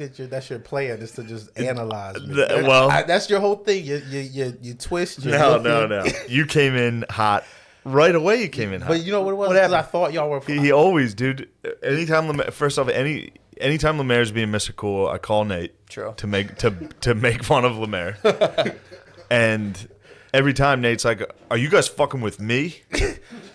That's your plan is to just analyze me. That's your whole thing. You twist. No. You came in hot. Right away, you came in hot. But you know what it was? Because I thought y'all were. He always, dude. Anytime first off, anytime Lemaire's being Mr. Cool, I call Nate to make fun of Lemaire. And every time Nate's like, "Are you guys fucking with me?"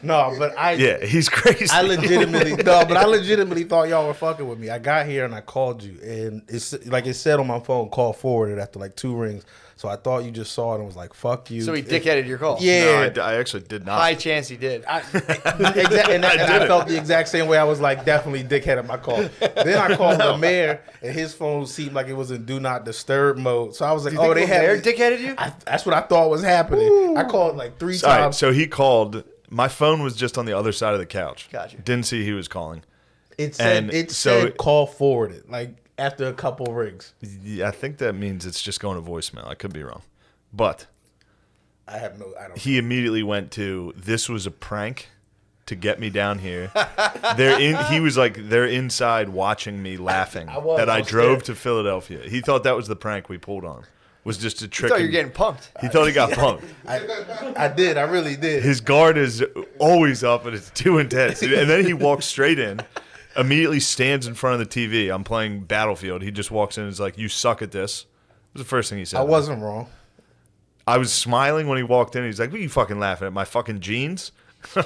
No, but he's crazy. I legitimately thought y'all were fucking with me. I got here and I called you, and it's like it said on my phone, call forwarded after like 2 rings. So I thought you just saw it and was like, "Fuck you." So he dickheaded your call. Yeah, no, I actually did not. High chance he did. I felt the exact same way. I was like, definitely dickheaded my call. Then I called the mayor, and his phone seemed like it was in do not disturb mode. So I was like, "Oh, they had dickheaded you." That's what I thought was happening. Ooh. I called like 3 times. So he called. My phone was just on the other side of the couch. Gotcha. Didn't see he was calling. It said call forwarded. Like after a couple rings. Yeah, I think that means it's just going to voicemail. I could be wrong. But I don't he immediately went to, this was a prank to get me down here. They're inside watching me laughing that I drove to Philadelphia. He thought that was the prank we pulled on. Was just a trick. He thought you were getting pumped. He thought he got pumped. I did. I really did. His guard is always up and it's too intense. And then he walks straight in, immediately stands in front of the TV. I'm playing Battlefield. He just walks in and is like, "You suck at this." It was the first thing he said. I wasn't wrong. I was smiling when he walked in. He's like, "What are you fucking laughing at? My fucking jeans?" No,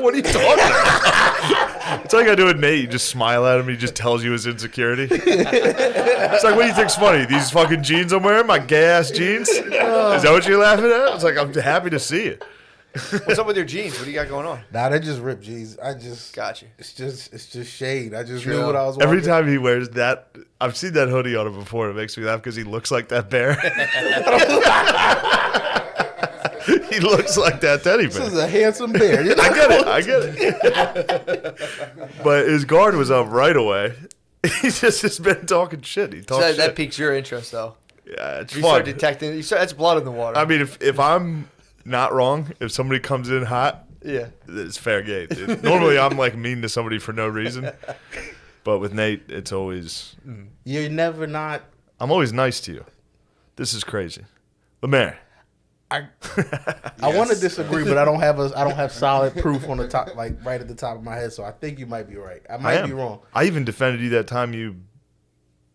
what are you talking about? It's like I do with Nate. You just smile at him. He just tells you his insecurity. It's like, what do you think's funny? These fucking jeans I'm wearing? My gay-ass jeans? Is that what you're laughing at? It's like, I'm happy to see it. What's up with your jeans? What do you got going on? Nah, they just ripped jeans. Got you. It's just shade. I just knew what I was wearing. Every time he wears that, I've seen that hoodie on him before. It makes me laugh because he looks like that bear. He looks like that teddy bear. This is a handsome bear. I get it. But his guard was up right away. He just has been talking shit. He talks shit. That piques your interest, though. Yeah, it's you fun. Start detecting. That's blood in the water. I mean, if I'm not wrong, if somebody comes in hot, yeah, it's fair game. Dude. Normally, I'm like mean to somebody for no reason, but with Nate, it's always. You're never not. I'm always nice to you. This is crazy, Lemaire. I want to disagree, but I don't have solid proof on the top, like right at the top of my head. So I think you might be right. I might be wrong. I even defended you that time you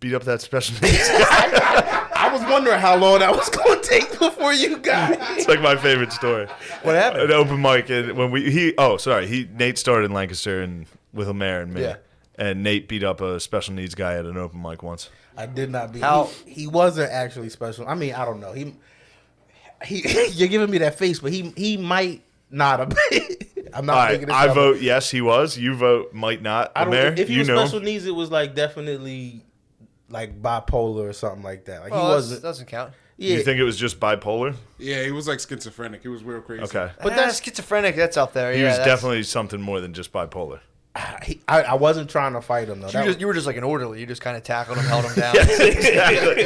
beat up that special needs guy. I was wondering how long that was going to take before you got it. It's like my favorite story. What happened? An open mic, and when Nate started in Lancaster and with Lemaire and me. Yeah. And Nate beat up a special needs guy at an open mic once. I did not beat. He wasn't actually special. I mean, I don't know. He you're giving me that face, but he might not have been. I'm not thinking this. I vote yes, he was. You vote might not. Lemaire, if he was special needs, it was like definitely like bipolar or something like that. Like he wasn't. Doesn't count. Yeah. You think it was just bipolar? Yeah, he was like schizophrenic. He was real crazy. Okay, but that's schizophrenic. That's up there. He was definitely something more than just bipolar. I wasn't trying to fight him though. You were just like an orderly. You just kind of tackled him, held him down. Yes, exactly.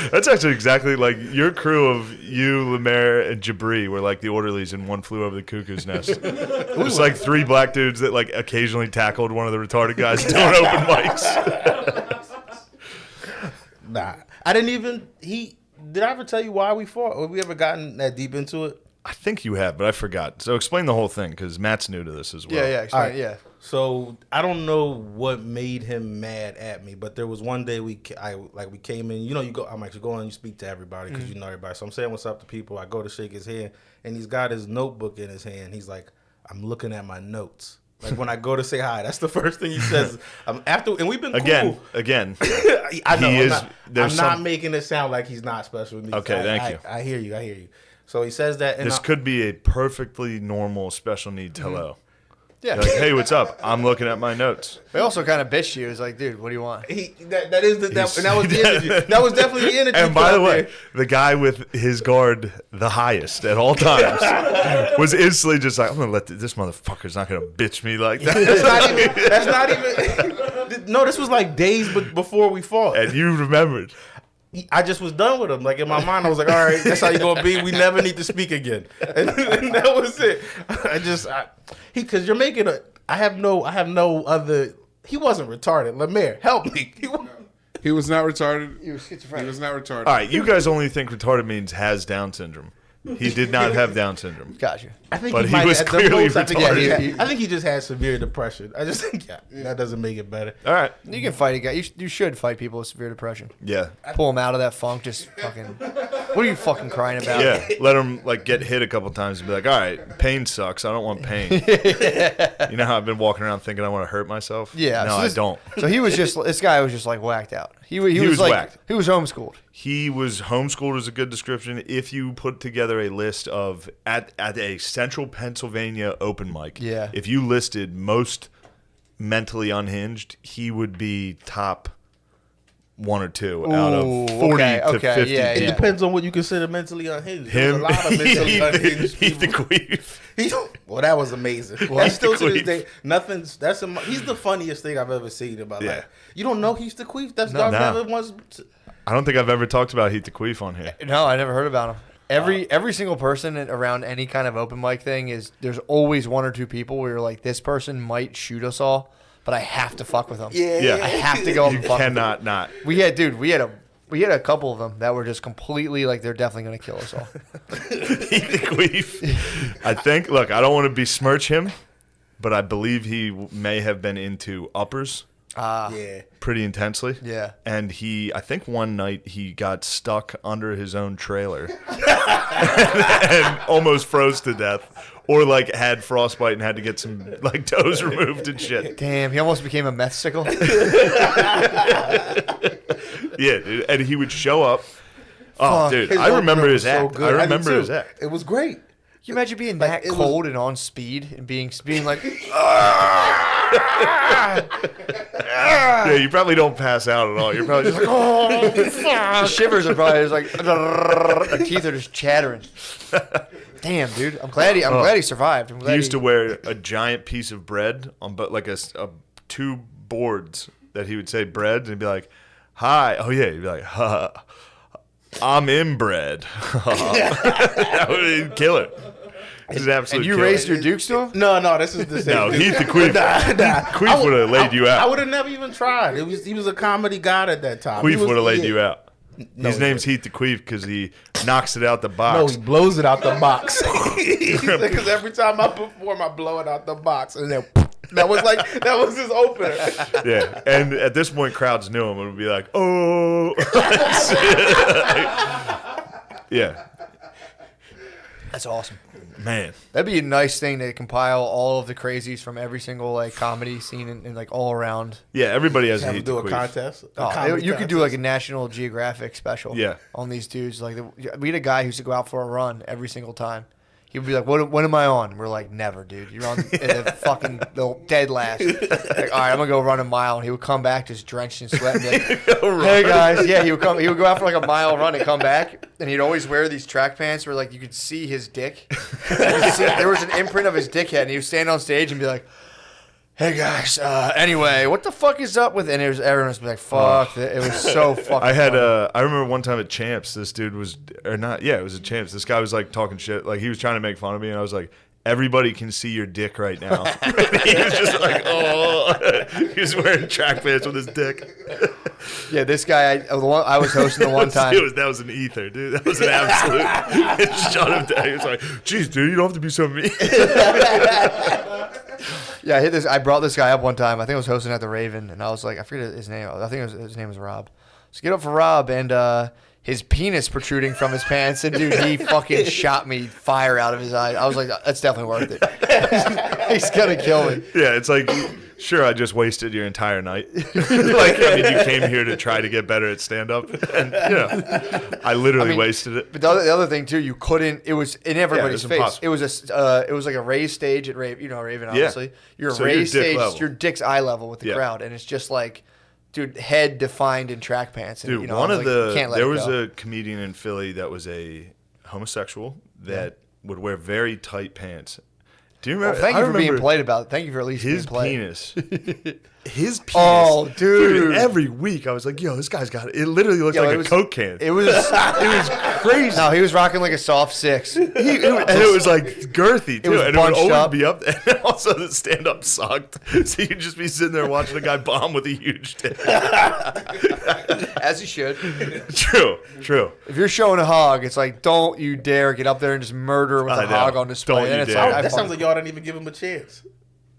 That's actually exactly like your crew of you, Lemaire, and Jabri were like the orderlies in One Flew Over the Cuckoo's Nest. It was like 3 black dudes that like occasionally tackled one of the retarded guys doing open mics. Nah, I didn't even. Did I ever tell you why we fought? Have we ever gotten that deep into it? I think you have, but I forgot. So explain the whole thing because Matt's new to this as well. Yeah, explain. Yeah. So I don't know what made him mad at me, but there was one day we came in. You know, I'm actually going and you speak to everybody because you know everybody. So I'm saying what's up to people. I go to shake his hand, and he's got his notebook in his hand. He's like, "I'm looking at my notes." Like when I go to say hi, that's the first thing he says. And we've been Again. I know. I'm not making it sound like he's not special with me. Okay, thank you. I hear you. So he says that. And this could be a perfectly normal special needs hello. Yeah. You're like, hey, what's up? I'm looking at my notes. They also kind of bitched you. It was like, dude, what do you want? That was the energy. That was definitely the energy. And by the way, the guy with his guard the highest at all times was instantly just like, I'm gonna let this motherfucker's not gonna bitch me like that. That's not even. No, this was like days before we fought. And you remembered. I just was done with him. Like in my mind, I was like, all right, that's how you're gonna be. We never need to speak again. And that was it. Because you're making I have no other He wasn't retarded. Lemaire, help me. He was not retarded. He was schizophrenic. He was not retarded. All right, you guys only think retarded means has Down syndrome. He did not have Down syndrome. Gotcha. I think But he might- was at the clearly most, I think retarded. I think he just had severe depression. I just think that doesn't make it better. All right. You can fight a guy. You should fight people with severe depression. Yeah. Pull them out of that funk. Just fucking. What are you fucking crying about? Yeah. Let him like get hit a couple times and be like, all right, pain sucks. I don't want pain. You know how I've been walking around thinking I want to hurt myself? Yeah. No, so I don't. So he was just. This guy was just like whacked out. He was like whacked. he was homeschooled. He was homeschooled is a good description. If you put together a list of at a central Pennsylvania open mic, Yeah. if you listed most mentally unhinged, he would be top 1 or 2 out of Ooh, 40 okay, to okay, 50. yeah, It yeah. depends on what you consider mentally unhinged. There's Him, a lot of mentally unhinged Heath the people. Queef. Well, that was amazing. Heath That's still the to this Queef. day. Nothing's. He's the funniest thing I've ever seen in my Yeah. life. You don't know Heath the Queef? That's No. never once. I don't think I've ever talked about Heath the Queef on here. No, I never heard about him. Every single person around any kind of open mic thing is there's always 1 or 2 people where you're like, this person might shoot us all, but I have to fuck with them. Yeah. I have to go up You and fuck with them. cannot not. We had a couple of them that were just completely like they're definitely gonna kill us all. Heath the Queef. I think, look, I don't want to besmirch him, but I believe he may have been into uppers Yeah. pretty intensely. Yeah. And I think one night he got stuck under his own trailer and almost froze to death. Or like had frostbite and had to get some like toes removed and shit. Damn, he almost became a meth sickle. Yeah, dude. And he would show up. Oh, Fuck. dude, His I remember opener his was so act. good. I did remember too. his act. It was great. Can you imagine being Like, that it was- cold and on speed and being like, Yeah, you probably don't pass out at all. You're probably just like, oh, the shivers are probably just like, the teeth are just chattering. Damn, dude, I'm glad he survived. I'm glad he used to wear a giant piece of bread on, but like a 2 boards that he would say bread, and he'd be like, "Hi." Oh yeah, he'd be like, "Ha, I'm inbred." That would kill it. He's an absolute. And you killer. raised your dukes to him? No, this is the same. No, dude. Heath the Queef. Queef would have laid you I out. would have never even tried. He was a comedy god at that time. Queef would have laid you out. No, His he name's Heath the Queef because he knocks it out the No, box. he blows it out the box. Because every time I perform, I blow it out the box, and then that was his opener. Yeah, and at this point, crowds knew him and would be like, "Oh, yeah, That's awesome. man." That'd be a nice thing to compile all of the crazies from every single like comedy scene and like all around. Yeah, everybody has a Have to Heath do the a Queef. contest. You could do like a National Geographic special. Yeah. On these dudes, like we had a guy who used to go out for a run every single time. He would be like, "When am I on?" We're like, "Never, dude. You're on the dead last." Like, all right, I'm gonna go run a mile, and he would come back just drenched in sweat. And be like, "Hey guys, yeah." He would go out for like a mile run and come back, and he'd always wear these track pants where like you could see his dick. There was an imprint of his dick head, and he would stand on stage and be like, "Hey guys, anyway, what the fuck is up with?" And everyone was like, "Fuck!" It was so fucking. I had funny. I remember one time at Champs, this dude was or not. Yeah, it was at Champs. This guy was like talking shit, like he was trying to make fun of me, and I was like, "Everybody can see your dick right now." He was just like, "Oh," he was wearing track pants with his dick. Yeah, this guy, I was hosting the one time. That was an ether, dude. That was an absolute. It shut him down. He was like, "Jeez, dude, you don't have to be so mean." Yeah, I hit this. I brought this guy up one time. I think I was hosting at the Raven, and I was like, I forget his name. I think his name was Rob. So get up for Rob, and his penis protruding from his pants, and dude, he fucking shot me fire out of his eye. I was like, that's definitely worth it. He's gonna kill me. Yeah, it's like, sure, I just wasted your entire night. Like, I mean, you came here to try to get better at stand-up, and, you know, I literally wasted it. But the other thing, too, you couldn't, it was in everybody's it's face. impossible. It was like a raised stage at Raven, Raven, obviously. You're a So you're raised dick stage, level. your dick's eye level with the Yeah. crowd, and it's just like, dude, head defined in track pants. And, Dude, you know, one I of was like, you can't let there it was go. a comedian in Philly that was a homosexual that would wear very tight pants. Do you remember? Thank I you for being remember polite about it. Thank you for at least his being polite. penis. His penis. Oh, dude. Every week I was like, yo, this guy's got it. It literally looked like a Coke can. It was Crazy. No, he was rocking like a soft 6. And it was like girthy too. was And it would bunched always up. be up there. And also the stand up sucked. So you'd just be sitting there watching a guy bomb with a huge dick. As he should. True. If you're showing a hog, it's like, don't you dare get up there and just murder with I a know. hog on display. Don't you And it's dare. like, I That sounds fucking- like y'all didn't even give him a chance.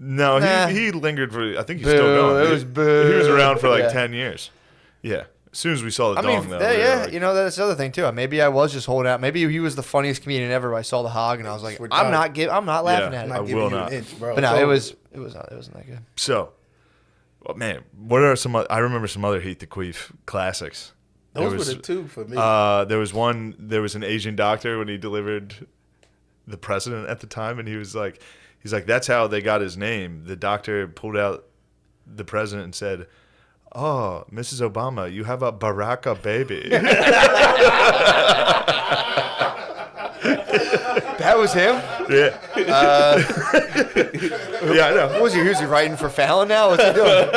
No, Nah. he lingered for, I think he's Boo, still going. it was boo. He was around for like Yeah. 10 years. Yeah. As soon as we saw the I dong, mean, though. yeah, we were yeah, like, you know, that's the other thing too. Maybe I was just holding out. Maybe he was the funniest comedian ever. I saw the hog and I was like, We're I'm done. not laughing Yeah. at it. I Not will giving you not. an inch, bro. But no, So- it wasn't that good. So, well, man, what are some? I remember some other Heat the Queef classics. Those There was, were the two for me. There was an Asian doctor when he delivered the president at the time, and he's like, that's how they got his name. The doctor pulled out the president and said, "Oh, Mrs. Obama, you have a Baraka baby." That was him? Yeah. Yeah, I know. What was he? Who's he writing for Fallon now? What's he doing?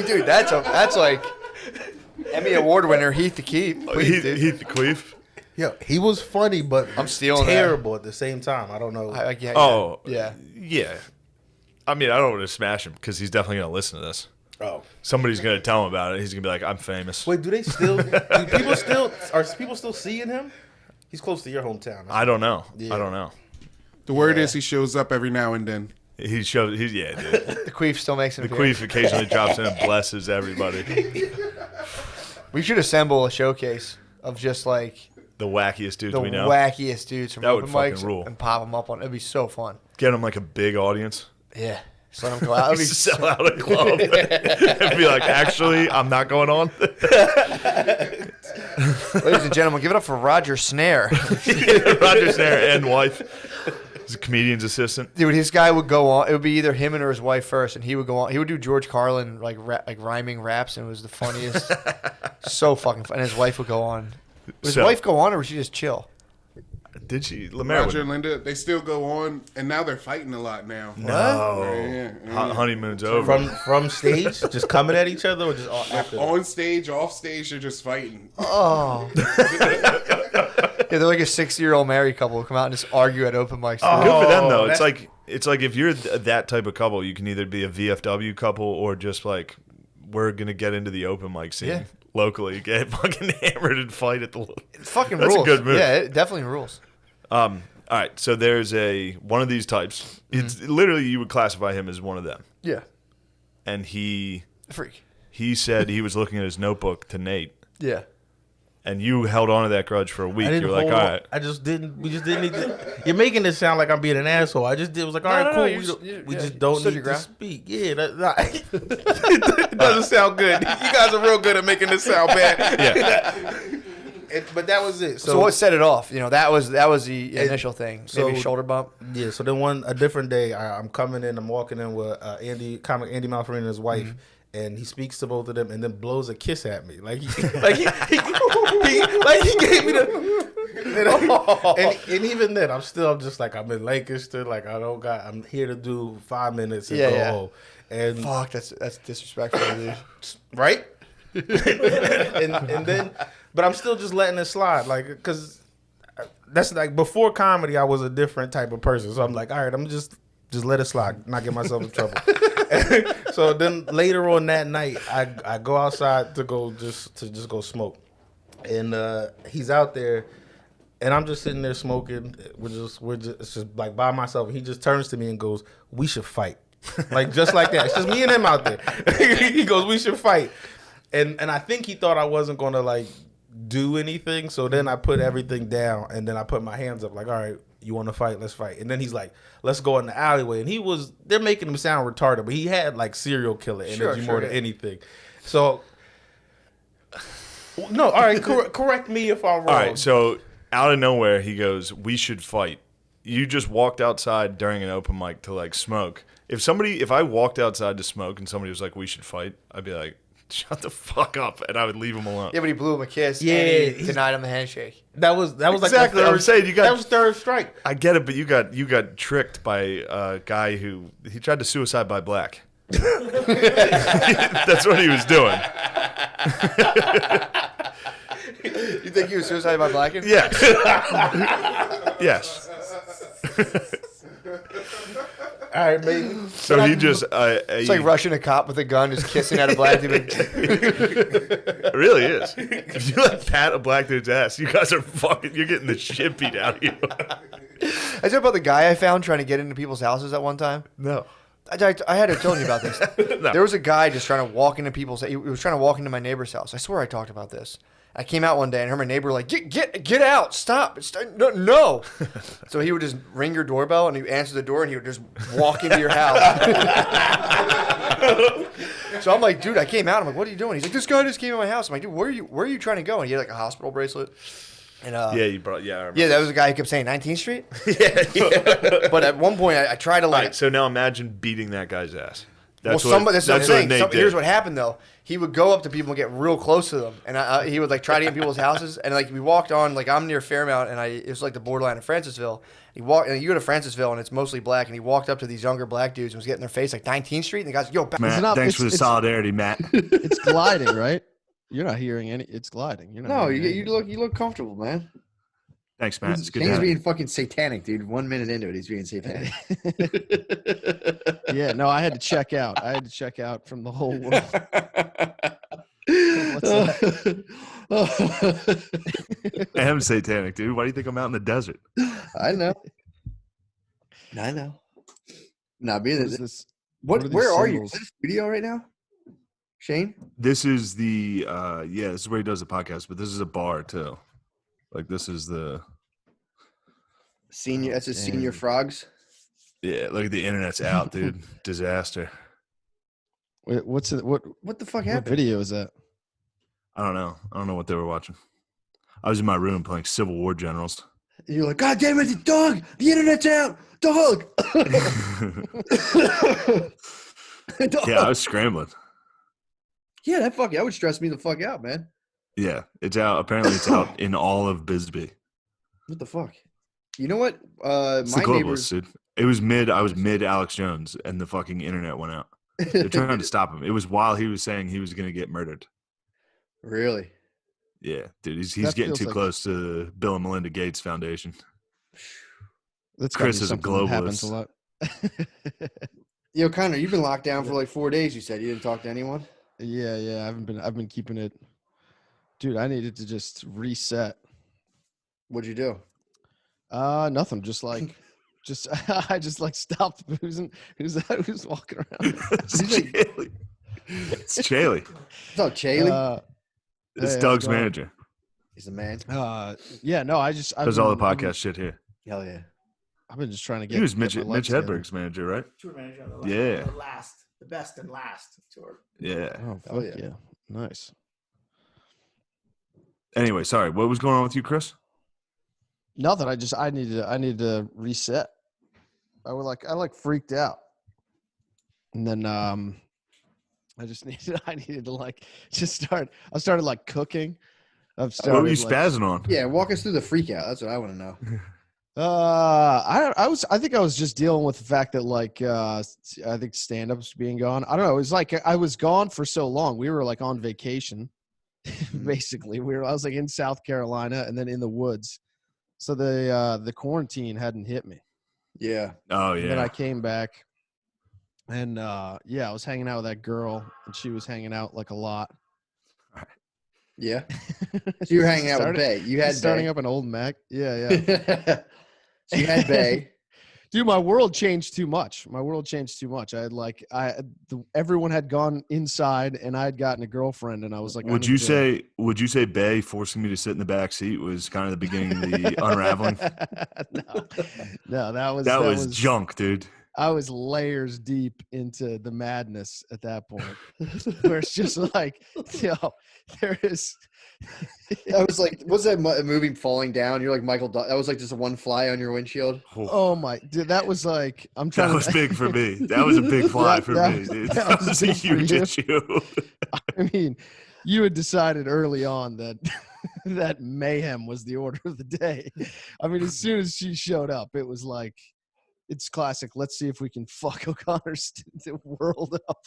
Dude, that's like Emmy Award winner Heath the Keith. Please, dude. Heat the Queef. Yeah, he was funny, but I'm stealing that. terrible at the same time. I don't know. Yeah, Oh, yeah. yeah. I mean, I don't want to smash him because he's definitely going to listen to this. Oh, Somebody's going to tell him about it. He's going to be like, I'm famous. wait, do people still seeing him? He's close to your hometown. I don't know. Yeah. I don't know. The word is he shows up every now and then. Yeah, dude. The Queef still makes an The appearance. Queef occasionally drops in and blesses everybody. We should assemble a showcase of just like The wackiest dudes the we know. wackiest dudes from That would open fucking mics rule. and pop them up on. It'd be so fun. Get them like a big audience. Yeah, just let them go out. It'd be Sell out a club. And be like, actually, I'm not going on. Ladies and gentlemen, give it up for Roger Snare. Roger Snare and wife. He's a comedian's assistant. Dude, his guy would go on. It would be either him or his wife first, and he would go on. He would do George Carlin like rhyming raps, and it was the funniest. So fucking fun. And his wife would go on. Would his So- wife go on, or would she just chill? Did she? Lemaire Roger would, and Linda, they still go on, and now they're fighting a lot now. No. Yeah, Honeymoon's over. from stage, just coming at each other, or just after? that? On stage, off stage, they're just fighting. Oh. Yeah, they're like a 60-year-old married couple who come out and just argue at open mics. Good for them Oh, though. that's- It's like if you're that type of couple, you can either be a VFW couple or just like we're gonna get into the open mic scene Yeah. locally, get fucking hammered and fight at the. It fucking That's a rules. good move. Yeah, it definitely rules. All right, so there's one of these types. It's literally you would classify him as one of them, Yeah. and he Freak. said he was looking at his notebook to Nate, Yeah. and you held on to that grudge for a week. I You didn't were like, hold all on. right. I just didn't. We just didn't need to. You're making it sound like I'm being an asshole. I just did. Was like, all right, no, cool. you we just- don't- you- we yeah, just you don't stood need your to ground. speak. Yeah, it doesn't sound good. You guys are real good at making this sound bad. Yeah. But that was it. So what set it off? You know, that was the initial thing. so- Maybe a shoulder bump. Yeah, so then a different day, I'm coming in, I'm walking in with Andy Malfarina and his wife, and he speaks to both of them, and then blows a kiss at me, like he gave me and even then, I'm just like I'm in Lancaster, like I'm here to do 5 minutes and Yeah, go yeah. home, and Fuck, that's disrespectful, dude. right, and then, but I'm still just letting it slide, like because. That's like before comedy, I was a different type of person. So I'm like, all right, I'm just let it slide, not get myself in trouble. So then later on that night, I go outside to go go smoke, and he's out there, and I'm just sitting there smoking. It's just like by myself. And he just turns to me and goes, "We should fight," like just like that. It's just me and him out there. He goes, "We should fight," and I think he thought I wasn't gonna like do anything, so then I put everything down and then I put my hands up like, all right, you want to fight, let's fight. And then he's like, let's go in the alleyway, and they're making him sound retarded, but he had like serial killer energy more than anything. So no, all right, correct me if I'm wrong. All right, so out of nowhere, he goes, "We should fight." You just walked outside during an open mic to like smoke. If I walked outside to smoke and somebody was like, "We should fight," I'd be like, shut the fuck up, and I would leave him alone. Yeah, but he blew him a kiss. Yeah, and he he's- denied him the handshake. That was Exactly like what I'm saying. that was third strike. I get it, but you got tricked by a guy who he tried to suicide by black. That's what he was doing. You think he was suicided by blacking? Yes. Yes. All right, baby. So he just It's like rushing a cop with a gun, just kissing at a black dude. it really is. If you like pat a black dude's ass, you guys are fucking. You're getting the shit beat out of you. I said about the guy I found trying to get into people's houses at one time. No. I had to tell you about this. No. There was a guy just trying to walk into people's. He was trying to walk into my neighbor's house. I swear I talked about this. I came out one day and heard my neighbor like, get out, stop, no. So he would just ring your doorbell and he would answer the door and he would just walk into your house. So I'm like, dude, I came out. I'm like, what are you doing? He's like, this guy just came in my house. I'm like, dude, where are you trying to go? And he had like a hospital bracelet. And Yeah, you brought. Yeah, I remember. yeah, that was the guy who kept saying 19th Street. Yeah. But at one point, I tried to All like. right, so now imagine beating that guy's ass. That's Well, that's what I'm saying. Nate did. Here's what happened though. He would go up to people and get real close to them, and he would like try to get in people's houses. And like we walked on, like I'm near Fairmount, and it was like the borderline of Francisville. He walked, and you go to Francisville, and it's mostly black. And he walked up to these younger black dudes and was getting their face like 19th Street, and the guys, yo, back. Matt, not- thanks it's- for the it's- solidarity, Matt. It's gliding, right? You're not hearing any. It's gliding. You're not. No, hearing you look comfortable, man. Thanks, Matt. It's good to He's have you. being fucking satanic, dude. 1 minute into it, he's being satanic. Yeah, no, I had to check out. I had to check out from the whole world. What's that? I am satanic, dude. Why do you think I'm out in the desert? I know. I know. Nah, being What is this? what? what are these Where are you? symbols? Is this studio right now, Shane? This is the this is where he does the podcast, but this is a bar too. Like this is the Senior. That's a senior Damn. frogs. look at the internet's out, dude. Disaster. Wait, what's it? What What the fuck what happened? video is that? I don't know what they were watching. I was in my room playing Civil War generals. You're like, God damn it, dog! The internet's out, dog. Dog. Yeah, I was scrambling. Yeah, that fuck. That would stress me the fuck out, man. Yeah, it's out. Apparently, it's out in all of Bisbee. What the fuck? You know what? It's the My globalists, neighbors. dude. It was I was mid Alex Jones, and the fucking internet went out. They're trying to stop him. It was while he was saying he was going to get murdered. Really? Yeah, dude, he's That getting feels too like- close to the Bill and Melinda Gates Foundation. That's gotta Chris be is a something that happens globalist. a lot. Yo, Connor, you've been locked down for like 4 days. You said you didn't talk to anyone. Yeah. I've been keeping it. Dude, I needed to just reset. What'd you do? Nothing. Just like, I just like stopped boozing. Who's that? Who's walking around? It's Chaley. It's Chaley. What's up, Chaley? It's Hey, Doug's how's it going? manager. He's the man. Yeah, no, I've Does all the been- I've been- podcast shit here. Hell yeah. I've been just trying to get. He was get Mitch my life together. Hedberg's manager, right? Tour manager on the Yeah. the best and last tour. Yeah. Oh, Oh, fuck yeah. yeah. Nice. Anyway, sorry. What was going on with you, Chris? Nothing. I needed to reset. I freaked out. And then I needed to like just start. I started like cooking. I've started. What were you like, spazzing on? Yeah, walk us through the freak out. That's what I want to know. I think I was just dealing with the fact that like I think stand-ups being gone. I don't know. It was like I was gone for so long. We were like on vacation, basically. I was like in South Carolina and then in the woods. So the quarantine hadn't hit me. Yeah. Oh And then yeah. I came back, and I was hanging out with that girl, and she was hanging out like a lot. Yeah. So you were hanging out with Started- Bay. You had starting Bay. up an old Mac. Yeah, yeah. So you had Bay. Dude, my world changed too much. I had everyone had gone inside, and I had gotten a girlfriend, and I was like, Would you say Bay forcing me to sit in the back seat was kind of the beginning of the unraveling? no, that That was junk, dude. I was layers deep into the madness at that point, where it's just like, there is. I was like, what's that movie Falling Down? You're like Michael. That was like just one fly on your windshield. Oh my, dude, that was like, I'm trying That was to. big for me. That was a big fly for That- me, dude. that That was was a big for huge you. issue. I mean, you had decided early on that that mayhem was the order of the day. I mean, as soon as she showed up, it was like, it's classic. Let's see if we can fuck O'Connor's world up.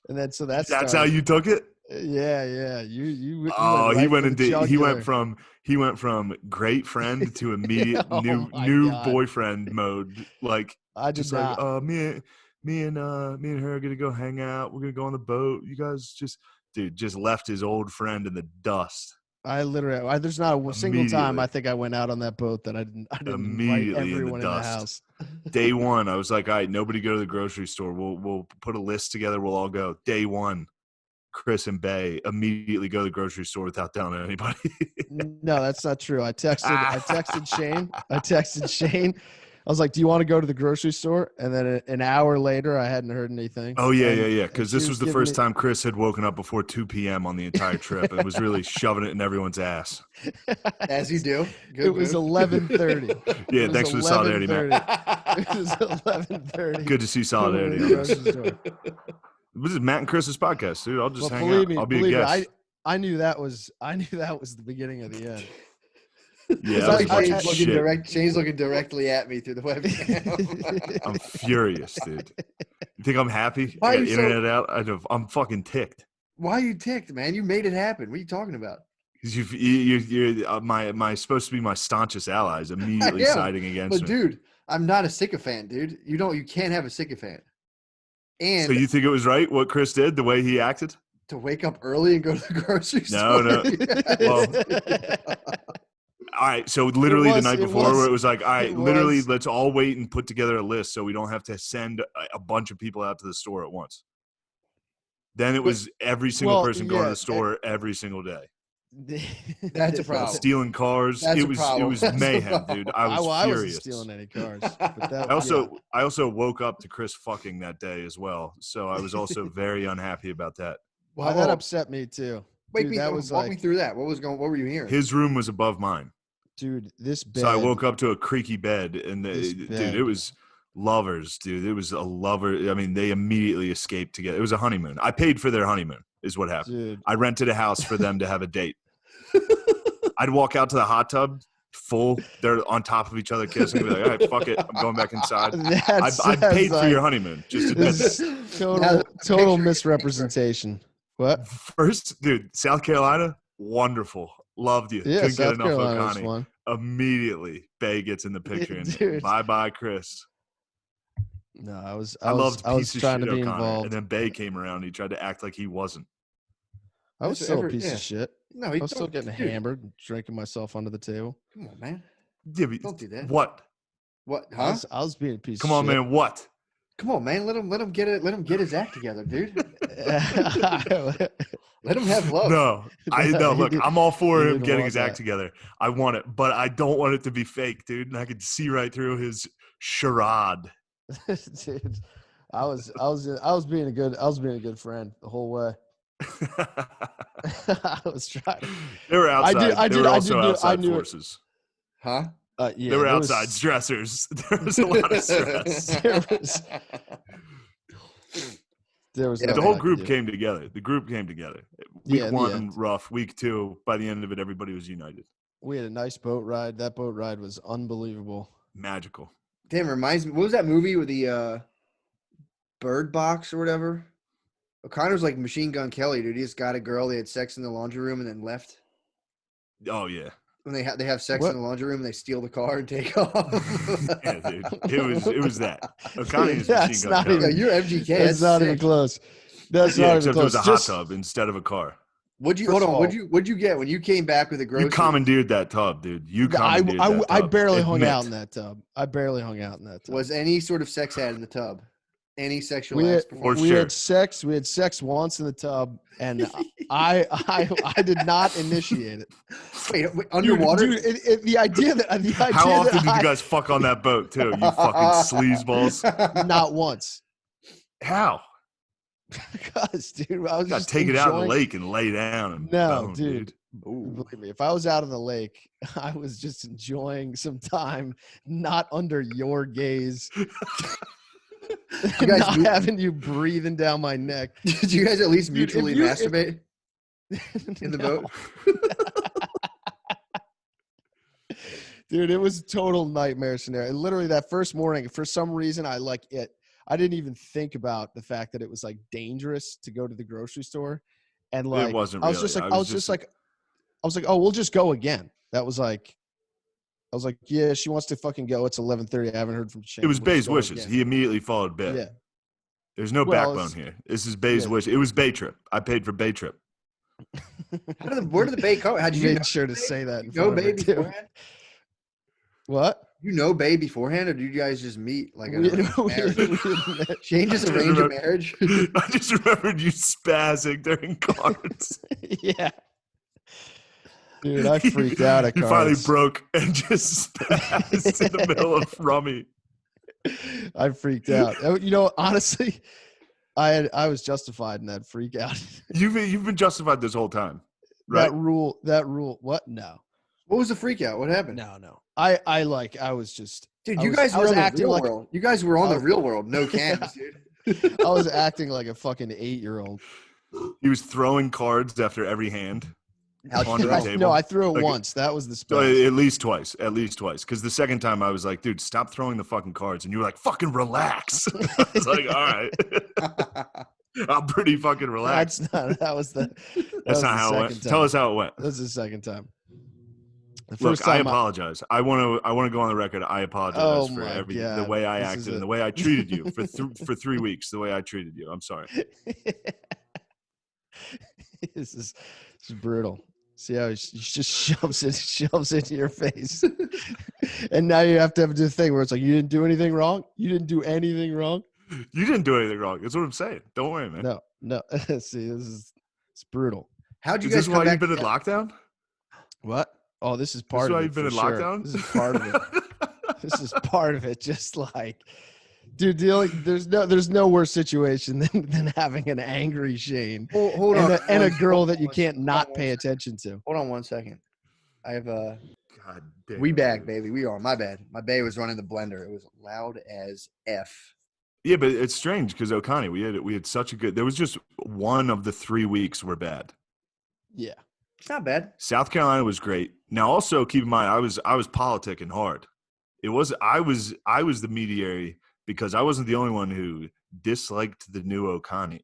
And then so that's how you took it. Yeah. You went Oh, right for the he went jugular. from great friend to immediate Oh my new God. boyfriend mode. Like I did just not. like me and her are gonna go hang out. We're gonna go on the boat. You guys just left his old friend in the dust. I literally, there's not a single time I think I went out on that boat that I didn't invite everyone in the house. Day one, I was like, all right, nobody go to the grocery store. We'll put a list together. We'll all go. Day one, Chris and Bay immediately go to the grocery store without telling anybody. No, that's not true. I texted Shane. I was like, "Do you want to go to the grocery store?" And then an hour later, I hadn't heard anything. Oh yeah. Because this was the first time Chris had woken up before 2 p.m. on the entire trip and was really shoving it in everyone's ass. As you do. It was 11:30. Yeah, thanks for the solidarity, man. It was 11:30. Good to see solidarity on this. This is Matt and Chris's podcast, dude. I'll just hang out. I'll be a guest. I knew that was the beginning of the end. Yeah, Shane's looking directly at me through the webcam. I'm furious, dude. You think I'm happy? Why I are got you internet out. I'm fucking ticked. Why are you ticked, man? You made it happen. What are you talking about? Because you're my supposed to be my staunchest allies, immediately siding against me. me. Dude, I'm not a sycophant, dude. You can't have a sycophant. And so you think it was right what Chris did, the way he acted? To wake up early and go to the grocery store? No. Well, all right, so literally the night before where it was like, all right, literally let's all wait and put together a list so we don't have to send a bunch of people out to the store at once. Then it was every single person going to the store every single day. That's a problem. Stealing cars. It was mayhem, dude. I was furious. I wasn't stealing any cars. But I also woke up to Chris fucking that day as well. So I was also very unhappy about that. Well, that upset me too. Wait, walk me through that. What were you hearing? His room was above mine. Dude, this bed. So I woke up to a creaky bed, and dude, it was lovers, dude. It was a lover. I mean, they immediately escaped together. It was a honeymoon. I paid for their honeymoon, is what happened. Dude. I rented a house for them to have a date. I'd walk out to the hot tub, full. They're on top of each other kissing. Be like, all right, fuck it. I'm going back inside. I paid for your honeymoon. Just admit that. Total misrepresentation. What? First, dude, South Carolina, wonderful. Loved you. Yeah, couldn't South get enough Carolina's O'Connie. one. Immediately, Bay gets in the picture and bye, Chris. No, I was trying to be O'Connor, involved. and then Bay came around. And he tried to act like he wasn't. I was still a piece of shit. No, I was still getting hammered, drinking myself under the table. Come on, man. Yeah, don't do that. What? What? Huh? I was being a piece. Come of on, shit. man. What? Come on, man. Let him get it. Let him get his act together, dude. Let him have love. No. Look, I'm all for him getting his act together. I want it, but I don't want it to be fake, dude. And I could see right through his charade. Dude, I was being a good friend the whole way. I was trying. They were outside. They were also outside forces. Huh? Yeah, they were outside stressors. There was a lot of stress. There was the whole group came together. The group came together. Week one, rough. Week two, by the end of it, everybody was united. We had a nice boat ride. That boat ride was unbelievable. Magical. Damn, reminds me. What was that movie with the Bird Box or whatever? O'Connor's like Machine Gun Kelly, dude. He just got a girl. They had sex in the laundry room and then left. Oh yeah. When they have sex in the laundry room, and they steal the car and take off. Yeah, dude. It was that. O'Connor is Machine Gun Kelly. You're MGK. That's not even close. That's not even close. Except it was a hot tub instead of a car. What'd you get when you came back with a grocery? You commandeered that tub, dude. I barely hung out in that tub. Was any sort of sex had in the tub? Any sexual acts before? We had sex. We had sex once in the tub, and I did not initiate it. Wait, underwater? Dude, the idea that how often did you guys fuck on that boat too? You fucking sleazeballs. Not once. How? Because, dude, I was just take it out in the lake and lay down. And bone, dude. Believe me, if I was out in the lake, I was just enjoying some time, not under your gaze. You guys Not meet- having you breathing down my neck. Did you guys at least Dude, if mutually you- masturbate in the No. boat? Dude, it was a total nightmare scenario. Literally that first morning, for some reason, I didn't even think about the fact that it was like dangerous to go to the grocery store. And like, wasn't I was really. just like, I I was was just- like, oh, we'll just go again. I was like, yeah, she wants to fucking go. It's 11:30. I haven't heard from Shane. It was We'll just Bay's go wishes. again. He immediately followed Bay. Yeah. There's no Well, backbone it's- here. This is Bay's yeah. wish. It was Bay trip. I paid for Bay trip. Where did the bay come? How'd You you made know, sure to say that in know front of Bay her, too. beforehand? What? You know Bay beforehand, or did you guys just meet like We- a we- marriage? we- Shane just I just arranged a remember- marriage? I just remembered you spazzing during cards. yeah. Dude, I freaked out at You finally cards. broke and just spazzed in the middle of rummy. I freaked out. You know, honestly, I was justified in that freak out. You've been justified this whole time, right? That rule. What? No. What was the freak out? What happened? No. I was just, Dude, I you was- guys I were was on the acting real like- world. You guys were on I the was- real world. No cams, dude. I was acting like a fucking 8-year-old. He was throwing cards after every hand How'd you onto the throw? table. No, I threw it Like- once. That was the So, spell. at least twice. Because the second time I was like, dude, stop throwing the fucking cards. And you were like, fucking relax. I was like, all right. I'm pretty fucking relaxed. That's not. That was the. That's not how it went. Tell us how it went. That was the second time. The Look, first I time apologize. I want to go on the record. I apologize Oh for my everything, the God. way I This acted, is and a- the way I treated you for 3 weeks. The way I treated you. I'm sorry. this is brutal. See how he just shoves into your face, and now you have to do the thing where it's like you didn't do anything wrong. You didn't do anything wrong. You didn't do anything wrong. That's what I'm saying. Don't worry, man. No. See, it's brutal. How'd you Is guys this come why back? you've been in together? lockdown? What? Oh, this is This part is of why it. you've been in for sure. lockdown? This is part of it. This is part of it. Just like, dude, there's no worse situation than having an angry Shane Hold on. and a girl Hold that on you one can't second. not Hold on pay one second. attention to. Hold on 1 second. I have a. God damn. We back, baby. We are. My bad. My bae was running the blender. It was loud as F. Yeah, but it's strange because Okani, we had such a good. There was just one of the 3 weeks were bad. Yeah. It's not bad. South Carolina was great. Now, also keep in mind, I was politicking hard. I was the mediary because I wasn't the only one who disliked the new Okani.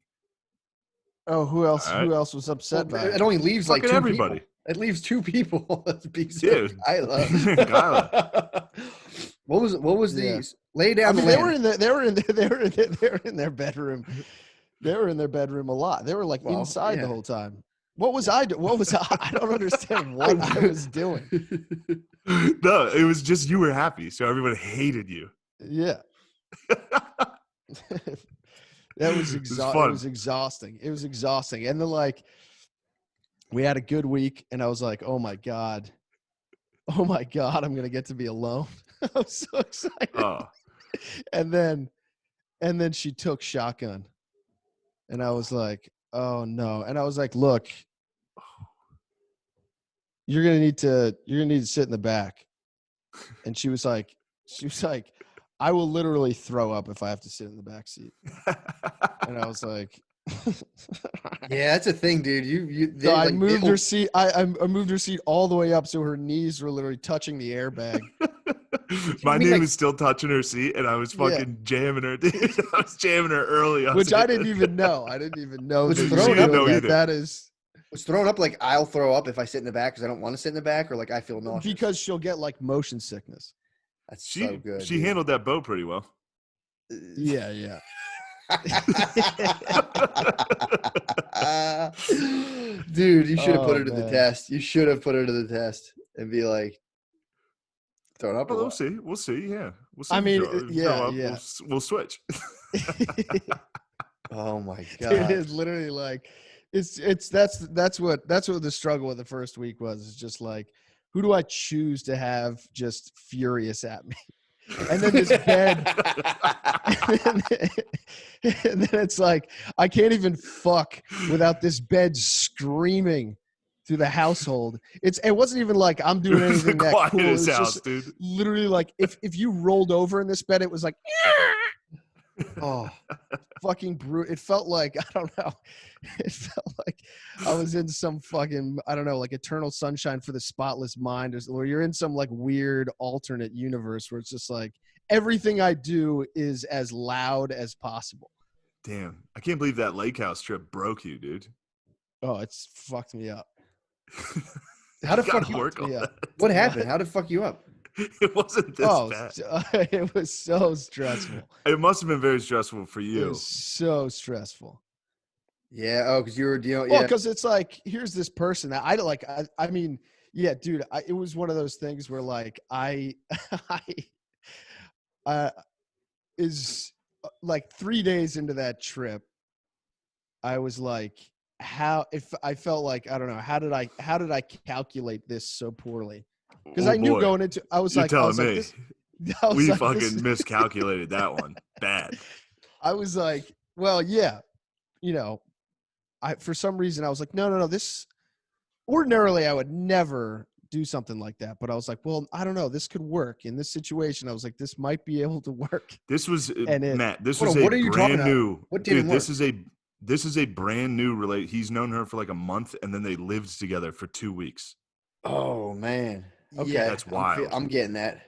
Oh, who else? All right. Who else was upset by It it? only leaves like Fucking two everybody. people. It leaves two people. That's because Dude. of Kyla. Kyla. What was Yeah. these? Lay I down mean, the they land. were in their bedroom. They were in their bedroom a lot. They were like Well, inside yeah. the whole time. What was I doing? What was I don't understand what I was doing. No, it was just you were happy, so everyone hated you. Yeah. That was fun. It was exhausting. It was exhausting. And then like we had a good week and I was like, oh my God, I'm gonna get to be alone. I was so excited. Oh, And then she took shotgun. And I was like, oh no. And I was like, look, you're gonna need to sit in the back. And she was like, I will literally throw up if I have to sit in the back seat. And I was like, Yeah, that's a thing, dude. You so I like, moved they'll- her seat. I moved her seat all the way up so her knees were literally touching the airbag. my mean, knee like- was still touching her seat, and I was Yeah. fucking jamming her. Dude. I was jamming her early. Which I didn't even know. I didn't even know Was that it you were thrown doing up? No, that. either. That is was thrown up like I'll throw up if I sit in the back because I don't want to sit in the back or like I feel nauseous. because she'll get like motion sickness. That's She so good. she dude. handled that boat pretty well. Yeah, yeah. Dude, you should have put Oh, her to the man. test. You should have put her to the test and be like, throw it up. Well, Or we'll what? see. We'll see. Yeah, we'll see. I if mean, throw- yeah, throw up. yeah. We'll switch. Oh my Dude, god. it's literally like that's what the struggle with the first week was. It's just like, who do I choose to have just furious at me? And then this bed, and then it's like I can't even fuck without this bed screaming through the household. It wasn't even like I'm doing It was the anything that cool. It was quietest house, just dude. literally like if you rolled over in this bed, it was like Oh, Fucking brutal. It felt like, I don't know. It felt like I was in some fucking, I don't know, like Eternal Sunshine for the Spotless Mind, or you're in some like weird alternate universe where it's just like everything I do is as loud as possible. Damn, I can't believe that lake house trip broke you, dude. Oh, it's fucked me up. how the You gotta fuck? work on me that. up. What happened? How the fuck you up? It wasn't this Oh, bad. it was so stressful. It must have been very stressful for It you. was so stressful. Yeah. Oh, because you were dealing. Well, Yeah. because it's like, here's this person that I like. I mean, yeah, dude. It was one of those things where like I is like 3 days into that trip, I was like, how? If I felt like, I don't know, how did I calculate this so poorly? Because Oh, I knew boy. going into, I was You're like, telling me. this. I was We like, fucking this, miscalculated that one. Bad. I was like, well, yeah, for some reason I was like, no, this. Ordinarily, I would never do something like that, but I was like, well, I don't know, this could work in this situation. I was like, this might be able to work. This was And it, Matt. This Hold was on, a what are you talking brand about? new. What Dude, didn't this work? is a brand new relate. He's known her for like a month, and then they lived together for 2 weeks. Oh man. Okay. Yeah. That's wild. I'm getting that.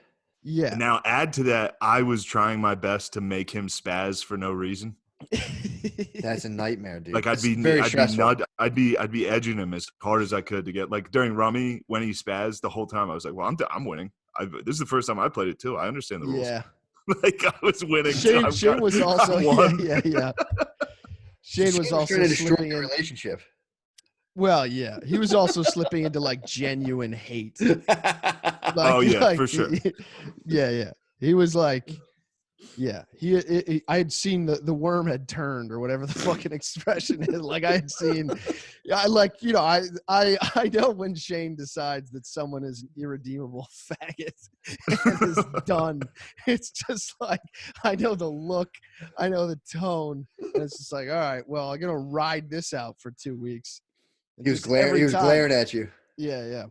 yeah. And now add to that, I was trying my best to make him spaz for no reason. That's a nightmare, dude. Like That's very stressful. I'd be edging him as hard as I could to get, like, during Rummy when he spazzed the whole time. I was like, well, I'm winning. This is the first time I played it too. I understand the rules. Yeah. Like, I was winning. Shane was also, I won. yeah. Shane was also trying to destroy slipping the in. relationship. Well, yeah, he was also slipping into like genuine hate. Like, Oh, yeah, for sure. Yeah. He was like, yeah, I had seen the worm had turned, or whatever the fucking expression is. Like, I had seen, I know when Shane decides that someone is an irredeemable faggot and is done. It's just like, I know the look, I know the tone, and it's just like, all right, well, I'm gonna ride this out for 2 weeks. And He was just glaring. every He was time- glaring at you. Yeah.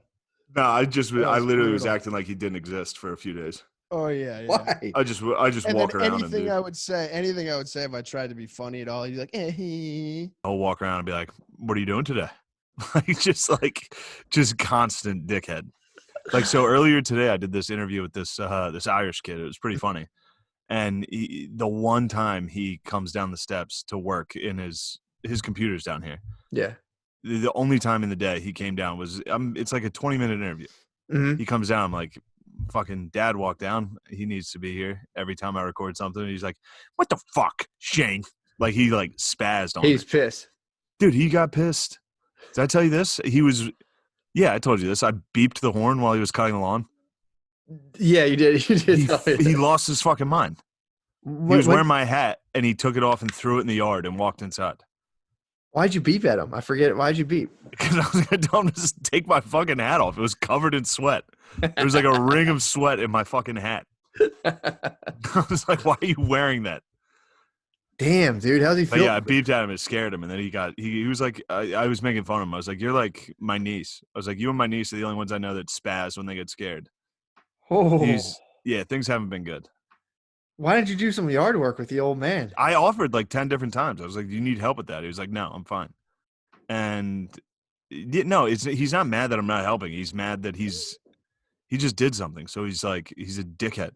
No, I was literally was brutal. acting like he didn't exist for a few days. Oh yeah. Why? I just And walk then around and anything I would say if I tried to be funny at all, he'd be like, eh. I'll walk around and be like, "What are you doing today?" just constant dickhead. Like, so earlier today, I did this interview with this Irish kid. It was pretty funny. And the one time he comes down the steps to work in his computer's down here. Yeah. The only time in the day he came down was it's like a 20-minute interview. Mm-hmm. He comes down, I'm like, fucking dad walked down. He needs to be here every time I record something. He's like, what the fuck, Shane? Like, he like spazzed on me. He's pissed. Dude, he got pissed. Did I tell you this? Yeah, I told you this. I beeped the horn while he was cutting the lawn. Yeah, you did. You did. tell me He that. lost his fucking mind. He was wearing my hat, and he took it off and threw it in the yard and walked inside. Why'd you beep at him? I forget. Why'd you beep? Because I was going to tell him to just take my fucking hat off. It was covered in sweat. There was like a ring of sweat in my fucking hat. I was like, why are you wearing that? Damn, dude. How's he But feel? yeah, I beeped at him. It scared him. And then he was like, I was making fun of him. I was like, you're like my niece. I was like, you and my niece are the only ones I know that spaz when they get scared. Oh. Yeah, things haven't been good. Why didn't you do some yard work with the old man? I offered like 10 different times. I was like, do you need help with that? He was like, no, I'm fine. And no, he's not mad that I'm not helping. He's mad that he just did something. So he's like, he's a dickhead.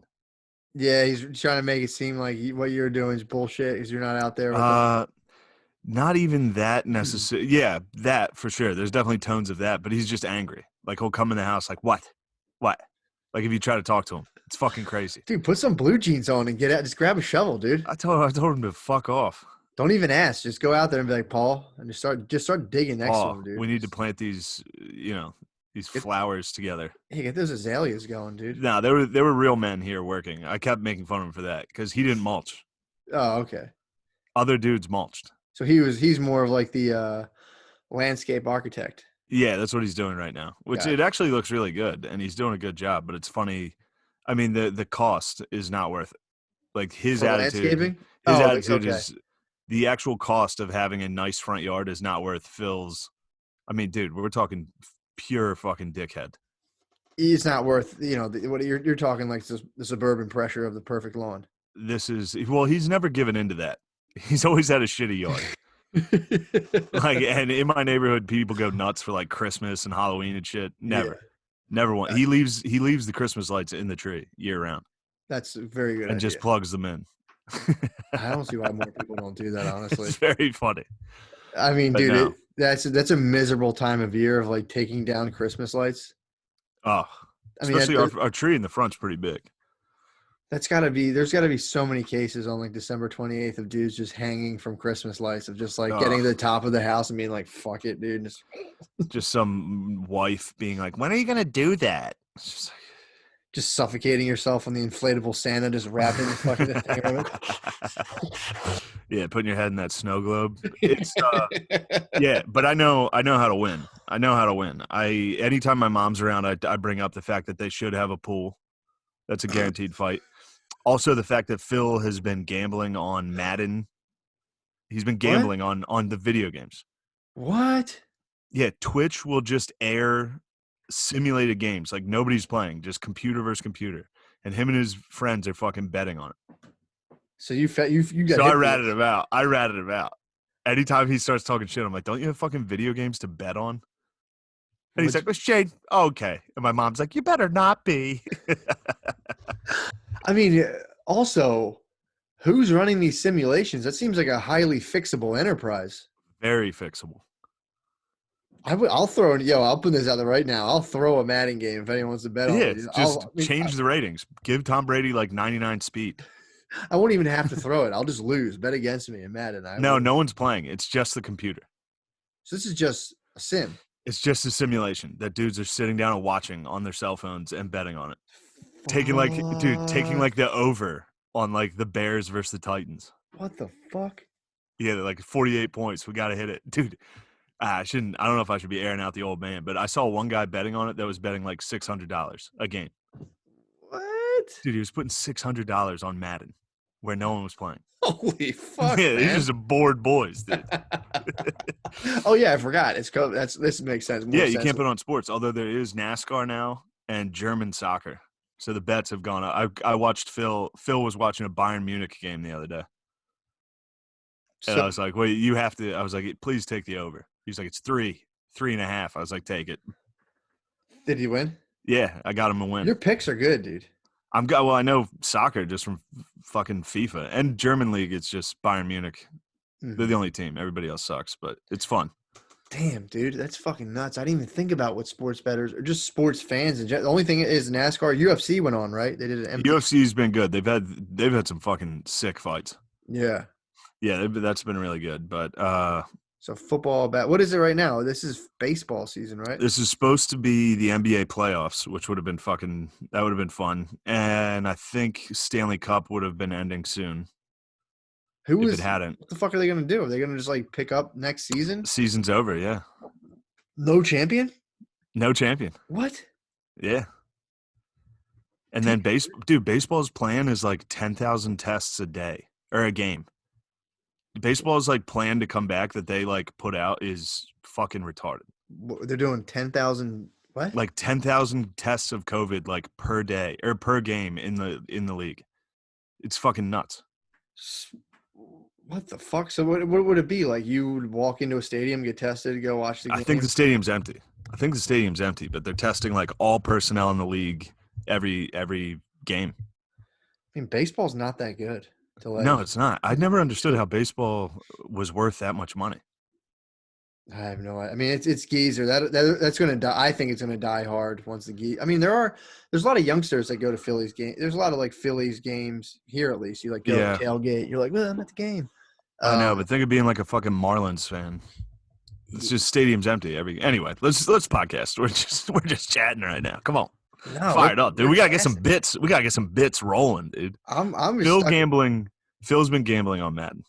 Yeah, he's trying to make it seem like what you're doing is bullshit because you're not out there. With him. Not even that necessary. Yeah, that for sure. There's definitely tones of that, but he's just angry. Like, he'll come in the house like, what? Like, if you try to talk to him, it's fucking crazy. Dude, put some blue jeans on and get out. Just grab a shovel, dude. I told him to fuck off. Don't even ask. Just go out there and be like, Paul, and just start digging next to him, dude. We need to plant these, these flowers together. Hey, get those azaleas going, dude. No, there were real men here working. I kept making fun of him for that because he didn't mulch. Oh, okay. Other dudes mulched. So he's more of like the landscape architect. Yeah, that's what he's doing right now, which Got it actually looks really good, and he's doing a good job. But it's funny. I mean, the cost is not worth it. Like, his For attitude. landscaping? His Oh, attitude okay. is the actual cost of having a nice front yard is not worth Phil's. I mean, dude, we're talking pure fucking dickhead. It's not worth what you're talking like the suburban pressure of the perfect lawn. he's never given into that. He's always had a shitty yard. And in my neighborhood, people go nuts for like Christmas and Halloween and shit. Never one. He leaves the Christmas lights in the tree year round That's a very good and idea. just plugs them in. I don't see why more people don't do that, honestly. It's very funny. I mean, But dude, no. that's a miserable time of year of like taking down Christmas lights. Oh, I mean, especially our tree in the front's pretty big. there's got to be so many cases on like December 28th of dudes just hanging from Christmas lights, of just like getting to the top of the house and being like, fuck it, dude. Just some wife being like, when are you going to do that? It's just like, Just suffocating yourself on the inflatable Santa, just wrapping the fucking thing around it. Yeah, putting your head in that snow globe. It's yeah, but I know how to win. Anytime my mom's around, I bring up the fact that they should have a pool. That's a guaranteed fight. Also, the fact that Phil has been gambling on Madden. He's been gambling on the video games. What? Yeah, Twitch will just air simulated games like nobody's playing, just computer versus computer, and him and his friends are fucking betting on it. So you got. So I ratted him out. Anytime he starts talking shit, I'm like, "Don't you have fucking video games to bet on?" And he's like, "Well, Shane, okay." And my mom's like, "You better not be." I mean, also, who's running these simulations? That seems like a highly fixable enterprise. Very fixable. I'll throw in, I'll put this out there right now. I'll throw a Madden game if anyone wants to bet on it. Just change the ratings. Give Tom Brady like 99 speed. I won't even have to throw it. I'll just lose. Bet against me in Madden. No one's playing. It's just the computer. So this is just a sim. It's just a simulation that dudes are sitting down and watching on their cell phones and betting on it. Taking like the over on like the Bears versus the Titans. What the fuck? Yeah, they're like 48 points. We got to hit it. Dude, I don't know if I should be airing out the old man, but I saw one guy betting on it that was betting like $600 a game. What? Dude, he was putting $600 on Madden where no one was playing. Holy fuck! Yeah, man. these are some bored boys, dude. Oh yeah, I forgot. It's COVID. This makes sense. Yeah, you can't put on sports. Although there is NASCAR now and German soccer, so the bets have gone up. I watched Phil. Phil was watching a Bayern Munich game the other day, and I was like, "Wait, you have to." I was like, "Please take the over." He's like, "It's 3.5." I was like, "Take it." Did he win? Yeah, I got him a win. Your picks are good, dude. I know soccer just from fucking FIFA and German league. It's just Bayern Munich. Mm-hmm. They're the only team. Everybody else sucks, but it's fun. Damn, dude, that's fucking nuts. I didn't even think about what sports bettors or just sports fans. The only thing is NASCAR, UFC went on, right? They did an UFC's been good. They've had some fucking sick fights. Yeah, that's been really good. But so football, what is it right now? This is baseball season, right? This is supposed to be the NBA playoffs, which would have been fun. And I think Stanley Cup would have been ending soon. If it hadn't. What the fuck are they going to do? Are they going to just like pick up next season? Season's over, yeah. No champion? No champion. What? Yeah. And then baseball's plan is like 10,000 tests a day or a game. Baseball's like plan to come back that they like put out is fucking retarded. They're doing 10,000 what? Like 10,000 tests of COVID like per day or per game in the league. It's fucking nuts. What the fuck? So what would it be? Like you would walk into a stadium, get tested, go watch the game? I think the stadium's empty, but they're testing like all personnel in the league every game. I mean, baseball's not that good. No, it's not. I never understood how baseball was worth that much money. I have no idea. I mean, it's geezer. That's going to die. I think it's going to die hard once the geese. I mean, there's a lot of youngsters that go to Phillies games. There's a lot of like Phillies games here, at least. You like go to tailgate. You're like, well, I'm at the game. I know, but think of being like a fucking Marlins fan. It's just stadium's empty anyway. Let's podcast. We're just chatting right now. Come on. No, fired up, dude. We gotta get some bits. We gotta get some bits rolling, dude. Phil's been gambling on Madden.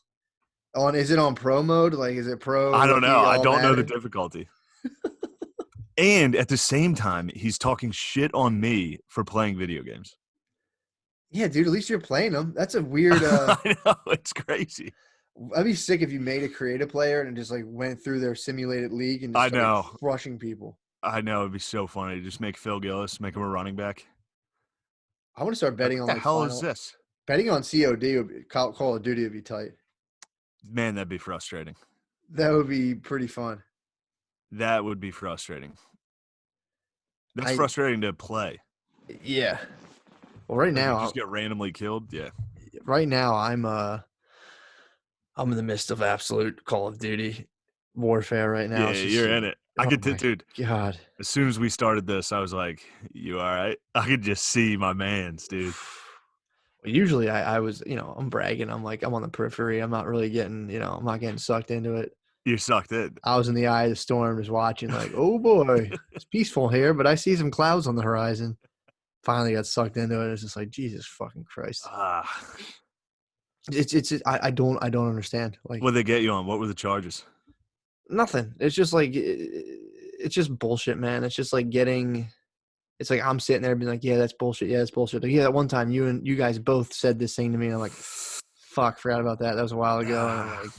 Is it on pro mode? Like, is it pro? I don't know. I don't know the difficulty. And at the same time, he's talking shit on me for playing video games. Yeah, dude. At least you're playing them. That's a weird. I know, it's crazy. I'd be sick if you made a creative player and just like went through their simulated league and just started crushing people. I know, it'd be so funny. Just make Phil Gillis, make him a running back. I want to start betting on what the hell is this? Betting on COD would be Call of Duty would be tight. Man, that'd be frustrating. That would be pretty fun. That would be frustrating. That's I- frustrating to play. Yeah. Well, right Like, you now, just get randomly killed. Yeah. I'm in the midst of absolute Call of Duty warfare right now. Yeah, It's just- you're in it. I oh could, my dude. God. As soon as we started this, I was like, "You all right?" I could just see my man's, dude. Usually I was, I'm bragging. I'm like, I'm on the periphery. I'm not really getting, I'm not getting sucked into it. You sucked in. I was in the eye of the storm just watching like, oh boy, it's peaceful here, but I see some clouds on the horizon. Finally got sucked into it. It's just like, Jesus fucking Christ. Ah, I don't understand. Like, what'd they get you on? What were the charges? nothing. It's just like, it's just bullshit, man. It's just like it's like I'm sitting there being like, yeah, that's bullshit. Yeah, that's bullshit. Like, yeah, that one time you guys both said this thing to me. And I'm like, fuck, forgot about that. That was a while ago. And I'm like,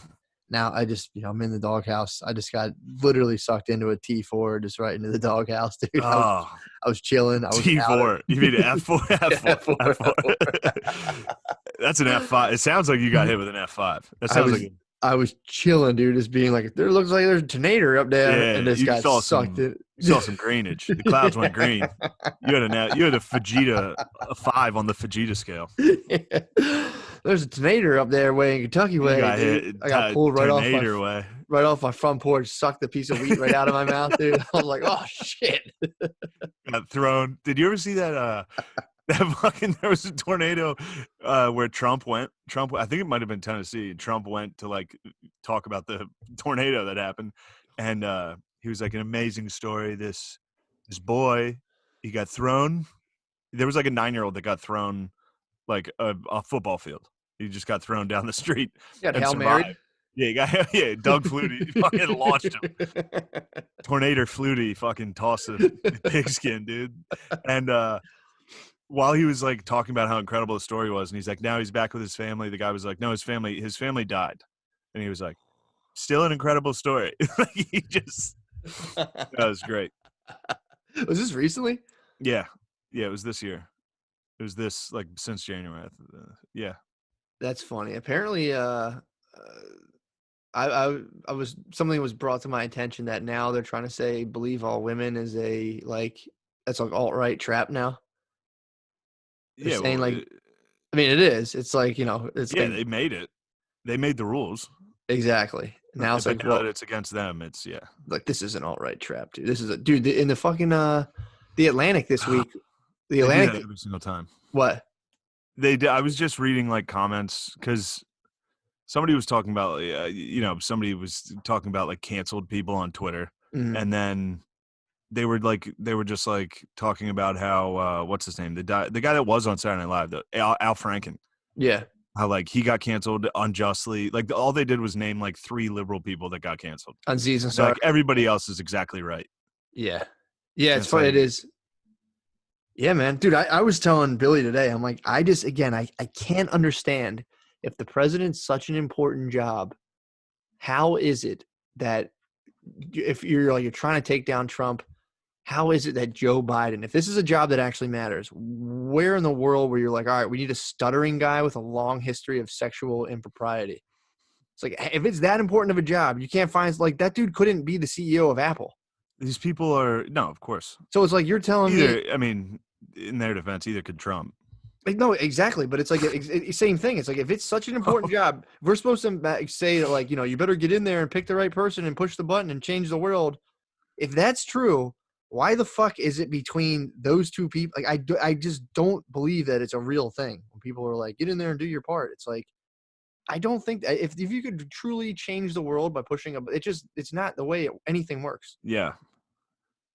now I just, I'm in the doghouse. I just got literally sucked into a T4, just right into the doghouse, dude. Oh, I was chilling. I was T4. You mean F4? F4. F4. That's an F5. It sounds like you got hit with an F5. That sounds like I was chilling, dude, just being like, there looks like there's a tornado up there. Yeah, and this you guy saw sucked it. you saw some greenage. The clouds went green. You had a Fujita, a 5 on the Fujita scale. There's a tornado up there way in Kentucky way. You got dude. hit. I got pulled right way. off my front porch, sucked a piece of wheat right out of my mouth, dude. I was like, oh shit. Got thrown. Did you ever see that? There was a tornado where Trump went. I think it might have been Tennessee. Trump went to like talk about the tornado that happened, and he was like, an amazing story. This boy, he got thrown. There was like a 9-year-old that got thrown like a football field. He just got thrown down the street. Got and Hail survived. Mary. Yeah, Doug Flutie fucking launched him. Tornado Flutie fucking tossed the pigskin, dude. And while he was like talking about how incredible the story was, and he's like, now he's back with his family. The guy was like, no, his family died. And he was like, still an incredible story. That was great. Was this recently? Yeah, it was this year. It was this like since January. Yeah. That's funny. Apparently, I was something was brought to my attention that now they're trying to say believe all women is that's like alt-right trap now. They're saying I mean it is. It's like, it's like, they made it. They made the rules. exactly. Now it's like, well, it's against them. It's like this is an alt-right trap, dude. This is in the fucking the Atlantic this week. The Atlantic every single time. What? They did. I was just reading like comments because somebody was talking about, somebody was talking about like canceled people on Twitter, and then they were just like talking about how what's his name, the guy that was on Saturday Night Live, Al Franken. Yeah. How like he got canceled unjustly. Like all they did was name like 3 liberal people that got canceled. On season so like everybody else is exactly right. Yeah. Yeah, it's funny. It is. Yeah, man. Dude, I was telling Billy today, I'm like, I can't understand if the president's such an important job, how is it that if you're trying to take down Trump, how is it that Joe Biden, if this is a job that actually matters, where in the world where you're like, all right, we need a stuttering guy with a long history of sexual impropriety? It's like, if it's that important of a job, you can't find, like, that dude couldn't be the CEO of Apple. These people are, no, of course. So it's like you're telling me. I mean, in their defense, either could Trump. Like, no, exactly. But it's like same thing. It's like if it's such an important job, we're supposed to say that, like, you better get in there and pick the right person and push the button and change the world. If that's true, why the fuck is it between those two people? Like, I just don't believe that it's a real thing. When people are like, get in there and do your part. It's like, I don't think that if you could truly change the world by pushing it's not the way anything works. Yeah.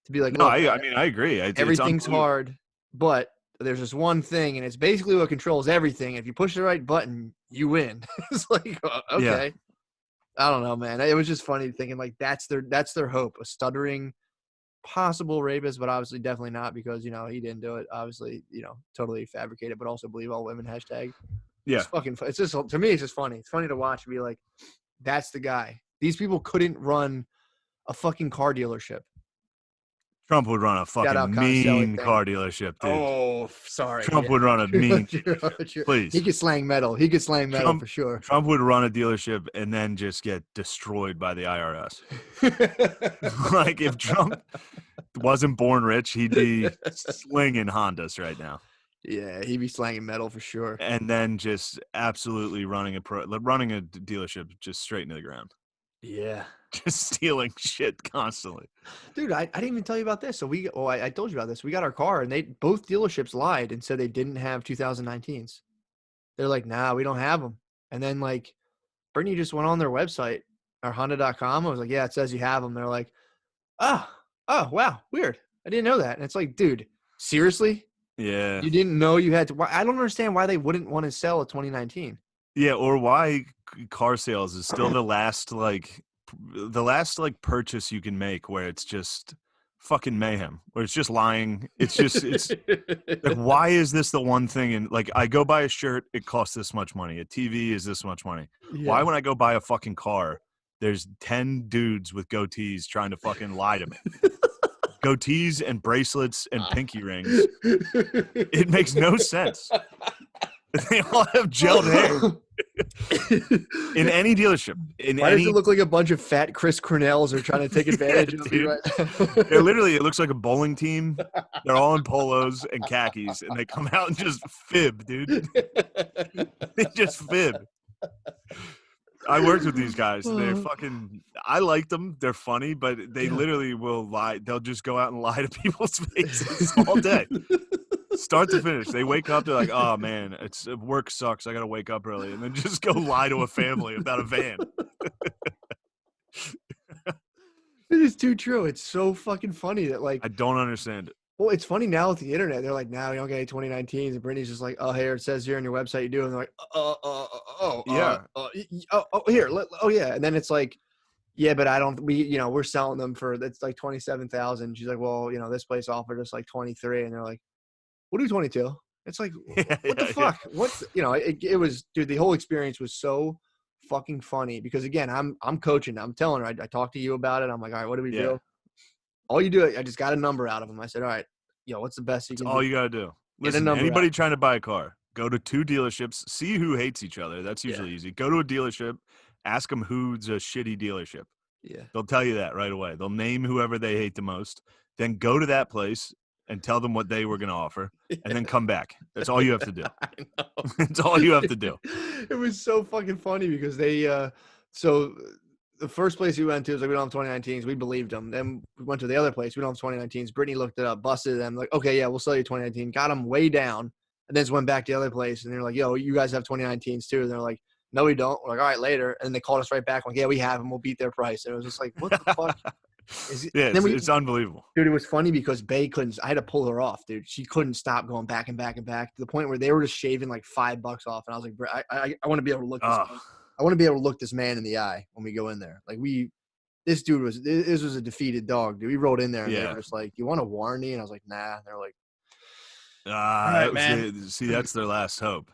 To be like, no, I mean, I agree. Everything's hard, but there's this one thing, and it's basically what controls everything. If you push the right button, you win. It's like, okay. Yeah. I don't know, man. It was just funny thinking like that's their hope, a stuttering possible rapist, but obviously definitely not, because he didn't do it. Obviously, totally fabricated, but also believe all women hashtag. Yeah. It's fucking. It's just, to me, it's just funny. It's funny to watch and be like, that's the guy. These people couldn't run a fucking car dealership. Trump would run a Shout out fucking Constelli mean thing. car dealership, dude. Oh, sorry. Trump yeah. would run a mean. True. Please. He could slang metal. Trump- for sure. Trump would run a dealership and then just get destroyed by the IRS. Like if Trump wasn't born rich, he'd be slinging Hondas right now, Yeah, he'd be slanging metal for sure. and then just absolutely running a dealership just straight into the ground, Yeah. just stealing shit constantly. Dude, I didn't even tell you about this. So I told you about this. We got our car and both dealerships lied and said they didn't have 2019s. They're like, nah, we don't have them. And then like Brittany just went on their website or Honda.com. I was like, yeah, it says you have them. They're like, oh, wow, weird. I didn't know that. And it's like, dude, seriously? Yeah, You didn't know you had to? I don't understand why they wouldn't want to sell a 2019. yeah, or why car sales is still the last purchase you can make where it's just fucking mayhem, where it's just lying. It's like, why is this the one thing? And like, I go buy a shirt, it costs this much money. A TV is this much money. Why, when I go buy a fucking car, there's 10 dudes with goatees trying to fucking lie to me? Goatees and bracelets and pinky rings. It makes no sense. They all have gelled hair. In any dealership, Why does it look like a bunch of fat Chris Cornells are trying to take advantage of you right now? it looks like a bowling team. They're all in polos and khakis, and they come out and just fib, dude. They just fib. I worked with these guys. They're fucking. I like them. They're funny, but they literally will lie. They'll just go out and lie to people's faces all day. Start to finish. They wake up, they're like, oh man, work sucks. I gotta wake up early. And then just go lie to a family about a van. It is too true. It's so fucking funny that like I don't understand it. well, it's funny now with the internet. They're like, now we don't get any 2019s. And Brittany's just like, oh, here, it says here on your website you do. And they're like, here. Yeah. And then it's like, yeah, but we're selling them for, that's like 27,000. She's like, well, this place offered us like 23. And they're like, we'll do 22. It's like, what the fuck? What's, it was, dude, the whole experience was so fucking funny because again, I'm coaching. I'm telling her, I talked to you about it. I'm like, all right, what do we do? All you do, I just got a number out of him. I said, all right, what's the best you can do? All you got to do. Listen, anybody trying to buy a car, go to 2 dealerships, see who hates each other. That's usually easy. Go to a dealership, ask them who's a shitty dealership. Yeah. They'll tell you that right away. They'll name whoever they hate the most. Then go to that place and tell them what they were going to offer and then come back. That's all you have to do. I know. That's all you have to do. It was so fucking funny because they, so the first place we went to was like, we don't have 2019s. We believed them. Then we went to the other place. We don't have 2019s. Brittany looked it up, busted them. Like, okay, yeah, we'll sell you 2019. Got them way down. And then just went back to the other place. And they're like, yo, you guys have 2019s too. And they're like, no, we don't. We're like, all right, later. And they called us right back. Like, yeah, we have them. We'll beat their price. And it was just like, what the fuck? It's unbelievable. Dude, it was funny because Bay I had to pull her off, dude. She couldn't stop going back and back and back to the point where they were just shaving like $5 off. And I was like, bro, I want to be able to look this I want to be able to look this man in the eye when we go in there. Like this was a defeated dog, dude. We rolled in there and they were just like, you want a warranty? And I was like, nah. And they're like, right, man. See, that's their last hope.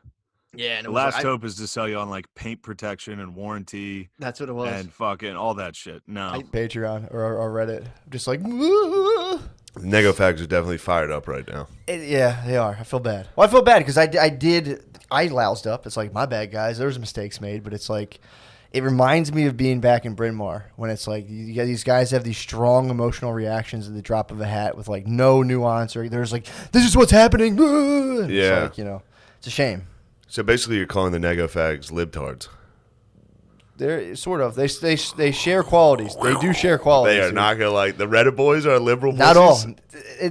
Yeah. And the last hope is to sell you on like paint protection and warranty. That's what it was. And fucking all that shit. No. Patreon or Reddit. Just like, Nego fags are definitely fired up right now. Yeah, they are. I feel bad. Well, I feel bad because I loused up. It's like, my bad, guys. There was mistakes made, but it's like, it reminds me of being back in Bryn Mawr when it's like these guys have these strong emotional reactions at the drop of a hat with like no nuance or there's like, this is what's happening. And yeah. It's like, it's a shame. So basically you're calling the Nego fags libtards. They're sort of. They share qualities. They do share qualities. They are not gonna like the Reddit boys are liberal. Not all.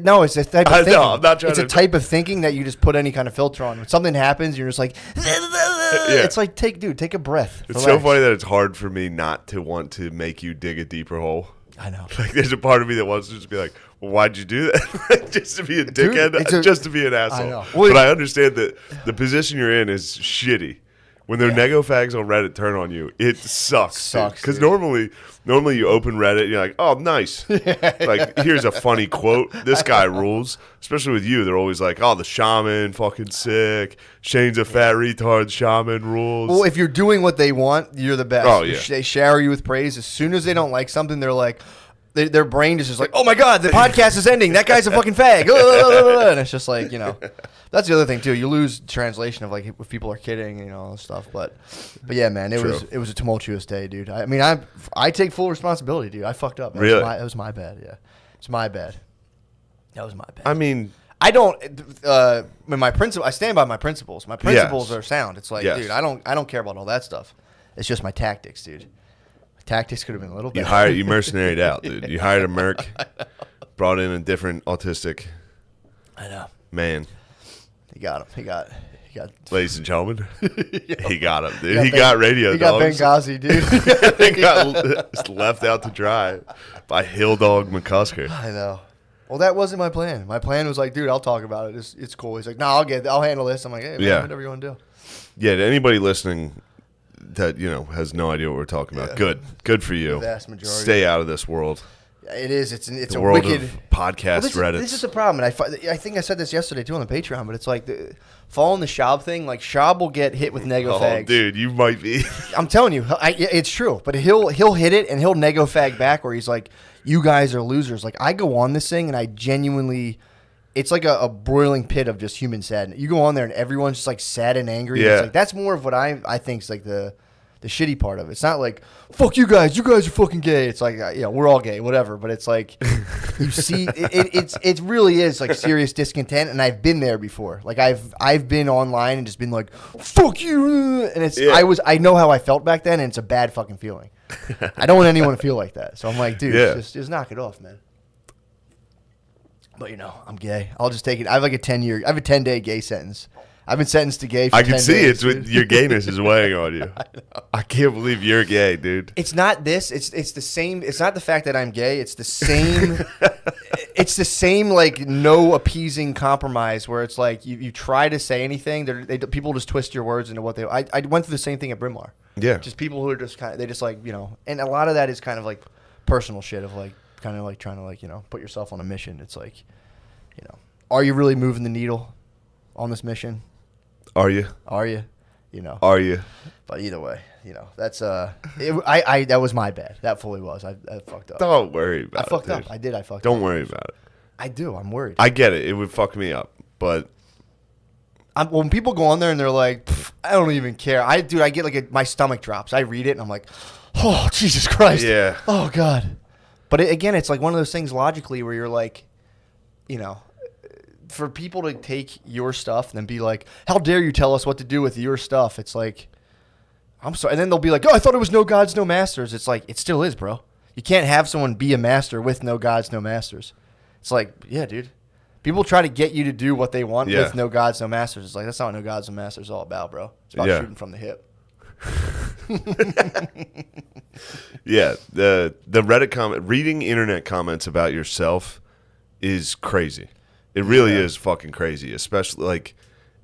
No, it's a type of thinking. I'm not trying it's a type of thinking that you just put any kind of filter on. When something happens, you're just like, it's like take a breath. It's so funny that it's hard for me not to want to make you dig a deeper hole. I know. Like there's a part of me that wants to just be like, well, why'd you do that? Just to be a dickhead, just to be an asshole. I know. But I understand that the position you're in is shitty. When they're Nego fags on Reddit turn on you, it sucks. Because normally you open Reddit and you're like, oh, nice. Like, here's a funny quote. This guy rules. Especially with you. They're always like, oh, the shaman, fucking sick. Shane's a fat retard. Shaman rules. Well, if you're doing what they want, you're the best. Oh, yeah. They shower you with praise. As soon as they don't like something, they're like, their brain is just like, oh my god, the podcast is ending. That guy's a fucking fag. And it's just like, that's the other thing too. You lose translation of like if people are kidding, all this stuff. But yeah, man, it was a tumultuous day, dude. I mean, I take full responsibility, dude. I fucked up. Really? It was my bad. Yeah, it's my bad. That was my bad. I mean, I don't. I stand by my principles. My principles are sound. It's like, dude, I don't care about all that stuff. It's just my tactics, dude. My tactics could have been a little better. You mercenaried out, dude. You hired a merc, brought in a different autistic. I know. Man. He got him. He got. Ladies and gentlemen, he got him, dude. He got radio He got dogs. Benghazi, dude. He got left out to dry by Hill Dog McCusker. I know. Well, that wasn't my plan. My plan was like, dude, I'll talk about it. It's cool. He's like, no, I'll handle this. I'm like, hey, man, whatever you want to do. Yeah, to anybody listening that has no idea what we're talking about, good for you. The vast majority. Stay out of this world. It is. It's The a world wicked of podcast Reddit. This is the problem, and I think I said this yesterday too on the Patreon. But it's like following the Schaub thing. Like Schaub will get hit with nego fags. Dude, you might be. I'm telling you, it's true. But he'll hit it and he'll nego fag back, where he's like, "You guys are losers." Like I go on this thing and I genuinely, it's like a broiling pit of just human sadness. You go on there and everyone's just like sad and angry. Yeah. It's like that's more of what I think is like the shitty part of it. It's not like, fuck you guys are fucking gay. It's like, we're all gay, whatever. But it's like, you see, it really is like serious discontent. And I've been there before. Like I've been online and just been like, fuck you. And it's, I know how I felt back then, and it's a bad fucking feeling. I don't want anyone to feel like that. So I'm like, dude, just knock it off, man. But I'm gay. I'll just take it. I have like a 10-day gay sentence. I've been sentenced to gay for 10 days. I can see days, it. Your gayness is weighing on you. I can't believe you're gay, dude. It's not this. It's the same. It's not the fact that I'm gay. It's the same. It's the same like no appeasing compromise where it's like you try to say anything. People just twist your words into what they. I went through the same thing at Bryn Mawr. Yeah. Just people who are just kind of, they just like, and a lot of that is kind of like personal shit of like kind of like trying to like, put yourself on a mission. It's like, are you really moving the needle on this mission? Are you? Are you? Are you? But either way, that's that was my bad. That fully was. I fucked up. Don't worry about it. I fucked up. Dude. I did. I fucked up. Don't worry about it. I do. I'm worried. I get it. It would fuck me up, but when people go on there and they're like, I don't even care. I get like my stomach drops. I read it and I'm like, oh Jesus Christ. Yeah. Oh God. But again, it's like one of those things logically where you're like, for people to take your stuff and then be like, how dare you tell us what to do with your stuff? It's like, I'm sorry. And then they'll be like, oh, I thought it was no gods, no masters. It's like, it still is, bro. You can't have someone be a master with no gods, no masters. It's like, yeah, dude. People try to get you to do what they want with no gods, no masters. It's like, that's not what no gods, no masters is all about, bro. It's about shooting from the hip. Yeah. The Reddit comment, reading internet comments about yourself is crazy. It really is fucking crazy, especially like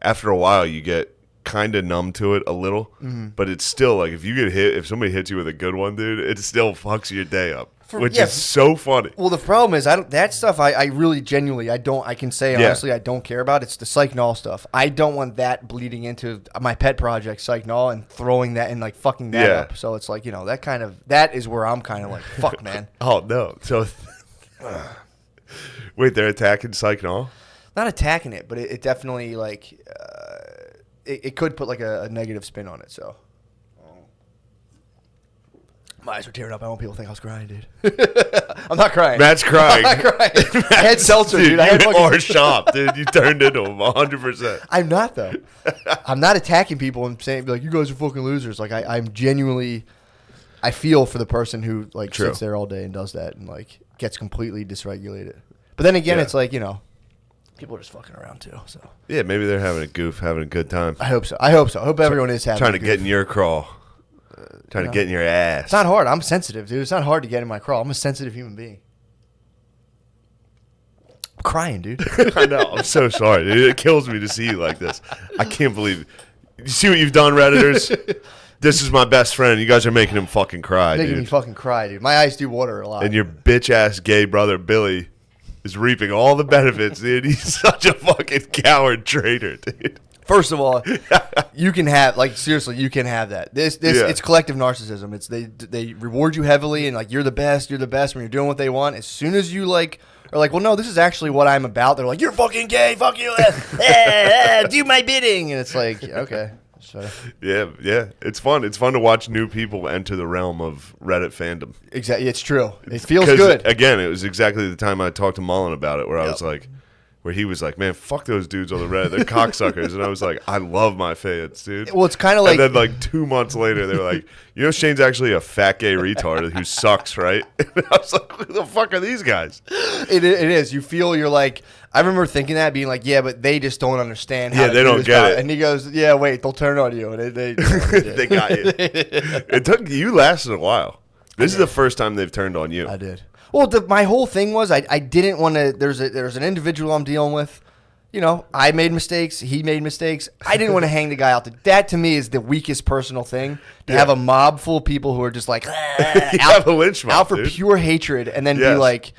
after a while you get kind of numb to it a little, but it's still like if somebody hits you with a good one, dude, it still fucks your day up, which is so funny. Well, the problem is that stuff I really genuinely I can say honestly I don't care about. It's the psych null stuff. I don't want that bleeding into my pet project psych null and throwing that and like fucking that up. So it's like that is where I'm kind of like fuck man. Oh no, so. Wait, they're attacking Psych Null? Not attacking it, but it definitely like it could put like a negative spin on it. So my eyes were tearing up. I don't want people to think I was crying, dude. I'm not crying. Matt's crying. I'm not crying. I had seltzer, dude. I had or shop, dude. You turned into him 100%. I'm not though. I'm not attacking people and saying like you guys are fucking losers. Like I'm genuinely, I feel for the person who like sits there all day and does that and like gets completely dysregulated. But then again, it's like, people are just fucking around too. So yeah, maybe they're having a goof, having a good time. I hope so. I hope everyone is having trying to get in your crawl. Trying to get in your ass. It's not hard. I'm sensitive, dude. It's not hard to get in my crawl. I'm a sensitive human being. I'm crying, dude. I know. I'm so sorry, dude. It kills me to see you like this. I can't believe it. You see what you've done, Redditors? This is my best friend. You guys are making him fucking cry, making me fucking cry, dude. My eyes do water a lot. And your bitch-ass gay brother, Billy, is reaping all the benefits, dude. He's such a fucking coward traitor, dude. First of all, you can have seriously, you can have that. This Yeah. it's collective narcissism. It's they reward you heavily and like you're the best when you're doing what they want. As soon as you are like, well, no, this is actually what I'm about. They're like, you're fucking gay, fuck you, do my bidding, and it's like, okay. So. Yeah. It's fun. It's fun to watch new people enter the realm of Reddit fandom. Exactly, it's true. It feels 'Cause, good. Again, it was exactly the time I talked to Mullen about it, where I was like, where he was like, man, fuck those dudes on the Reddit. They're cocksuckers. And I was like, I love my fans, dude. Well, it's kind of like. And then like 2 months later, they were like, you know, Shane's actually a fat gay retard who sucks, right? And I was like, who the fuck are these guys? It is. You feel you're like. I remember thinking that, being like, yeah, but they just don't understand how. Yeah, to they do don't this get job. it. And he goes, yeah, wait, they'll turn on you, and they They got you. It took you lasted a while. This is the first time they've turned on you. I did. Well, my whole thing was I didn't want to. There's an individual I'm dealing with. You know, I made mistakes. He made mistakes. I didn't want to hang the guy out. That to me is the weakest personal thing. To have a mob full of people who are just like have a lynch mob, out for dude. pure hatred, and then be Yes. like.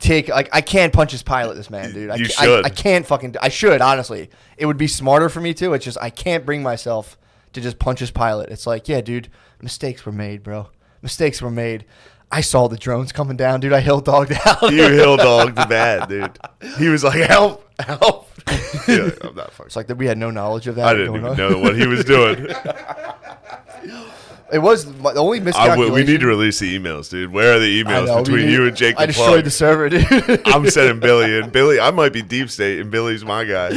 I can't punch his pilot, this man, dude. You should. I can't fucking. I should, honestly. It would be smarter for me too. It's just I can't bring myself to just punch his pilot. It's like, yeah, dude, mistakes were made, bro. Mistakes were made. I saw the drones coming down, dude. I hill dogged out. You hill dogged bad, dude. He was like, help. Yeah, I'm not fucking. It's like that we had no knowledge of that. I didn't even know what he was doing. It was the only miscalculation. We need to release the emails, dude. Where are the I emails know, we between need- you and Jake I the destroyed Plug? the server, dude. I'm sending Billy in. Billy, I might be deep state, and Billy's my guy.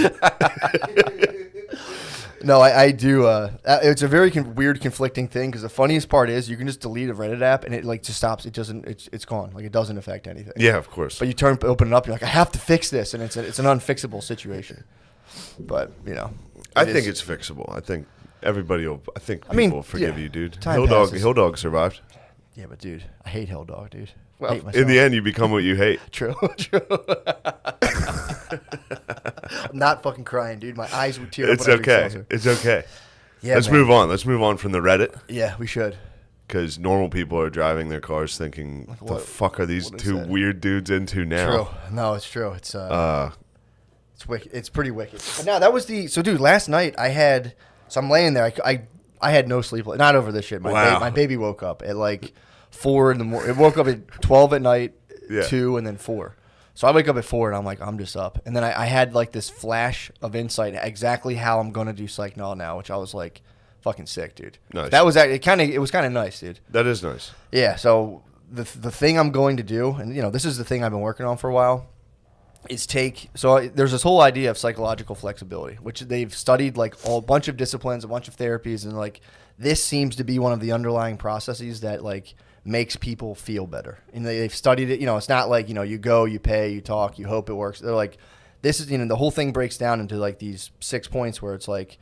No, I do. It's a very weird, conflicting thing because the funniest part is you can just delete a Reddit app and it like just stops. It doesn't. It's gone. Like it doesn't affect anything. Yeah, of course. But you open it up. You're like, I have to fix this, and it's an unfixable situation. But you know, I think it's fixable. I think everybody will. I think people mean, will forgive yeah, you, dude. time passes. Hill Dog survived. Yeah, but dude, I hate Hell Dog, dude. Well, hate myself. in the end, you become what you hate. True. I'm not fucking crying, dude. My eyes would tear up. It's when I read okay. Seltzer. It's okay. Yeah, Let's man. move on. Let's move on from the Reddit, Yeah, we should. because normal people are driving their cars thinking, "What the what- fuck are these what is two that?" weird dudes into now?" True. No, it's true. It's wicked. It's pretty wicked. But no, that was so dude, last night I'm laying there. I had no sleep. Not over this shit. Wow. My baby woke up at like 4 in the morning. It woke up at 12 at night, Yeah. 2, and then 4. So I wake up at 4 and I'm like, I'm just up. And then I had like this flash of insight exactly how I'm gonna do Psych Null now, which I was like, fucking sick, dude. Nice. That was it was kind of nice, dude. That is nice. Yeah, so the thing I'm going to do, and you know, this is the thing I've been working on for a while, is there's this whole idea of psychological flexibility, which they've studied like a bunch of disciplines, a bunch of therapies, and like this seems to be one of the underlying processes that like makes people feel better. And they've studied it. You know, it's not like, you know, you go, you pay, you talk, you hope it works. They're like, this is, you know, the whole thing breaks down into like these 6 points where it's like,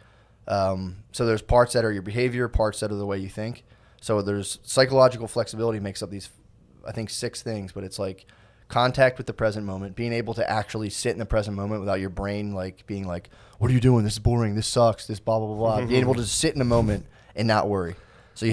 so there's parts that are your behavior, parts that are the way you think. So there's psychological flexibility makes up these, I think, 6 things, but it's like contact with the present moment, being able to actually sit in the present moment without your brain like being like, what are you doing? This is boring. This sucks. This blah, blah, blah, blah. Being able to sit in the moment and not worry. So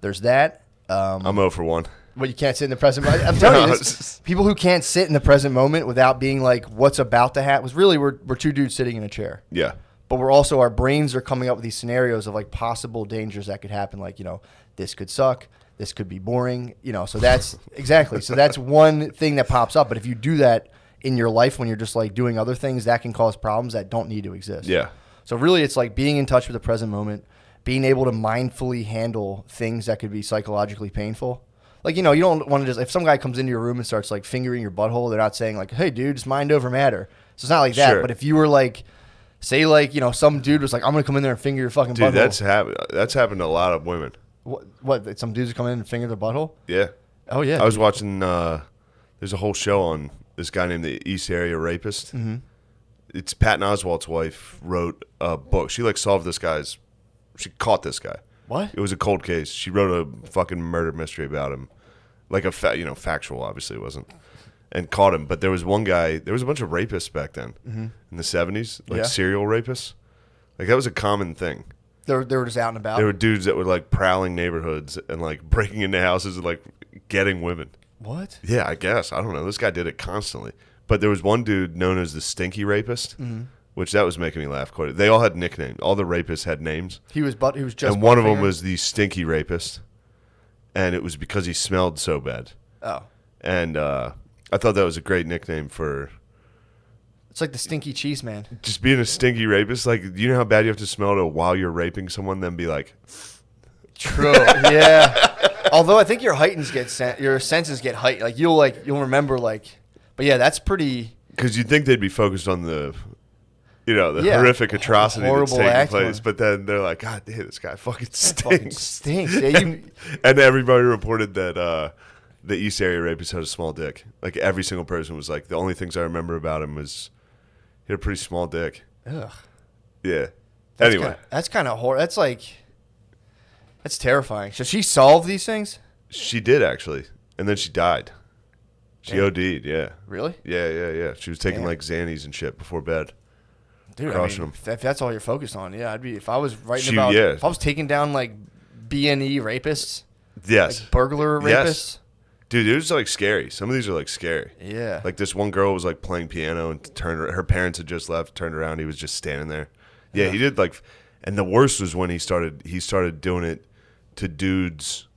there's that. I'm 0 for 1. But you can't sit in the present moment. I'm telling you, No, this, people who can't sit in the present moment without being like, what's about to happen, was really we're 2 dudes sitting in a chair. Yeah. But we're also, our brains are coming up with these scenarios of like possible dangers that could happen. Like, you know, this could suck. This could be boring. You know, so that's exactly. So that's one thing that pops up. But if you do that in your life when you're just like doing other things, that can cause problems that don't need to exist. Yeah. So really it's like being in touch with the present moment, being able to mindfully handle things that could be psychologically painful. Like, you know, you don't want to just, if some guy comes into your room and starts like fingering your butthole, they're not saying like, hey dude, it's mind over matter. So it's not like that. Sure. But if you were like, say like, you know, some dude was like, I'm going to come in there and finger your fucking Dude, butthole. that's happened to a lot of women. What? Some dudes come in and finger their butthole? Yeah. Oh yeah. I was watching, there's a whole show on this guy named the East Area Rapist. Mm-hmm. It's Patton Oswalt's wife wrote a book. She like solved she caught this guy. What? It was a cold case. She wrote a fucking murder mystery about him. Like factual, obviously it wasn't. And caught him. But there was one guy, there was a bunch of rapists back then in the 70s, like Yeah. serial rapists. Like that was a common thing. They were just out and about. There were dudes that were like prowling neighborhoods and like breaking into houses and like getting women. What? Yeah, I guess. I don't know. This guy did it constantly. But there was one dude known as the Stinky Rapist. which that was making me laugh quite. They all had nicknames. All the rapists had names. He was just. And one of them was the stinky rapist, and it was because he smelled so bad. Oh. And I thought that was a great nickname for. It's like the stinky cheese man. Just being a stinky rapist. Like, you know how bad you have to smell to while you're raping someone, then be like. True. Yeah. Although I think your senses get heightened. Like you'll remember but yeah, that's pretty. Because you'd think they'd be focused on the horrific atrocity that's taking place, but then they're like, God damn, this guy fucking stinks. Yeah, and everybody reported that the East Area rapist had a small dick. Like, every single person was like, the only things I remember about him was he had a pretty small dick. Ugh. Yeah. That's that's kind of horrible. That's terrifying. Should she solve these things? She did, actually. And then she died. She OD'd, yeah. Really? Yeah. She was taking like Xannies and shit before bed. Dude, crushing them. If that's all you're focused on, yeah, I'd be. If I was writing if I was taking down like B&E rapists, yes, like burglar rapists, yes. Dude, it was like scary. Some of these are like scary. Yeah. Like, this one girl was like playing piano and her parents had just left, turned around, he was just standing there. Yeah, he did like, and the worst was when he started doing it to dudes,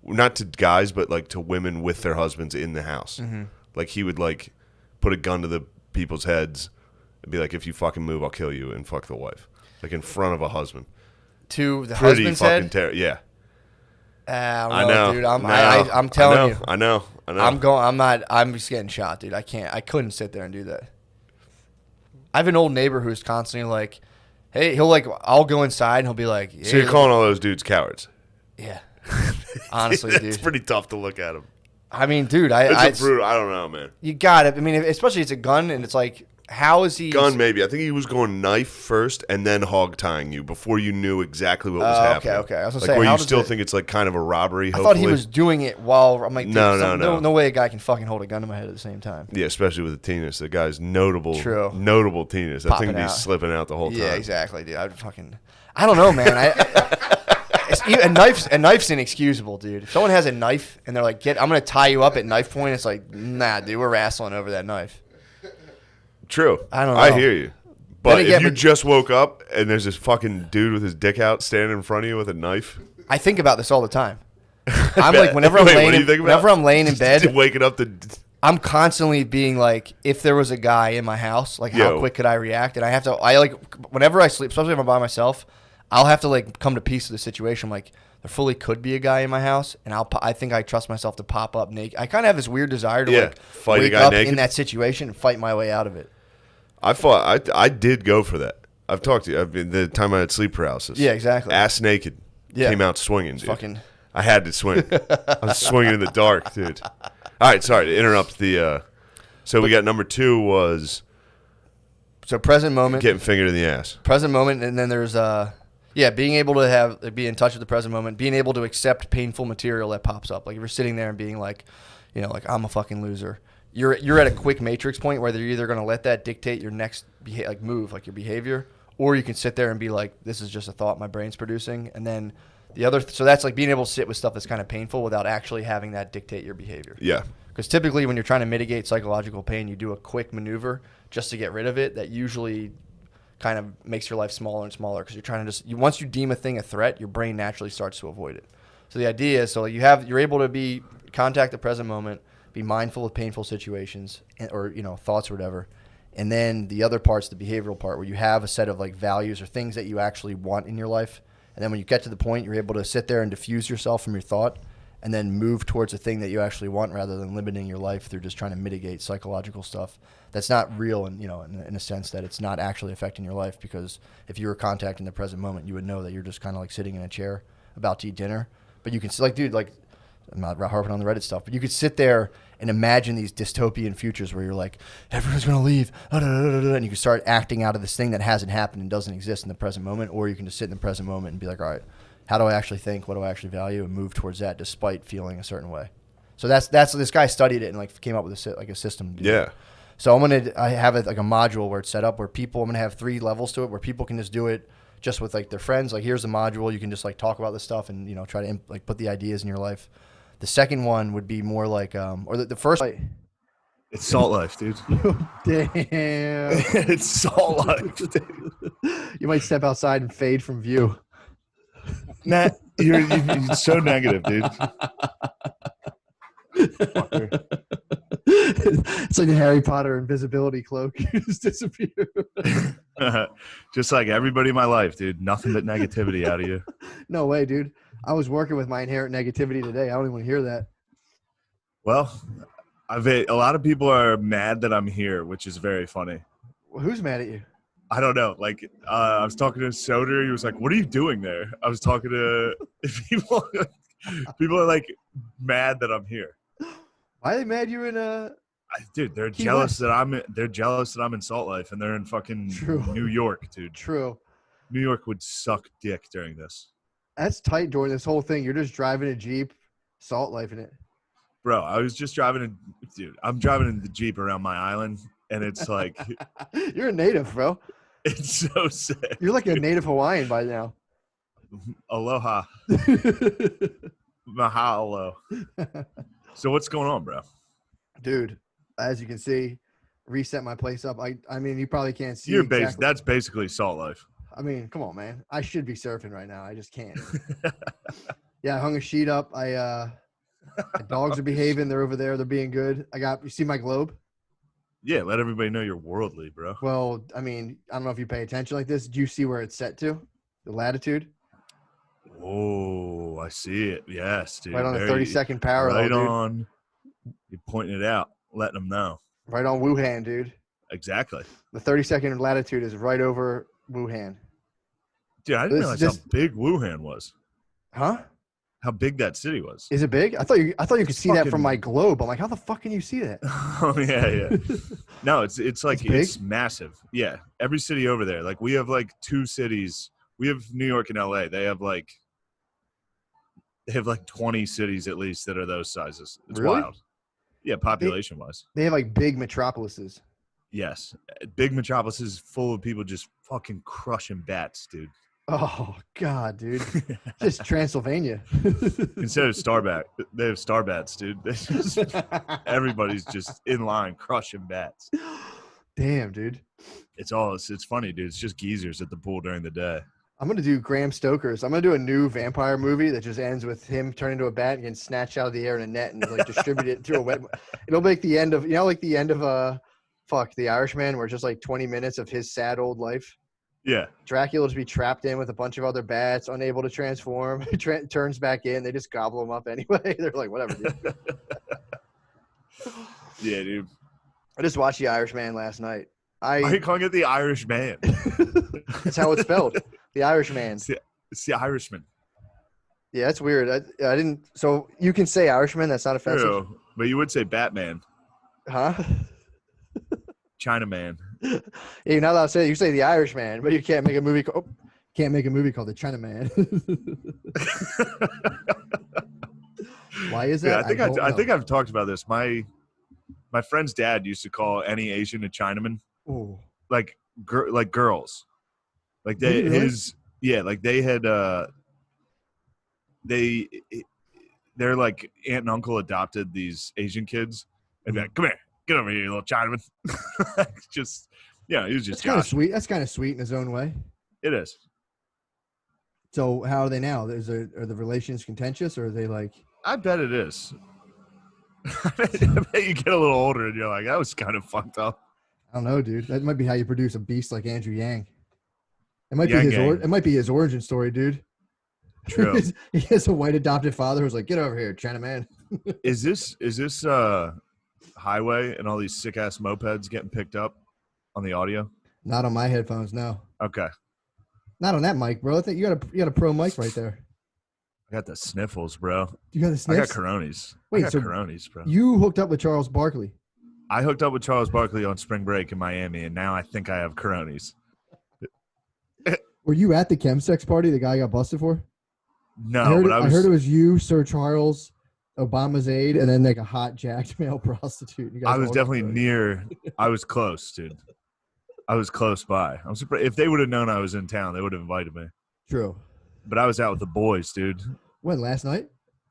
not to guys, but like to women with their husbands in the house. Mm-hmm. Like, he would like put a gun to the people's heads and be like, if you fucking move, I'll kill you, and fuck the wife. Like, in front of a husband. To the husband's head? Yeah. I know, dude. I'm telling you. I know. I'm just getting shot, dude. I couldn't sit there and do that. I have an old neighbor who's constantly like, hey, I'll go inside and he'll be like, hey, so you're calling all those dudes cowards? Yeah. Honestly, dude. It's pretty tough to look at them. I mean, dude, it's brutal. I don't know, man. You got it. I mean, especially it's a gun, and it's like, how is he? Gun, maybe. I think he was going knife first and then hog tying you before you knew exactly what was happening. Okay. I was gonna like, say, where you still think it's like kind of a robbery. I thought he was doing it while I'm like, dude, no. No way a guy can fucking hold a gun to my head at the same time. Yeah, especially with a penis. The guy's notable penis. That Popping thing would be out. slipping out the whole time. Yeah, exactly, dude. I don't know, man. A knife's inexcusable, dude. If someone has a knife and they're like, I'm gonna tie you up at knife point, it's like, nah, dude, we're wrestling over that knife. True. I don't know. I hear you. But if you just woke up and there's this fucking dude with his dick out standing in front of you with a knife. I think about this all the time. I'm like, whenever I'm laying in bed, waking up I'm constantly being like, if there was a guy in my house, like, how quick could I react? And whenever I sleep, especially if I'm by myself, I'll have to like come to peace with the situation. I'm like, there fully could be a guy in my house, and I think I trust myself to pop up naked. I kind of have this weird desire to fight wake a guy up naked in that situation and fight my way out of it. I did go for that. I've talked to you. The time I had sleep paralysis. Yeah, exactly. Ass naked. Yeah. Came out swinging, dude. Fucking. I had to swing. I was swinging in the dark, dude. All right, sorry to interrupt the. So we got number 2 was. So present moment. Getting fingered in the ass. Present moment, and then there's being able to be in touch with the present moment, being able to accept painful material that pops up. Like, if you're sitting there and being like, like, I'm a fucking loser. You're at a quick matrix point where you're either going to let that dictate your next move, like your behavior, or you can sit there and be like, this is just a thought my brain's producing. And then so that's like being able to sit with stuff that's kind of painful without actually having that dictate your behavior. Yeah. Because typically when you're trying to mitigate psychological pain, you do a quick maneuver just to get rid of it that usually kind of makes your life smaller and smaller, because you're trying to once you deem a thing a threat, your brain naturally starts to avoid it. So the idea is, you're able to contact the present moment, be mindful of painful situations or thoughts or whatever, and then the other part's the behavioral part, where you have a set of like values or things that you actually want in your life, and then when you get to the point, you're able to sit there and diffuse yourself from your thought, and then move towards a thing that you actually want, rather than limiting your life through just trying to mitigate psychological stuff that's not real, and in a sense that it's not actually affecting your life. Because if you were contacting the present moment, you would know that you're just kind of like sitting in a chair about to eat dinner, but you can I'm not harping on the Reddit stuff, but you could sit there and imagine these dystopian futures where you're like, everyone's going to leave, and you can start acting out of this thing that hasn't happened and doesn't exist in the present moment. Or you can just sit in the present moment and be like, all right, how do I actually think? What do I actually value? And move towards that despite feeling a certain way. So that's this guy studied it and like came up with a system. Yeah. So I have it like a module where it's set up where I'm going to have 3 levels to it, where people can just do it just with like their friends. Like, here's the module. You can just like talk about this stuff and, try to like put the ideas in your life. The second one would be more like, or the first. It's Salt Life, dude. Damn. It's Salt Life, dude. You might step outside and fade from view. Nah, you're so negative, dude. It's like a Harry Potter invisibility cloak. You just disappear. Just like everybody in my life, dude. Nothing but negativity out of you. No way, dude. I was working with my inherent negativity today. I don't even want to hear that. Well, a lot of people are mad that I'm here, which is very funny. Well, who's mad at you? I don't know. Like, I was talking to Soder. He was like, "What are you doing there?" I was talking to people. People are like mad that I'm here. Why are they mad you're in Dude, they're Key jealous West. that they're jealous that I'm in Salt Life and they're in fucking True. New York, dude. True. New York would suck dick during this. That's tight during this whole thing. You're just driving a Jeep, Salt Life in it. Bro, I was just I'm driving in the Jeep around my island and it's like You're a native, bro. it's so sick. You're like a native Hawaiian by now. Aloha. Mahalo. So what's going on, bro? Dude, as you can see, reset my place up. I mean, you probably can't see exactly. That's basically Salt Life. I mean, come on, man. I should be surfing right now. I just can't. Yeah, I hung a sheet up. My dogs are behaving. They're over there. They're being good. You see my globe? Yeah, let everybody know you're worldly, bro. Well, I mean, I don't know if you pay attention like this. Do you see where it's set to? The latitude? Oh, I see it. Yes, dude. Right on the 32nd parallel, Right dude. on. You're pointing it out, letting them know. Right on Wuhan, dude. Exactly. The 32nd latitude is right over Wuhan. Dude, I didn't realize how big Wuhan was. Huh? How big that city was. Is it big? I thought you could see that fucking- from my globe. I'm like, how the fuck can you see that? Oh yeah. No, it's like It's it's big? massive. Yeah, every city over there. Like we have like 2 cities. We have New York and LA. They have like 20 cities at least that are those sizes. It's Really? wild. Yeah, population wise. They have like big metropolises. Yes, big metropolises full of people just fucking crushing bats, dude. Oh God, dude. Just Transylvania. Instead of Starbat, they have Starbats, dude. They just, everybody's just in line crushing bats. Damn, dude. It's funny, dude. It's just geezers at the pool during the day. I'm gonna do Graham Stoker's. I'm gonna do a new vampire movie that just ends with him turning into a bat and getting snatched out of the air in a net and like distributed through a wet. It'll make the end of like the end of The Irishman, where it's just like 20 minutes of his sad old life. Yeah. Dracula just be trapped in with a bunch of other bats, unable to transform. He turns back in. They just gobble him up anyway. They're like, whatever, dude. Yeah, dude. I just watched The Irishman last night. Why are you calling it the Irish Man? That's how it's spelled. The Irishman. It's the Irishman. Yeah, that's weird. I didn't. So you can say Irishman. That's not offensive, True, but you would say Batman, huh? Chinaman. Yeah, you're not allowed to say it. You say The Irishman, but you can't make a movie. Can't make a movie called The Chinaman. Why is that? Yeah, I think I've talked about this. My friend's dad used to call any Asian a Chinaman, Oh, like girls, like they Really? they had their like aunt and uncle adopted these Asian kids and be like, come here, get over here, you little Chinaman. Just yeah, he was just that's kind of Josh. sweet. That's kind of sweet in his own way. It is. So how are they now? Are the relations contentious, or are they like? I bet it is. I bet you get a little older and you're like, that was kind of fucked up. I don't know, dude. That might be how you produce a beast like Andrew Yang. It might Yang be his Gang. it might be his origin story, dude. True. He has a white adopted father who's like, get over here, Chinaman. Is this highway and all these sick ass mopeds getting picked up on the audio? Not on my headphones, no. Okay. Not on that mic, bro. I think you got a pro mic right there. I got the sniffles, bro. You got the I got sniffs. coronis. Wait, I got so coronis, bro. You hooked up with Charles Barkley. I hooked up with Charles Barkley on spring break in Miami, and now I think I have coronis. Were you at the chemsex party the guy got busted for? No, I heard it was you, Sir Charles, Obama's aide, and then like a hot jacked male prostitute. You guys I was all definitely got near. I was close, dude. I was close by. I'm surprised if they would have known I was in town, they would have invited me. True. But I was out with the boys, dude. When, last night?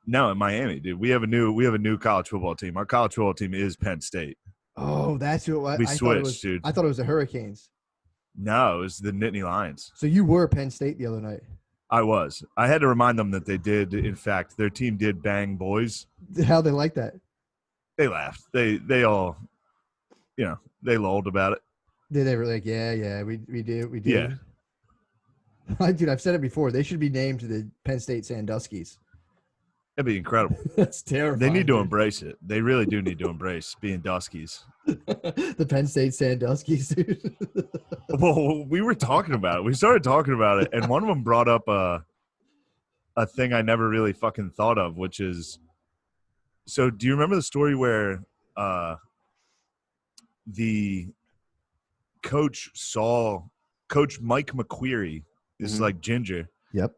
No, in Miami, dude. We have a new college football team. Our college football team is Penn State. Oh, that's who it was. We I thought it switched, was, dude. I thought it was the Hurricanes. No, it was the Nittany Lions. So you were Penn State the other night. I was. I had to remind them that they did. In fact, their team did bang boys. How they like that? They laughed. They all, they lulled about it. Did they were like, yeah, we do. Yeah. Dude, I've said it before. They should be named the Penn State Sandusky's. It'd be incredible. That's terrifying. They need to dude. embrace it. They really do need to embrace being Duskies. The Penn State Sandusky's, dude. Well, we were talking about it. We started talking about it, and one of them brought up a thing I never really fucking thought of, which is, so do you remember the story where the coach saw Coach Mike McQueary, this is like Ginger, Yep.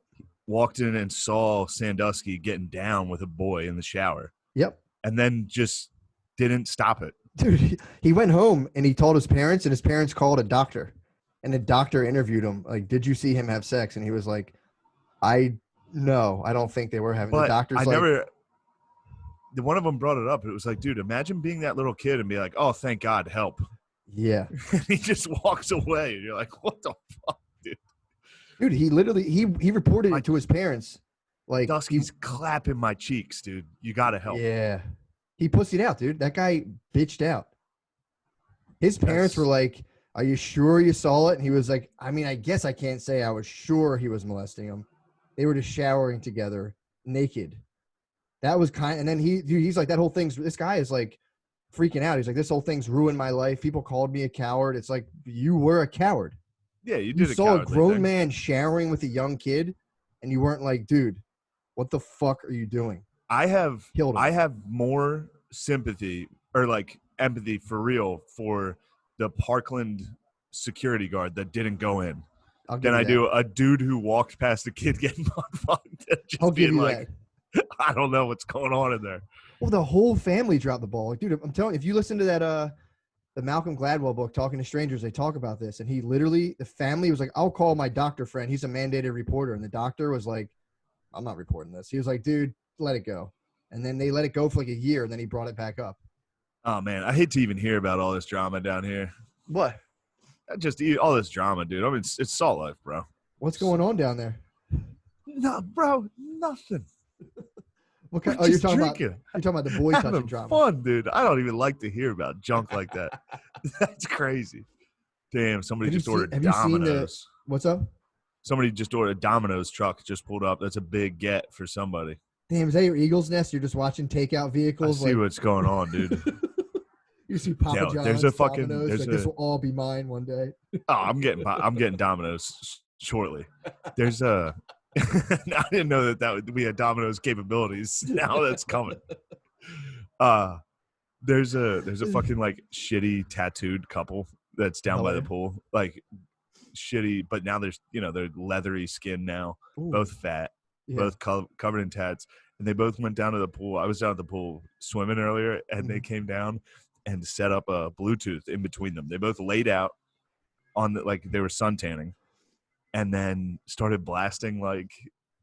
walked in and saw Sandusky getting down with a boy in the shower, Yep. and then just didn't stop it. Dude, he went home and he told his parents, and his parents called a doctor. And the doctor interviewed him, like, did you see him have sex? And he was like, no, I don't think they were having. But the doctor's I like, never. One of them brought it up. It was like, dude, imagine being that little kid and be like, "Oh, thank God, help!" yeah, And he just walks away, and you're like, "What the fuck, dude?" dude, he literally he reported it to his parents. Like, Dusky's clapping my cheeks, dude. You gotta help. yeah, he pussied out, dude. That guy bitched out. His parents were like, "Are you sure you saw it?" And he was like, "I mean, I guess I can't say I was sure he was molesting him. They were just showering together, naked." That was and then he's like, that whole thing's, this guy is like freaking out. He's like, this whole thing's ruined my life. People called me a coward. It's like, you were a coward. Yeah, you You did. saw a cowardly grown thing. man showering with a young kid, and you weren't like, dude, what the fuck are you doing? I have Killed him. I have more sympathy or like empathy for real for the Parkland security guard that didn't go in I'll give than you I that. do a dude who walked past a kid getting fucked. I'll Just give being you like, that. I don't know what's going on in there. Well, the whole family dropped the ball. Like, dude, I'm telling you, if you listen to that the Malcolm Gladwell book, Talking to Strangers, they talk about this. And he literally, the family was like, I'll call my doctor friend. He's a mandated reporter. And the doctor was like, I'm not reporting this. He was like, dude, let it go. And then they let it go for like a year, and then he brought it back up. Oh man, I hate to even hear about all this drama down here. What? Just all this drama, dude. I mean, it's Salt Life, bro. What's going on down there? No, bro, nothing. What kind? We're Oh, you're just talking drinking. about you're talking about the boy touching Having drama. fun, dude. I don't even like to hear about junk like that. That's crazy. Damn, somebody Have you just seen- ordered have you seen the- Domino's. What's up? Somebody just ordered a Domino's truck. Just pulled up. That's a big get for somebody. Damn, is that your Eagles nest? You're just watching takeout I vehicles. see what's going on, dude. You see Papa Yo, John's, there's a fucking- Domino's, there's like, a- this will all be mine one day. Oh, I'm getting Domino's shortly. There's a. I didn't know that we had Domino's capabilities. Now that's coming. There's a fucking like shitty tattooed couple that's down by the pool, like shitty. But now there's they're leathery skin now, Ooh, both fat, yeah. both covered in tats, and they both went down to the pool. I was down at the pool swimming earlier, and they came down and set up a Bluetooth in between them. They both laid out on like they were sun tanning, and then started blasting like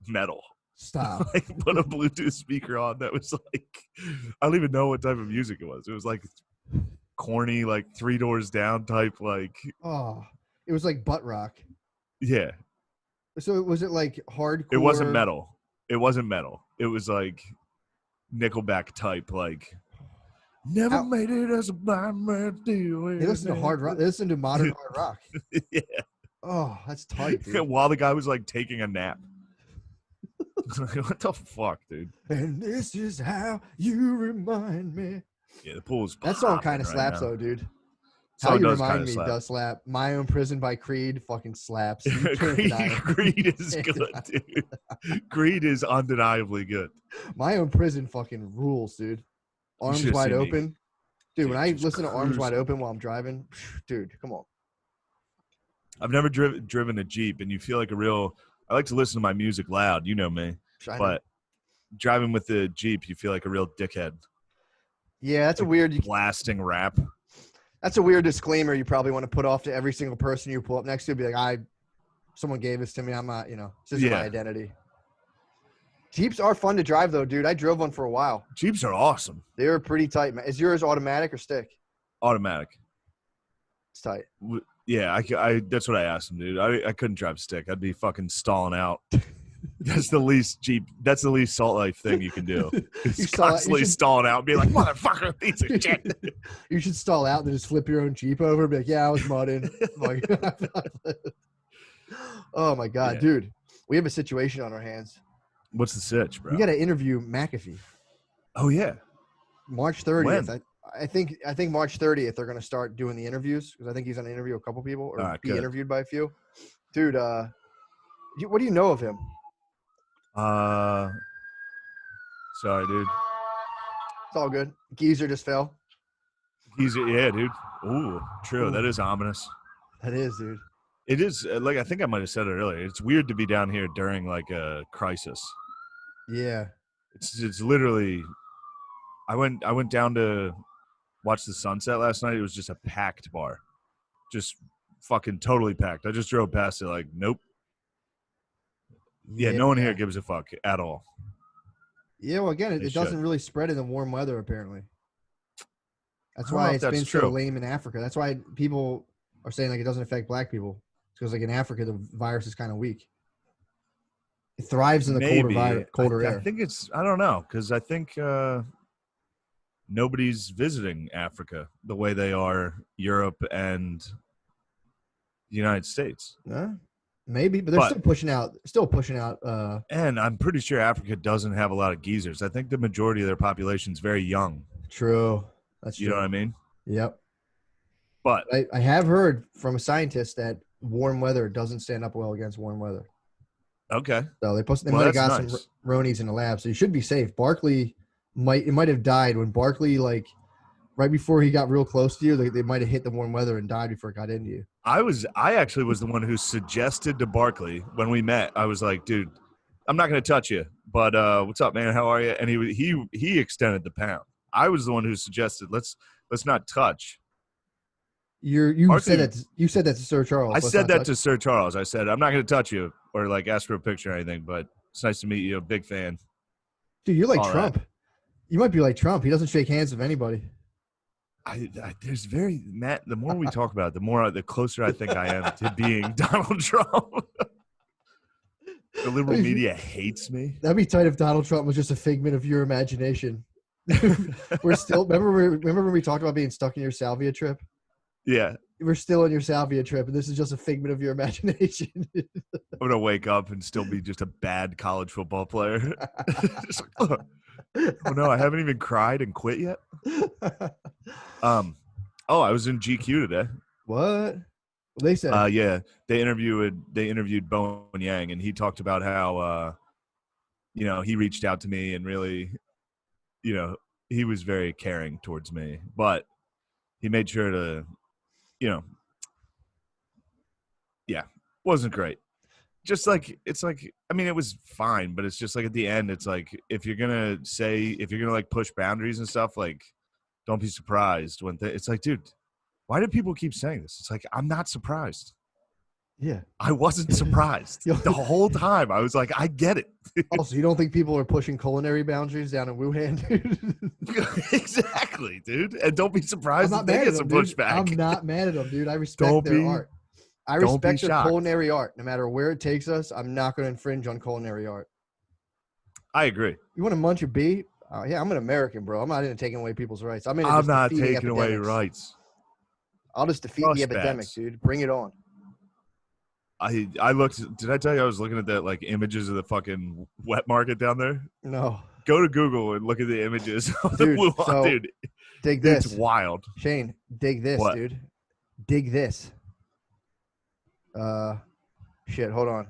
metal. Stop. Like put a Bluetooth speaker on that was like, I don't even know what type of music it was. It was like corny, like Three Doors Down type, like Oh, it was like butt rock. yeah. So was it like hardcore? It wasn't metal. It wasn't metal. It was like Nickelback type, like never How- made it as a blind man do. They listen to hard rock. They listen to modern hard rock. Yeah. Oh, that's tight, dude. While the guy was like taking a nap. What the fuck, dude? And this is how you remind me. Yeah, the pool's That song popping kind of right slaps, now. though, dude. Song How you does remind kinda me slap. does slap. My Own Prison by Creed fucking slaps. You can't Creed, deny it. Creed is Can't good, deny it. dude. Creed is undeniably good. My Own Prison fucking rules, dude. Arms should've Wide seen me. Open. Dude, when I just listen to Arms Wide cruising. Open while I'm driving, dude, come on. I've never driven a Jeep, and you feel like a real. I like to listen to my music loud. You know me, I know. but driving with the Jeep, you feel like a real dickhead. Yeah, that's a weird. Blasting rap. That's a weird disclaimer you probably want to put off to every single person you pull up next to. Be like, someone gave this to me. I'm not, this isn't my Yeah. identity. Jeeps are fun to drive though, dude. I drove one for a while. Jeeps are awesome. They were pretty tight, man. Is yours automatic or stick? Automatic. It's tight. Yeah, I that's what I asked him, dude. I couldn't drive stick. I'd be fucking stalling out. That's the least salt life thing you can do. You It's constantly stalling out and be like, motherfucker, piece of shit. You should stall out and then just flip your own Jeep over and be like, yeah, I was mudding. Like, oh my God, Yeah. dude. We have a situation on our hands. What's the sitch, bro? We got to interview McAfee. Oh yeah. March 30th. When? I think March 30th they're going to start doing the interviews because I think he's going to interview a couple people or be good. interviewed by a few. Dude, what do you know of him? Sorry, dude. It's all good. Geezer just fell. Yeah, dude. Ooh, true. Ooh. That is ominous. That is, dude. It is like I think I might have said it earlier. It's weird to be down here during like a crisis. Yeah. It's literally. I went down to watch the sunset last night. It was just a packed bar, just fucking totally packed. I just drove past it like, nope. Yeah, no one here gives a fuck at all. Yeah, well, again, They it doesn't should. really spread in the warm weather, apparently. That's I don't know why if it's that's been so true. lame in Africa. That's why people are saying like it doesn't affect black people. Because like in Africa, the virus is kind of weak. It thrives in the colder air. I think it's. I don't know because I think nobody's visiting Africa the way they are Europe and the United States. Maybe, but they're But- still pushing out. And I'm pretty sure Africa doesn't have a lot of geezers. I think the majority of their population is very young. True. That's true. You know what I mean? Yep. But I have heard from a scientist that warm weather doesn't stand up well against warm weather. okay, So they Well, might have that's got nice. some Ronies in the lab, so you should be safe. Barkley might have died when Barkley, like right before he got real close to you, they might have hit the warm weather and died before it got into you. I actually was the one who suggested to Barkley when we met. I was like, dude, I'm not going to touch you, but what's up, man? How are you? And he extended the pound. I was the one who suggested let's not touch. You Barkley- said that to Sir Charles. I Let's said not that touch. to Sir Charles. I said I'm not going to touch you or like ask for a picture or anything, but it's nice to meet you. Big fan. Dude, you're like all that. Trump. You might be like Trump. He doesn't shake hands with anybody. There's very Matt. The more we talk about it, the closer I think I am to being Donald Trump. The liberal media hates me. That'd be tight if Donald Trump was just a figment of your imagination. We're still remember when we talked about being stuck in your salvia trip? Yeah, We're still on your salvia trip, and this is just a figment of your imagination. I'm gonna wake up and still be just a bad college football player. Just like, oh no, I haven't even cried and quit yet. Oh, I was in GQ today. What? They said. Yeah, they interviewed Bowen Yang, and he talked about how he reached out to me and really, he was very caring towards me, but he made sure to, wasn't great. Just like it's like I mean it was fine, but it's just like at the end it's like if you're gonna like push boundaries and stuff, like don't be surprised when it's like, dude, why do people keep saying this? It's like I'm not surprised. Yeah. I wasn't surprised the whole time. I was like, I get it. Also, you don't think people are pushing culinary boundaries down in Wuhan, dude? Exactly, dude. And don't be I'm surprised not if they mad get at some them, dude. pushback. I'm not mad at them, dude. I respect Don't their be- art. I don't be respect their shocked. culinary art. No matter where it takes us, I'm not going to infringe on culinary art. I agree. You want to munch a bee? Yeah, I'm an American, bro. I'm not into taking away people's rights. I'm I'm not taking away epidemics. rights. I'll just defeat Trust the epidemic, bats. dude. Bring it on. I looked. Did I tell you I was looking at that like images of the fucking wet market down there? No. Go to Google and look at the images of the Dude, Wuhan, so- dude. Dig this. It's wild. Shane, dig this, What? dude. Dig this. Shit, hold on.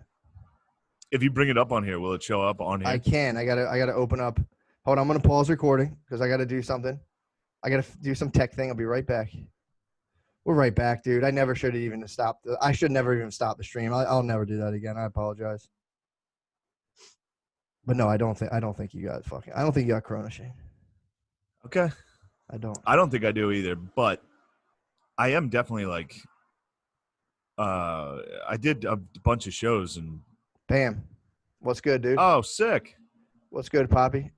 If you bring it up on here, will it show up on here? I can. I gotta open up. Hold on, I'm gonna pause recording because I gotta do something. I gotta do some tech thing. I'll be right back. We're right back, dude. I never should have even stopped. I should never even stop the stream. I'll never do that again. I apologize. But no, I don't think you got fucking. I don't think you got Corona, Shane. Okay. I don't. I don't think I do either, but I am definitely like. I did a bunch of shows and. Bam. What's good, dude? Oh, sick! What's good, Poppy?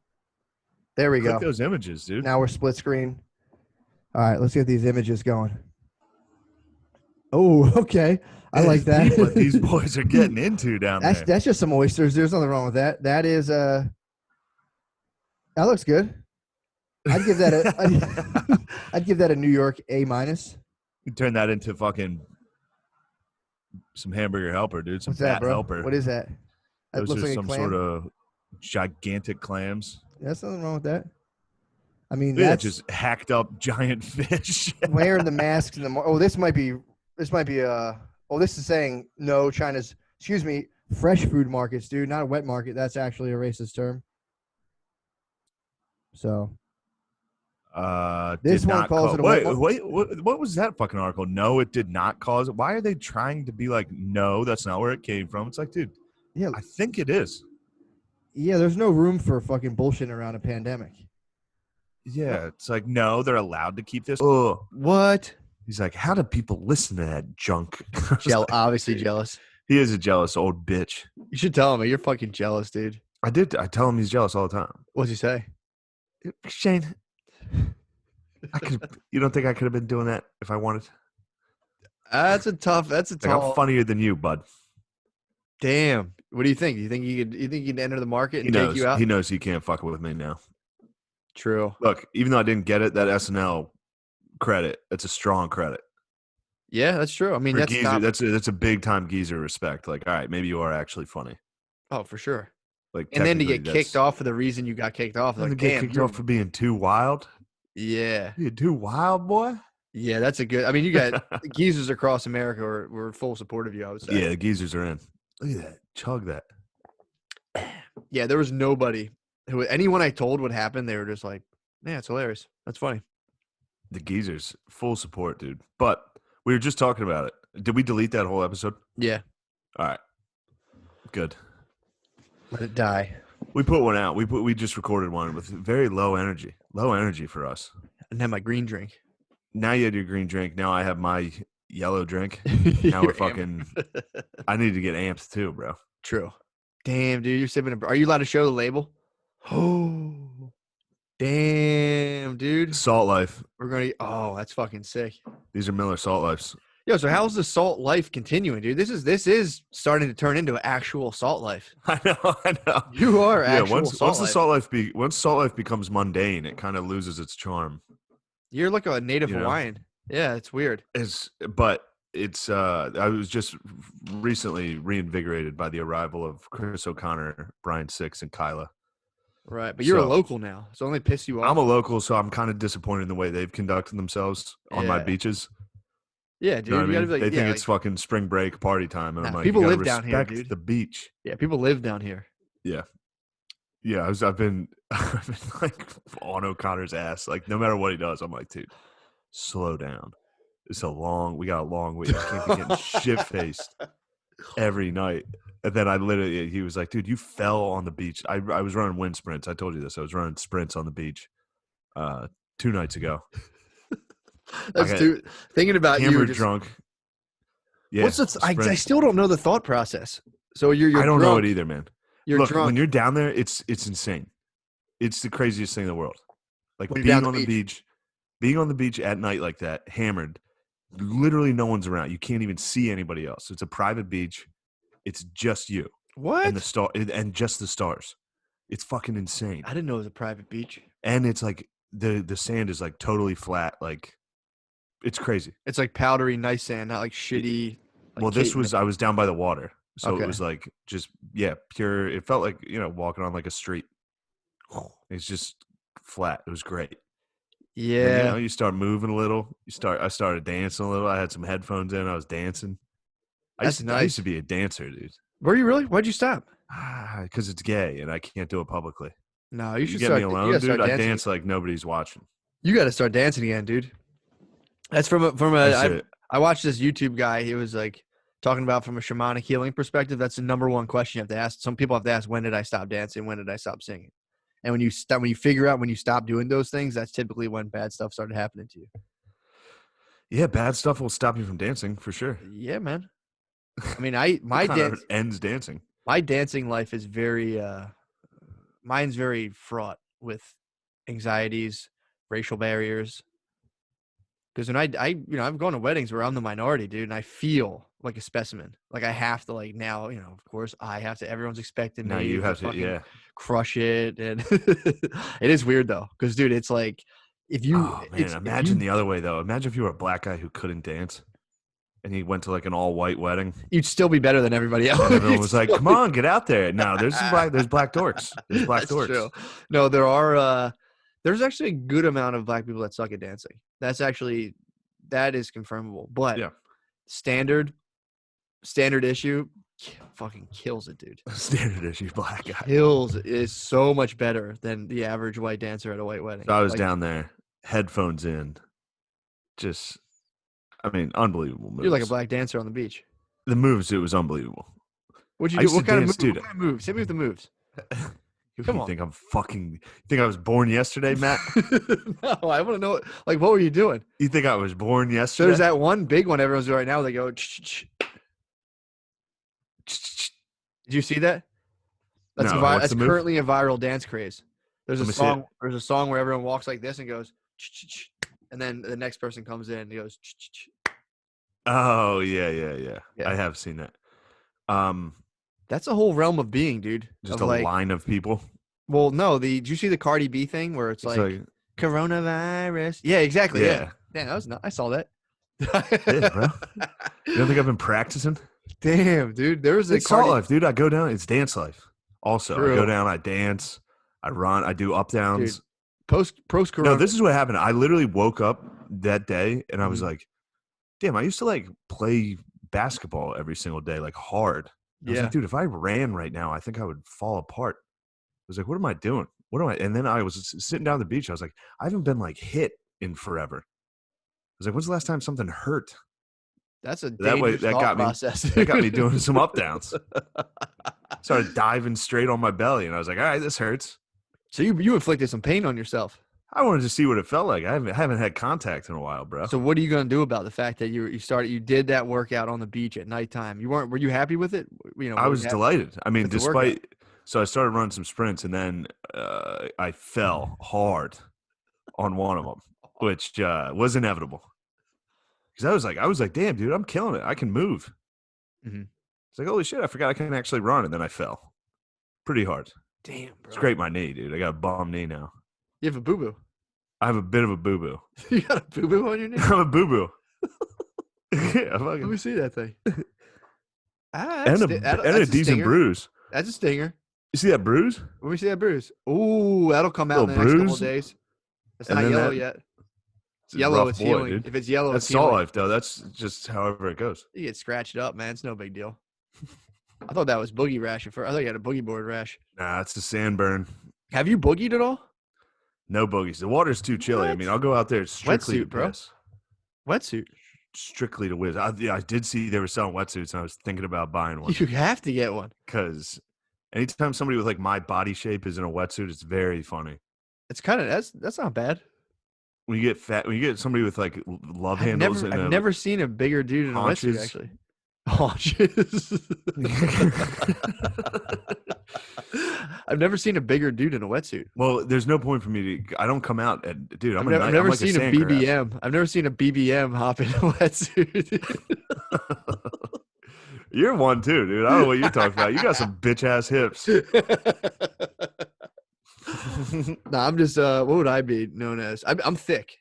There we Click go. those images, dude. Now we're split screen. All right, let's get these images going. Oh, okay. I like that. What these boys are getting into down there. That's just some oysters. There's nothing wrong with that. That is that looks good. I'd give that a I'd give that a New York A minus. You turn that into fucking some hamburger helper, dude. Some What's that, fat bro? helper. What is that? That Those looks are like a some clam. sort of gigantic clams. There's nothing wrong with that. I mean, Yeah, that's just hacked up giant fish. wearing the masks and the oh, this might be this is saying no China's fresh food markets, dude, not a wet market. That's actually a racist term. So this did one not calls it a wet wait, what was that fucking article? No, it did not cause it. Why are they trying to be like, no, that's not where it came from? It's like, dude, yeah, I think it is. yeah. There's no room for fucking bullshit around a pandemic. Yeah, it's like, no, they're allowed to keep this. Oh, What? he's like, how do people listen to that junk? Obviously jealous. He is a jealous old bitch. You should tell him you're fucking jealous, dude. I tell him he's jealous all the time. What'd you say? Shane, you don't think I could have been doing that if I wanted? That's a tough. That's a Like, I'm tall. funnier than you, bud. Damn. What do you think? Do you think you can enter the market He and take you out? knows he can't fuck with me now. True. Look, even though I didn't get it, that SNL credit, that's a strong credit. Yeah, that's true. I mean, For that's Geezer, not. that's a big time Geezer respect. Like, all right, maybe you are actually funny. Oh, for sure. Like, And then to technically, get that's- kicked off for the reason you got kicked off, and like, to get damn, kicked off for being too wild. yeah, You're too wild, boy. yeah, that's a good. I mean, you got geezers across America were full support of you. I would say. Yeah, the Geezers are in. Look at that. Chug that. Yeah, there was nobody who anyone I told what happened, they were just like, yeah, it's hilarious. That's funny. The Geezers, full support, dude. But we were just talking about it. Did we delete that whole episode? Yeah, All right. Good. let it die. We put one out. We just recorded one with very low energy. Low energy for us. And have my green drink. Now you had your green drink. Now I have my yellow drink. Now we're fucking. I need to get amped too, bro. True. Damn, dude, you're sipping. Are you allowed to show the label? Oh, damn, dude. Salt Life. We're gonna. Oh, that's fucking sick. These are Miller Salt Lifes. Yo, so how's the salt life continuing, dude? This is starting to turn into actual salt life. I know. You are Yeah, actual once salt the life. once Salt Life becomes mundane, it kind of loses its charm. You're like a native You know? Hawaiian. Yeah, it's weird. It's I was just recently reinvigorated by the arrival of Chris O'Connor, Brian Six, and Kyla. Right, but you're a So- local now, so it only piss you off. I'm a local, so I'm kind of disappointed in the way they've conducted themselves on my Yeah. beaches. Yeah, dude. You know what I You gotta mean? be like, They think yeah, it's fucking spring break party time, and I'm Nah, like, people you gotta live down here, respect dude. the beach. yeah, people live down here. Yeah, I've been like on O'Connor's ass. Like, no matter what he does, I'm like, dude, slow down. We got a long way. I can't be getting shit faced every night. And then he was like, dude, you fell on the beach. I was running wind sprints. I told you this. I was running sprints on the beach 2 nights ago. That's got too. Thinking about you. Hammered Just, drunk. Yeah. what's the? I sprints. still don't know the thought process. So you're I don't know drunk. it either, man. You're Look, drunk. when you're down there, it's insane. It's the craziest thing in the world. Like When you're being down on the beach, being on the beach at night like that, hammered. Literally, no one's around. You can't even see anybody else. It's a private beach. It's just you What? and just the stars. It's fucking insane. I didn't know it was a private beach. And it's like the sand is like totally flat. Like, it's crazy. It's like powdery, nice sand, not like shitty. Like Well, this Kate- was I was down by the water, so Okay. it was like just pure. It felt like walking on like a street. It's just flat. It was great. Yeah. And, you start moving a little. I started dancing a little. I had some headphones in. I was dancing. I That's used nice. to be a dancer, dude. Were you really? Why'd you stop? Because it's gay and I can't do it publicly. No, you You should get start. me you alone, gotta dude. start I dancing. dance like nobody's watching. You got to start dancing again, dude. That's from That's it. I watched this YouTube guy. He was like talking about from a shamanic healing perspective. That's the number one question you have to ask. Some people have to ask, when did I stop dancing? When did I stop singing? And when you figure out when you stop doing those things, that's typically when bad stuff started happening to you. Yeah, bad stuff will stop you from dancing for sure. Yeah, man. I mean, Ends dancing. my dancing life is very mine's very fraught with anxieties, racial barriers, Because when I've gone to weddings where I'm the minority, dude, and I feel like a specimen. Like I have to now, of course I have to. Everyone's expecting Now me you to have to, fucking yeah. crush it, and it is weird though, because dude, it's like if you, Oh man, if imagine you, the other way though. Imagine if you were a black guy who couldn't dance, and he went to like an all-white wedding, you'd still be better than everybody else. and everyone You'd was like, still "Come be- on, get out there!" No, there's black dorks. There's black That's dorks. true. No, there are. There's actually a good amount of black people that suck at dancing. That is confirmable. But Yeah. standard issue, fucking kills it, dude. Standard issue black guy. Kills it. Is so much better than the average white dancer at a white wedding. So I was Like, down there, headphones in, just, I mean, unbelievable moves. You're like a black dancer on the beach. The moves, it was unbelievable. What'd you I do? used What to kind dance, of move, dude. what kind of moves? Hit me with the moves. Come You on. think you think I was born yesterday, Matt? No, I want to know. Like, what were you doing? You think I was born So yesterday? there's that one big one everyone's doing right now. They go. Did you see that? That's No, a what's that's the move? currently a viral dance craze. There's Let a me see it. song. There's a song where everyone walks like this and goes, and then the next person comes in and he goes. Oh, yeah. Yeah. I have seen that. That's a whole realm of being, dude. Just of a line of people. Well, no. Did you see the Cardi B thing where it's like coronavirus? Yeah, exactly. Yeah. That was not. I saw that. Yeah, bro. You don't think I've been practicing? Damn, dude. There was a It's Salt Life, dude. I go down. It's dance life. Also, I True. go down. I dance. I run. I do up downs. Dude, post corona. No, this is what happened. I literally woke up that day and I was Mhm. like, "Damn, I used to like play basketball every single day, like hard." I was Yeah. like, "Dude, if I ran right now, I think I would fall apart." I was like, "What am I doing? What am I?" And then I was sitting down on the beach. I was like, "I haven't been like hit in forever." I was like, "When's the last time something hurt?" That's a That way, dangerous that thought got me. process. That got me doing some up downs. Started diving straight on my belly, and I was like, "All right, this hurts." So you inflicted some pain on yourself. I wanted to see what it felt like. I haven't had contact in a while, bro. So what are you gonna do about the fact that you did that workout on the beach at nighttime? Were you happy with it? I was delighted. I mean, with the workout? so I started running some sprints, and then I fell hard on one of them, which was inevitable. Because I was like, damn, dude, I'm killing it. I can move. Mhm. It's like, holy shit, I forgot I can actually run, and then I fell pretty hard. Damn, bro. Scraped my knee, dude. I got a bum knee now. You have a boo boo. I have a bit of a boo boo. You got a boo boo on your knee? I'm a boo boo. Yeah, Let me see that thing. and a decent stinger. bruise. That's a stinger. You see that bruise? Let me see that bruise. Ooh, that'll come out in the Little next couple bruise. of days. It's And not then yellow that- yet. It's a Yellow, rough it's boy, healing. dude. If it's yellow, That's it's Salt healing. Life, though. That's just however it goes. You get scratched up, man. It's no big deal. I thought that was boogie rash at first. I thought you had a boogie board rash. Nah, it's the sand-burn. Have you boogied at all? No boogies. The water's too chilly. I mean, I'll go out there strictly to Wetsuit, bro. piss. Wetsuit. Strictly to whiz. I did see they were selling wetsuits, and I was thinking about buying one You have to get one. because anytime somebody with like my body shape is in a wetsuit, it's very funny. It's kind of that's not bad. When you get fat, when you get somebody with like love handles, I've never seen a bigger dude in a wetsuit. haunches. Actually, haunches. I've never seen a bigger dude in a wetsuit. Well, there's no point for me to. I don't come out and dude. I've I'm never like seen a sand crab. BBM. I've never seen a BBM hop in a wetsuit. You're one too, dude. I don't know what you're talking about. You got some bitch ass hips. Nah, I'm just what would I be known as? I'm thick.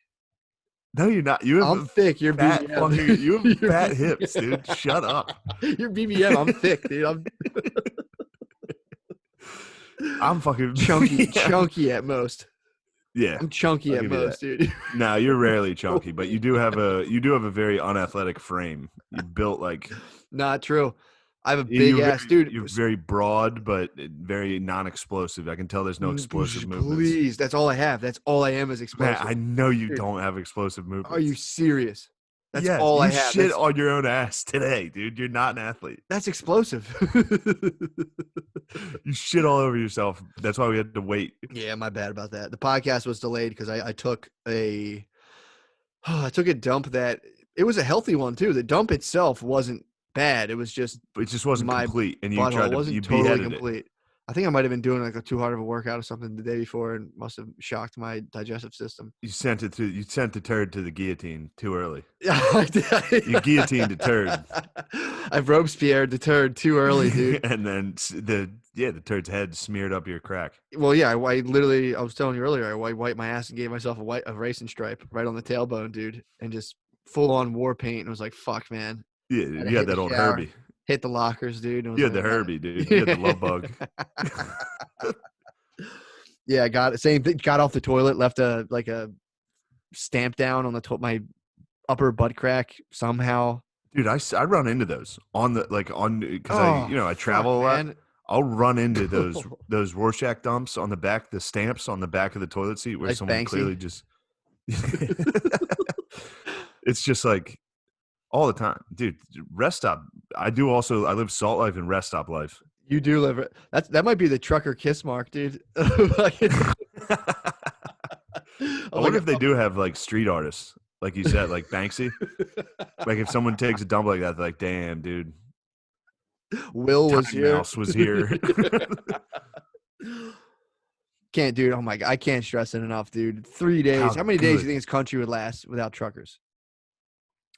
No, you're not. You have I'm thick. You're fat BBM. fucking. You have You're fat hips, dude. Shut up. You're BBM. I'm thick, dude. I'm I'm fucking chunky, Yeah. chunky at most. Yeah. I'm chunky I'll at give you most, dude. No, you're rarely chunky, but you do have a very unathletic frame. You built like Not true. I have a you're big ass very- dude. You're very broad, but very non-explosive. I can tell there's no explosive movements. Please, that's all I have. That's all I am is Man, explosive. I know you Dude. don't have explosive movements. Are you serious? That's Yes, all I you have. shit That's, on your own ass today, dude. You're not an athlete. that's explosive. You shit all over yourself. That's why we had to wait. Yeah, my bad about that. The podcast was delayed because I took a dump that it was a healthy one too. The dump itself wasn't bad. It was just It just wasn't My complete, and you tried butthole to wasn't you totally beheaded complete. I think I might have been doing like a too hard of a workout or something the day before and must have shocked my digestive system. You sent the turd to the guillotine too early. Yeah, I did. You guillotined a turd. I've Robespierre'd the turd too early, dude. And then the turd's head smeared up your crack. Well, yeah, I literally, I was telling you earlier, I wiped my ass and gave myself a racing stripe right on the tailbone, dude, and just full on war paint. And was like, fuck, man. Yeah, Had to you hit had that the old shower. Herbie. Hit the lockers, dude. You had the Herbie, dude. You had the love bug. Yeah, I got it. Same thing. Got off the toilet, left a stamp down on my upper butt crack somehow. Dude, I run into those because I travel a lot. Man. I'll run into those Rorschach dumps on the back, the stamps on the back of the toilet seat where Nice someone Banksy. clearly just. It's just like all the time, dude. Rest stop. I live salt life and rest stop life. You do live it. That might be the trucker kiss mark, dude. I wonder if they do have like street artists, like you said, like Banksy. Like if someone takes a dump like that, they're like, damn, dude. Will was Time here. Mouse was here. Can't, dude. Oh my god, I can't stress it enough, dude. 3 days. How many days do you think this country would last without truckers?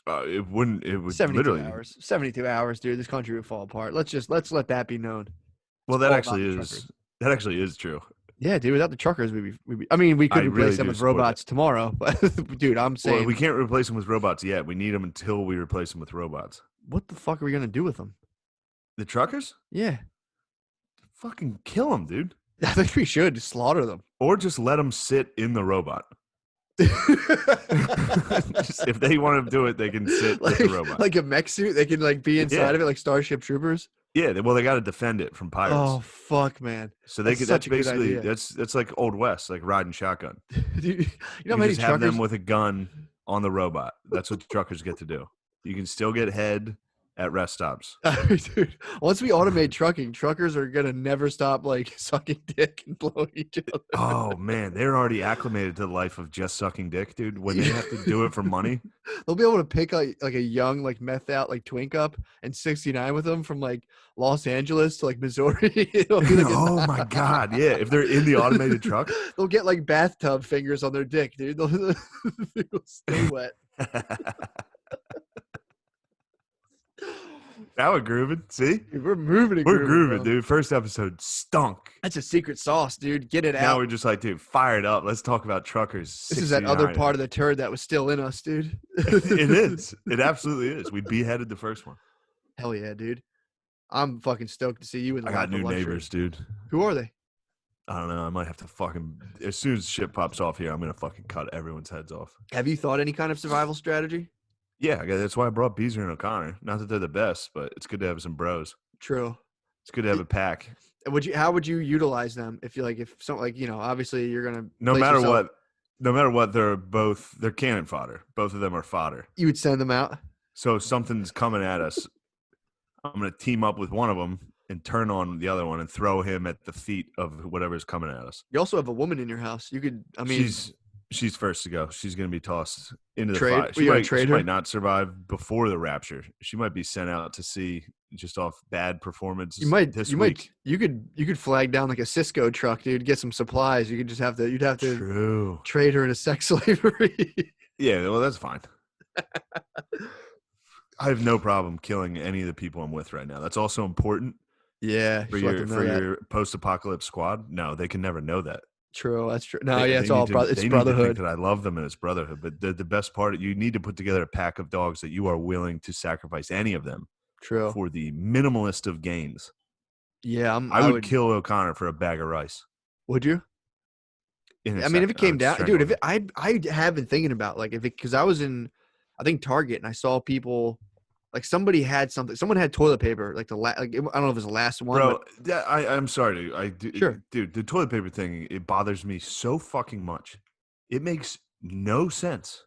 It wouldn't. It would 72 literally. hours. 72 hours, dude. This country would fall apart. Let's let that be known. Well, It's that all actually about the is. truckers. That actually is true. Yeah, dude. Without the truckers, we could I replace really them do with support robots tomorrow. But dude, I'm saying, Well, we can't replace them with robots yet. We need them until we replace them with robots. what the fuck are we gonna do with them? The truckers? Yeah, Fucking kill them, dude. I think we should slaughter them. Or just let them sit in the robot. If they want to do it, they can sit with the robot. Like a mech suit, they can like be inside of it, like Starship Troopers. Yeah, well, they got to defend it from pirates. Oh fuck, man! So they that's could. such That's a good basically idea. that's like Old West, like riding shotgun. Dude, you know You how many just have truckers? them with a gun on the robot. That's what truckers get to do. You can still get head at rest stops. Dude, once we automate trucking, truckers are gonna never stop like sucking dick and blowing each other. Oh man, they're already acclimated to the life of just sucking dick, dude. When they have to do it for money, They'll be able to pick like a young like meth out like twink up and 69 with them from like Los Angeles to like Missouri. It'll be like oh my god, yeah. If they're in the automated truck, they'll get like bathtub fingers on their dick, dude. They'll stay wet. now we're grooving. See, Dude, we're moving. And we're grooving, bro. dude. First episode stunk. That's a secret sauce, dude. Get it Now out. we're just like, dude, fired up. Let's talk about truckers. This is that other 69. part of the turd that was still in us, dude. It is. It absolutely is. We beheaded the first one. Hell yeah, dude. I'm fucking stoked to see you in the I got life of new luxury. neighbors, dude. Who are they? I don't know. I might have to fucking as soon as shit pops off here, I'm gonna fucking cut everyone's heads off. Have you thought any kind of survival strategy? Yeah, that's why I brought Beezer and O'Connor. Not that they're the best, but it's good to have some bros. True. It's good to have a pack. How would you utilize them if something like, obviously you're gonna No place matter yourself- what, they're cannon fodder. Both of them are fodder. you would send them out. So if something's coming at us, I'm gonna team up with one of them and turn on the other one and throw him at the feet of whatever's coming at us. You also have a woman in your house. You could, I mean, She's first to go. She's going to be tossed into the Trade? fire. We gotta trade she her? might not survive before the rapture. She might be sent out to sea just off bad performance. you might, this you week. might, you could flag down like a Cisco truck, dude. Get some supplies. You'd have to True. trade her into sex slavery. Yeah, well, that's fine. I have no problem killing any of the people I'm with right now. That's also important Yeah, for just let them know that. your post-apocalypse squad. No, they can never know that. True, that's true. No, They- yeah, it's they all need to- it's they need to think brotherhood. that I love them and it's brotherhood. But the best part, you need to put together a pack of dogs that you are willing to sacrifice any of them True. for the minimalist of gains. Yeah, I would kill O'Connor for a bag of rice. Would you? In a I mean, if second. it came I'd down, strangle dude, him. I have been thinking about like because I was in, I think Target and I saw people, like somebody had something, someone had toilet paper, like I don't know if it was the last one, Bro, but I'm sorry, Sure. dude. The toilet paper thing, it bothers me so fucking much. It makes no sense.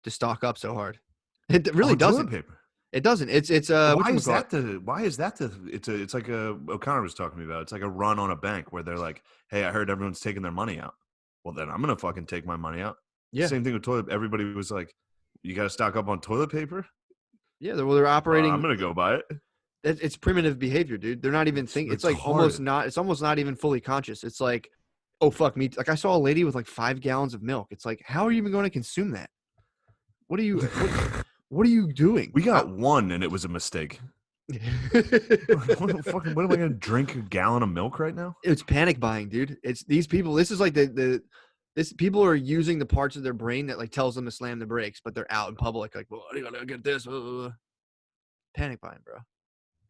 to stock up so hard, it really On toilet doesn't. paper. It doesn't. It's Why is that it's like O'Connor was talking to me about. It's like a run on a bank where they're like, hey, I heard everyone's taking their money out. Well, then I'm gonna fucking take my money out. Yeah. Same thing with toilet. Everybody was like, you got to stock up on toilet paper. Yeah, they're operating. I'm gonna go buy it. It's primitive behavior, dude. They're not even thinking. It's like almost retarded. not. It's almost not even fully conscious. It's like, oh fuck me. Like I saw a lady with like 5 gallons of milk. It's like, how are you even going to consume that? What are you? What are you doing? We got one, and it was a mistake. What am I going to drink a gallon of milk right now? It's panic buying, dude. It's these people. This is like this people are using the parts of their brain that like tells them to slam the brakes, but they're out in public like, well, I gotta get this. Panic buying, bro.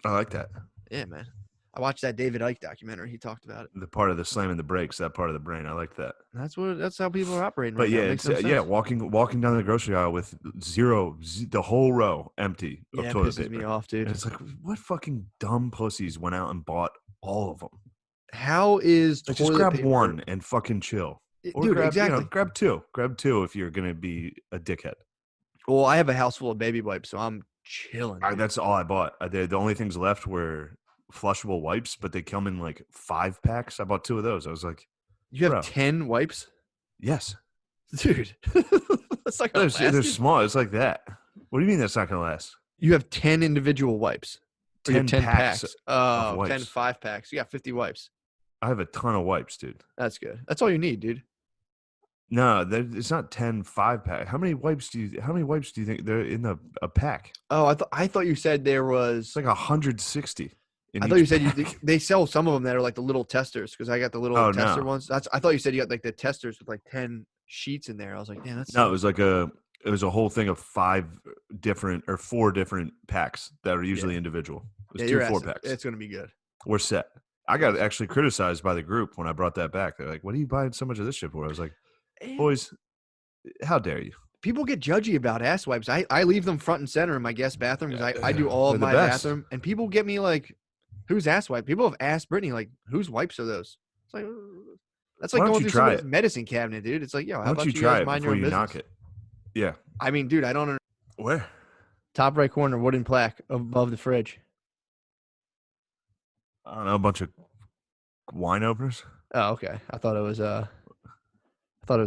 I like that. Yeah, man. I watched that David Icke documentary. He talked about it. The part of the slamming the brakes, that part of the brain. I like that. That's how people are operating. But right now. yeah, It it's, makes no yeah, sense. walking down the grocery aisle with the whole row empty of Yeah, it toilet pisses paper. me off, dude. And it's like, what fucking dumb pussies went out and bought all of them? How is Like, toilet just grab paper? one and fucking chill. Or Dude, grab, exactly. Grab two. Grab two if you're gonna be a dickhead. Well, I have a house full of baby wipes, so I'm chilling. dude. That's all I bought. The only things left were flushable wipes, but they come in like 5 packs. I bought 2 of those. I was like, You have bro. 10 wipes, yes. dude. That's not gonna last, They're dude. small. It's like that. What do you mean that's not gonna last? You have 10 individual wipes. Or you have 10 packs Oh, of 10 wipes. 5-packs. You got 50 wipes. I have a ton of wipes, dude. That's good. That's all you need, dude. No, it's not 10 5-pack. How many wipes do you think they're in a pack? Oh, I thought you said there was. It's like 160. I thought you said they sell some of them that are like the little testers because I got the little tester no. ones. I thought you said you got like the testers with like 10 sheets in there. I was like, damn, that's No, it was a whole thing of 4 different packs that are usually individual. It was 2 4-packs. It's gonna be good. We're set. I got actually criticized by the group when I brought that back. They're like, "What are you buying so much of this shit for?" I was like, "Boys, how dare you?" People get judgy about ass wipes. I leave them front and center in my guest bathroom because I do all of They're my the best. bathroom, and people get me like, "Who's ass wipe?" People have asked Brittany like, "Whose wipes are those?" It's like that's like Why don't going you through try somebody's medicine cabinet, dude. It's like, yo, how Why about don't you you try guys it mind before your own you business? knock it? Yeah. I mean, dude, I don't. Where? Top right corner, wooden plaque above the fridge. I don't know, a bunch of wine openers. Oh, okay. I thought it was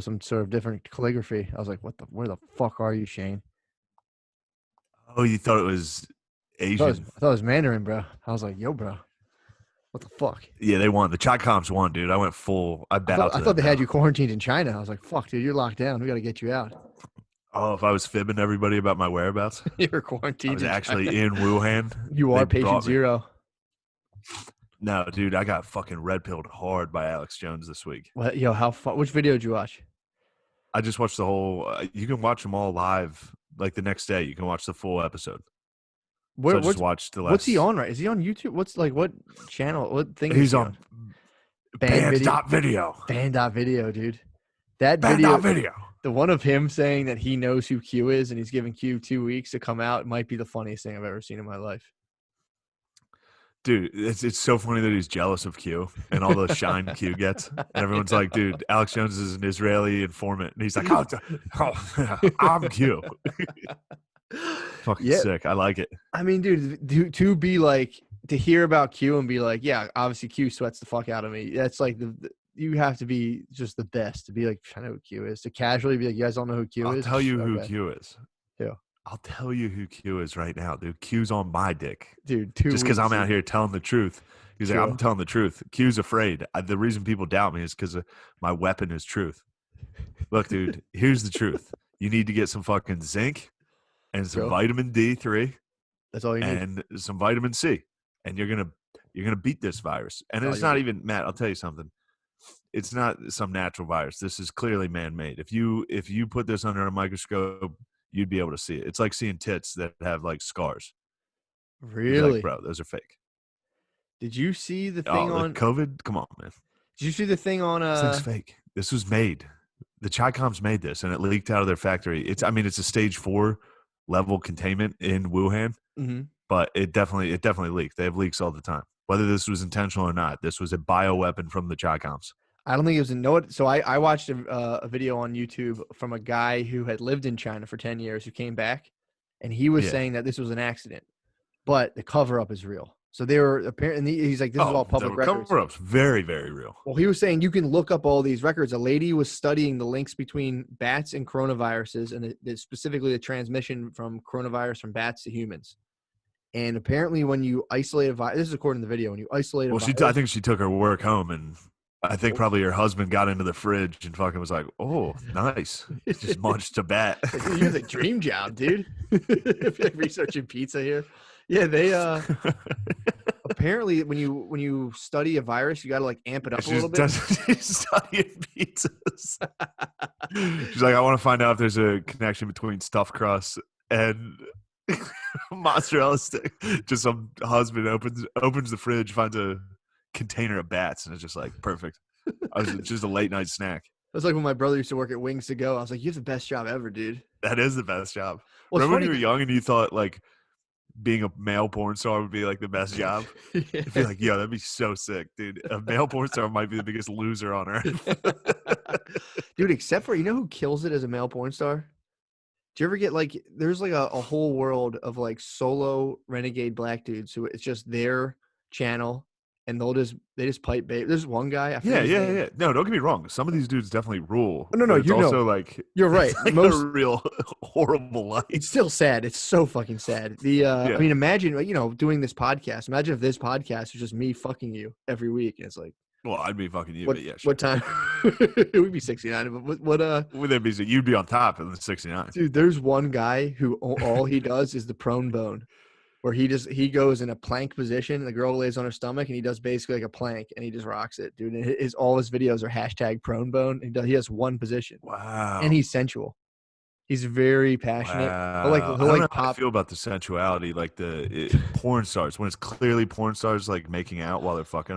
some sort of different calligraphy. I was like, where the fuck are you, Shane? Oh, you thought it was I thought Asian? it was Mandarin, bro. I was like, yo, bro. What the fuck? Yeah, they won. The Chai Comps won, dude. I went full. I thought they had you quarantined in China. I was like, fuck, dude, you're locked down. We got to get you out. Oh, if I was fibbing everybody about my whereabouts, You're I quarantined. was in actually China. in Wuhan. You are They patient brought me. 0. No, dude, I got fucking red pilled hard by Alex Jones this week. What? Yo, how fun? Which video did you watch? I just watched the whole. You can watch them all live, like the next day. You can watch the full episode. Where, So I just watched the last. what's he on? Right? Is he on YouTube? What channel? What thing? He's is he on Band.video, Video. dude. That video, Video. the one of him saying that he knows who Q is and he's giving Q 2 weeks to come out, might be the funniest thing I've ever seen in my life. Dude, it's so funny that he's jealous of Q and all the shine Q gets. And everyone's like, dude, Alex Jones is an Israeli informant. And he's like, I'm Q. Fucking Yeah. sick. I like it. I mean, dude, to be like, to hear about Q and be like, yeah, obviously Q sweats the fuck out of me. That's like you have to be just the best to be like, I know who Q is. To casually be like, you guys don't know who Q I'll is? tell you who Okay. Q is. Who? I'll tell you who Q is right now, dude. Q's on my dick. Dude, 2 Just because weeks, I'm out dude. here telling the truth. He's like, Q. I'm telling the truth. Q's afraid. The reason people doubt me is because my weapon is truth. Look, dude, here's the truth. You need to get some fucking zinc and some Q. vitamin D3 That's all you need. and some vitamin C. And you're gonna beat this virus. And That's it's all you not need. even, Matt, I'll tell you something. It's not some natural virus. This is clearly man-made. If you put this under a microscope, you'd be able to see it. It's like seeing tits that have like scars. You'd be Really? like, bro, those are fake. Did you see the thing Oh, on? COVID? Come on, man. Did you see the thing on? This thing's fake. This was made. The Chai Comps made this, and it leaked out of their factory. It's a stage 4 level containment in Wuhan, Mhm. but it definitely leaked. They have leaks all the time. Whether this was intentional or not, this was a bioweapon from the Chai Comps. I don't think it was So I watched a video on YouTube from a guy who had lived in China for 10 years who came back, and he was Yeah. saying that this was an accident, but the cover up is real. So they were apparently. He's like, this is all public the records. cover-up's very, very real. Well, he was saying you can look up all these records. A lady was studying the links between bats and coronaviruses, and specifically the transmission from coronavirus from bats to humans. And apparently, when you isolate a virus, this is according to the video. When you isolate a Well, virus, I think she took her work home, and I think probably her husband got into the fridge and fucking was like, "Oh, nice." Just munched a bat. Dude, you have a dream job, dude. I feel like researching pizza here. Yeah, they apparently when you study a virus, you got to like amp it up a little bit. She's studying pizzas. She's like, I want to find out if there's a connection between stuffed crust and mozzarella stick. Just some husband opens the fridge, finds a container of bats, and it's just like perfect. It's just a late night snack. That's like when my brother used to work at Wings to Go. I was like, "You have the best job ever, dude." That is the best job. Well, Remember when you were young and you thought like being a male porn star would be like the best job? Yeah. I'd be like, yo, that'd be so sick, dude. A male porn star might be the biggest loser on earth. Dude, except for, you know who kills it as a male porn star? Do you ever get like, there's like a whole world of like solo renegade black dudes who it's just their channel and they just pipe bait. There's one guy. I forget his name. Yeah. No, don't get me wrong. Some of these dudes definitely rule. No, but it's you know. also like You're right. it's like Most a real horrible life. It's still sad. It's so fucking sad. I mean, imagine, doing this podcast. Imagine if this podcast was just me fucking you every week. And it's like, Well, I'd be fucking you, what, but yeah, sure. what time? It would be 69. But what Would that be? You'd be on top in the 69. dude, there's one guy who all he does is the prone bone, where he goes in a plank position and the girl lays on her stomach and he does basically like a plank and he just rocks it, dude. And all his videos are hashtag prone bone. And he has one position. Wow. And he's sensual. He's very passionate. Wow. He'll I don't know how I pop. feel about the sensuality, like porn stars. When it's clearly porn stars like making out while they're fucking,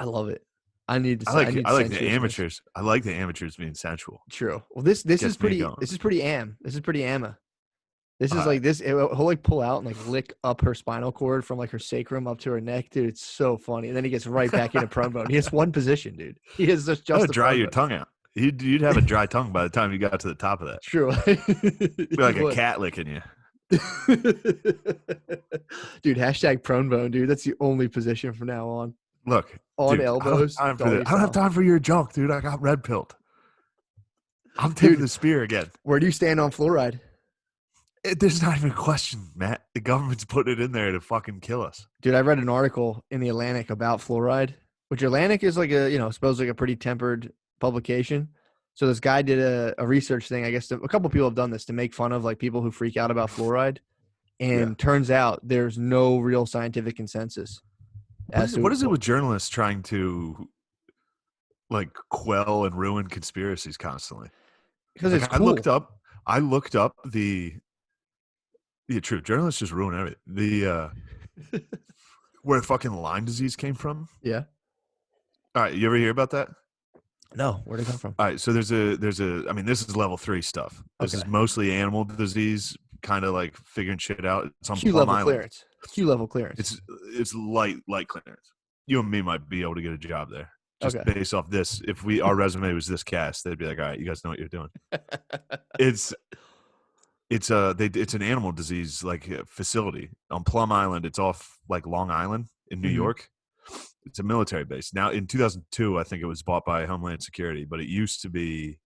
I love it. I need to. I like the sensuousness. amateurs. I like the amateurs being sensual. True. Well, this Gets is me pretty. going. This is pretty This is pretty Amma. This is All like this. He'll like pull out and like lick up her spinal cord from like her sacrum up to her neck, dude. It's so funny. And then he gets right back into prone bone. He has one position, dude. He has just That would the dry prone your bone. tongue out. You'd have a dry tongue by the time you got to the top of that. True. It'd be like a cat licking you. Dude, hashtag prone bone, dude. That's the only position from now on. Look, On dude, elbows. I don't have time for doggy this. I don't have style. time for your junk, dude. I got red pilled. I'm taking the spear again. Where do you stand on fluoride? There's not even a question, Matt. The government's putting it in there to fucking kill us. Dude, I read an article in the Atlantic about fluoride, which Atlantic is like supposed like a pretty tempered publication. So this guy did a research thing. I guess a couple people have done this to make fun of like people who freak out about fluoride. And turns out there's no real scientific consensus. What is it with journalists trying to like quell and ruin conspiracies constantly? Because Like, it's cool. I looked up the true journalists just ruin everything. Where fucking Lyme disease came from. Yeah. All right, you ever hear about that? No, where'd it come from? All right, so there's a. I mean, this is level 3 stuff. This is Okay. mostly animal disease, kind of like figuring shit out. It's on Q Plum level Island. clearance. Q level clearance. It's light clearance. You and me might be able to get a job there. Just Okay. based off this. If our resume was this cast, they'd be like, all right, you guys know what you're doing. It's an animal disease like facility on Plum Island. It's off like Long Island in New Mhm. York. It's a military base. Now in 2002, I think it was bought by Homeland Security, but it used to be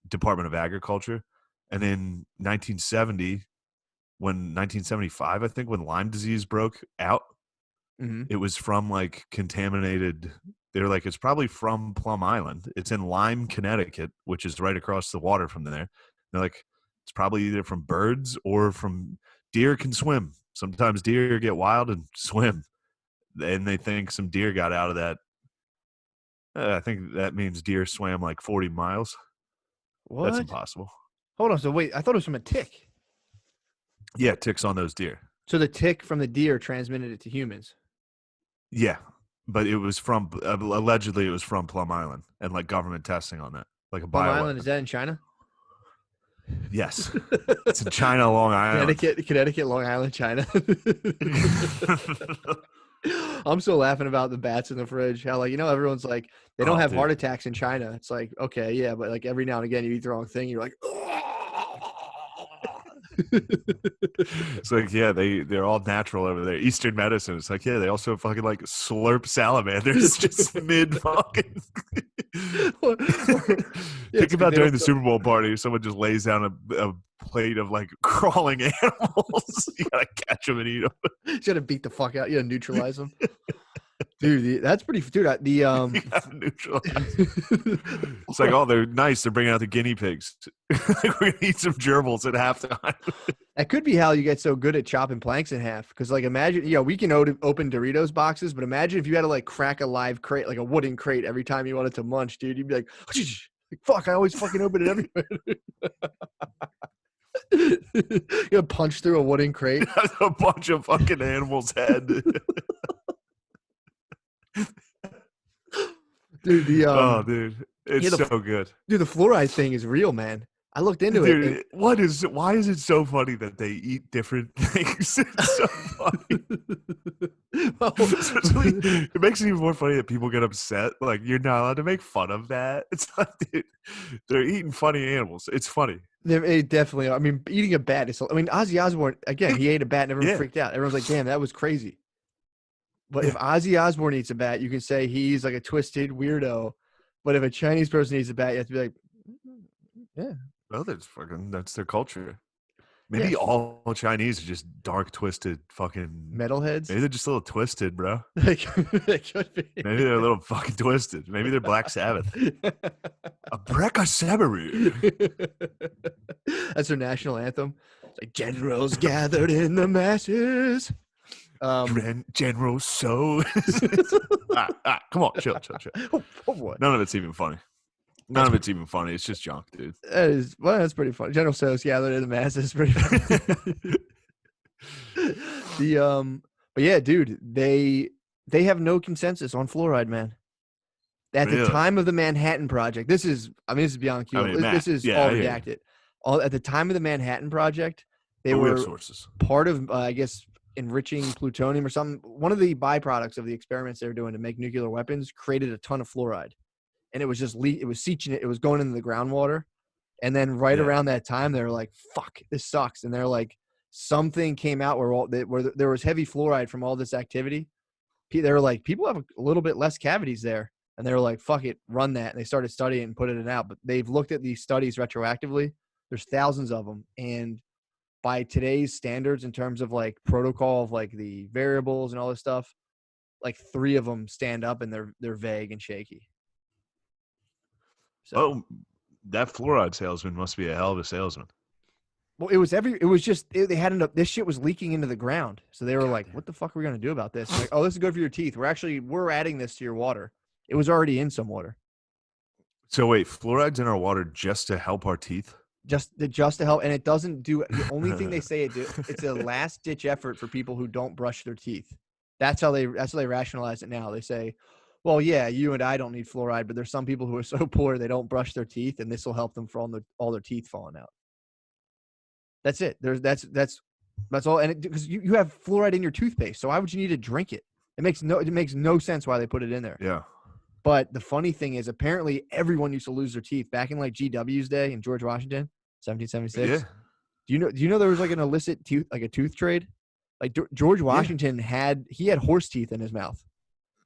Department of Agriculture. And in 1975, I think, when Lyme disease broke out, Mm-hmm. it was from like contaminated. They're like, it's probably from Plum Island. It's in Lyme, Connecticut, which is right across the water from there. They're like, it's probably either from birds or from deer can swim. Sometimes deer get wild and swim. And they think some deer got out of that. I think that means deer swam like 40 miles. What? That's impossible. Hold on. So wait, I thought it was from a tick. Yeah, ticks on those deer. So the tick from the deer transmitted it to humans. Yeah, but it was from allegedly it was from Plum Island and like government testing on that, like a Plum bioweapon. Island, is that in China? Yes, it's in China, Long Island. Connecticut, Long Island, China. I'm still laughing about the bats in the fridge. How everyone's like they don't have dude. heart attacks in China. It's like, okay, yeah, but like every now and again you eat the wrong thing, you're like, It's like, yeah, they're all natural over there. Eastern medicine. It's like, yeah, they also fucking like slurp salamanders just mid fucking Think about during the Super Bowl party, if someone just lays down a plate of like crawling animals. You gotta catch them and eat them. You gotta beat the fuck out. You gotta neutralize them. Dude, that's pretty. Dude, You gotta neutralize. It's like, oh, they're nice. They're bringing out the guinea pigs. We're gonna eat some gerbils at halftime. that could be how you get so good at chopping planks in half. Because like, imagine, we can open Doritos boxes, but imagine if you had to like crack a live crate, like a wooden crate, every time you wanted to munch, dude. You'd be like, fuck, I always fucking open it everywhere. You punch through a wooden crate. That's a bunch of fucking animals' head. Dude, dude, it's so good. Dude, the fluoride thing is real, man. I looked into Dude, it. Why is it so funny that they eat different things? It's so funny. It makes it even more funny that people get upset. Like, you're not allowed to make fun of that. It's like, dude, they're eating funny animals. It's funny. They definitely are. I mean, eating a bat is. I mean, Ozzy Osbourne, again, he ate a bat and everyone Yeah. freaked out. Everyone's like, damn, that was crazy. But if Ozzy Osbourne eats a bat, you can say he's like a twisted weirdo. But if a Chinese person eats a bat, you have to be like, yeah. Well, that's their culture. Maybe all Chinese are just dark, twisted fucking Metalheads? Maybe they're just a little twisted, bro. They could be. Maybe they're a little fucking twisted. Maybe they're Black Sabbath. A Breka Sabaru. That's their national anthem. It's like generals gathered in the masses. General So. Come on, chill. Oh, boy. None of it's even funny. None of it's even funny. It's just junk, dude. That's pretty funny. General So's gathered in the masses. Pretty funny. But yeah, dude, they have no consensus on fluoride, man. At the time of the Manhattan Project, this is beyond Q. This is all redacted. At the time of the Manhattan Project, they were sources. Part of, I guess, enriching plutonium or something. One of the byproducts of the experiments they were doing to make nuclear weapons created a ton of fluoride. And it was just it was seeping it was going into the groundwater. And then around that time, they were like, fuck, this sucks. And they're like, something came out where there was heavy fluoride from all this activity. They were like, people have a little bit less cavities there. And they were like, fuck it, run that. And they started studying and putting it out. But they've looked at these studies retroactively. There's thousands of them. And by today's standards, in terms of like protocol of like the variables and all this stuff, like 3 of them stand up and they're vague and shaky. So that fluoride salesman must be a hell of a salesman. Well, they had this shit was leaking into the ground. So they were like, what the fuck are we going to do about this? Like, oh, this is good for your teeth. We're adding this to your water. It was already in some water. So wait, fluoride's in our water just to help our teeth? Just to help. And it doesn't do the only thing they say it's a last ditch effort for people who don't brush their teeth. That's how they rationalize it now. They say, well, yeah, you and I don't need fluoride, but there's some people who are so poor they don't brush their teeth, and this will help them for all their teeth falling out. That's it. That's all. And because you have fluoride in your toothpaste, so why would you need to drink it? It makes no sense why they put it in there. Yeah. But the funny thing is, apparently everyone used to lose their teeth back in like GW's day in George Washington, 1776. Yeah. Do you know there was like an illicit tooth trade? Like George Washington had horse teeth in his mouth.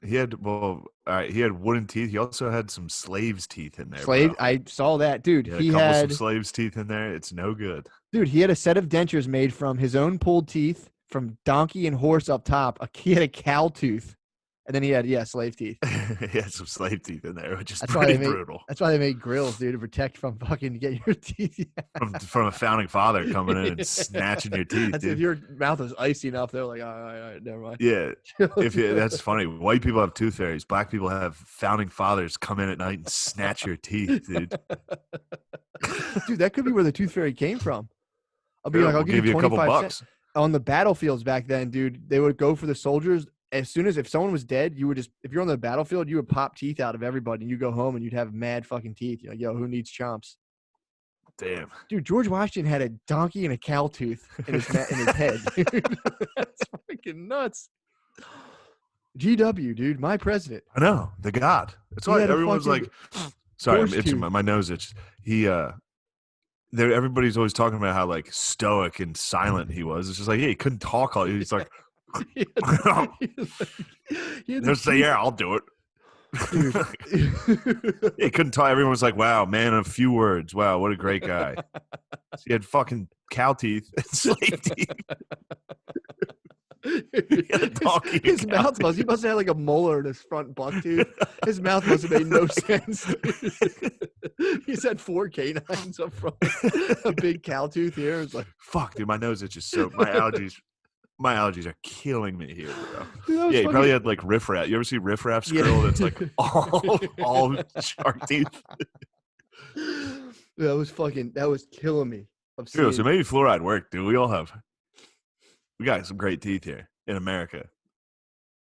He had wooden teeth. He also had some slaves' teeth in there. Slave? Bro. I saw that, dude. He had some slaves' teeth in there. It's no good. Dude, he had a set of dentures made from his own pulled teeth, from donkey and horse up top. He had a cow tooth, and then he had slave teeth. He had some slave teeth in there, which is pretty brutal. That's why they made grills, dude, to protect from fucking get your teeth from a founding father coming in and snatching your teeth. That's dude. If your mouth was icy enough, they're like, all right, never mind. Yeah, that's funny. White people have tooth fairies. Black people have founding fathers come in at night and snatch your teeth, dude. Dude, that could be where the tooth fairy came from. I'll give you a couple bucks. On the battlefields back then, dude, they would go for the soldiers. As soon as if someone was dead, you would if you're on the battlefield, you would pop teeth out of everybody, and you go home and you'd have mad fucking teeth. You're like, yo, who needs chomps? Damn, dude, George Washington had a donkey and a cow tooth in his head. Dude. That's freaking nuts. GW, dude, my president. I know, the god. That's why everyone's like, sorry, I'm itching my nose itches. Everybody's always talking about how like stoic and silent he was. It's just like, he couldn't talk all. He's like, they'll say, yeah, I'll do it. He couldn't talk. Everyone was like, "Wow, man, a few words. Wow, what a great guy." He had fucking cow teeth and slave teeth. had a donkey his and mouth must. He must have had like a molar in his front buck tooth. His mouth must have made no sense. He's had 4 canines up front, a big cow tooth here. It's like, Fuck, dude, my nose itches so. My allergies are killing me here, bro. dude, Yeah, he probably had like riffraff. You ever see riffraff squirrel? That's like all shark teeth. That was killing me. Dude, so maybe fluoride worked, dude. We got some great teeth here in America.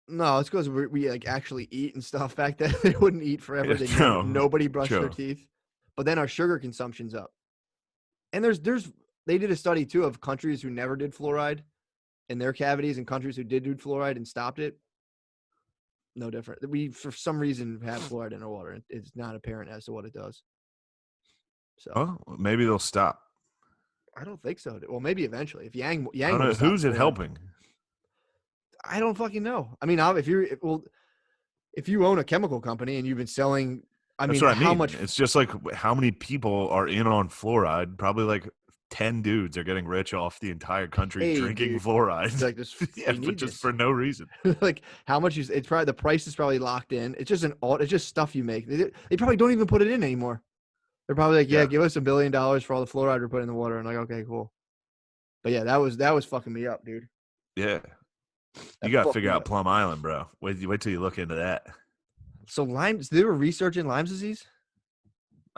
No, it's because we like actually eat and stuff. Back then, they wouldn't eat forever. Yeah, Nobody brushed their true. teeth. But then our sugar consumption's up. And they did a study too of countries who never did fluoride in their cavities and countries who did do fluoride and stopped it. No different. We, for some reason, have fluoride in our water. It's not apparent as to what it does. So Oh, maybe they'll stop. I don't think so. Well, maybe eventually. If Yang I don't know. will stop Who's it fluoride. helping? I don't fucking know. I mean, if you own a chemical company and you've been selling, That's what I mean. how much? It's just like how many people are in on fluoride? Probably like 10 dudes are getting rich off the entire country Hey, drinking dude. fluoride. It's like this. Yeah, we but need just this. for no reason. Like how much is it's probably the price is probably locked in. It's just it's just stuff you make. They probably don't even put it in anymore. They're probably like, yeah, give us $1 billion for all the fluoride we're putting in the water. And like, okay, cool. But yeah, that was fucking me up, dude. Yeah. That You got to fucked figure me out up. Plum Island, bro. Wait till you look into that. So they were researching Lyme's disease.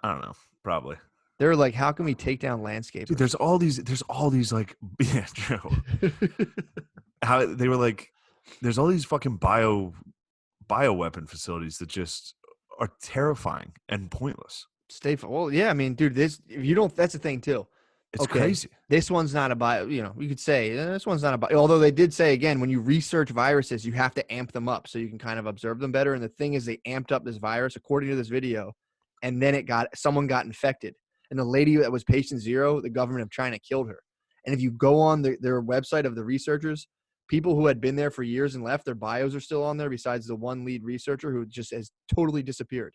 I don't know. Probably. They were like, how can we take down landscapers? Dude, there's all these like, yeah, true. How they were like, there's all these fucking bioweapon facilities that just are terrifying and pointless. Well, yeah, I mean, dude, if you don't, that's the thing too. It's Okay, crazy. This one's not a bio, you could say this one's not a bio, although they did say again, when you research viruses, you have to amp them up so you can kind of observe them better. And the thing is, they amped up this virus according to this video, and then someone got infected. And the lady that was patient 0, the government of China killed her. And if you go on their website of the researchers, people who had been there for years and left, their bios are still on there besides the one lead researcher who just has totally disappeared.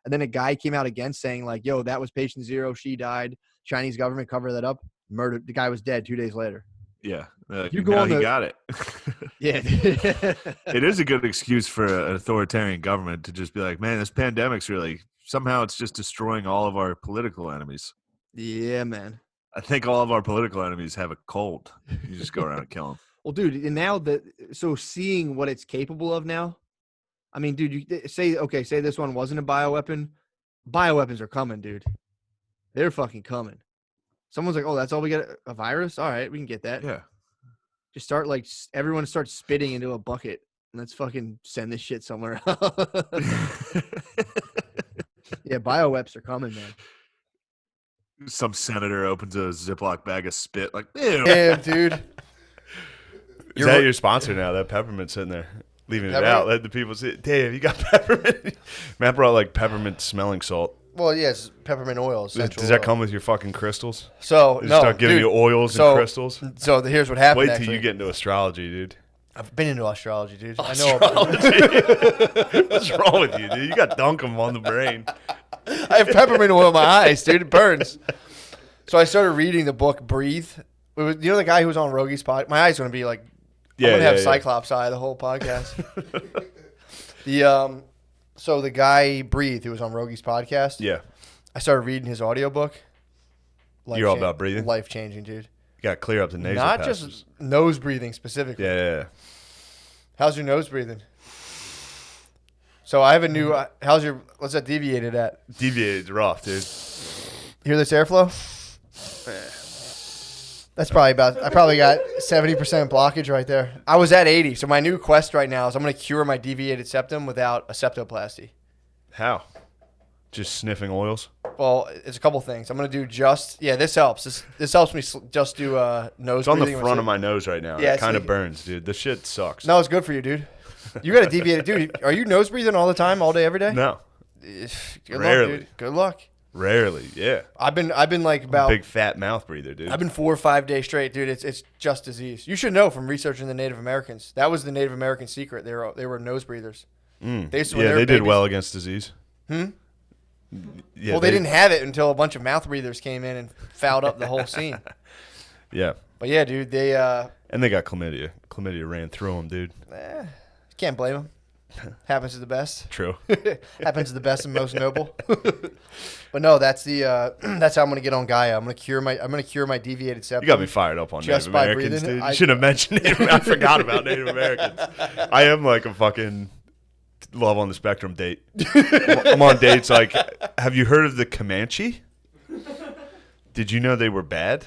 And then a guy came out again saying like, yo, that was patient 0. She died. Chinese government covered that up. Murdered. The guy was dead 2 days later. Yeah. Like, You go now on he got it. Yeah. It is a good excuse for an authoritarian government to just be like, man, this pandemic's really, somehow it's just destroying all of our political enemies. Yeah, man. I think all of our political enemies have a cold. You just go around and kill them. Well, dude, and now so seeing what it's capable of now, I mean, dude, say this one wasn't a bioweapon. Bioweapons are coming, dude. They're fucking coming. Someone's like, oh, that's all we got? A virus? All right, we can get that. Yeah. Just start like everyone starts spitting into a bucket. Let's fucking send this shit somewhere else. Yeah, bioweapons are coming, man. Some senator opens a Ziploc bag of spit, like, ew. Damn, dude. Is that your sponsor now? That peppermint sitting there, leaving it out. Let the people see. Dave, you got peppermint. Matt brought like peppermint smelling salt. Well, yes, peppermint oil. Does that come with your fucking crystals? So They no, start giving dude, you oils so- and crystals. So here's what happened. Wait till actually. you get into astrology, dude. I've been into astrology, dude. I Astrology. What's wrong with you, dude? You got dunkum on the brain. I have peppermint oil in my eyes, dude. It burns. So I started reading the book Breathe. You know the guy who was on Rogie's pod? My eyes going to be like, I'm going to have Cyclops eye the whole podcast. So the guy Breathe who was on Rogie's podcast. Yeah. I started reading his audiobook. You're all about breathing? Life changing, dude. You got to clear up the nasal Not passages. just nose breathing specifically. Yeah. How's your nose breathing? So I have a new. What's that deviated at? Deviated's rough, dude. Hear this airflow? That's probably I probably got 70% blockage right there. I was at 80. So my new quest right now is I'm going to cure my deviated septum without a septoplasty. How? Just sniffing oils? Well, it's a couple things. I'm going to do this helps. This helps me just do nose It's on the breathing. front of my nose right now. Yeah, it kind see- of burns, dude. This shit sucks. No, it's good for you, dude. You got a deviated, dude. Are you nose breathing all the time, all day, every day? No. Good Rarely. luck, dude. Good luck. Rarely, yeah. I've been like about Big fat mouth breather, dude. I've been 4 or 5 days straight, dude. It's just disease. You should know from researching the Native Americans. That was the Native American secret. They were nose breathers. They used to, Yeah, they did well against disease. Yeah, Yeah, they didn't have it until a bunch of mouth breathers came in and fouled up the whole scene. Yeah. But yeah, dude, they And they got chlamydia. Chlamydia ran through them, dude. can't blame them. Happens to the best. True. Happens to the best and most noble. But no, that's the that's how I'm gonna get on Gaia. I'm gonna cure my deviated septum. You got me fired up on Just Native by Americans, breathing. dude. You should have mentioned Native. I forgot about Native Americans. I am like a fucking love on the spectrum date. I'm on dates like, have you heard of the Comanche? Did you know they were bad?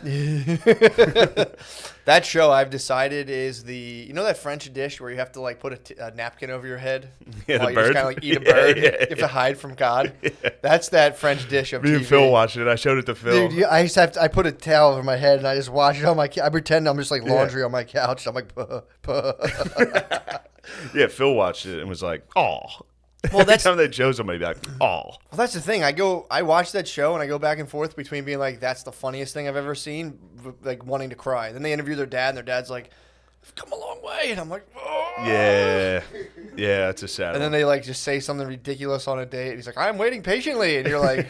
That show I've decided is that French dish where you have to like put a napkin over your head Yeah, while the you bird. just kind of like eat a bird. Yeah, You have to hide from God. That's that French dish of Me TV. and Phil watched it. I showed it to Phil. Dude, I put a towel over my head and I just watch it on my. I pretend I'm just like laundry on my couch. I'm like, puh, puh. Yeah, Phil watched it and was like, "Oh." Well, Every time they show somebody, like, "Oh." Well, that's the thing. I watch that show and I go back and forth between being like, that's the funniest thing I've ever seen, like wanting to cry. Then they interview their dad and their dad's like, I've come a long way. And I'm like, oh. Yeah, it's a sad. And then one. they like just say something ridiculous on a date. And he's like, I'm waiting patiently. And you're like,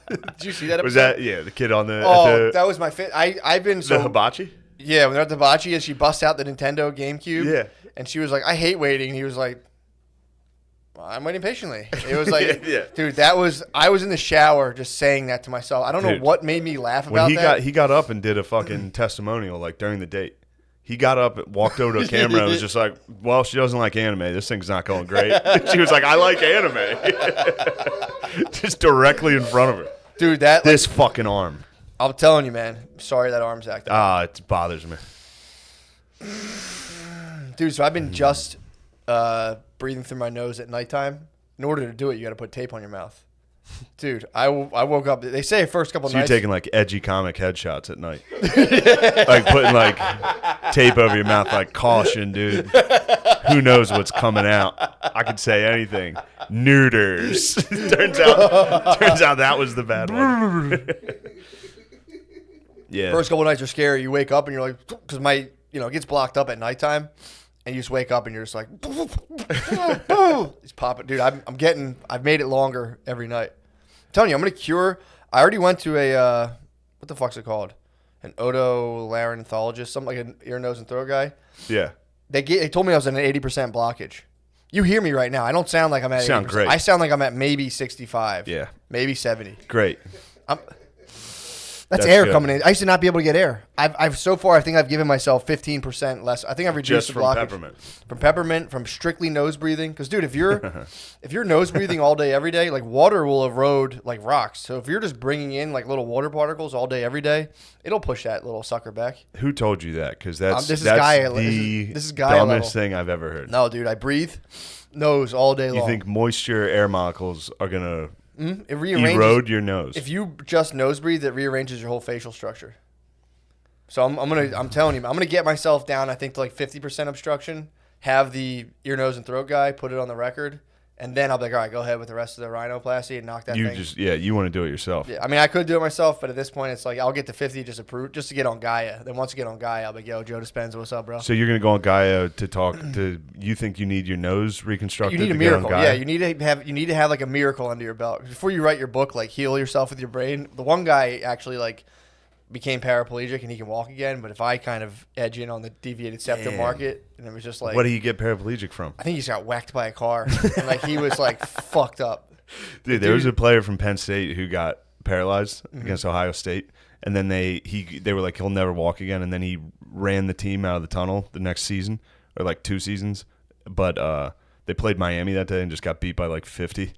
did you see that episode? Was that the kid on the? Oh, that was my fit. I've been so. The hibachi. Yeah, when they're at the hibachi and she busts out the Nintendo GameCube. Yeah. And she was like, I hate waiting. And he was like, I'm waiting patiently. It was like, dude, I was in the shower just saying that to myself. I don't know what made me laugh about that. He got up and did a fucking testimonial like during the date. He got up, walked over to a camera, and was just like, "Well, she doesn't like anime. This thing's not going great." She was like, "I like anime," just directly in front of her. Dude, this fucking arm. I'm telling you, man. Sorry that arm's acting. It bothers me. Dude, so I've been just breathing through my nose at nighttime. In order to do it, you got to put tape on your mouth. Dude, I woke up. They say first couple nights. You're taking like edgy comic headshots at night, like putting like tape over your mouth, like caution, dude. Who knows what's coming out? I could say anything. Neuters. turns out that was the bad one. Yeah. First couple nights are scary. You wake up and you're like, because it gets blocked up at nighttime. And you just wake up and you're just like, it's popping. Dude, I've made it longer every night. I'm telling you, I'm going to cure. I already went to what the fuck's it called? An otolaryngologist, something like an ear, nose, and throat guy. Yeah. They told me I was at an 80% blockage. You hear me right now. I don't sound like I'm at 80%. Sound great. I sound like I'm at maybe 65. Yeah. Maybe 70. Great. That's air good. Coming in. I used to not be able to get air. I've so far I think I've given myself 15% less. I think I've reduced just the blockage. From peppermint, from strictly nose breathing. Because dude, if you're nose breathing all day every day, like water will erode like rocks. So if you're just bringing in like little water particles all day every day, it'll push that little sucker back. Who told you that? Because that's this is the dumbest thing I've ever heard. No, dude, I breathe nose all day long. You think moisture air molecules are gonna it rearranges, erode your nose? If you just nose breathe, it rearranges your whole facial structure. So I'm telling you, I'm gonna get myself down. I think to like 50% obstruction. Have the ear, nose, and throat guy put it on the record, and then I'll be like, all right, go ahead with the rest of the rhinoplasty and knock that thing. You want to do it yourself. Yeah, I mean, I could do it myself, but at this point, it's like I'll get to 50 just to get on Gaia. Then once I get on Gaia, I'll be like, yo, Joe Dispenza, what's up, bro? So you're gonna go on Gaia to talk to? You think you need your nose reconstructed? You need a to miracle. Get on Gaia? Yeah, you need to have like a miracle under your belt before you write your book. Like heal yourself with your brain. The one guy actually like became paraplegic and he can walk again. But if I kind of edge in on the deviated septum market, and it was just like, what did he get paraplegic from? I think he just got whacked by a car, and like he was like fucked up. Dude, there was a player from Penn State who got paralyzed against Ohio State, and then they were like, he'll never walk again, and then he ran the team out of the tunnel the next season, or like 2 seasons, but they played Miami that day and just got beat by like 50.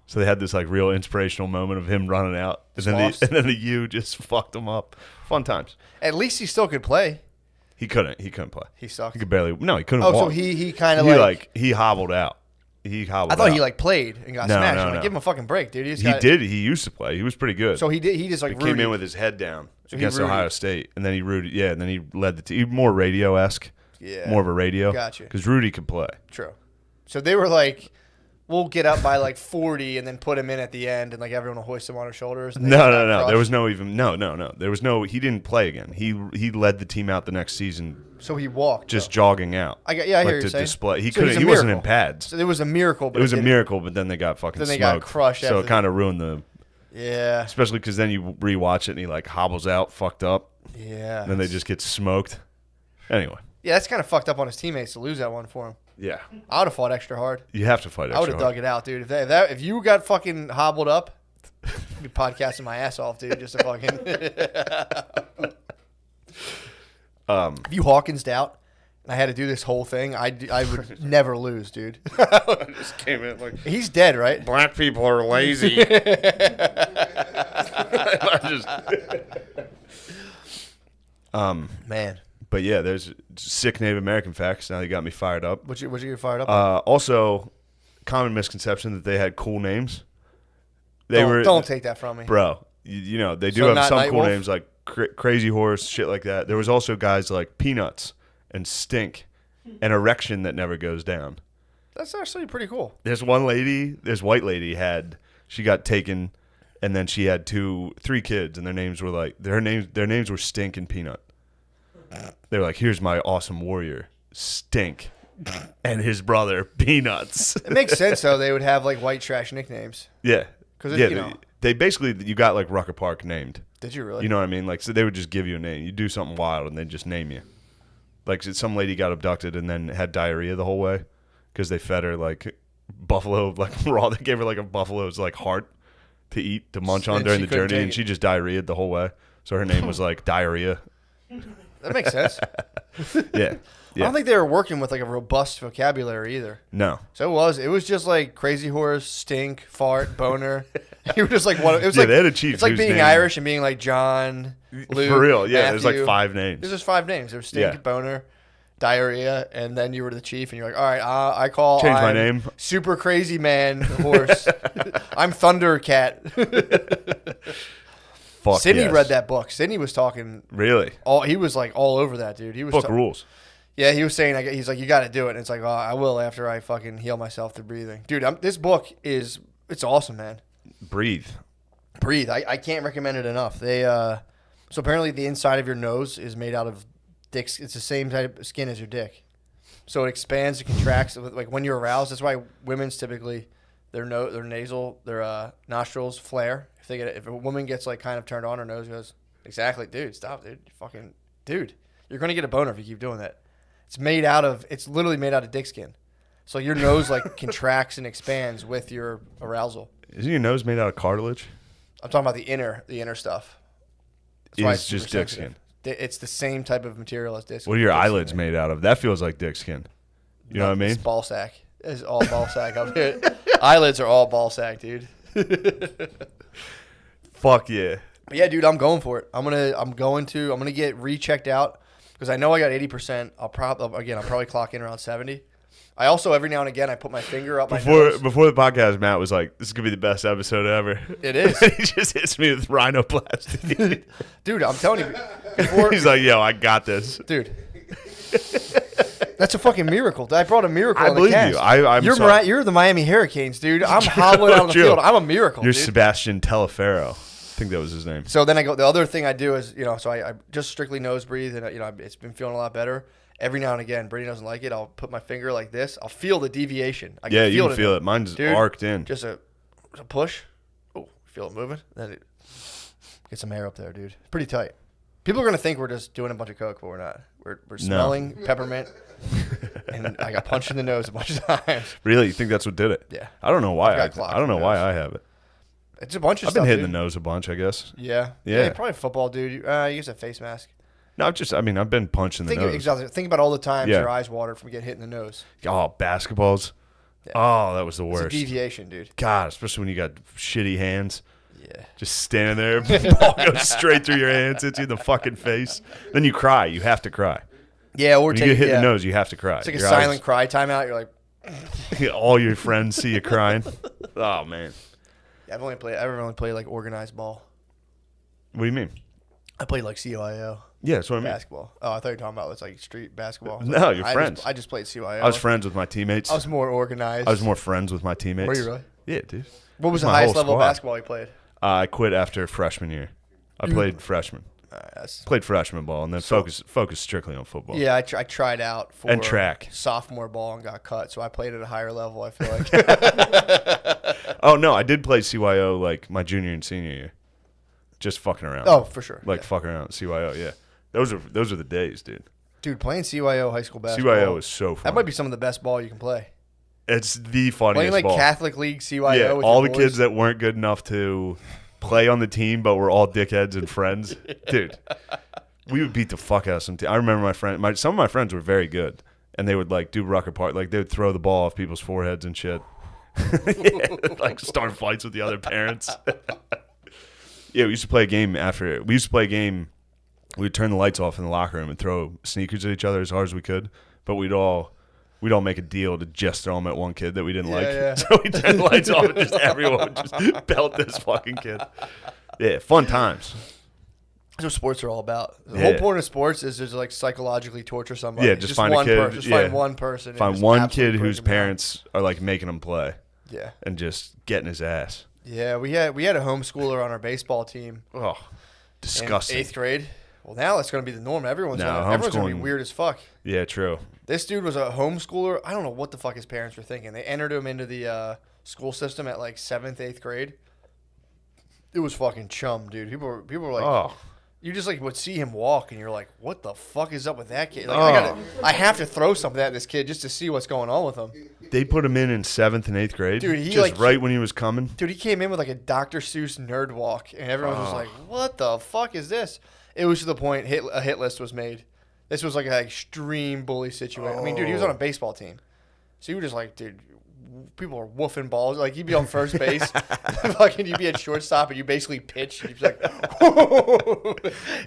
So they had this like real inspirational moment of him running out, and then the U just fucked him up. Fun times. At least he still could play. He couldn't play. He sucked. He could barely. No, he couldn't walk. walk. So he kind of he hobbled out. I thought he like played and got smashed. No, Like, give him a fucking break, dude. He did. He used to play. He was pretty good. So he did. He just like came in with his head down against Ohio State, and then he rooted. Yeah, and then he led the team. More radio-esque. Yeah. More of a radio. Gotcha. Because Rudy could play. True. So they were like, we'll get up by like 40 and then put him in at the end, and like everyone will hoist him on our shoulders. And No. There was no even no. There was no. He didn't play again. He led the team out the next season. So he walked, just jogging out. I hear like you to saying. display. He So couldn't. He wasn't in pads. So it was a miracle. But it was a miracle, but then they got fucking then they smoked. got crushed. So it kind of ruined the. Yeah. Especially because then you rewatch it and he like hobbles out, fucked up. Yeah. And then they just get smoked. Anyway. Yeah, that's kind of fucked up on his teammates to lose that one for him. Yeah. I would have fought extra hard. You have to fight extra hard. I would have dug it out, dude. If you got fucking hobbled up, I'd be podcasting my ass off, dude, just to fucking. If you Hawkins'd out and I had to do this whole thing, I would never lose, dude. I just came in like, he's dead, right? Black people are lazy. Man. But yeah, there's sick Native American facts. Now you got me fired up. What you get fired up on? Also, common misconception that they had cool names. Don't take that from me, bro. You know they do have some cool names like Crazy Horse, shit like that. There was also guys like Peanuts and Stink, and Erection that never goes down. That's actually pretty cool. There's one lady, this white lady she got taken, and then she had 3 kids, and their names were like their names were Stink and Peanut. They were like, here's my awesome warrior, Stink, and his brother, Peanuts. It makes sense, though. They would have, like, white trash nicknames. Yeah. Because, they basically, you got, like, Rucker Park named. Did you really? You know what I mean? Like, so they would just give you a name. You do something wild, and they'd just name you. Like, some lady got abducted and then had diarrhea the whole way because they fed her, like, buffalo, like, raw. They gave her, like, a buffalo's, like, heart to eat, to munch on during the journey, and she just diarrheaed the whole way. So her name was, like, Diarrhea. That makes sense. Yeah. I don't think they were working with like a robust vocabulary either. No. So it was just like Crazy Horse, Stink, Fart, Boner. You were just like one. It was yeah, like they had a chief. It's like being Irish and being like John, Luke, for real. Yeah, Matthew. there's like 5 names. There's just 5 names. There was Stink, Boner, Diarrhea, and then you were the chief, and you're like, all right, I call. Change my name. Super Crazy Man Horse. I'm Thundercat. Fuck Sydney yes. read that book. Sydney was talking. Really? He was like all over that, dude. He was book rules. Yeah, he was saying, he's like, you got to do it. And it's like, oh, I will after I fucking heal myself through breathing. Dude, this book it's awesome, man. Breathe. I can't recommend it enough. So apparently the inside of your nose is made out of dicks. It's the same type of skin as your dick. So it expands, it contracts. Like when you're aroused, that's why women's typically, their nostrils flare. If a woman gets like kind of turned on, her nose goes, exactly, dude, stop, dude. Dude, you're going to get a boner if you keep doing that. It's literally made out of dick skin. So your nose like contracts and expands with your arousal. Isn't your nose made out of cartilage? I'm talking about the inner stuff. It's just dick skin. It's the same type of material as dick skin. What are your eyelids made out of? That feels like dick skin. You know what I mean? It's ball sack. It's all ball sack up here. Eyelids are all ball sack, dude. Fuck yeah. But yeah, dude, I'm going for it. I'm gonna get rechecked out because I know I got 80%. I'll probably clock in around 70. I also every now and again I put my finger up my nose. Before the podcast, Matt was like, "This is gonna be the best episode ever." It is. He just hits me with rhinoplasty. Dude, I'm telling you. He's like, "Yo, I got this." Dude. That's a fucking miracle. I brought a miracle. I believe you. You're the Miami Hurricanes, dude. I'm hobbling out on the field. I'm a miracle. You're dude. Sebastian Telefero. I think that was his name. So then the other thing I do is, so I just strictly nose breathe, and it's been feeling a lot better. Every now and again, Brady doesn't like it. I'll put my finger like this. I'll feel the deviation. You can feel it. Mine's arced in. Just a push. Oh, feel it moving. Then it get some air up there, dude. Pretty tight. People are gonna think we're just doing a bunch of coke, but we're not. We're smelling peppermint, and I got punched in the nose a bunch of times. Really? You think that's what did it? Yeah. I don't know why. I don't know why I have it. It's a bunch of stuff. I've been hitting the nose a bunch, I guess. Yeah. Yeah. Probably a football dude. You use a face mask. No, I've been punched in the nose. Exactly. Think about all the times your eyes watered from getting hit in the nose. Oh, basketballs. Yeah. Oh, that was the worst. It's a deviation, dude. God, especially when you got shitty hands. Yeah. Just standing there, ball goes straight through your hands, hits you in the fucking face. Then you cry. You have to cry. Yeah, or when you get hit in the nose, you have to cry. It's like your silent cry timeout. You're like, all your friends see you crying. Oh man. Yeah, I've only played like organized ball. What do you mean? I played like CYO. Yeah, that's what I mean. Basketball. Oh, I thought you were talking about it's like street basketball. No, you're friends. I just played CYO. I was friends with my teammates. I was more organized. I was more friends with my teammates. Were you really? Yeah, dude. What was the My highest whole level of squad. basketball you played? I quit after freshman year. I played freshman. Played freshman ball and then focused strictly on football. Yeah, I tried out for And track. sophomore ball and got cut, so I played at a higher level. I feel like. Oh no, I did play CYO like my junior and senior year. Just fucking around. Oh, for sure. Like fucking around at CYO. Yeah, those are the days, dude. Dude, playing CYO high school basketball. CYO is so fun. That might be some of the best ball you can play. It's the funniest Playing like ball. Catholic League CYO. Yeah, with all your the boys. kids that weren't good enough to play on the team, but were all dickheads and friends, dude. We would beat the fuck out of some team. I remember some of my friends were very good, and they would like do rucker part, like they would throw the ball off people's foreheads and shit. Yeah, like start fights with the other parents. Yeah, we used to play a game after it. We used to play a game. We would turn the lights off in the locker room and throw sneakers at each other as hard as we could, but we'd all make a deal to just throw them at one kid that we didn't like. Yeah. So we turned the lights off and just everyone would just belt this fucking kid. Yeah, fun times. That's what sports are all about. The Yeah. whole point of sports is just like psychologically torture somebody. Yeah, just find a one kid, Just yeah. find one person. and Find just one absolutely kid break whose him down. parents are like making him play Yeah. and just getting his ass. Yeah, we had a homeschooler on our baseball team Oh, in disgusting. 8th grade. Well, now that's going to be the norm. Everyone's going to be homeschooling- weird as fuck. Yeah, true. This dude was a homeschooler. I don't know what the fuck his parents were thinking. They entered him into the school system at like 7th, 8th grade. It was fucking chum, dude. People were like, Oh, you just like would see him walk, and you're like, what the fuck is up with that kid? Like, I have to throw something at this kid just to see what's going on with him. they put him in 7th and 8th grade. Dude, he, just like- right when he was coming. Dude, he came in with like a Dr. Seuss nerd walk, and everyone was just like, what the fuck is this? It was to the point a hit list was made. This was like an extreme bully situation. I mean, dude, he was on a baseball team. So you were just like, dude, people are woofing balls. Like, you'd be on first base, fucking, you'd be at shortstop, and you basically pitch, and you'd be like,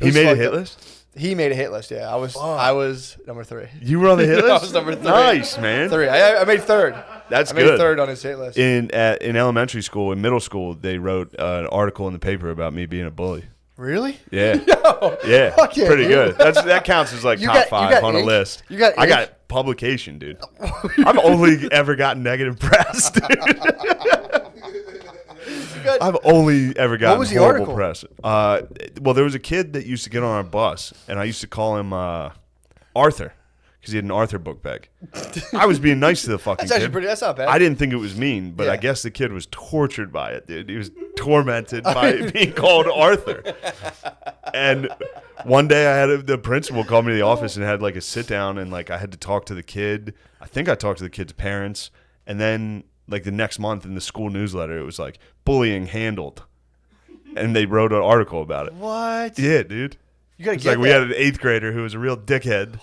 He made a hit list? He made a hit list, yeah. I was number 3. You were on the hit list? I was number 3. Nice, man. 3. I made 3rd. That's I made good. 3rd on his hit list. In elementary school, in middle school, they wrote an article in the paper about me being a bully. Really? Yeah. No. Yeah, Fuck yeah, pretty dude. good. That counts as like You top got 5 on a ink? list. You got I ink? got publication, dude. I've only ever gotten negative press, dude. I've only ever gotten was the horrible article? press. Well, there was a kid that used to get on our bus, and I used to call him Arthur because he had an Arthur book bag. I was being nice to the fucking That's actually kid. pretty. That's not bad. I didn't think it was mean, but I Yeah. guess the kid was tortured by it, dude. He was tormented by being called Arthur. And one day the principal called me to the office and had like a sit down, and like I had to talk to the kid. I think I talked to the kid's parents, and then like the next month in the school newsletter, it was like bullying handled, and they wrote an article about it. What? Yeah, dude. You gotta It's get like that. we had an 8th grader who was a real dickhead.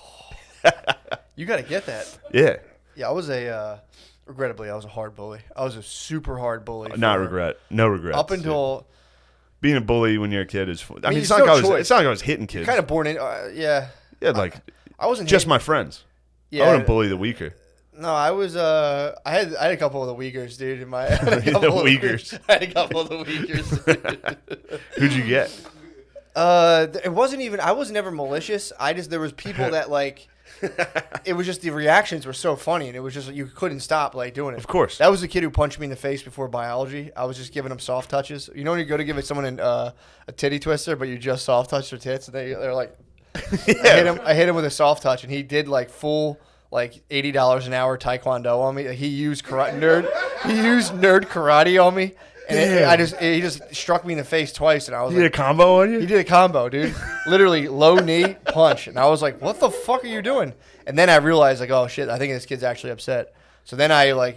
You gotta get that. Yeah, Yeah, I was regrettably, I was a hard bully. I was a super hard bully. not for- regret, no regrets. Up until being a bully when you're a kid is fun. I mean, mean, it's there's not no like I was. choice. It's not like I was hitting kids. kind of born in. Yeah. Yeah, like I wasn't just hit- my friends. Yeah. I wouldn't bully the weaker. No, I was. I had a couple of the Uyghurs, dude. In my I had a The couple of Uyghurs. I had a couple of the Uyghurs. Who'd you get? It wasn't even. I was never malicious. There was people that like. It was just the reactions were so funny, and it was just you couldn't stop like doing it. Of course. That was the kid who punched me in the face before biology. I was just giving him soft touches. You know when you go to give someone a titty twister, but you just soft touch their tits, and they're like, I hit him with a soft touch, and he did like full like $80 an hour taekwondo on me. He used nerd karate on me, and he just struck me in the face twice, and I was You did a like, combo on you? he did a combo, dude. Literally low knee punch, and I was like, "What the fuck are you doing?" And then I realized, like, "Oh shit, I think this kid's actually upset." So then I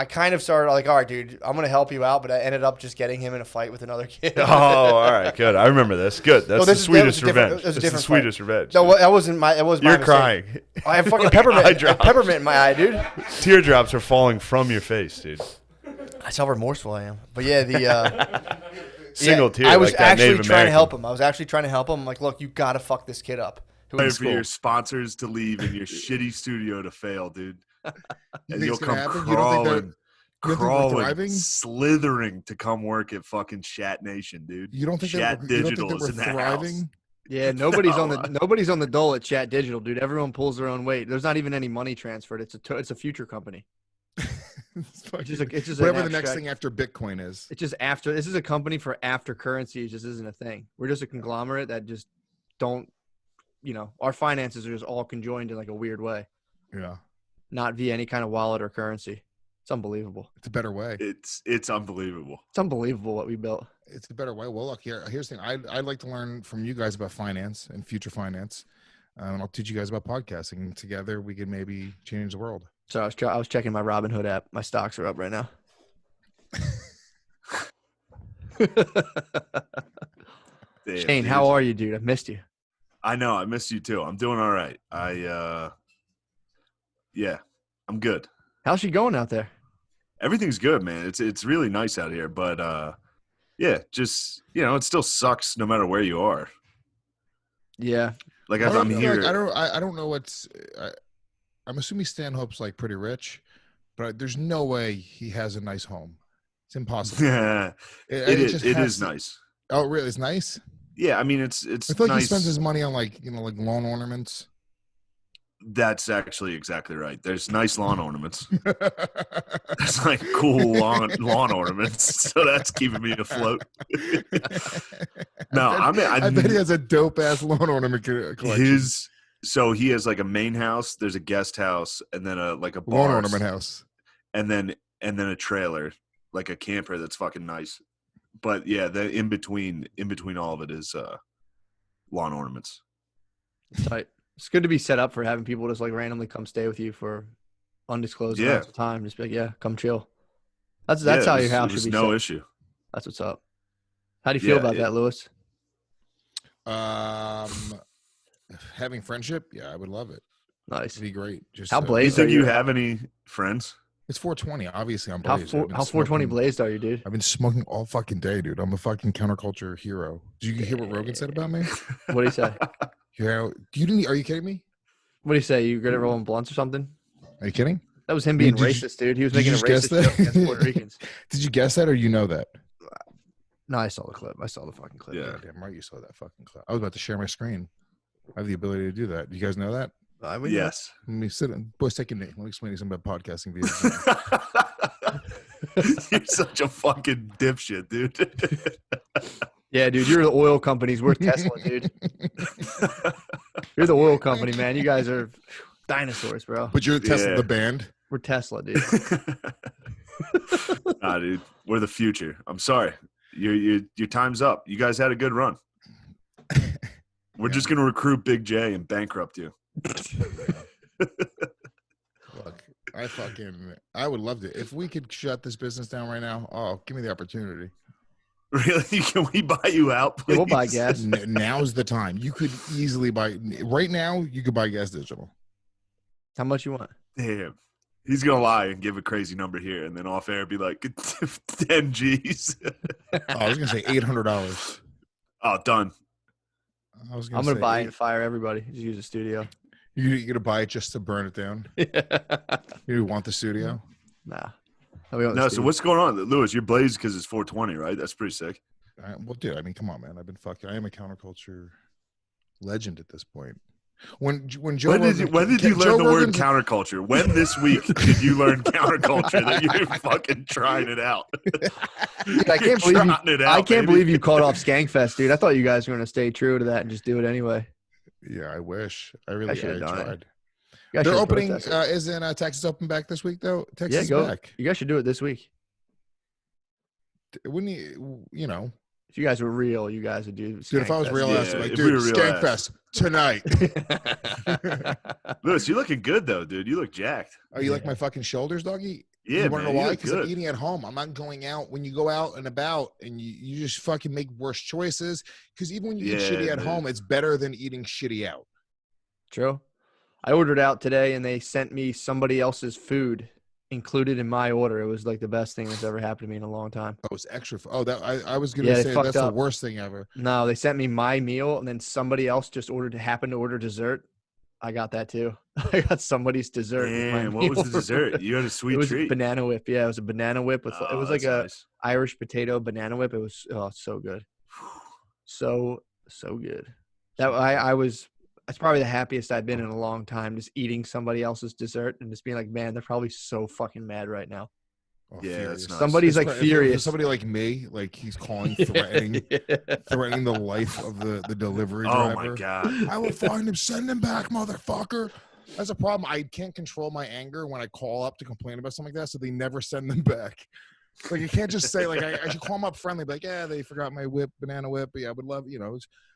kind of started like, "All right, dude, I'm gonna help you out," but I ended up just getting him in a fight with another kid. Oh, all right, good. I remember this. Good. That's the sweetest revenge. That's That's the sweetest revenge. No, that wasn't my. It was my You're mistake. crying. I have fucking Like peppermint. eye I have drops. peppermint in my eye, dude. Teardrops are falling from your face, dude. That's how remorseful I am. But yeah, the Single tear. I was like that actually Native trying to American. help him. I was actually trying to help him. I'm like, look, you gotta fuck this kid up. Wait for your sponsors to leave and your shitty studio to fail, dude. You And think you'll it's gonna come happen? You don't think they're- crawling, you don't think they're crawling, thriving? slithering to come work at fucking Shat Nation, dude. You don't think Shat that we're Digital is in that thriving? house. Yeah, nobody's on the dole at Chat Digital, dude. Everyone pulls their own weight. There's not even any money transferred. It's a future company. It's just whatever an the next abstract- thing after Bitcoin is. It's just after. This is a company for after currency. It just isn't a thing. We're just a conglomerate that just don't. Our finances are just all conjoined in like a weird way, Yeah, not via any kind of wallet or currency. It's unbelievable. it's a better way. It's unbelievable. It's unbelievable what we built. It's a better way. Well, look, here's the thing. I'd like to learn from you guys about finance and future finance. And I'll teach you guys about podcasting. And together, we can maybe change the world. So I was checking my Robinhood app. My stocks are up right now. Damn, Shane, dude. how are you, dude? I missed you. I know. I missed you too. I'm doing all right. Yeah, I'm good. How's she going out there? Everything's good, man. It's really nice out here, but yeah, just it still sucks no matter where you are. Yeah. Like I if don't I'm feel here, like- I don't know what's. I'm assuming Stanhope's like pretty rich, but there's no way he has a nice home. It's impossible. yeah, It it has is to- nice. Oh, really? It's nice. Yeah, I mean it's I feel like nice. he spends his money on like lawn ornaments. That's actually exactly right. There's nice lawn ornaments. There's like cool lawn ornaments, so that's keeping me afloat. No, I bet he has a dope ass lawn ornament collection. So he has like a main house. There's a guest house, and then a bar, lawn ornament house, and then a trailer, like a camper that's fucking nice. But yeah, the in between all of it is lawn ornaments. Tight. It's good to be set up for having people just like randomly come stay with you for undisclosed amounts of time. Just be like, yeah, come chill. That's how your house should be. No set. issue. That's what's up. How do you feel about that, Lewis? Having friendship, yeah, I would love it. Nice. It'd be great. Just how Do you blazed think are you have any friends? It's 420. Obviously, I'm How blazed. 420 blazed are you, dude? I've been smoking all fucking day, dude. I'm a fucking counterculture hero. Did you hear what Rogan said about me? What did he say? Yeah, you didn't. Are you kidding me? What did he say? You good at rolling blunts or something? Are you kidding? That was him being Did you- racist, dude. He was did you making a just racist guess joke that? against Puerto Ricans. Did you guess that, or you know that? No, I saw the clip. I saw the fucking clip. Yeah. Damn right, you saw that fucking clip. I was about to share my screen. I have the ability to do that. Do you guys know that? Yes. Let me sit in. Boys, take a knee. Let me explain to you something about podcasting via Zoom. You're such a fucking dipshit, dude. Yeah, dude, you're the oil companies. We're Tesla, dude. You're the oil company, man. You guys are dinosaurs, bro. But you're Tesla, Yeah. the band. We're Tesla, dude. Nah, dude, we're the future. I'm sorry, your time's up. You guys had a good run. We're just gonna recruit Big J and bankrupt you. Look, I would love to. If we could shut this business down right now, oh, give me the opportunity. Really? Can we buy you out, please? Yeah, we'll buy gas. Now's the time. You could easily buy. Right now, you could buy Gas Digital. How much you want? Damn. He's gonna lie and give a crazy number here, and then off air be like 10 G's. Oh, I was gonna say $800. Oh, done. I'm I'm gonna buy it and fire everybody. Just use the studio. You're gonna buy it just to burn it down. You want the studio? Nah. No, so what's going on, Lewis? You're blazed because it's 420, right? That's pretty sick. Well, dude, I mean, come on, man. I am a counterculture legend at this point. When Joe When Rogan, did you Joe learn the word Rogan's- counterculture? When this week did you learn counterculture that you're fucking trying it out? Dude, I can't You're believe you, trotting it I out, can't baby. believe you called off Skankfest, dude. I thought you guys were gonna stay true to that and just do it anyway. Yeah, I wish. I should've done it. tried. You guys They're should opening. protest it. Isn't Texas open back this week though? Texas Yeah, is go. back. You guys should do it this week. Wouldn't you know? If you guys were real, you guys would do. Dude, if I was Skankfest. real Yeah, ass, like, if dude, we were real Skankfest tonight. Lewis, you're looking good though, dude. You look jacked. Oh, you like my fucking shoulders, doggy? Yeah, You want to man, know you why? look Because I'm good. eating at home. I'm not going out. When you go out and about and you just fucking make worse choices. Because even when you eat Yeah, shitty at man. home, it's better than eating shitty out. True. I ordered out today, and they sent me somebody else's food included in my order. It was like the best thing that's ever happened to me in a long time. Oh, it's extra. Oh, that I was gonna Yeah, they say fucked that's up. the worst thing ever. No, they sent me my meal, and then somebody else just happened to order dessert. I got that too. I got somebody's dessert. with my Damn, what was meal. the dessert? You had a sweet It was treat. a banana whip. Yeah, it was a banana whip with. Oh, it was like that's a nice. Irish potato banana whip. It was so good, so good. That's probably the happiest I've been in a long time, just eating somebody else's dessert and just being like, man, they're probably so fucking mad right now. Oh, Yeah, furious. that's nice. Somebody's like If furious. somebody like me, like he's calling, threatening the life of the delivery driver. Oh my god! I will find him. Send him back, motherfucker. That's a problem. I can't control my anger when I call up to complain about something like that, so they never send them back. Like, you can't just say, like, I should call them up friendly, be like, yeah, they forgot my whip, banana whip. Yeah, I would love,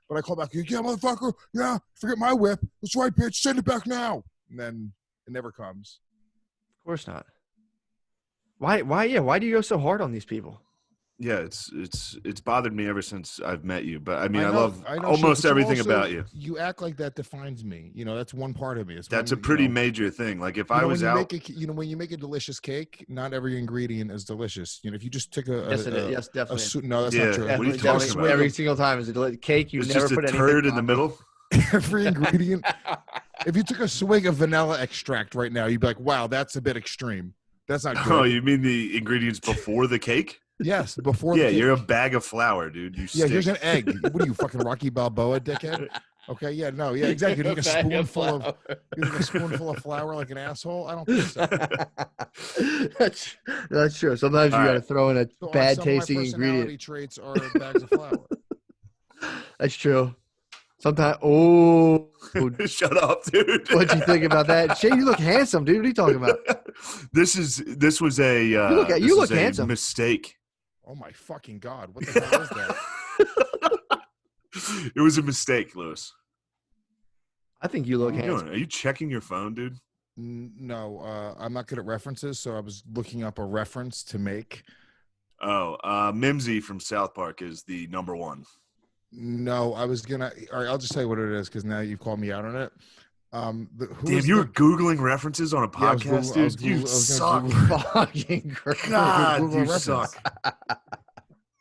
but I call back, yeah, motherfucker. Yeah, forget my whip. That's right, bitch. Send it back now. And then it never comes. Of course not. Why do you go so hard on these people? Yeah, it's bothered me ever since I've met you. But I mean, I know, love I know, almost but everything also, about you. You act like that defines me. That's one part of me. It's That's when, a pretty major thing. Like if I was out, when you make a delicious cake, not every ingredient is delicious. If you just take a Yes, definitely. No, that's Yeah. not true. What are you talking about? Every single time is a cake. You it's never just a put anything turd in the middle. Every ingredient. If you took a swig of vanilla extract right now, you'd be like, "Wow, that's a bit extreme. That's not good." Oh, you mean the ingredients before the cake? Yes, before. Yeah, the cake. you're a bag of flour, dude. You Yeah, stink. here's an egg. What are you, fucking Rocky Balboa, dickhead? Okay, yeah, no, yeah, exactly. You need a spoonful of flour like an asshole. I don't think so. That's true. Sometimes you got to throw in a So bad some tasting of my personality ingredient. traits are bags of flour. That's true. Sometimes. Oh, Shut up, dude. what'd you think about that? Shane, you look handsome, dude. What are you talking about? This was a you look handsome. Mistake. Oh my fucking god! What the hell is that? It was a mistake, Lewis. I think you look What are you handsome. doing? Are you checking your phone, dude? No, I'm not good at references, so I was looking up a reference to make. Oh, Mimsy from South Park is the number one. No, I was gonna. All right, I'll just tell you what it is because now you've called me out on it. Damn, you were Googling references on a podcast, dude. You suck. Fucking God, Google you reference. suck.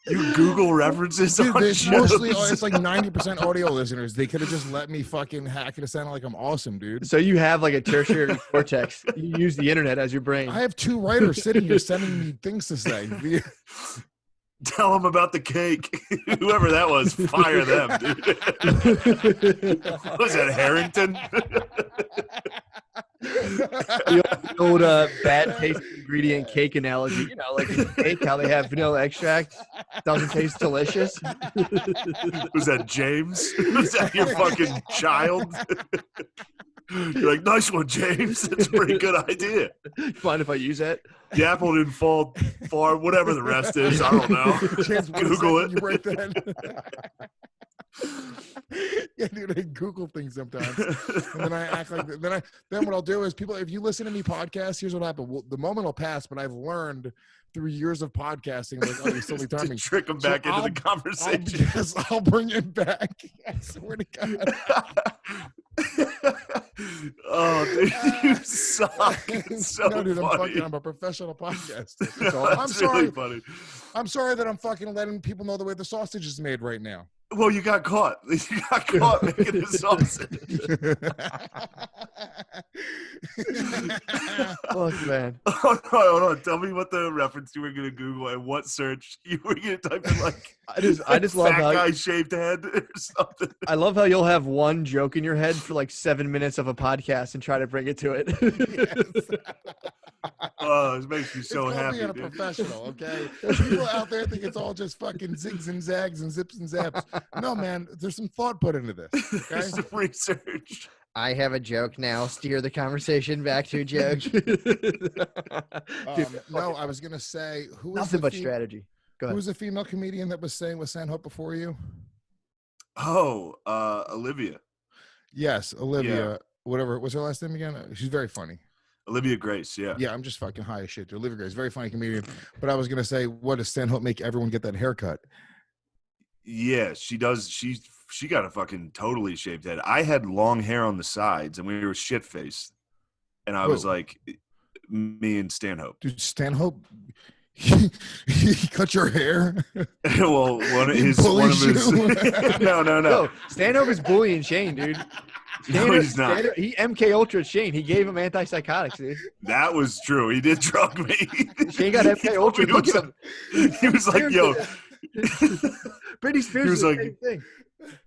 You Google references Dude, on it's shows. mostly it's like 90% audio listeners. They could have just let me fucking hack it to sound like I'm awesome, dude. So you have like a tertiary cortex. You use the internet as your brain. I have two writers sitting here sending me things to say. Tell them about the cake. Whoever that was, fire them, dude. What was that, Harrington? The old bad taste ingredient cake analogy. Like in cake, how they have vanilla extract. Doesn't taste delicious. Was that James? Was that your fucking child? You're like, nice one, James. That's a pretty good idea. Mind if I use that? The apple didn't fall far, whatever the rest is. I don't know. James, Google it. You write that. Yeah, dude, I Google things sometimes, and then I act like then what I'll do is if you listen to me podcast, here's what happened. Well, the moment will pass, but I've learned through years of podcasting, like, oh, you're silly timing. Trick them back into the conversation. I'll bring it back. I swear to God. Oh, dude, you suck. It's so no, dude, funny. I'm a professional podcaster. That's I'm sorry. really funny. I'm sorry that I'm fucking letting people know the way the sausage is made right now. Well, you got caught. You got caught making the sausage. Fuck, man. Hold on. Tell me what the reference you were going to Google and what search you were going to type in, like, I just love fat how guy shaved head or something. I love how you'll have one joke in your head for like 7 minutes of a podcast and try to bring it to it. Oh, it makes me so it's happy, being a dude. professional, okay? People out there think it's all just fucking zigs and zags and zips and zaps. No, man, there's some thought put into this. Okay? Some research. I have a joke now. Steer the conversation back to a joke. No, I was gonna say Nothing but strategy. Go ahead. Who was the female comedian that was saying with Sanhope before you? Oh, Olivia. Yes, Olivia. Yeah. Whatever. What's her last name again? She's very funny. Olivia Grace, yeah. Yeah, I'm just fucking high as shit. Dude. Olivia Grace, very funny comedian. But I was gonna say, what does Stanhope make everyone get that haircut? Yeah, she does. She got a fucking totally shaved head. I had long hair on the sides, and we were shit faced. And I was like, me and Stanhope. Dude, Stanhope, he cut your hair. Well, one of his. No. Stanhope is bullying Shane, dude. No, he's not. He MK Ultra Shane. He gave him antipsychotics, dude. That was true. He did drug me. Shane got MK Ultra. Look at him. He was like, yo. Britney Spears He was did like, the same thing.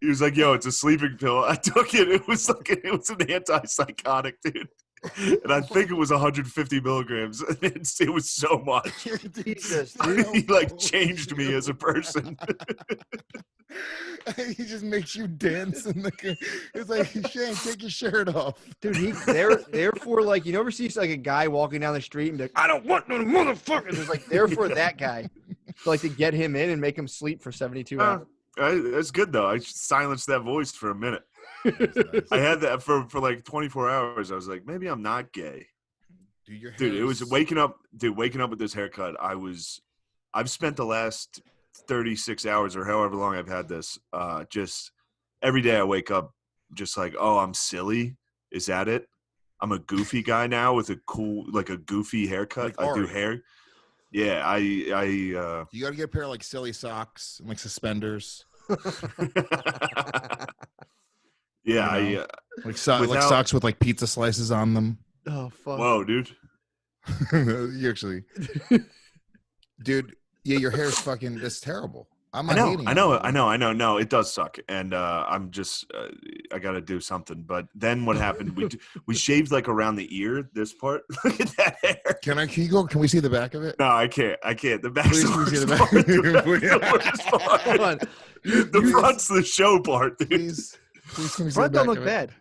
He was like, "Yo, it's a sleeping pill." I took it. It was an antipsychotic, dude. And I think it was 150 milligrams. It was so much. Jesus, He like changed me as a person. He just makes you dance, and it's like, Shane, take your shirt off, dude. Therefore, like, you never see like a guy walking down the street and be like, "I don't want no motherfuckers." It's like therefore that guy, like to get him in and make him sleep for 72 hours. That's good though. I silenced that voice for a minute. I had that for like 24 hours. I was like, maybe I'm not gay. Dude, it was waking up with this haircut. I've spent the last 36 hours or however long I've had this, just every day I wake up just like, oh, I'm silly. Is that it? I'm a goofy guy now with a goofy haircut. Like I do hair. Yeah, you got to get a pair of like silly socks and like suspenders. Yeah, you know? Like socks with like pizza slices on them. Oh fuck! Whoa, dude! You actually, dude, yeah, your hair's fucking. That's terrible. I know. No, it does suck, and I'm just I got to do something. But then what happened? We shaved like around the ear. This part. Look at that hair. Can you go? Can we see the back of it? No, I can't. The back's Please, the see the worst back. part. The worst part. Hold on. The front's the show part, dude. Please can we see Front the back don't look of it? bad.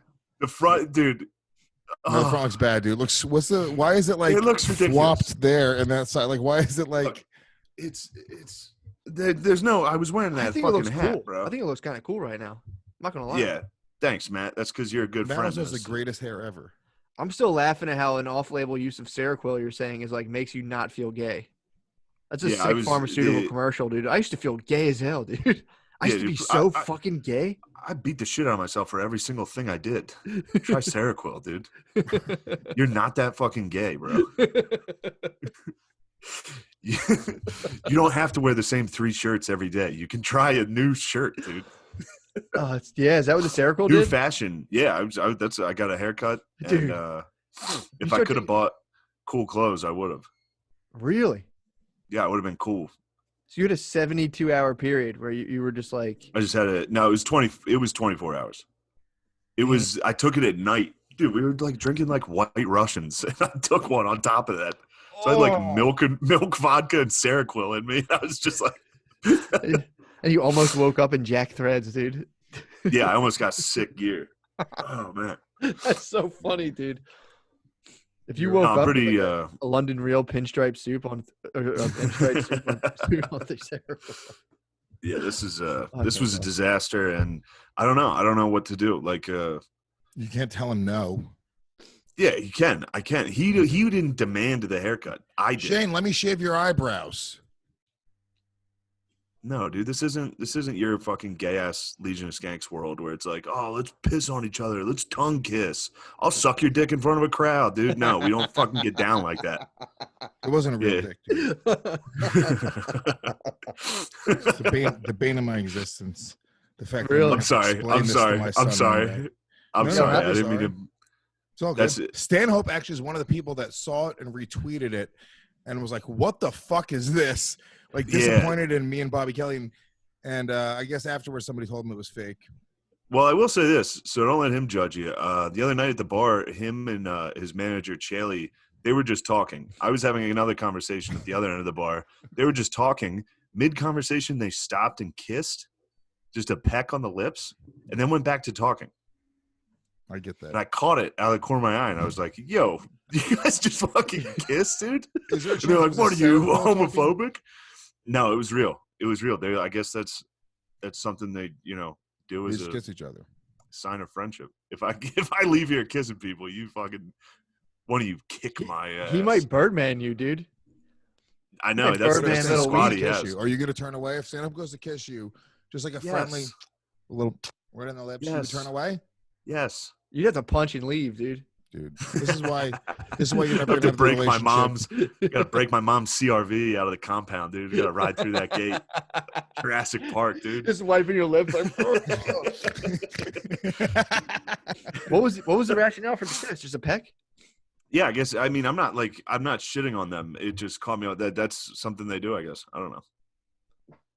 The front, dude. No, the front looks bad, dude. Why is it like It looks ridiculous. flopped there and that side? Like, why is it like? It's there's no. I was wearing that fucking hat, cool, bro. I think it looks kind of cool right now. I'm not gonna lie. Yeah, thanks, Matt. That's because you're a good Matt friend. has the greatest hair ever. I'm still laughing at how an off-label use of Seroquel you're saying is like makes you not feel gay. That's a sick pharmaceutical commercial, dude. I used to feel gay as hell, dude. I used to be so fucking gay. I beat the shit out of myself for every single thing I did. Try Seroquel, dude. You're not that fucking gay, bro. You don't have to wear the same 3 shirts every day. You can try a new shirt, dude. Yeah, is that what the Seroquel New did? fashion. Yeah, I got a haircut, dude. and if I could have bought cool clothes, I would have. Really? Yeah, it would have been cool. So you had a 72-hour period where you were just like. I just had it. No, it was 24 hours. It was. I took it at night, dude. We were like drinking like White Russians, and I took one on top of that. So I had like milk, vodka, and Seroquel in me. I was just like. And you almost woke up in Jack Threads, dude. Yeah, I almost got sick gear. Oh man, that's so funny, dude. If you woke up with like a London Real pinstripe soup on pinstripe soup on the Seroquel. Yeah, this was a disaster, and I don't know what to do. Like, you can't tell him no. Yeah, you can. I can. He didn't demand the haircut. I did. Shane, let me shave your eyebrows. No, dude, this isn't your fucking gay ass Legion of Skanks world where it's like, oh, let's piss on each other, let's tongue kiss. I'll suck your dick in front of a crowd, dude. No, we don't fucking get down like that. It wasn't a real dick, dude. the bane of my existence. The fact really? I'm sorry. I didn't mean to. It's all good. Stanhope actually is one of the people that saw it and retweeted it and was like, what the fuck is this? Like disappointed in me and Bobby Kelly. And I guess afterwards somebody told him it was fake. Well, I will say this, so don't let him judge you. The other night at the bar, him and his manager, Chaley, they were just talking. I was having another conversation at the other end of the bar. They were just talking. Mid-conversation, they stopped and kissed, just a peck on the lips, and then went back to talking. I get that. And I caught it out of the corner of my eye, and I was like, yo, you guys just fucking kissed, dude? And they're like, what are you, homophobic? No, it was real. It was real. I guess that's something they, do as a kiss each other. Sign of friendship. If I leave here kissing people, you fucking one of you kick my ass. He might Birdman you, dude. I know. That's the squad he has. Are you going to turn away if Stanhope goes to kiss you? Just like a friendly little right on the lips. You turn away? Yes. You'd have to punch and leave, dude. Dude, this is why you're never have to break my mom's. Got to break my mom's CRV out of the compound, dude. You got to ride through that gate. Jurassic Park, dude. Just wiping your lips. Like, what was the rationale for the kiss? Just a peck? Yeah, I guess. I mean, I'm not shitting on them. It just caught me out. That's something they do. I guess. I don't know.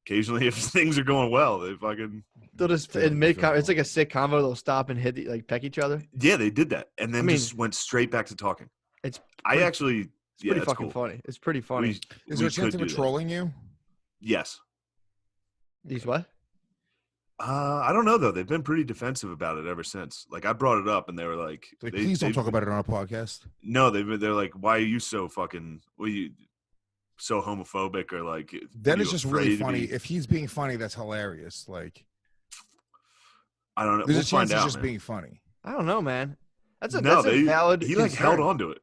Occasionally, if things are going well, they fucking They'll just in mid. It's like a sick combo. They'll stop and peck each other. yeah, they did that, and then just went straight back to talking. It's I pretty, actually it's pretty fucking funny. It's pretty funny. Is there a chance of it trolling you? Yes. These what? I don't know though. They've been pretty defensive about it ever since. Like I brought it up, and they were like, "Please don't talk about it on our podcast." No, they're like, "Why are you so fucking? What are you so homophobic or like?" That is just really funny. If he's being funny, that's hilarious. Like, I don't know. There's we'll a chance find he's out, just man. being funny. I don't know, man. That's a valid. He like held on to it.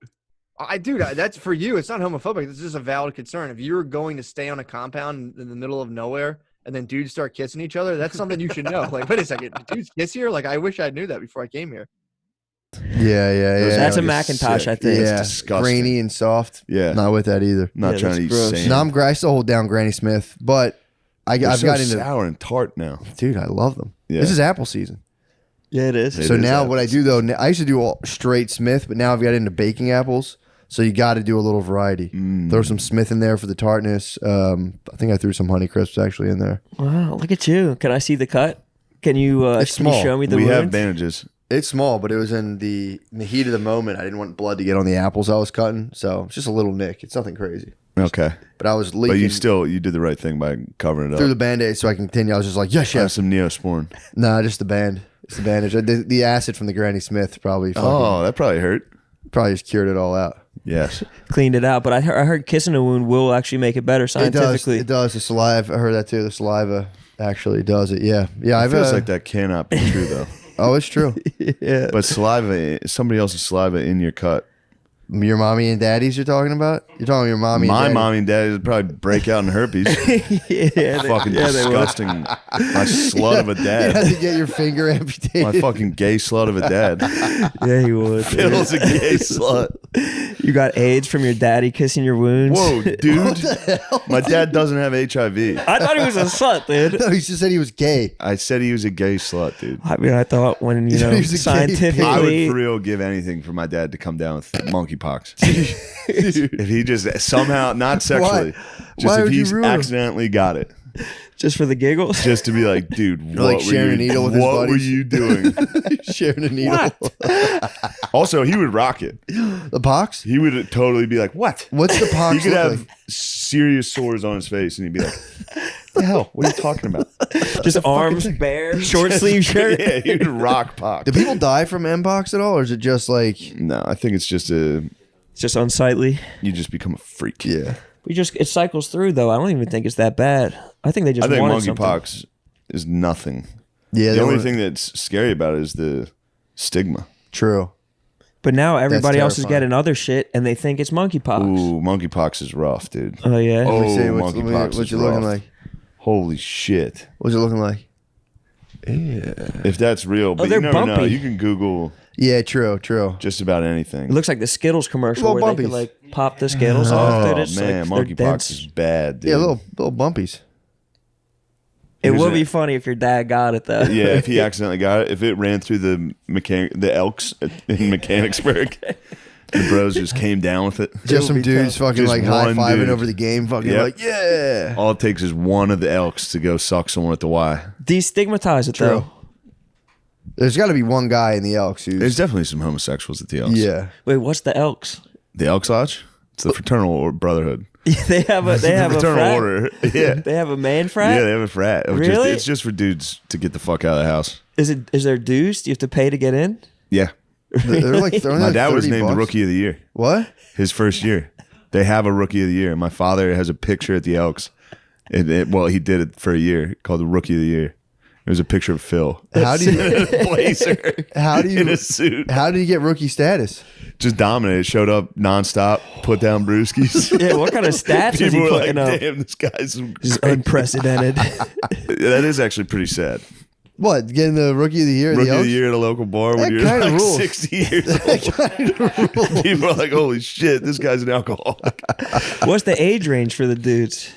That's for you. It's not homophobic. It's just a valid concern. If you're going to stay on a compound in the middle of nowhere and then dudes start kissing each other, that's something you should know. Like, wait a second, dudes kiss here? Like, I wish I knew that before I came here. Yeah. That's a Macintosh, I think. Yeah, It's disgusting. grainy and soft. Yeah. Not with that either. Not trying to eat sand. No, I still hold down Granny Smith, but I've so got into sour and tart now. Dude, I love them. Yeah. This is apple season. Yeah, it is. So now what I do though, I used to do all straight Smith, but now I've got into baking apples. So you got to do a little variety. Throw some Smith in there for the tartness. I think I threw some Honey Crisps actually in there. Wow, look at you. Can I see the cut? Can you, It's can you small. show me the We have wounds? bandages. It's small, but it was in the heat of the moment. I didn't want blood to get on the apples I was cutting, so it's just a little nick. It's nothing crazy. Okay. But I was leaking. But you did the right thing by covering it up. Through the Band-Aid so I can continue. I was just like, yes, Have yes. some Neosporin. Nah, just the band. It's the bandage. The acid from the Granny Smith probably Oh, that probably hurt. probably just cured it all out. Yes. Cleaned it out, but I heard kissing a wound will actually make it better scientifically. It does. The saliva. I heard that too. The saliva actually does it. Yeah. Yeah. It feels like that cannot be true though. Oh, it's true. Yeah. But saliva, somebody else's saliva in your cut. Your mommy and daddies you're talking about? You're talking about your mommy My and daddy. mommy and daddy would probably break out in herpes. Fucking disgusting. My slut of a You had dad. to get your finger amputated. My fucking gay slut of a dad. Yeah, he would. Phil's a gay slut. You got AIDS from your daddy kissing your wounds. Whoa, dude. My dad doesn't have HIV. I thought he was a slut, dude. No, he just said he was gay. I said he was a gay slut, dude. I mean, I thought when, you know, He was a gay scientifically. I would for real give anything for my dad to come down with monkeypox. If he just somehow, not sexually, just Why if would you he's ruin him? accidentally got it, just for the giggles. just to be like, dude, what like were sharing you, a needle with his what were buddies. you doing? Sharing a needle. Also, he would rock it. The pox? He would totally be like, what? What's the pox He could look have like? serious sores on his face, and he'd be like, "The hell? What are you talking about?" Just arms bare, short sleeve shirt. Yeah, he would rock pox. Do people die from mpox at all, or is it just like No, I think it's just It's just unsightly. you just become a freak. yeah? It cycles through though. I don't even think it's that bad. I think they just I think wanted something. monkeypox is nothing. Yeah, The they only were- thing that's scary about it is the stigma. True. But now everybody else is terrifying. getting other shit, and they think it's monkeypox. Ooh, monkeypox is rough, dude. Oh yeah. Oh, Let me see, what's monkeypox what is you looking rough. like? Holy shit! What's it looking like? If that's real, but you they're never know. bumpy. You can Google Yeah, true. just about anything. It looks like the Skittles commercial Little where they can bumpies. like pop the Skittles off. Oh Dude, it's man, like, they're monkeypox is dense. bad, dude. Yeah, little bumpies. It Here's would a- be funny if your dad got it though. Yeah, if he accidentally got it, if it ran through the elks in Mechanicsburg, the bros just came down with it. Just some dudes fucking Just like one high fiving dude. over the game, fucking Yep. like yeah. All it takes is one of the elks to go suck someone at the Y. Destigmatize it True. though. There's got to be one guy in the Elks who's There's definitely some homosexuals at the Elks. yeah. Wait, what's the Elks? The Elks Lodge? It's the fraternal brotherhood. they have a Fraternal frat? order. Yeah. They have a man frat. Yeah, they have a frat. Really? It's just for dudes to get the fuck out of the house. Is there dues? Do you have to pay to get in? Yeah. They're like throwing My like dad was 30 named the bucks. Rookie of the Year. What? His first year. They have a Rookie of the Year. My father has a picture at the Elks. Well, he did it for a year called the Rookie of the Year. It was a picture of Phil. How do you in a blazer. How do you in a suit. How did he get rookie status? Just dominated. Showed up nonstop. Put down brewskis. Yeah, what kind of stats is he People were like, putting up? damn, this guy's This is unprecedented. That is actually pretty sad. What, getting the rookie of the year? at Rookie the of the Elks? year at a local bar when That you're kinda like rules. 60 years old. People are like, holy shit, this guy's an alcoholic. What's the age range for the dudes?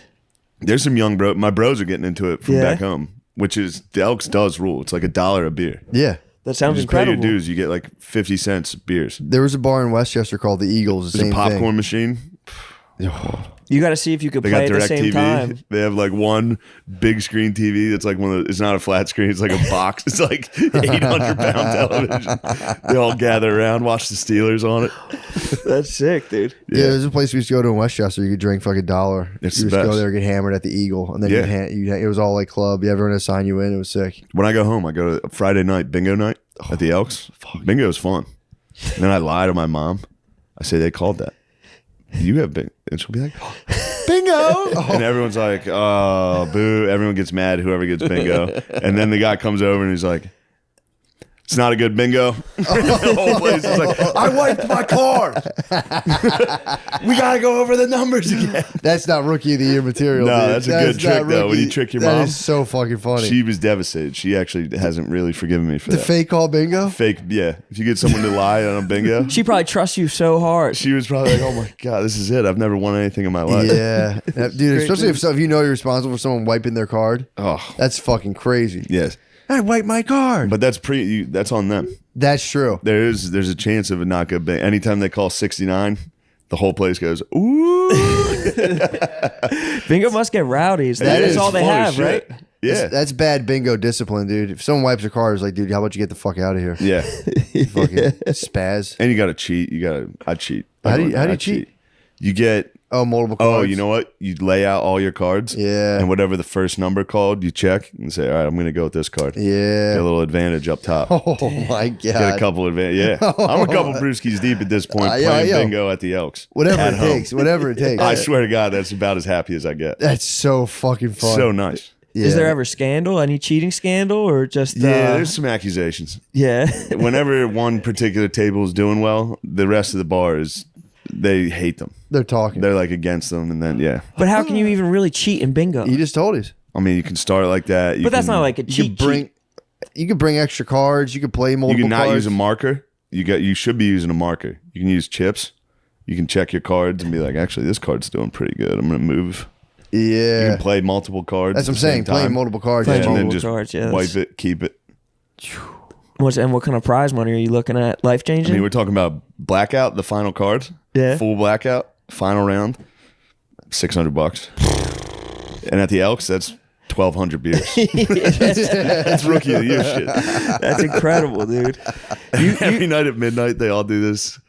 There's some young bro. My bros are getting into it from Yeah. back home, which is the Elks does rule. It's like $1 a beer. Yeah. That You sounds just pay incredible. your dues. You get like 50 cents beers. There was a bar in Westchester called the Eagles. The There's same a popcorn thing. machine. You got to see if you could They play got at the direct same TV. time. They have like one big screen TV that's like one of the, it's not a flat screen, it's like a box. It's like 800-pound television. They all gather around, watch the Steelers on it. That's sick, dude. Yeah, there's a place we used to go to in Westchester. You could drink fucking $1. It's you the just go best. there, get hammered at the Eagle, and then Yeah. it was all like club. Everyone would sign you in. It was sick. When I go home, I go to Friday night bingo night at the Elks. Bingo is fun. And then I lie to my mom. I say they called that. You have bingo. And she'll be like, bingo. And everyone's like, oh, boo. Everyone gets mad, whoever gets bingo. And then the guy comes over and he's like, it's not a good bingo. The whole place is like, I wiped my car. We got to go over the numbers again. That's not rookie of the year material. No, dude. that's a good trick, not though, when you rookie- trick your That mom. is so fucking funny. She was devastated. She actually hasn't really forgiven me for the that. fake call bingo. Fake, yeah. If you get someone to lie on a bingo, She probably trusts you so hard. she was probably like, oh my God, this is it. I've never won anything in my life. Yeah, dude. Especially if you know you're responsible for someone wiping their card. Oh, That's fucking crazy. yes. I wiped my card. But that's that's on them. That's true. There's a chance of a not good bingo. Anytime they call 69, the whole place goes, ooh. Bingo must get rowdies. That That's is all they fun as have, right? shit. Yeah. That's bad bingo discipline, dude. If someone wipes their card, it's like, dude, how about you get the fuck out of here? Yeah. Fucking spaz. And you got to cheat. I cheat. How do you I cheat? You get, multiple cards. oh, you know what? You lay out all your cards. Yeah. And whatever the first number called, you check and say, all right, I'm going to go with this card. Yeah. Get a little advantage up top. Oh my god. Get a couple advantage. Yeah. I'm a couple brewskis deep at this point playing bingo at the Elks. Whatever at it home. takes. Whatever it takes. I swear to God, that's about as happy as I get. That's so fucking fun. So nice. Yeah. Is there ever scandal? Any cheating scandal or just Yeah, there's some accusations. yeah? Whenever one particular table is doing well, the rest of the bar they hate them. They're talking. They're like against them, and then yeah. But how can you even really cheat in bingo? You just told us. I mean, you can start like that. But that's not like a cheat. You could bring extra cards. You could play multiple You can not cards. use a marker. You should be using a marker. You can use chips. You can check your cards and be like, actually, this card's doing pretty good. I'm gonna move. You Yeah. can play multiple cards. That's what I'm at the same saying. Playing time. multiple cards. Playing and then multiple just cards, yeah, wipe that's- it, keep it. What kind of prize money are you looking at? Life I changing? mean, we're talking about blackout, the final cards. Yeah. Full blackout, final round, $600. And at the Elks, that's 1,200 beers. That's rookie of the year shit. That's incredible, dude. Every night at midnight, they all do this.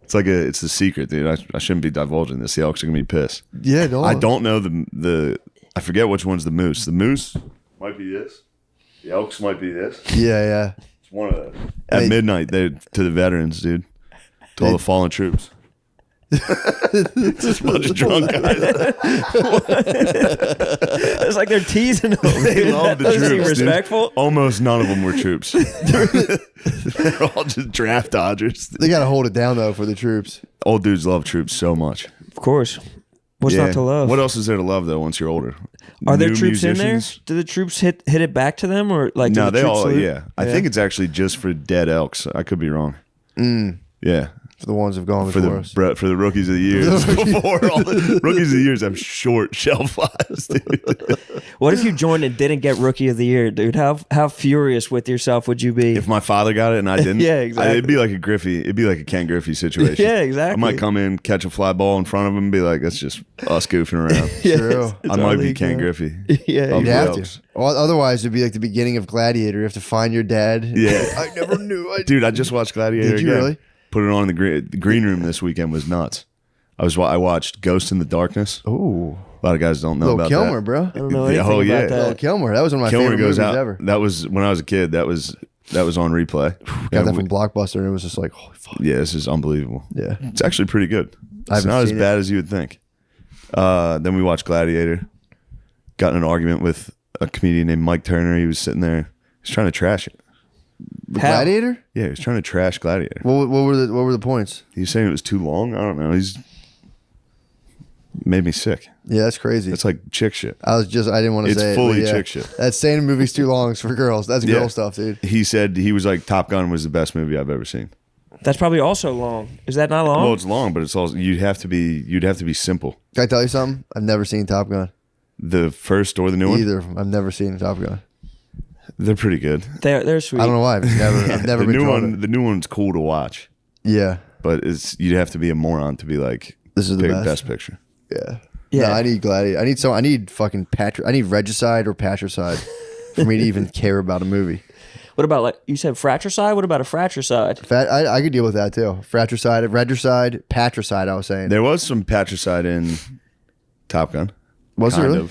It's the secret, dude. I shouldn't be divulging this. The Elks are gonna be pissed. Yeah, no. I don't know I forget which one's the moose. The moose might be this. The Elks might be this. Yeah, It's one of those. At midnight, they to the veterans, dude. To all the fallen troops. Just a bunch of drunk guys. It's like they're teasing them. They love the Doesn't seem troops. dude. respectful. Almost none of them were troops. They're all just draft dodgers. They got to hold it down though for the troops. Old dudes love troops so much. Of course. What's Yeah. not to love? What else is there to love though? Once you're older, Are there New troops in there? musicians? Do the troops hit it back to them, or like? do No, the they troops all. salute? Yeah, I think it's actually just for dead Elks. I could be wrong. Yeah, For the ones who've gone for before us. the rookies of the years. Before all the rookies of the years have short shelf lives, dude. What if you joined and didn't get Rookie of the Year, dude? How furious with yourself would you be? If my father got it and I didn't, Yeah, exactly. It'd be like a Griffey. It'd be like a Ken Griffey situation. Yeah, exactly. I might come in, catch a fly ball in front of him, and be like, "That's just us goofing around." Yeah, True. it's I might our be league, Ken man. Griffey. Yeah, Of You'd the have to. Elks. Well, otherwise, it'd be like the beginning of Gladiator. You have to find your dad. Yeah. I never knew. Dude, I just watched Gladiator. Did you again. really? Put it on in the green room this weekend. Was nuts. I watched Ghost in the Darkness. Ooh. A lot of guys don't know Little about Kilmer, that. bro. I don't know Yeah, anything oh, about yeah. Little that. Kilmer. That was one of my Kilmer favorite goes movies out. ever. That was when I was a kid. That was on replay. Got that from Blockbuster, and it was just like, holy fuck. Yeah, this is unbelievable. Yeah. It's actually pretty good. I It's haven't not as seen it. bad as you would think. Then we watched Gladiator. Got in an argument with a comedian named Mike Turner. He was sitting there. He was trying to trash it. The How? Gladiator? Yeah, he was trying to trash Gladiator. What were the points? He was saying it was too long. I don't know. He's made me sick. Yeah, that's crazy. It's like chick shit. I didn't want to It's say fully it. But yeah. chick shit. That's saying the movie's too long is for girls. That's girl Yeah. stuff, dude. He said he was like Top Gun was the best movie I've ever seen. That's probably also long. Is that not long? Well, it's long, but it's also you'd have to be simple. Can I tell you something? I've never seen Top Gun. The first or the new one, Either of them. I've never seen Top Gun. they're pretty good. They're sweet. I don't know why. I've never the been new drawn one. to- The new one's cool to watch, Yeah. but you'd have to be a moron to be like This is the best best. picture. Yeah. No, I need gladiator. I need fucking I need regicide or patricide for me to even care about a movie. What about, like, you said fratricide? What about a fratricide? I could deal with that too. Fratricide, regicide, patricide. I was saying. There was some patricide in Top Gun. Was there really?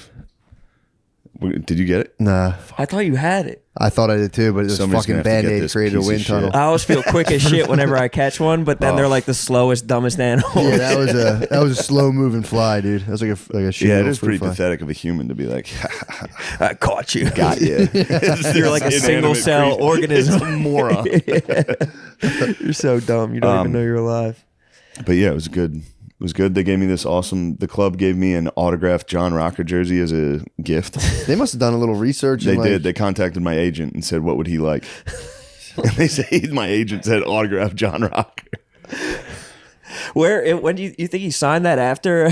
Did you get it? Nah. I thought you had it. I thought I did too, but it was Somebody's fucking gonna have to get Band-Aid this created a piece of wind shit. tunnel. I always feel quick as shit whenever I catch one, but then they're like the slowest, dumbest animal. Yeah, that was a slow moving fly, dude. That was like a shitty Yeah, it little is pretty fruit fly. pathetic of a human to be like, I caught you. got you. You're like a single cell organism. Moron. You're so dumb. You don't even know you're alive. But yeah, it was good. It was good. They gave me this awesome. The club gave me an autographed John Rocker jersey as a gift. They must have done a little research. They and did. They contacted my agent and said, "What would he like?" And they said, "My agent said autographed John Rocker." When do you think he signed that after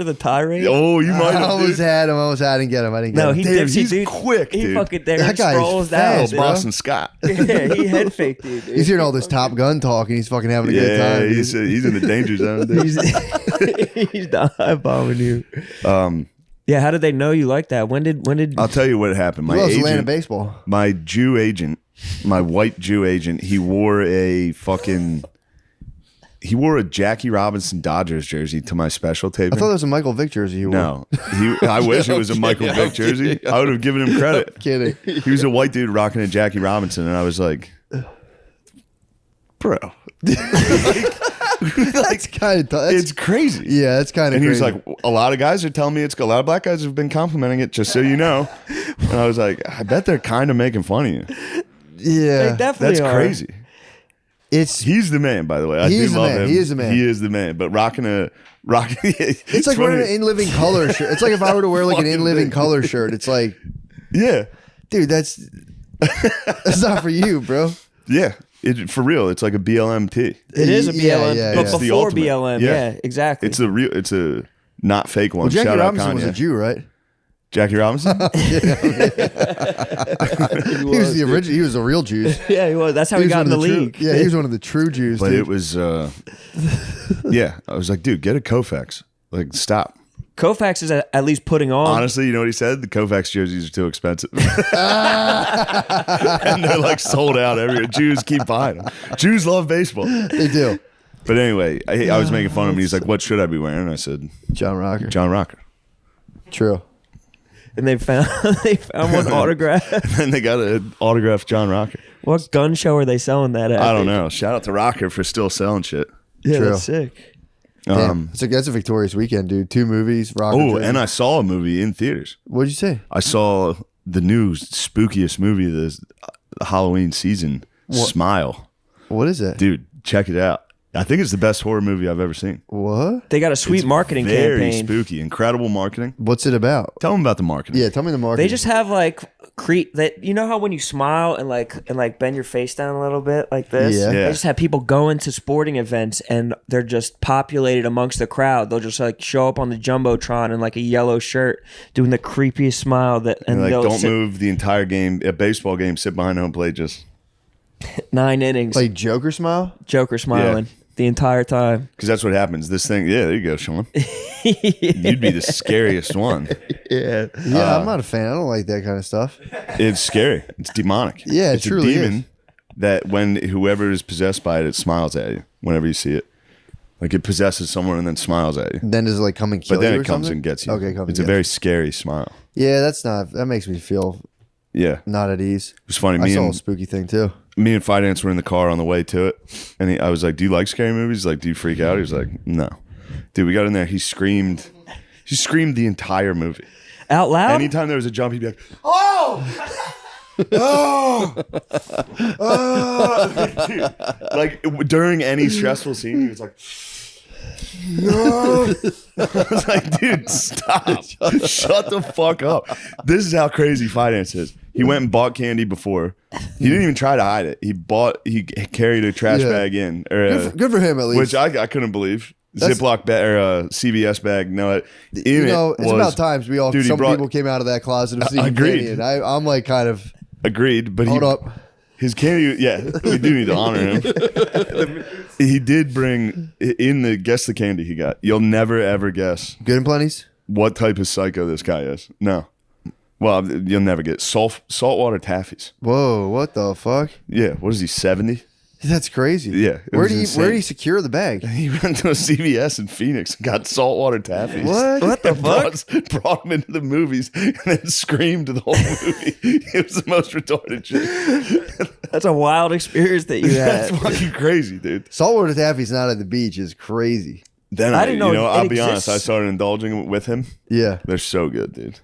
the tirade? Oh, you might I have. almost had him. I didn't get him. I didn't get No, him. he Damn, dips. he's Dude, quick, he dude. fucking there That guy's scrolls down. fast, It's bro. Boston Scott. Yeah, he head faked, dude. He's hearing all this Top Gun talk, and he's fucking having a good Yeah, time. dude. he's in the danger zone. Dude. He's dive bombing you. Yeah, how did they know you like that? When did I'll tell you what happened. Who My else is landing agent, baseball? my Jew agent, my white Jew agent, he wore a Jackie Robinson Dodgers jersey to my special taping. I thought it was a Michael Vick jersey. You wore. No, I wish it was a Michael Vick jersey. I would have given him credit. Kidding. He was a white dude rocking a Jackie Robinson, and I was like, bro. That's kind of It's crazy. Yeah, that's kind of. And he was crazy. like, a lot of guys are telling me a lot of black guys have been complimenting it, just so you know. And I was like, I bet they're kind of making fun of you. yeah, They definitely That's are. crazy. He's the man, by the way. I He do is the love man. him. He is the man. He is the man. But rocking. it's like wearing an In Living Color shirt. It's like if I were to wear like an In Living Color shirt. It's like, Yeah, dude, that's not for you, bro. yeah. For real, it's like a BLM tee. It is a BLM, Yeah, but yeah. It's the before ultimate. BLM, Yeah. yeah, exactly. It's a not fake one. Well, Jackie Shout out Robinson was Kanye. a Jew, right? Jackie Robinson. He was the original. He was the real Jews. yeah, he was. That's how he got in one the of true- league. Yeah, he was one of the true Jews. But dude. it was, yeah. I was like, dude, get a Koufax. Like, stop. Koufax is at least putting on. Honestly, you know what he said? The Koufax jerseys are too expensive. And they're like sold out everywhere. Jews keep buying them. Jews love baseball. They do. But anyway, I was making fun of him. He's like, what should I be wearing? I said, John Rocker. John Rocker. True. And they found one autograph. And then they got an autographed John Rocker. What gun show are they selling that at? I don't know. Shout out to Rocker for still selling shit. Yeah, True. that's sick. Damn. That's a victorious weekend, dude. 2 movies. Rocker. Oh, jersey. and I saw a movie in theaters. What'd you say? I saw the new spookiest movie of the Halloween season, Smile. What is it? Dude, check it out. I think it's the best horror movie I've ever seen. What? They got a sweet It's marketing very campaign. spooky, incredible marketing. What's it about? Tell them about the marketing. Yeah, tell me the marketing. They just have like that. You know how when you smile and bend your face down a little bit like this. Yeah. Yeah. They just have people going to sporting events and they're just populated amongst the crowd. They'll just like show up on the jumbotron in like a yellow shirt, doing the creepiest smile And like, they'll don't sit move the entire game. A baseball game, sit behind home plate. Just 9 innings. like Joker smile. Joker smiling the entire time. because that's what happens. This thing. Yeah, there you go, Sean. You'd be the scariest one. Yeah. Yeah, I'm not a fan. I don't like that kind of stuff. It's scary. It's demonic. Yeah, it it's truly a demon is. that when whoever is possessed by it, it smiles at you whenever you see it. Like it possesses someone and then smiles at you. Then does it like come and kill But then you it or comes something? and gets you. Okay, it comes It's and a gets very scary smile. you. Yeah, that makes me feel Yeah, it not at ease. was funny. I Me saw a and spooky thing too. Finance were in the car on the way to it, and I was like, "Do you like scary movies? He's like, do you freak out?" He was like, "No." Dude, we got in there. He screamed the entire movie. Out loud? Anytime there was a jump, he'd be like, "Oh, oh, oh!" Dude, like during any stressful scene, he was like, "No." I was like, "Dude, stop! Shut the fuck up." This is how crazy Finance is. He went and bought candy before. He didn't even try to hide it. He carried a trash Yeah. bag in, or Good for him at least. which I couldn't believe. That's- Ziploc bag or CVS bag. No, you know, it's about times we all. Dude, he some brought- people came out of that closet of seeing Agreed. candy, and I'm like kind of agreed, but hold up. his candy. Yeah, we do need to honor him. He did bring in the guess the candy he got. You'll never ever guess. Good and plenty's. what type of psycho this guy is. No. Well, you'll never get saltwater taffies. Whoa, what the fuck? Yeah, what is he, 70? That's crazy. Yeah. Where did he secure the bag? He went to a CVS in Phoenix and got saltwater taffies. What the fuck? Brought him into the movies and then screamed the whole movie. It was the most retarded shit. That's a wild experience that you had. That's fucking crazy, dude. Saltwater taffy's not at the beach is crazy. Then I didn't know I'll it be honest, I exists. started indulging with him. Yeah. They're so good, dude.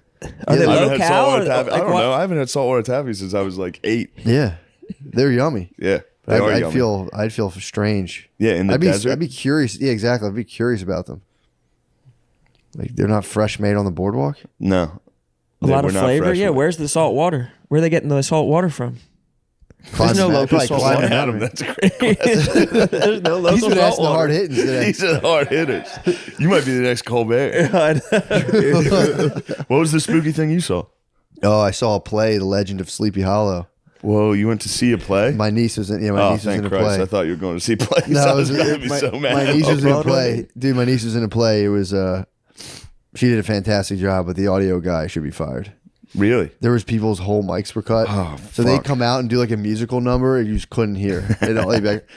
Are they I haven't low had cal? saltwater or, taffy. I like, don't what- know. I haven't had saltwater taffy since I was like 8. Yeah. They're yummy. Yeah. They are I'd yummy. feel strange. Yeah, in the desert. I'd be curious. Yeah, exactly. I'd be curious about them. Like they're not fresh made on the boardwalk. No. A lot of flavor. Yeah, where's the salt water? Where are they getting the salt water from? There's no local salt water. Adam, that's a great question. There's no local He's been salt asking the water. hard hitters today. He said hard hitters. You might be the next Colbert. What was the spooky thing you saw? Oh, I saw a play, The Legend of Sleepy Hollow. Whoa, you went to see a play? My niece was in. Yeah, my Oh, niece was thank in a Christ. play. I thought you were going to see plays. No, I it was was, going to be so mad. my niece was in a Broadway? play. Dude, my niece was in a play. It was she did a fantastic job, but the audio guy should be fired. Really? There was people's whole mics were cut. Oh, so they'd fuck. come out and do like a musical number and you just couldn't hear. They'd all be like,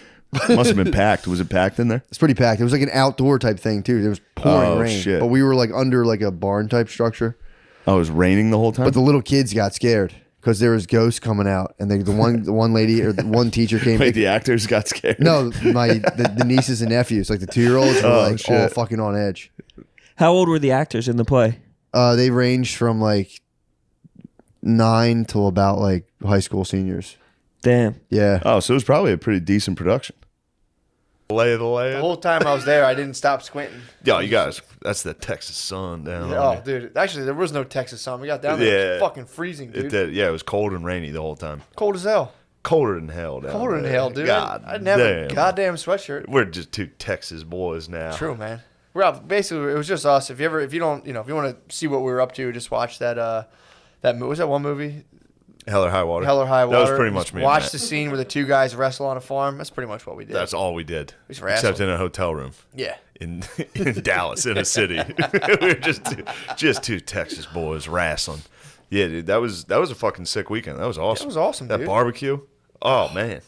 Must have been packed. Was it packed in there? it's pretty packed. It was like an outdoor type thing too. There was pouring Oh, rain. shit. But we were like under like a barn type structure. Oh, it was raining the whole time? But the little kids got scared because there was ghosts coming out, and the one lady or the one teacher came. Wait, the actors got scared? No, the nieces and nephews, like the 2-year-olds, were Oh, like all shit. fucking on edge. How old were the actors in the play? They ranged from like 9 till about like high school seniors. Damn. Yeah. Oh, so it was probably a pretty decent production. Lay of the The land. whole time I was there, I didn't stop squinting. Yo, you guys, that's the Texas sun down Oh, on you. dude. Actually, there was no Texas sun. We got down there. It was fucking freezing, dude. It did. Yeah, it was cold and rainy the whole time. Cold as hell. Colder than hell down Colder than there. hell, dude. God I didn't have a damn. goddamn sweatshirt. We're just two Texas boys now. True, man. We're out, basically it was just us. If you don't, if you want to see what we were up to, just watch that. That was that one movie. Hell or High Water. Hell or High Water. That was pretty much Just me. Watch and the Matt. scene where the two guys wrestle on a farm. That's pretty much what we did. That's all we did. We just were Except assholes. in a hotel room. Yeah. In Dallas, in a city. We were just two Texas boys wrestling. Yeah, dude, that was a fucking sick weekend. That was awesome. It was awesome, That dude. barbecue. Oh man.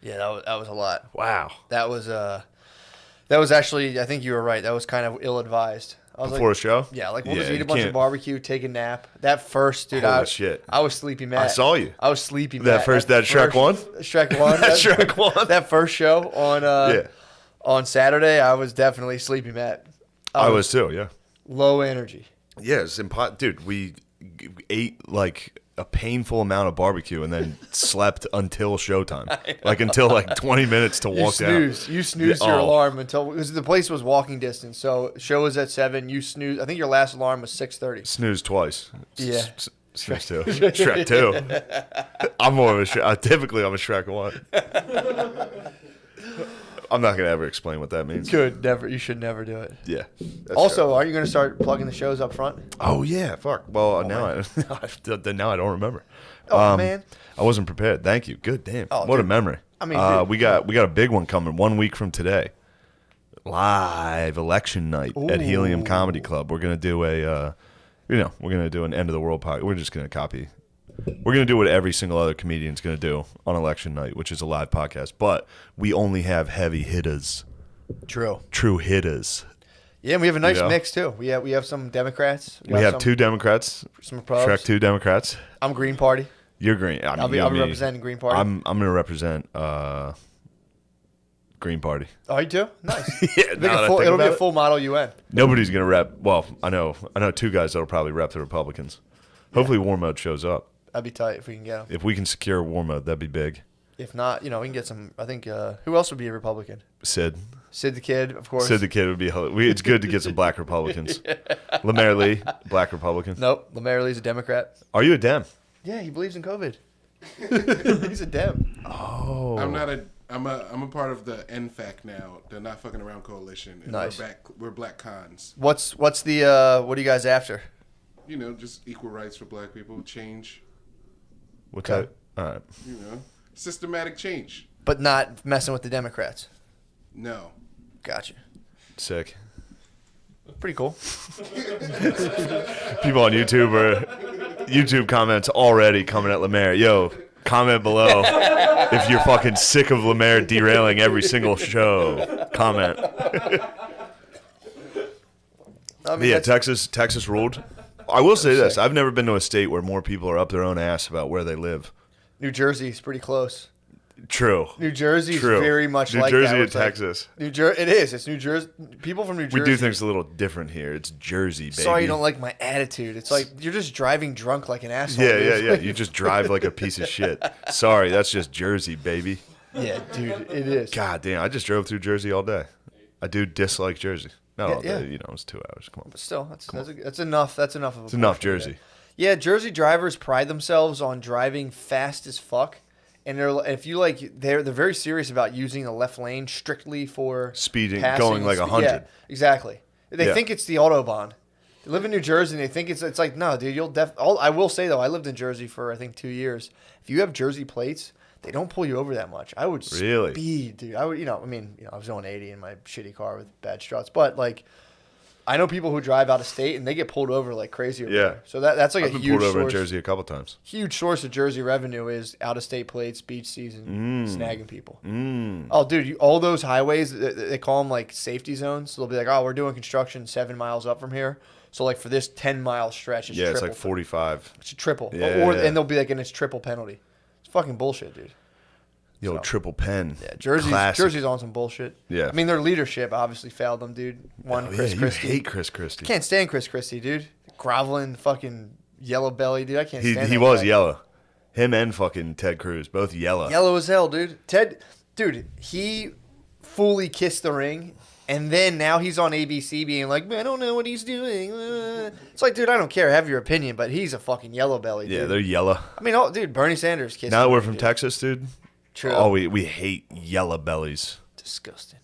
Yeah, that was a lot. Wow. That was actually, I think you were right. That was kind of ill advised. I was Before like, a show? Yeah, like we'll just Yeah, eat a you bunch of can't- barbecue, take a nap. That first, dude, Holy shit. I was sleepy Matt. I saw you. I was sleepy That Matt. first- that Shrek one? Shrek 1. That Shrek 1? That first show on Yeah. on Saturday, I was definitely sleepy Matt. I was too, yeah. Low energy. Yeah, it's dude, we ate like a painful amount of barbecue and then slept until showtime. Like until like 20 minutes to walk down. You snoozed your alarm until because the place was walking distance. So show was at 7. You snooze. I think your last alarm was 6:30. Snooze twice. Yeah. Snooze 2. Shrek 2. I'm more of a Shrek. Typically, I'm a Shrek 1. I'm not gonna ever explain what that means. Good. Never. You should never do it. Yeah. that's Also, Shrek. are you going to start plugging the shows up front? Oh yeah, fuck. Well, now I now I don't remember. Oh man. I wasn't prepared. Thank you. Good damn. Oh, what a dude. memory. I mean, dude. we got a big one coming 1 week from today. Live election night at Helium Comedy Club. We're gonna do we're gonna do an end of the world podcast. We're just gonna copy. We're gonna do what every single other comedian's gonna do on election night, which is a live podcast. But we only have heavy hitters. True hitters. Yeah, and we have a nice You know? mix too. We have some Democrats. We have some, 2 Democrats. some Republis. Shrek 2 Democrats. I'm Green Party. You're green. I mean, I'll be you, me. representing Green Party. I'm gonna represent Green Party. Oh, you too? Nice. Yeah, It'll now that I think be about a it. full model UN. Nobody's gonna rep. Well, I know 2 guys that'll probably rep the Republicans. Hopefully, War Mode shows up. That'd be tight if we can get them. If we can secure War Mode, that'd be big. If not, we can get some. I think who else would be a Republican? Sid the Kid, of course. the Kid would be. It's good to get some black Republicans. Lemaire Lee, black Republican. Nope, Lemaire Lee's a Democrat. Are you a Dem? Yeah, he believes in COVID. He's a Dem. Oh, I'm a part of the NFAC now, the Not Fucking Around Coalition. And Nice. We're black cons. What's the what are you guys after? Just equal rights for black people, change. What's that? All right. Systematic change. But not messing with the Democrats. No. Gotcha. Sick. Pretty cool. People on YouTube comments already coming at Lemaire. Yo, comment below if you're fucking sick of Lemaire derailing every single show. Comment. Yeah, Texas ruled. I will say this: I've never been to a state where more people are up their own ass about where they live. New Jersey's pretty close. True. New Jersey's very much New like Jersey that. and Texas. It is. It's New Jersey. People from New Jersey. We do things a little different here. It's Jersey, baby. Sorry, you don't like my attitude. It's like you're just driving drunk like an asshole. Yeah. You just drive like a piece of shit. Sorry, that's just Jersey, baby. Yeah, dude, it is. God damn, I just drove through Jersey all day. I do dislike Jersey. Not all day, it's 2 hours. Come on. But still, that's enough. That's enough of a. It's enough Jersey. Yeah, Jersey drivers pride themselves on driving fast as fuck. And they're very serious about using the left lane strictly for speeding, passing going like 100. Yeah, exactly. They think it's the Autobahn. They live in New Jersey and they think it's like no, dude. I will say though, I lived in Jersey for I think 2 years. If you have Jersey plates, they don't pull you over that much. I would speed, dude. I would, I was going 80 in my shitty car with bad struts, but like. I know people who drive out of state and they get pulled over like crazy over there. So that's like I've been huge pulled over source. in Jersey a couple times. Huge source of Jersey revenue is out of state plates, beach season, snagging people. Oh, dude, all those highways they call them like safety zones. So they'll be like, oh, we're doing construction 7 miles up from here. So like for this 10-mile stretch, it's triple. It's like 45. It's a triple. Yeah, and they'll be like, and it's triple penalty. It's fucking bullshit, dude. Yo, triple pen. Yeah, Jersey's on some bullshit. Yeah. I mean, their leadership obviously failed them, dude. Chris Christie. You hate Chris Christie. Can't stand Chris Christie, dude. Groveling, fucking yellow belly, dude. I can't stand He that was guy. yellow. Him and fucking Ted Cruz, both yellow. Yellow as hell, dude. He fully kissed the ring, and then now he's on ABC being like, I don't know what he's doing. It's like, dude, I don't care. Have your opinion, but he's a fucking yellow belly, dude. Yeah, they're yellow. I mean, dude, Bernie Sanders kissed Now that the we're ring, from dude. Texas, dude. True. Oh, we hate yellow bellies. Disgusting.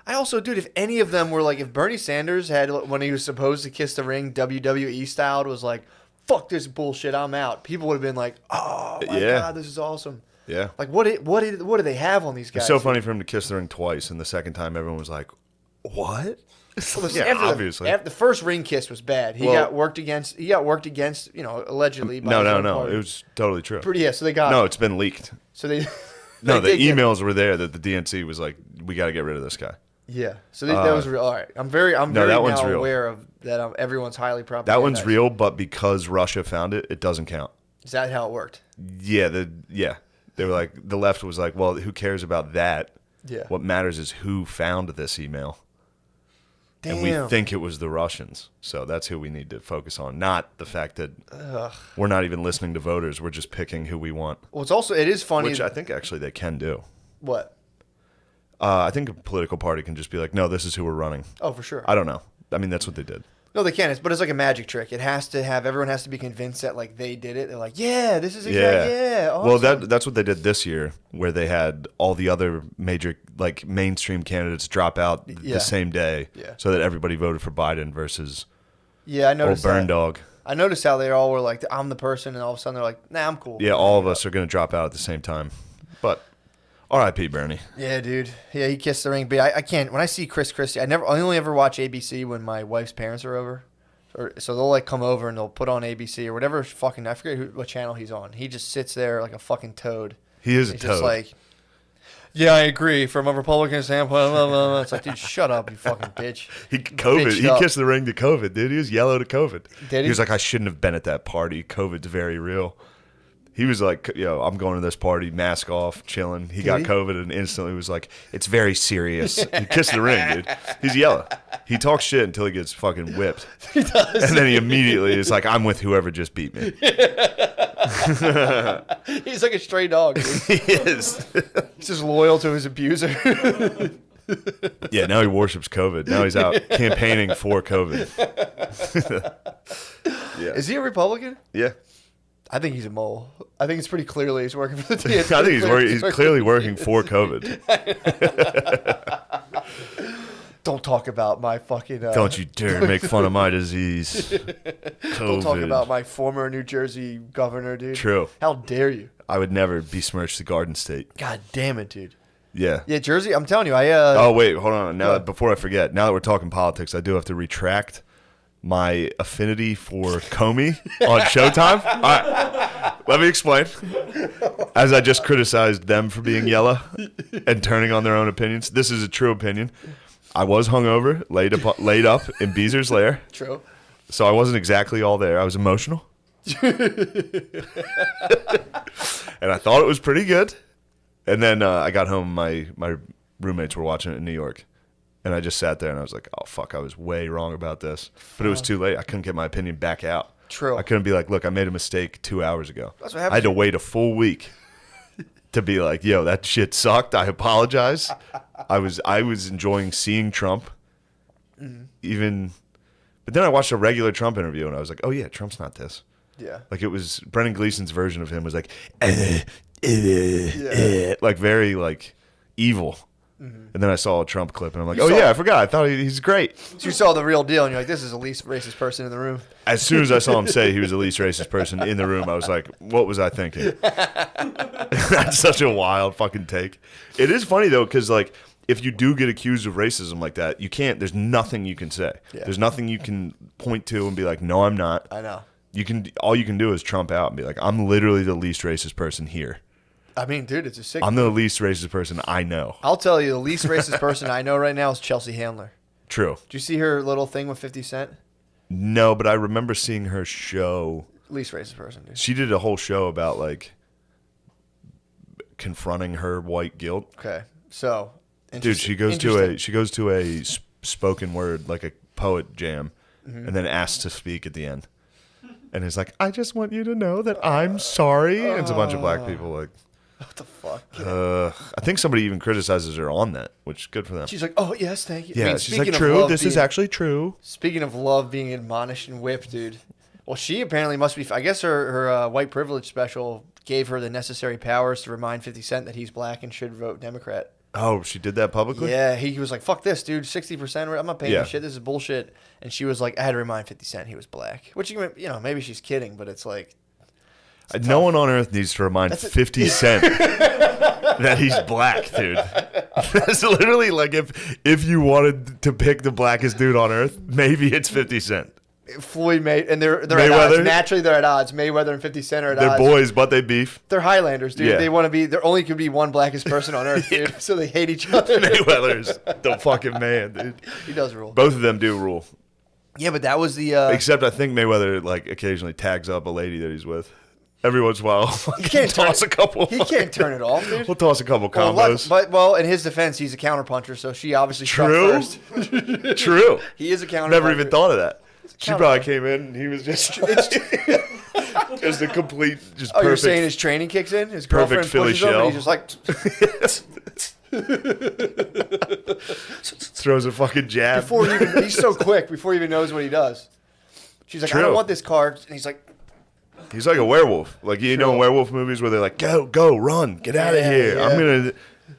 I also, dude, if any of them were like, if Bernie Sanders had, when he was supposed to kiss the ring, WWE styled, was like, fuck this bullshit, I'm out. People would have been like, oh my God, this is awesome. Yeah. Like, what do they have on these guys? It's so funny for him to kiss the ring twice, and the second time everyone was like, what? Obviously. After the first ring kiss was bad. He got worked against, allegedly. By No. It was totally true. So they got No, it's been leaked. So they. No, the emails were there that the DNC was like, we got to get rid of this guy. Yeah. So that was real. All right. I'm very aware of that. Everyone's highly probably. That one's real, but because Russia found it, it doesn't count. Is that how it worked? Yeah. They were like, the left was like, well, who cares about that? Yeah. What matters is who found this email. Damn. And we think it was the Russians. So that's who we need to focus on, not the fact that we're not even listening to voters. We're just picking who we want. Well, it is funny. Which I think actually they can do. What? I think a political party can just be like, no, this is who we're running. Oh, for sure. I don't know. I mean, that's what they did. No, they can. But it's like a magic trick. Everyone has to be convinced that like they did it. They're like, yeah, this is exactly, awesome. Well, that's what they did this year, where they had all the other major like mainstream candidates drop out the same day, so that everybody voted for Biden versus I noticed old burn dog. I noticed how they all were like, I'm the person, and all of a sudden they're like, nah, I'm cool. Yeah, all of us are going to drop out at the same time. But R.I.P. Bernie. Yeah, dude. Yeah, he kissed the ring. But I can't. When I see Chris Christie, I only ever watch ABC when my wife's parents are over. So they'll like come over and they'll put on ABC or whatever fucking, I forget what channel he's on. He just sits there like a fucking toad. He is a He's toad. just like, yeah, I agree. From a Republican standpoint, blah, blah, blah. It's like, dude, shut up, you fucking bitch. He Bitched up. kissed the ring to COVID, dude. He was yellow to COVID. Did he? He was like, I shouldn't have been at that party. COVID's very real. He was like, I'm going to this party, mask off, chilling. He got COVID and instantly was like, it's very serious. He kissed the ring, dude. He's yellow. He talks shit until he gets fucking whipped. He does. And then he immediately is like, I'm with whoever just beat me. He's like a stray dog, dude. He is. He's just loyal to his abuser. Yeah, now he worships COVID. Now he's out campaigning for COVID. Yeah. Is he a Republican? Yeah. I think he's a mole. I think it's pretty clearly he's working for the DNC. I think he's clearly working for COVID. Don't talk about my fucking... Don't you dare make fun of my disease. COVID. Don't talk about my former New Jersey governor, dude. True. How dare you? I would never besmirch the Garden State. God damn it, dude. Yeah. Yeah, Jersey. I'm telling you, Oh wait, hold on. Now, before I forget, now that we're talking politics, I do have to retract my affinity for Comey on Showtime. All right, let me explain. As I just criticized them for being yellow and turning on their own opinions, this is a true opinion. I was hungover, laid up in Beezer's lair. True. So I wasn't exactly all there. I was emotional. And I thought it was pretty good. And then I got home, my roommates were watching it in New York. And I just sat there and I was like, oh, fuck, I was way wrong about this. But it was too late. I couldn't get my opinion back out. True. I couldn't be like, look, I made a mistake 2 hours ago. That's what happens. I had to wait a full week to be like, yo, that shit sucked. I apologize. I was enjoying seeing Trump. Even, but then I watched a regular Trump interview and I was like, oh, yeah, Trump's not this. Yeah. Like it was, Brendan Gleeson's version of him was like, like very like evil. And then I saw a Trump clip and I'm like, I forgot. I thought he's great. So you saw the real deal and you're like, this is the least racist person in the room. As soon as I saw him say he was the least racist person in the room, I was like, what was I thinking? That's such a wild fucking take. It is funny though, because like if you do get accused of racism like that, you can't, there's nothing you can say. Yeah. There's nothing you can point to and be like, no, I'm not. I know. All you can do is trump out and be like, I'm literally the least racist person here. I mean, dude, it's a sick. I'm the least racist person I know. I'll tell you, the least racist person I know right now is Chelsea Handler. True. Did you see her little thing with 50 Cent? No, but I remember seeing her show. Least racist person, dude. She did a whole show about like confronting her white guilt. Okay, so dude, she goes to a spoken word, like a poet jam, and then asks to speak at the end, and is like, "I just want you to know that I'm sorry." And it's a bunch of black people like. What the fuck? I think somebody even criticizes her on that, which is good for them. She's like, oh, yes, thank you. Yeah, I mean, she's like, true, this is actually true. Speaking of love being admonished and whipped, dude. Well, she apparently must be, I guess her white privilege special gave her the necessary powers to remind 50 Cent that he's black and should vote Democrat. Oh, she did that publicly? Yeah, he was like, fuck this, dude, 60%, I'm not paying this shit, this is bullshit. And she was like, I had to remind 50 Cent he was black. Which, you know, maybe she's kidding, but it's like... No one on earth needs to remind 50 Cent that he's black, dude. That's literally like if you wanted to pick the blackest dude on earth, maybe it's 50 Cent. Floyd May and they're at odds. Naturally, they're at odds. Mayweather and 50 Cent are at odds. They're boys, but they beef. They're Highlanders, dude. Yeah. They want to be. There only could be one blackest person on earth, dude. So they hate each other. Mayweather's the fucking man, dude. He does rule. Both of them do rule. Yeah, but that was the. Except I think Mayweather like occasionally tags up a lady that he's with. Every once in a while, he can't toss a couple. He can't turn it off, dude. We'll toss a couple combos. Well, in his defense, he's a counterpuncher, so she obviously struck first. True. He is a counterpuncher. Never even thought of that. She probably came in and he was just just a complete just perfect. You're saying his training kicks in? His girlfriend pushes him and he's just like throws a fucking jab. He's so quick before he even knows what he does. She's like, I don't want this card, and he's like. He's like a werewolf. Like, you know, in werewolf movies where they're like, go, run, get out of here. Yeah.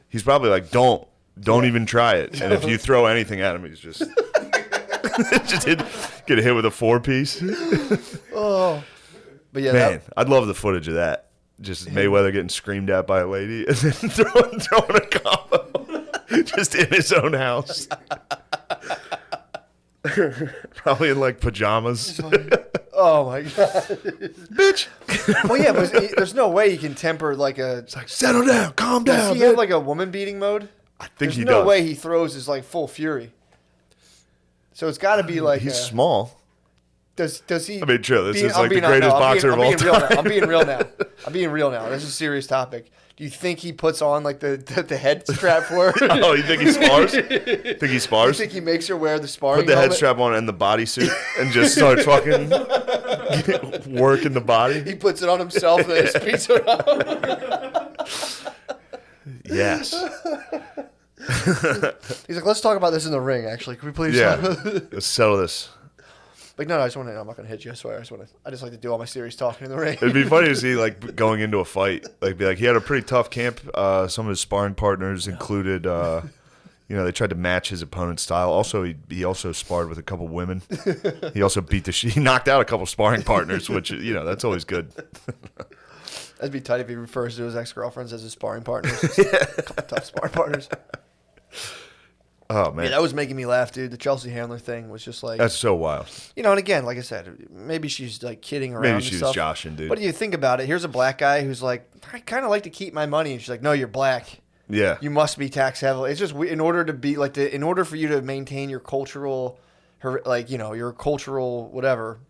He's probably like, don't even try it. And if you throw anything at him, he's just, get hit with a 4-piece. Oh. But yeah, man, I'd love the footage of that. Just Mayweather getting screamed at by a lady and then throwing a combo just in his own house. Probably in like pajamas. Oh my god, bitch! Well, yeah, but there's no way he can temper like a. It's like settle down, calm down. Does he have like a woman beating mode? I think he does. does. No way he throws his like full fury. So it's got to be like he's small. Does he? I mean, true. This is like the greatest boxer of all time. I'm being real now. This is a serious topic. Do you think he puts on like the head strap for her? Oh, you think he spars? Think he spars? You think he makes her wear the sparring Put the helmet? head strap on and the bodysuit and just starts fucking working the body? He puts it on himself and then speeds her up. Yes. He's like, let's talk about this in the ring, actually. Can we please? Yeah. Let's settle this. Like, no, I just want to. I'm not gonna hit you. I swear. I just like to do all my serious talking in the ring. It'd be funny to see like going into a fight. Like, be like, he had a pretty tough camp. Some of his sparring partners included, they tried to match his opponent's style. Also, he also sparred with a couple women. He also he knocked out a couple sparring partners, which that's always good. That'd be tight if he refers to his ex-girlfriends as his sparring partners. Tough sparring partners. Oh man, Yeah, that was making me laugh, dude. The Chelsea Handler thing was just like, that's so wild. you know. And again, like I said, maybe she's like kidding around. Maybe and she was stuff. joshing, dude. But you think about it. Here's a black guy who's like, I kind of like to keep my money, and she's like, no, you're black. Yeah. You must be tax heavily. It's just in order to be like in order for you to maintain your cultural, your cultural whatever,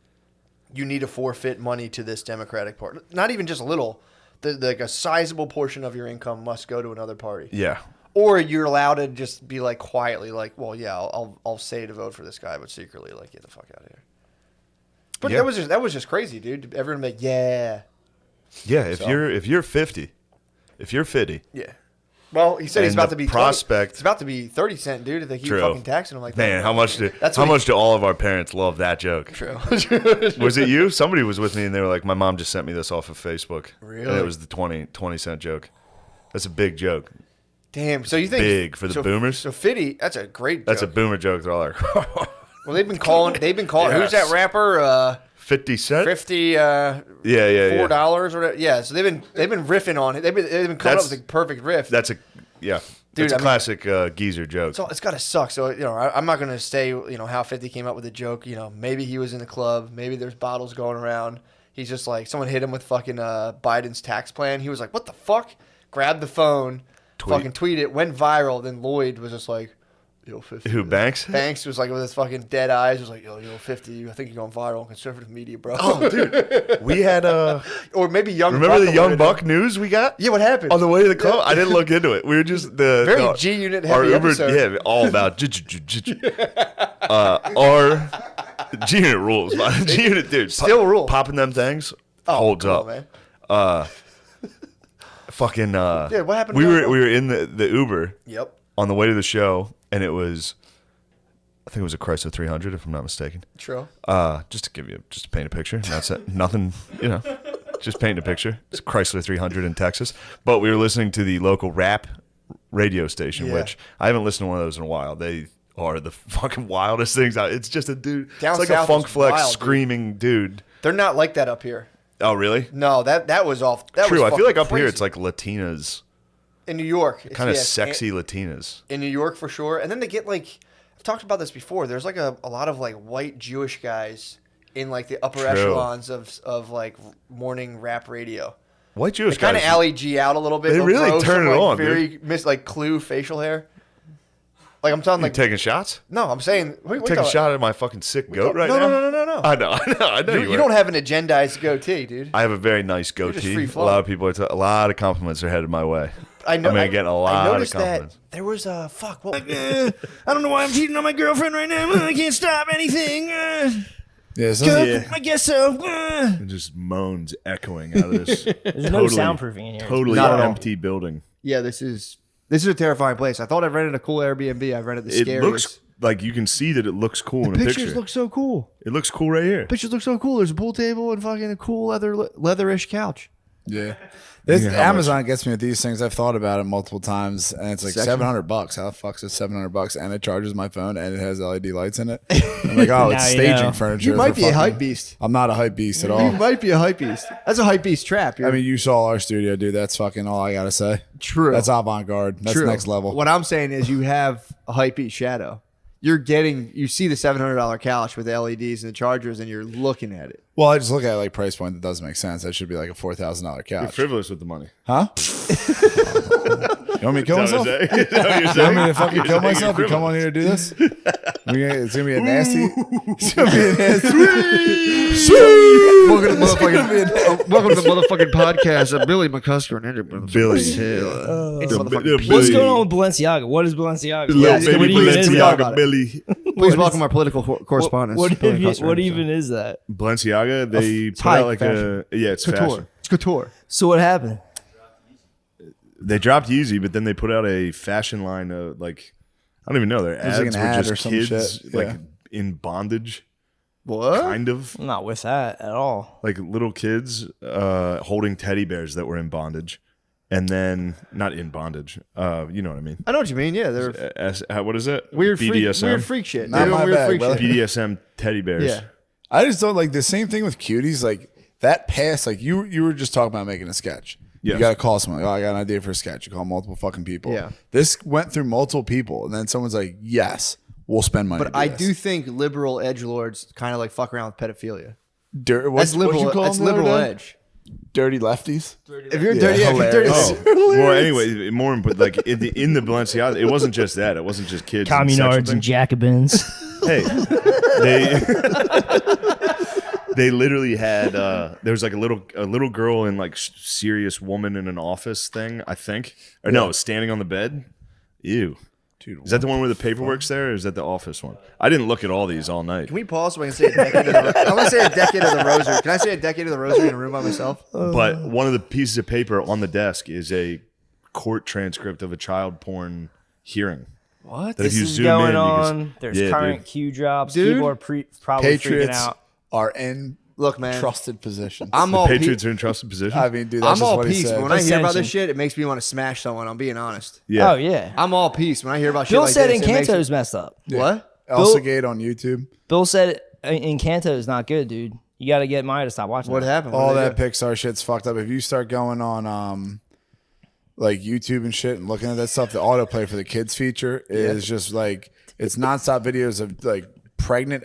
you need to forfeit money to this Democratic Party. Not even just a little. Like a sizable portion of your income must go to another party. Yeah. Or you're allowed to just be like quietly, like, well, yeah, I'll say to vote for this guy, but secretly, like, get the fuck out of here. But Yeah. that was just crazy, dude. Everyone be like, yeah. Yeah. If you're 50, Yeah. Well, he said he's And about the to be prospect- It's about to be 30 cent, dude. If they keep True. fucking taxing him like that. Man, how much do all of our parents love that joke? True. Was it you? Somebody was with me and they were like, my mom just sent me this off of Facebook. Really? And it was the 20 cent joke. That's a big joke. Damn. So you think Big for the boomers? So Fitty, that's a great joke. That's a boomer joke. They're all like, Well, they've been calling. Who's that rapper? 50 Cent? 50. Yeah. $4 or whatever. Yeah. So they've been riffing on it. They've been coming up with the perfect riff. That's a Dude, that's a classic geezer joke. So it's gotta suck. So I'm not gonna say how 50 came up with the joke. Maybe he was in the club. Maybe there's bottles going around. He's just like someone hit him with fucking Biden's tax plan. He was like, "What the fuck?" Grabbed the phone, fucking tweet it, went viral. Then Lloyd was just like, "Yo, 50." Who, Banks? Banks was like with his fucking dead eyes. Was like, "Yo, 50. I think you're going viral on conservative media, bro." Oh, dude, we had or maybe Young. Remember Buck the Young Buck news we got? Yeah, what happened? On the way to the club, I didn't look into it. We were just Very G-Unit heavy episode. Yeah, all about our G-Unit rules. G-Unit, dude, Still rules. Popping them things holds up. Man. Fucking. Yeah, what happened? We to were Young we were in the Uber. Yep. On the way to the show, and it was, I think it was a Chrysler 300, if I'm not mistaken. True. Just to paint a picture. That's it. Nothing, just paint a picture. It's a Chrysler 300 in Texas. But we were listening to the local rap radio station, which I haven't listened to one of those in a while. They are the fucking wildest things out. It's just a dude. Down it's like a south Funk is Flex wild, screaming dude. They're not like that up here. Oh, really? No, that was off. That True. was I feel like up crazy. here it's like Latinas. In New York. It's- Kind of yes, sexy Latinas. In New York, for sure. And then they get like, I've talked about this before. There's like a lot of like white Jewish guys in like the upper True. echelons of like morning rap radio. White Jewish kind of guys. Ali G out a little bit. They They'll really grow turn some, it like, on, very like Clue facial hair. Like I'm talking You like taking shots? no, I'm saying Take a shot at my fucking sick goat right no, now. No. I know. You don't have an agendized goatee, dude. I have a very nice just goatee. free A flowing. lot of people, a lot of compliments are headed my way. I know. I'm getting a lot of noticed compliments. that there was a fuck. What? I don't know why I'm cheating on my girlfriend right now. I can't stop anything. I guess so. And just moans echoing out of this. There's no soundproofing in here. Totally Not at all. empty building. Yeah, this is a terrifying place. I thought I rented a cool Airbnb. I rented the It scariest. looks like you can see that it looks cool in a Pictures picture. look so cool. It looks cool right here. Pictures look so cool. There's a pool table and fucking a cool leatherish couch. Yeah. Yeah, how Amazon gets me with these things. I've thought about it multiple times, and it's like Section? $700. How the fuck's it $700? And it charges my phone, and it has LED lights in it. I'm like, oh, it's Now you staging know. furniture. You might for be a fucking- hype beast. I'm not a hype beast at You all. might be a hype beast. That's a hype beast trap. I mean, you saw our studio, dude. That's fucking all I gotta say. true. That's avant garde. That's True. next level. What I'm saying is, you have a hype beast shadow. You see the $700 couch with the LEDs and the chargers, and you're looking at it. Well, I just look at like price point that doesn't make sense. That should be like a $4,000 You're couch. frivolous with the money. Huh? You want me to kill myself? You want me to fucking kill myself and come on here to do this? It's gonna be a nasty. It's gonna be a nasty. Welcome to the motherfucking podcast of Billy McCusker and Andrew. Billy. What's going on with Balenciaga? What is Balenciaga? Yes, Baby what even is Balenciaga, that? Billy. Please welcome our political correspondent. What even is that? Balenciaga, they put high out like fashion. it's couture? fashion. It's couture. So what happened? They dropped Yeezy, but then they put out a fashion line of like, I don't even know. Their was ads like an were ad just or some kids shit. like Yeah. in bondage, What? kind of. I'm not with that at all. Like little kids holding teddy bears that were in bondage. And then, not in bondage. You know what I mean. I know what you mean. Yeah, they're What is it? weird BDSM? freak shit. Not They're doing my weird bag, freak brother. shit. BDSM teddy bears. Yeah. I just don't like the same thing with cuties. Like that past, like you were just talking about making a sketch. Yes. You got to call someone. Like, oh, I got an idea for a sketch. You call multiple fucking people. Yeah. This went through multiple people, and then someone's like, "Yes, we'll spend money." But I do think liberal edgelords kind of like fuck around with pedophilia. That's liberal. That's liberal edge. Dirty lefties. If you're dirty, if you're dirty. Well, anyway, more important, like in the Balenciaga, it wasn't just that. It wasn't just kids. Communards and Jacobins. Hey, they literally had there was like a little girl in like serious woman in an office thing, I think, or no, standing on the bed. Ew. Dude, is that the one where the paperwork's there, or is that the office one? I didn't look at all these all night. Can we pause so I can say a decade? I'm gonna say a decade of the rosary. Can I say a decade of the rosary in a room by myself? But one of the pieces of paper on the desk is a court transcript of a child porn hearing. What? That This if you is zoom going in, on. There's current Q drops. People are probably freaking Patriots out. are in Look, man, trusted positions. I'm The all Patriots are in trusted position. I mean, dude, that's I'm just all what he peace. said. But when I hear about Ascension. this shit, it makes me want to smash someone. I'm being honest. Yeah. Oh yeah. I'm all peace when I hear about shit Bill like said this. it makes Encanto's me- messed up. What? Elsa Gate on YouTube. Bill said Encanto's not good, dude. You got to get Maya to stop watching. What that. happened? All What did that they do? Pixar shit's fucked up. If you start going on like YouTube and shit and looking at that stuff, the autoplay for the kids feature is just like it's nonstop videos of like pregnant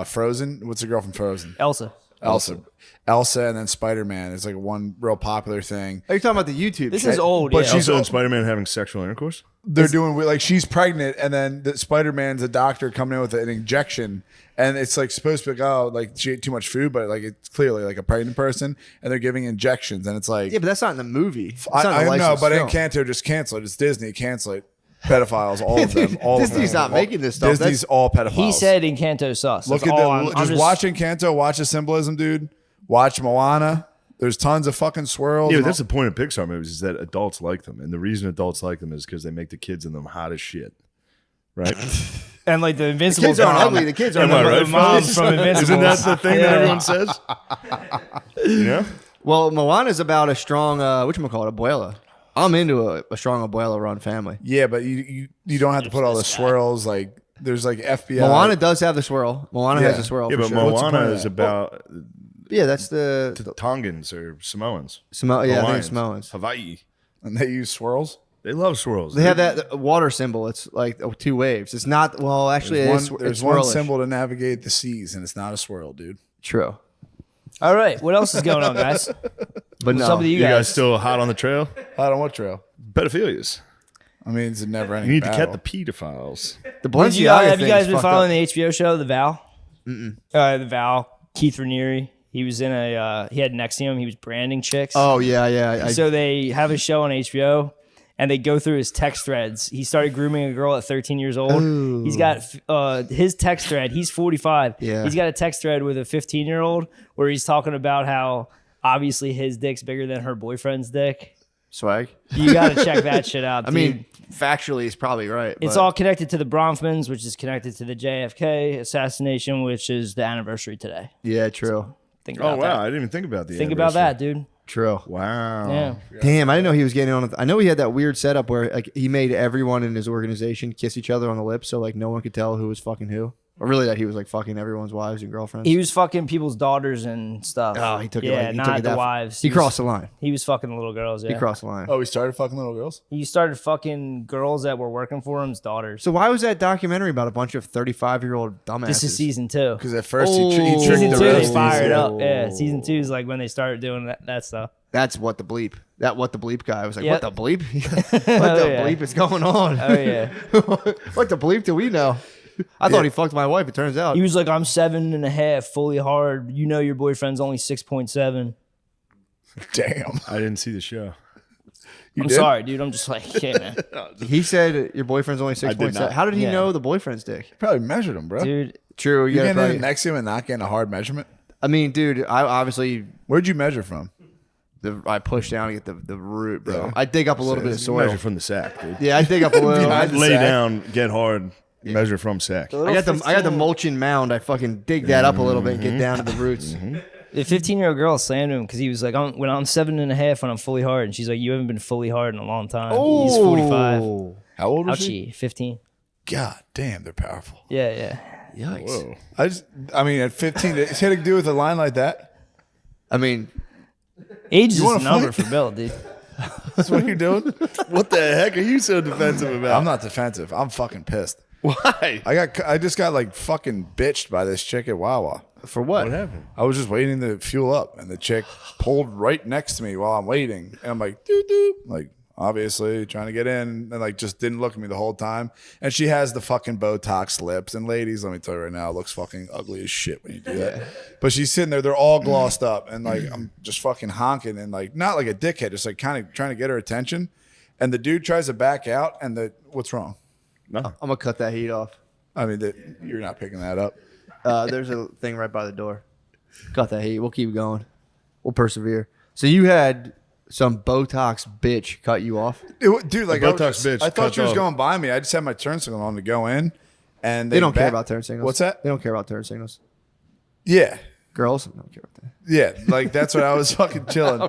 Frozen. What's the girl from Frozen? Elsa. Elsa, and then Spider-Man is like one real popular thing. Are you talking about the YouTube? This shit? is old. But yeah. she's Also in Spider-Man having sexual intercourse. They're doing like she's pregnant, and then the Spider-Man's a doctor coming in with an injection, and it's like supposed to be like, oh, like she ate too much food, but like it's clearly like a pregnant person, and they're giving injections, and it's like Yeah, but that's not in the movie. It's I not in the know, licensed but film. Encanto just cancel it. It's Disney, cancel it. Pedophiles, all of them. All Disney's of them. not making this stuff. Disney's all pedophiles. He said Encanto sus. Look That's at all the I'm just watch Encanto, watch the symbolism, dude. Watch Moana. There's tons of fucking swirls. Yeah, and that's the point of Pixar movies is that adults like them, and the reason adults like them is because they make the kids in them hot as shit, right? And like the Invincible. kids aren't mom- ugly. The kids are Am I ugly. right, the mom fellas? from Invincible. Isn't that the thing that everyone says? You know? Well, Moana's about a strong, whatchamacallit, abuela. I'm into a strong abuela run family. Yeah, but you don't have to put all the swirls. Like there's like FBI. Moana does have the swirl. Moana has Yeah. the swirl. Yeah, for but sure. Moana of is that? about Yeah, that's the Tongans or Samoans. Yeah, I think Hawaiians, it's Samoans. Hawaii. and they use swirls. They love swirls. They have that water symbol. It's like two waves. It's not. Well, actually, There's it's one swirlish. symbol to navigate the seas, and it's not a swirl, dude. True, All right. What else is going on, guys? but What's no. up with you You guys guys? still hot on the trail? I don't want trail. Pedophilias. I mean, it's a never-ending You need to battle. catch the pedophiles. The Have you Balenciaga guys thing's been fucked following up. the HBO show, The Vow? The Vow. Keith Raniere. He was in a. He had Nexium. He was branding chicks. Oh yeah. So they have a show on HBO, and they go through his text threads. He started grooming a girl at 13 years old. Ooh. He's got his text thread. He's 45. Yeah. He's got a text thread with a 15-year-old where he's talking about how obviously his dick's bigger than her boyfriend's dick. Swag. You got to check that shit out. I Dude. mean, factually, he's probably right. It's but- all connected to the Bronfmans, which is connected to the JFK assassination, which is the anniversary today. Yeah, true. Think Oh about wow, that. I didn't even think about the Think about that, anniversary. dude. True. Wow. Yeah. Damn, I didn't know he was getting on. I know he had that weird setup where like he made everyone in his organization kiss each other on the lips, so like no one could tell who was fucking who. Or really, that he was like fucking everyone's wives and girlfriends. He was fucking people's daughters and stuff. Oh, he took it. Yeah, like, he not took it the that- wives. He was- crossed the line. He was fucking the little girls. Yeah. He crossed the line. Oh, he started fucking little girls. He started fucking girls that were working for him's daughters. So why was that documentary about a bunch of 35-year-old dumbasses? This is season 2. Because at first he tricked Season the 2, they roasties. fired up. Yeah, season 2 is like when they started doing that stuff. That's what the bleep. What the bleep guy was like. Yep. What the bleep? what Oh, the yeah. bleep is going on? Oh yeah. What the bleep do we know? I thought he fucked my wife. It turns out He was like, I'm 7.5, fully hard. You know your boyfriend's only 6.7. Damn. I didn't see the show. I'm sorry, dude. I'm just like, hey, man. He said your boyfriend's only did 6.7. not. How did he Yeah. know the boyfriend's dick? Probably measured him, bro. Dude, True. You gotta getting probably- in next to him and not getting a hard measurement? I mean, dude, I obviously Where'd you measure from? I push down to get the root, bro. Yeah. I dig up a little bit of soil. Measure from the sack, dude. Yeah, I dig up a little. Behind the Lay sack. down, get hard, measure from sack. I got the mulching mound. I fucking dig that up a little bit and get down to the roots. the 15-year-old girl slammed him because he was like, when I'm 7.5, when I'm fully hard. And she's like, you haven't been fully hard in a long time. He's 45. How old was she? Ouchie, 15. God damn, they're powerful. Yeah, yeah. Yikes. I mean, at 15, it had to do with a line like that. I mean, age is You just wanna a number fight? for Bill, dude. That's what you're doing? What the heck are you so defensive about? I'm not defensive. I'm fucking pissed. Why? I just got like fucking bitched by this chick at Wawa. For what? What happened? I was just waiting to fuel up, and the chick pulled right next to me while I'm waiting, and I'm like, doo doo, like obviously trying to get in, and like just didn't look at me the whole time. And she has the fucking Botox lips, and ladies, let me tell you right now, it looks fucking ugly as shit when you do that. But she's sitting there, they're all glossed up, and like I'm just fucking honking, and like not like a dickhead, just like kind of trying to get her attention. And the dude tries to back out, and what's wrong? No, I'm gonna cut that heat off. I mean, you're not picking that up. There's a thing right by the door. Cut that heat. We'll keep going. We'll persevere. So you had some Botox bitch cut you off, Dude. Like Botox bitch I thought cut she was off. going by me. I just had my turn signal on to go in, and They don't care about turn signals. What's that? They don't care about turn signals. Yeah, Girls don't care about that. yeah. Like that's what I was fucking chilling.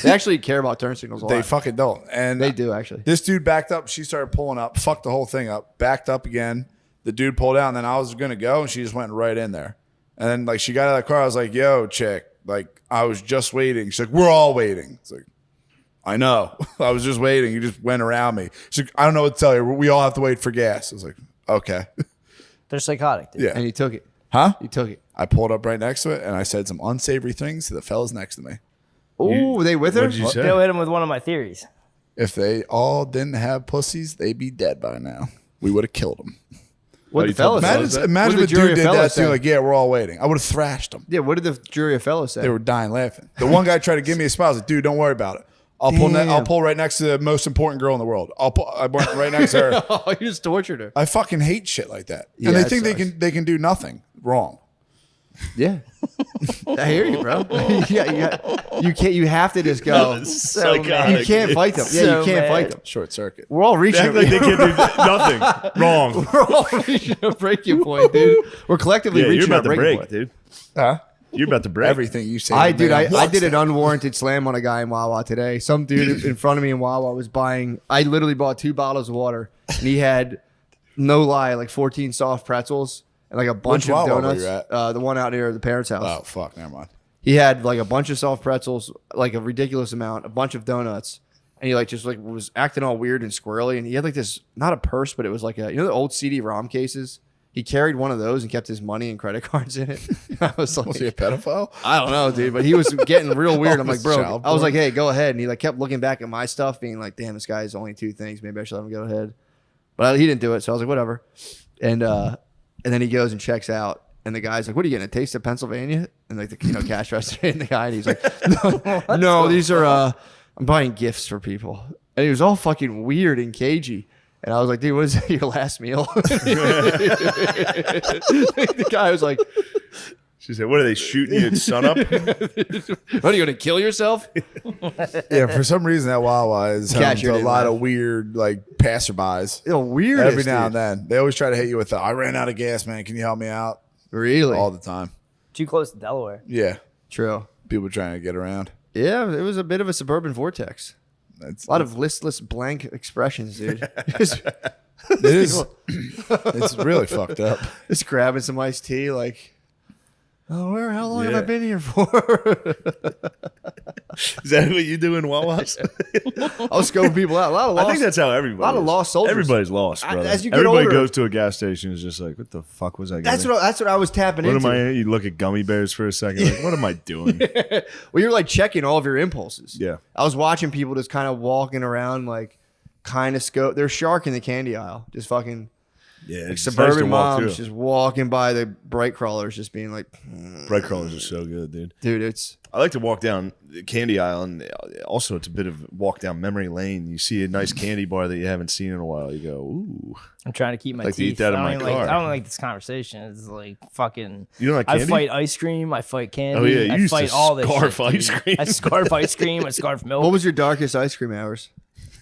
They actually care about turn signals a lot. They fucking don't. And They do actually. this dude backed up. She started pulling up. Fucked the whole thing up. Backed up again. The dude pulled out, and then I was gonna go, and she just went right in there. And then like she got out of the car. I was like, "Yo, chick." Like I was just waiting. She's like, "We're all waiting." It's like, I know. I was just waiting. You just went around me. She's like, "I don't know what to tell you. We all have to wait for gas." I was like, "Okay." They're psychotic, dude. Yeah. And you took it. Huh? You took it. I pulled up right next to it, and I said some unsavory things to the fellas next to me. Oh, were they with her? What'd you say? Bill hit him with one of my theories. If they all didn't have pussies, they'd be dead by now. We would have killed them. What you the fellas? told say? Imagine What if did a the jury dude of did fellas that too. say? Like, yeah, we're all waiting. I would have thrashed them. Yeah, what did the jury of fellows say? They were dying laughing. The one guy tried to give me a spot. I was like, dude, don't worry about it. I'll pull right next to the most important girl in the world. I went right next to her. Oh, you just tortured her. I fucking hate shit like that. Yeah, And they it think sucks. they can do nothing wrong. Yeah, I hear you, bro. You can't. You have to just go. Psychotic, You can't dude. fight them. Yeah, So you can't mad. fight them. Short circuit. We're all They reaching. act like they can't do nothing. Wrong. We're all reaching a breaking point, dude. We're collectively Yeah, you're reaching about a to breaking break, point. dude. Huh? You're about to break. Everything you say. I to me, I what's did an that? unwarranted slam on a guy in Wawa today. Some dude in front of me in Wawa was buying. I literally bought 2 bottles of water, and he had, no lie, like 14 soft pretzels and like a bunch Which of Wawa were donuts. you at? The one out near the parents' house. Oh fuck, never mind. He had like a bunch of soft pretzels, like a ridiculous amount, a bunch of donuts, and he like just like was acting all weird and squirrely. And he had like this, not a purse, but it was like a, the old CD-ROM cases. He carried one of those and kept his money and credit cards in it. I was like, Was he a pedophile? I don't know, dude, but he was getting real weird. I'm like, This bro, child I was porn. like, hey, go ahead. And he like kept looking back at my stuff, being like, damn, this guy has only 2 things. Maybe I should let him go ahead. But he didn't do it, so I was like, whatever. And then he goes and checks out, and the guy's like, what are you getting? A taste of Pennsylvania? And like the cash register, and the guy, and he's like, no, these are I'm buying gifts for people. And he was all fucking weird and cagey. And I was like, dude, what is your last meal? The guy was like, She said, "What are they shooting you at sunup?" what are you gonna kill yourself? Yeah, for some reason that Wawa is home Cashier to a didn't lot laugh. of weird like passerbys. Weird. Every now and then, they always try to hit you with I ran out of gas, man. Can you help me out? Really? All the time. Too close to Delaware. Yeah, True. people trying to get around. Yeah, it was a bit of a suburban vortex. It's A lot of listless blank expressions, dude. It is. It's really fucked up. Just grabbing some iced tea, like, oh, how long have I Yeah. been here for? Is that what you do in Wawa's? I was scoping people out. A lot of lost, I think that's how everybody. a lot of is. lost soldiers. Everybody's lost, I- brother. as you get Everybody older- goes to a gas station and is just like, "What the fuck was I?" That's getting? what I was tapping What into. am I? You look at gummy bears for a second. Like, what am I doing? Well, you're like checking all of your impulses. Yeah. I was watching people just kind of walking around, like, kind of scope. There's shark in the candy aisle, just fucking. Yeah, Like it's nice suburban to walk moms through. just walking by the bright crawlers, just being like, Bread crawlers are so good, dude. dude, it's I like to walk down the candy aisle, and also it's a bit of walk down memory lane. You see a nice candy bar that you haven't seen in a while. You go, ooh. I'm trying to keep my Like to teeth. eat that in I my don't even car. Like, I don't like this conversation. It's like fucking. You don't like I candy? fight ice cream. I fight candy. Oh, yeah, you I used to fight all this scarf shit, ice dude. cream. I scarf ice cream. I scarf milk. what was your darkest ice cream hours?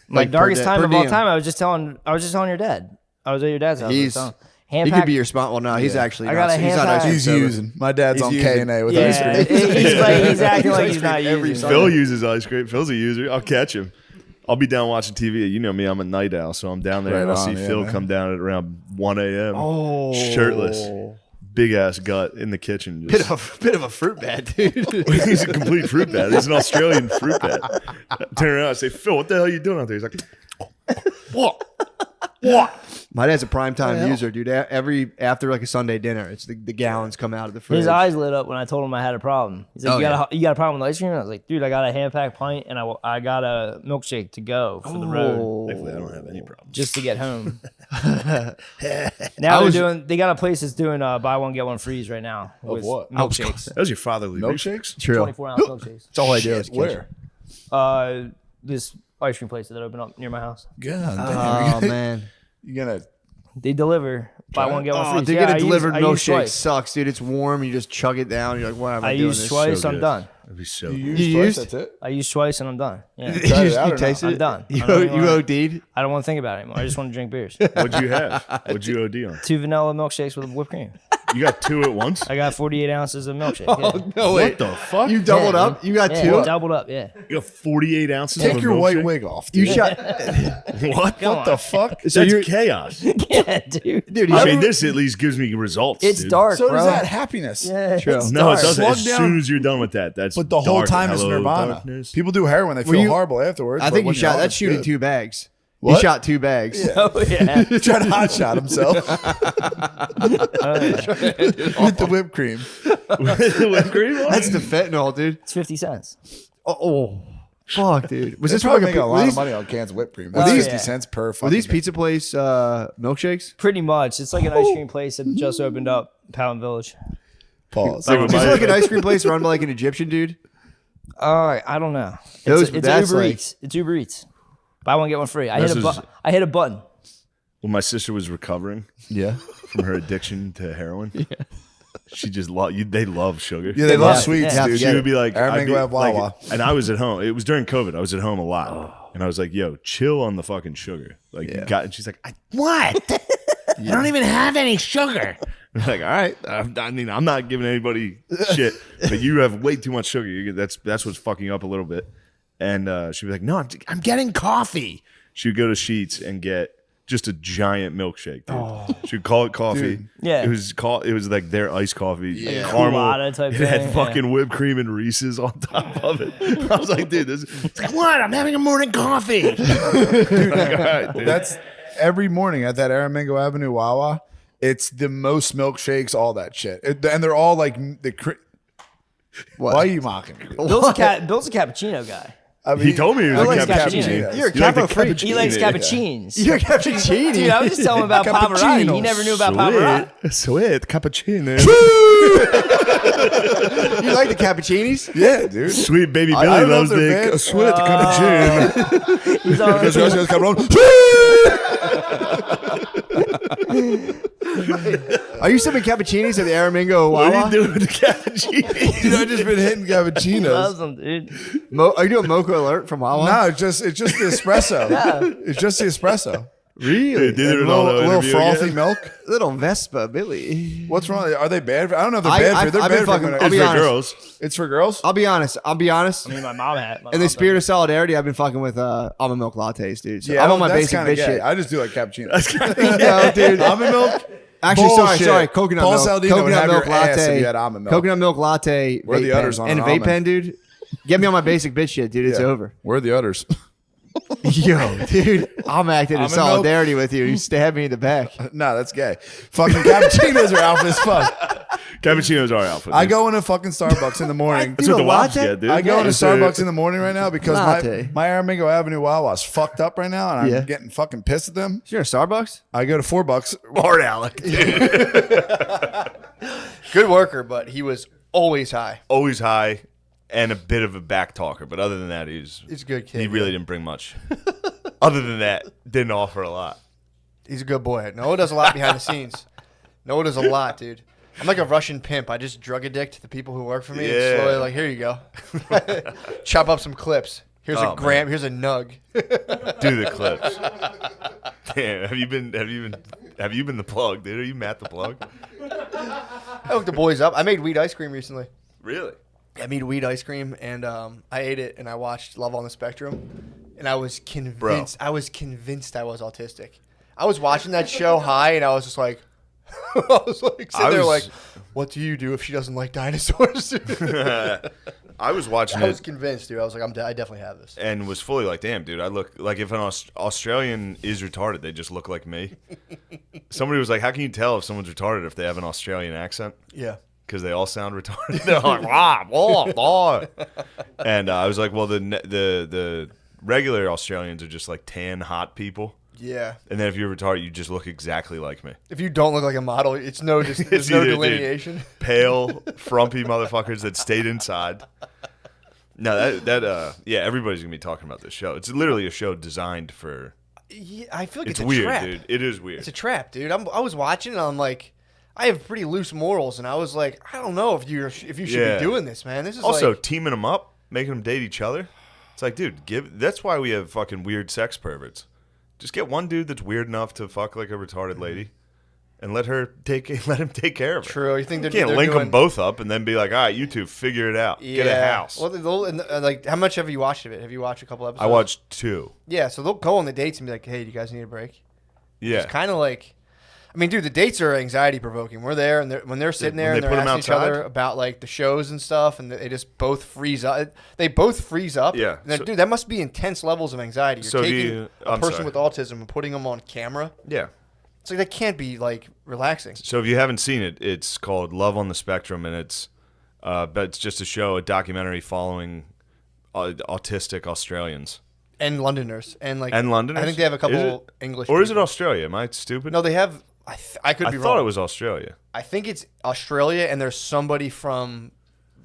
My Like, per darkest day- time per of all diem. time. I was just telling your dad. I was at your dad's house. He's he could be your spot. Well, no, he's actually. I got not, a he's not hand ice cream He's sober. using. My dad's He's on using. K and A with Yeah, ice cream. he's acting like ice he's not cream every using. Sunday. Phil uses ice cream. Phil's a user. I'll catch him. I'll be down watching TV. You know me, I'm a night owl, so I'm down there and Right I'll see on, yeah, Phil man. come down at around 1 a.m. Oh, shirtless, big ass gut in the kitchen. Bit of a fruit bat, dude. He's a complete fruit bat. He's an Australian fruit bat. I turn around and say, Phil, what the hell are you doing out there? He's like, what? My dad's a primetime user, dude. After like a Sunday dinner, it's the gallons come out of the fridge. His eyes lit up when I told him I had a problem. He's like, you got a problem with ice cream? I was like, dude, I got a hand-packed pint and I got a milkshake to go for the road. Thankfully, I don't have any problem. Just to get home. Now they got a place that's doing buy one, get one freeze right now. Of what? Milkshakes. That was your fatherly Milkshakes? True. 24-ounce milkshakes. That's all I do. Is Where? This ice cream place that opened up near my house. God Oh damn. man. You gonna They deliver buy one, get one Oh, free. dude, Yeah, get a delivered I use milkshake twice. sucks, dude. It's warm. You just chug it down. You're like, why am I, I doing use this? twice, So I'm good. done. That'd be so you good. use You twice, used? that's it? I use twice and I'm done. Yeah. Tried it out or taste I'm it? done. You I don't even wanna- OD'd? I don't want to think about it anymore. I just want to drink beers. What'd you have? What'd you OD on? 2 vanilla milkshakes with whipped cream. You got 2 at once? I got 48 ounces of milkshake. Yeah. No, What the fuck? You doubled Yeah, up? You got Yeah, two? doubled up, yeah. You got 48 ounces Take of a your white milkshake? wig off, You dude. shot. What? Come What the on. fuck? So That's you're, chaos. Yeah, dude. dude, I you mean, this at least gives me results. It's dude. dark, So bro. is that happiness? Yeah, True. it's No, dark. it doesn't. Slug As down. soon as you're done with that, that's But the whole dark. time is Hello, nirvana. darkness. People do heroin, they Were feel you- horrible afterwards. I but think you when you're shot. on, That's it's shooting good. 2 bags. What? You shot 2 bags. Oh, yeah. He tried to hot shot himself with the whipped cream. Whipped cream on? That's the fentanyl, dude. It's 50 cents. Oh, fuck, dude. Was They this probably like make a lot were of money on cans of whipped cream. Well, That's yeah. 50 cents per Were fucking these thing. pizza place milkshakes? Pretty much. It's like an ice cream place that just opened up in Powell Village. Pause. Like Is it like an ice cream place run by like an Egyptian dude? I don't know. Those- It's that's Uber like- Eats. It's Uber Eats. Buy one, get one free. I This hit a is- I hit a button. When my sister was recovering Yeah. from her addiction to heroin, she just they love sugar. Yeah, they love Yeah. sweets, Yeah. dude. She would be like, Air I'd be mango like- Wawa. and I was at home. It was during COVID. I was at home a lot, and I was like, "Yo, chill on the fucking sugar." Like, you got. And she's like, "What? I don't even have any sugar." I'm like, all right. I mean, I'm not giving anybody shit, but you have way too much sugar. That's what's fucking up a little bit. And she'd be like, "No, I'm getting coffee." She would go to Sheetz and get just a giant milkshake, dude. She would call it coffee. Dude. Yeah. It was like their iced coffee. Yeah. Caramel. Culotta type It had thing, fucking whipped cream and Reese's on top of it. I was like, dude, it's like, what? I'm having a morning coffee. Dude, like, all right, dude. That's every morning at that Aramingo Avenue Wawa. It's the most milkshakes, all that shit. And they're all like Why are you mocking me? Bill's a cappuccino guy. I mean, He told me he was I a like cappuccino. You're a You like the capo freak. He likes Yeah. cappuccinos. You're a cappuccino. Dude, I was just telling him about Pavarotti. He never knew about Pavarotti. Sweet cappuccino. You like the cappuccinis? Yeah, dude. Sweet baby I Billy don't know loves if they're the bad. sweet cappuccino. He's on Guys, guys, cabrón. Are you sipping cappuccinis at the Aramingo What are Wawa? you doing with the cappuccino? Dude, I've just been hitting cappuccinos. loves them, dude. Are you doing Mocha Alert from Wawa? No, it's just the espresso. Yeah. It's just the espresso. Really? Did And it a all little frothy milk. Little Vespa, Billy. What's wrong? Are they bad? I don't know if they're bad for you. They're I've bad been for fucking. women. I'll It's be for honest. girls. It's for girls? I'll be honest. I mean, my mom had. In the spirit of solidarity, I've been fucking with almond milk lattes, dude. So Yeah, I'm on my that's basic kinda bitch gay. shit. I just do like cappuccino. No, dude. Almond milk? Actually, Bullshit. sorry, coconut Paul milk. Saldino would Coconut have milk your ass latte. if you had almond milk. Coconut milk latte. Where are the vape udders pen. on and an a vape almond? pen, dude? Get me on my basic bitch shit, dude. It's Yeah. over. Where are the udders? Yo, dude, I'm acting in Almond milk? solidarity with you. You stab me in the back. No, that's gay. Fucking cappuccinos are alpha as fuck. Cappuccinos are outfit. I go into fucking Starbucks in the morning. That's what the wops latte? get, dude. I go into That's Starbucks in the morning right now because Latte. my Aramingo Avenue Wawa's fucked up right now, and I'm Yeah. getting fucking pissed at them. You're a Starbucks? I go to $4. Hard Alec. Good worker, but he was always high. Always high and a bit of a back talker, but other than that, He's a good kid. he really didn't bring much. Other than that, didn't offer a lot. He's a good boy. Noah does a lot behind the scenes. Noah does a lot, dude. I'm like a Russian pimp. I just drug addict the people who work for me. Yeah. And slowly, like, here you go. Chop up some clips. Here's Oh, a gram. man. Here's a nug. Do the clips. Damn, have you been the plug, dude? Are you Matt the plug? I hooked the boys up. I made weed ice cream recently. Really? I made weed ice cream, and I ate it, and I watched Love on the Spectrum, and I was convinced. I was convinced I was autistic. I was watching that show high, and I was just like, I was like sitting there like, was- what do you do if she doesn't like dinosaurs? I was watching I was it convinced, dude. I was like, I definitely have this. and was fully like, damn, dude, I look like if an Australian is retarded, they just look like me. Somebody was like, how can you tell if someone's retarded if they have an Australian accent? Yeah. Because they all sound retarded. They're like, blah, blah, blah. And I was like, well, the regular Australians are just like tan, hot people. Yeah. And then if you're retarded, you just look exactly like me. If you don't look like a model, it's no there's It's no either, dude, delineation. pale, frumpy motherfuckers that stayed inside. No, yeah, everybody's gonna be talking about this show. It's literally a show designed for. Yeah, I feel like It's it's a weird, trap. dude. It is weird. It's a trap, dude. I was watching and I'm like, I have pretty loose morals, and I was like, I don't know if you should Yeah. be doing this, man. This is Also, like, teaming them up, making them date each other. It's like, dude, that's why we have fucking weird sex perverts. Just get one dude that's weird enough to fuck like a retarded lady, and let him take care of her. True. You think You they're can't link doing, them both up and then be like, all right, you two figure it out. Yeah. Get a house. Well, like, how much have you watched of it? Have you watched a couple episodes? I watched 2. Yeah, so they'll go on the dates and be like, hey, do you guys need a break? Yeah. It's kind of like, I mean, dude, the dates are anxiety provoking. We're there, and when they're sitting there When and they they're put 'em asking each outside? other about like the shows and stuff, and they just both freeze up. They both freeze up. Yeah. And So- dude, that must be intense levels of anxiety. You're So do taking you- a I'm person sorry. with autism and putting them on camera. Yeah. It's like that can't be like relaxing. So if you haven't seen it, it's called Love on the Spectrum, and but it's just a documentary following autistic Australians And Londoners and Londoners. I think they have a Is couple it? English. Or is it people. Australia? Am I stupid? No, they have. I could I be thought wrong. it was Australia. I think it's Australia, and there's somebody from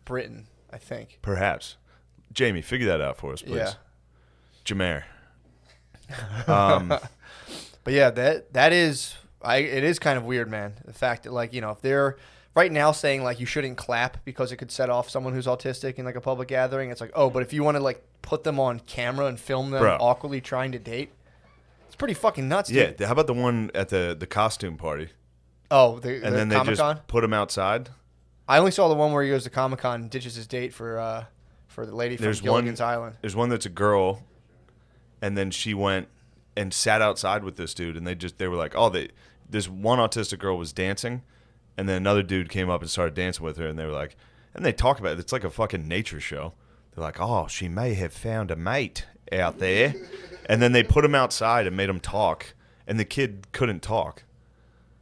Britain. I think. Perhaps. Jamie, figure that out for us, please. Yeah. Jameer. But yeah, that is it is kind of weird, man. The fact that like, if they're right now saying like you shouldn't clap because it could set off someone who's autistic in like a public gathering, it's like, oh, but if you want to like put them on camera and film them Bro. awkwardly trying to date, it's pretty fucking nuts, Yeah. dude. How about the one at the costume party? Oh, And then they Comic-Con? just put him outside. I only saw the one where he goes to Comic-Con and ditches his date for the lady from Gilligan's Island. There's one that's a girl, and then she went and sat outside with this dude, and they were like, this one autistic girl was dancing, and then another dude came up and started dancing with her, and they were like, and they talk about it. It's like a fucking nature show. They're like, oh, she may have found a mate out there, and then they put him outside and made him talk, and the kid couldn't talk.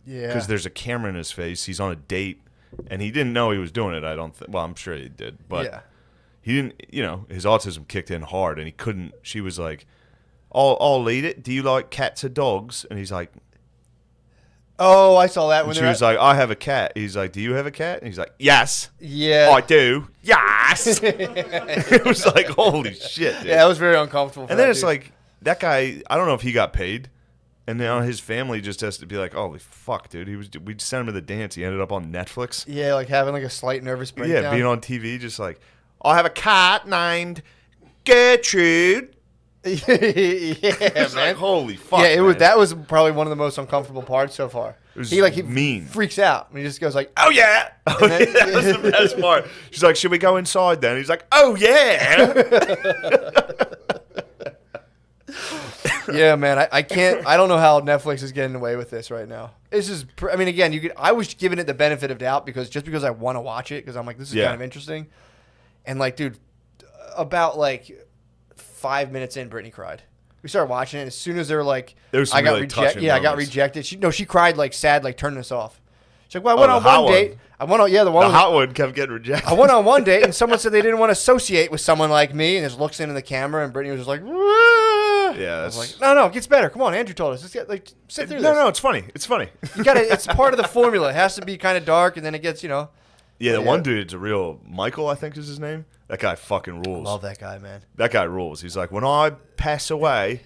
Yeah. Because there's a camera in his face. He's on a date, and he didn't know he was doing it. I don't think. Well, I'm sure he did, but Yeah. he didn't. His autism kicked in hard, and he couldn't. She was like, "I'll eat it. Do you like cats or dogs?" And he's like, Oh, I saw that and when she was like, "I have a cat." He's like, "Do you have a cat?" And he's like, "Yes, Yeah. I do. Yes." It was like, holy shit, dude. Yeah, that was very uncomfortable. And then it's like that guy. I don't know if he got paid. And now his family just has to be like, holy fuck, dude. We sent him to the dance. He ended up on Netflix. Yeah, like having like a slight nervous breakdown. Yeah, being on TV, just like, I have a cat named Gertrude. Yeah, It's man. like, holy fuck. Yeah, man. that was probably one of the most uncomfortable parts so far. It was he mean. freaks out. And he just goes like, Oh yeah, oh, yeah, that was the best part. She's like, should we go inside then? He's like, oh yeah. yeah, man, I can't. I don't know how Netflix is getting away with this right now. This is. I mean, again, I was giving it the benefit of doubt because I want to watch it because I'm like, this is Yeah. kind of interesting. And like, dude, about like 5 minutes in, Brittany cried. We started watching it. As soon as they're like, There was some I got really rejected. touching Yeah, I got moments. rejected. She cried like sad, like turn this off. She's like, well, I went Oh, on the hot one date. one. I went on, yeah, the one. The with- hot one kept getting rejected. I went on one date and someone said they didn't want to associate with someone like me, and just looks into the camera, and Brittany was just like, "Wah." Yeah, I was that's like, no, it gets better. Come on, Andrew told us. Let's get like sit through this. no, it's funny. It's funny. You gotta. It's part of the formula. It has to be kind of dark, and then it gets, Yeah, the one dude's a real Michael, I think is his name. That guy fucking rules. Love that guy, man. That guy rules. He's like, when I pass away,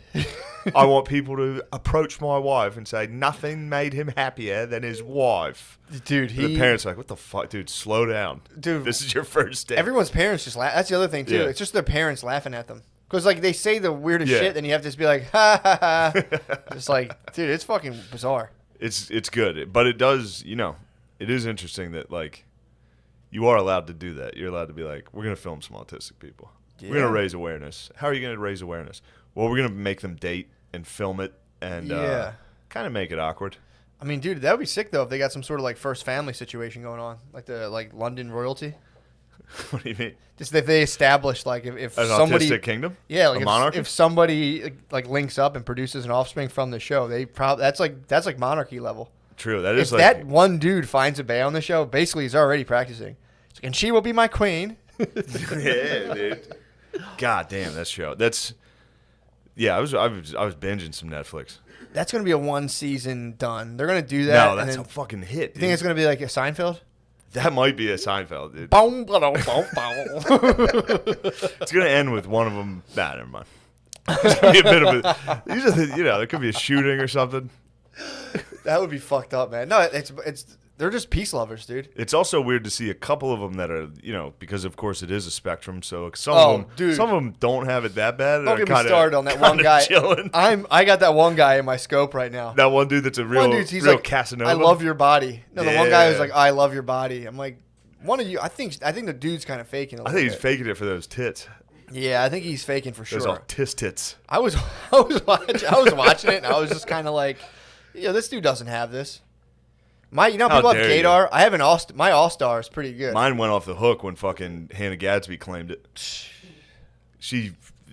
I want people to approach my wife and say nothing made him happier than his wife. Dude, the parents are like, what the fuck, dude? Slow down, Dude. This is your first date. Everyone's parents just laugh. That's the other thing too. Yeah. It's just their parents laughing at them because like they say the weirdest Yeah. shit, and you have to just be like, ha ha ha. Just like, dude, it's fucking bizarre. It's good, but it does. It is interesting that like you are allowed to do that. You're allowed to be like, we're gonna film some autistic people. We're gonna Yeah. raise awareness. How are you gonna raise awareness? Well, we're gonna make them date and film it and Yeah. kind of make it awkward. I mean, dude, that would be sick though if they got some sort of like first family situation going on, like the London royalty. What do you mean? Just if they established like if An somebody autistic kingdom? Yeah, A like monarchy? if somebody like links up and produces an offspring from the show, they probably that's like monarchy level. True. That is if like that one dude finds a bae on the show, basically he's already practicing. It's like, and she will be my queen. Yeah, dude. God damn, that show. That's I was binging some Netflix. That's gonna be a 1 season done. They're gonna do that. No, and that's then, a fucking hit. You think it's gonna be like a Seinfeld? That might be a Seinfeld, dude. Boom, boom, boom, boom. It's gonna end with one of them. Nah, never mind. It's gonna be a bit of a. There could be a shooting or something. That would be fucked up, man. No, it's they're just peace lovers, dude. It's also weird to see a couple of them that are, because of course it is a spectrum. So some of them don't have it that bad. Don't get me started on that one guy. Chilling. I got that one guy in my scope right now. That one dude that's a real, he's real like, Casanova. I love your body. No, the one guy was Yeah. like, I love your body. I'm like, one of you. I think the dude's kind of faking. I think he's faking it for those tits. Yeah, I think he's faking for sure. Those autistic tits. I was watching it and I was just kind of like, this dude doesn't have this. People have dare you. Gator. I have my All-Star is pretty good. Mine went off the hook when fucking Hannah Gadsby claimed it.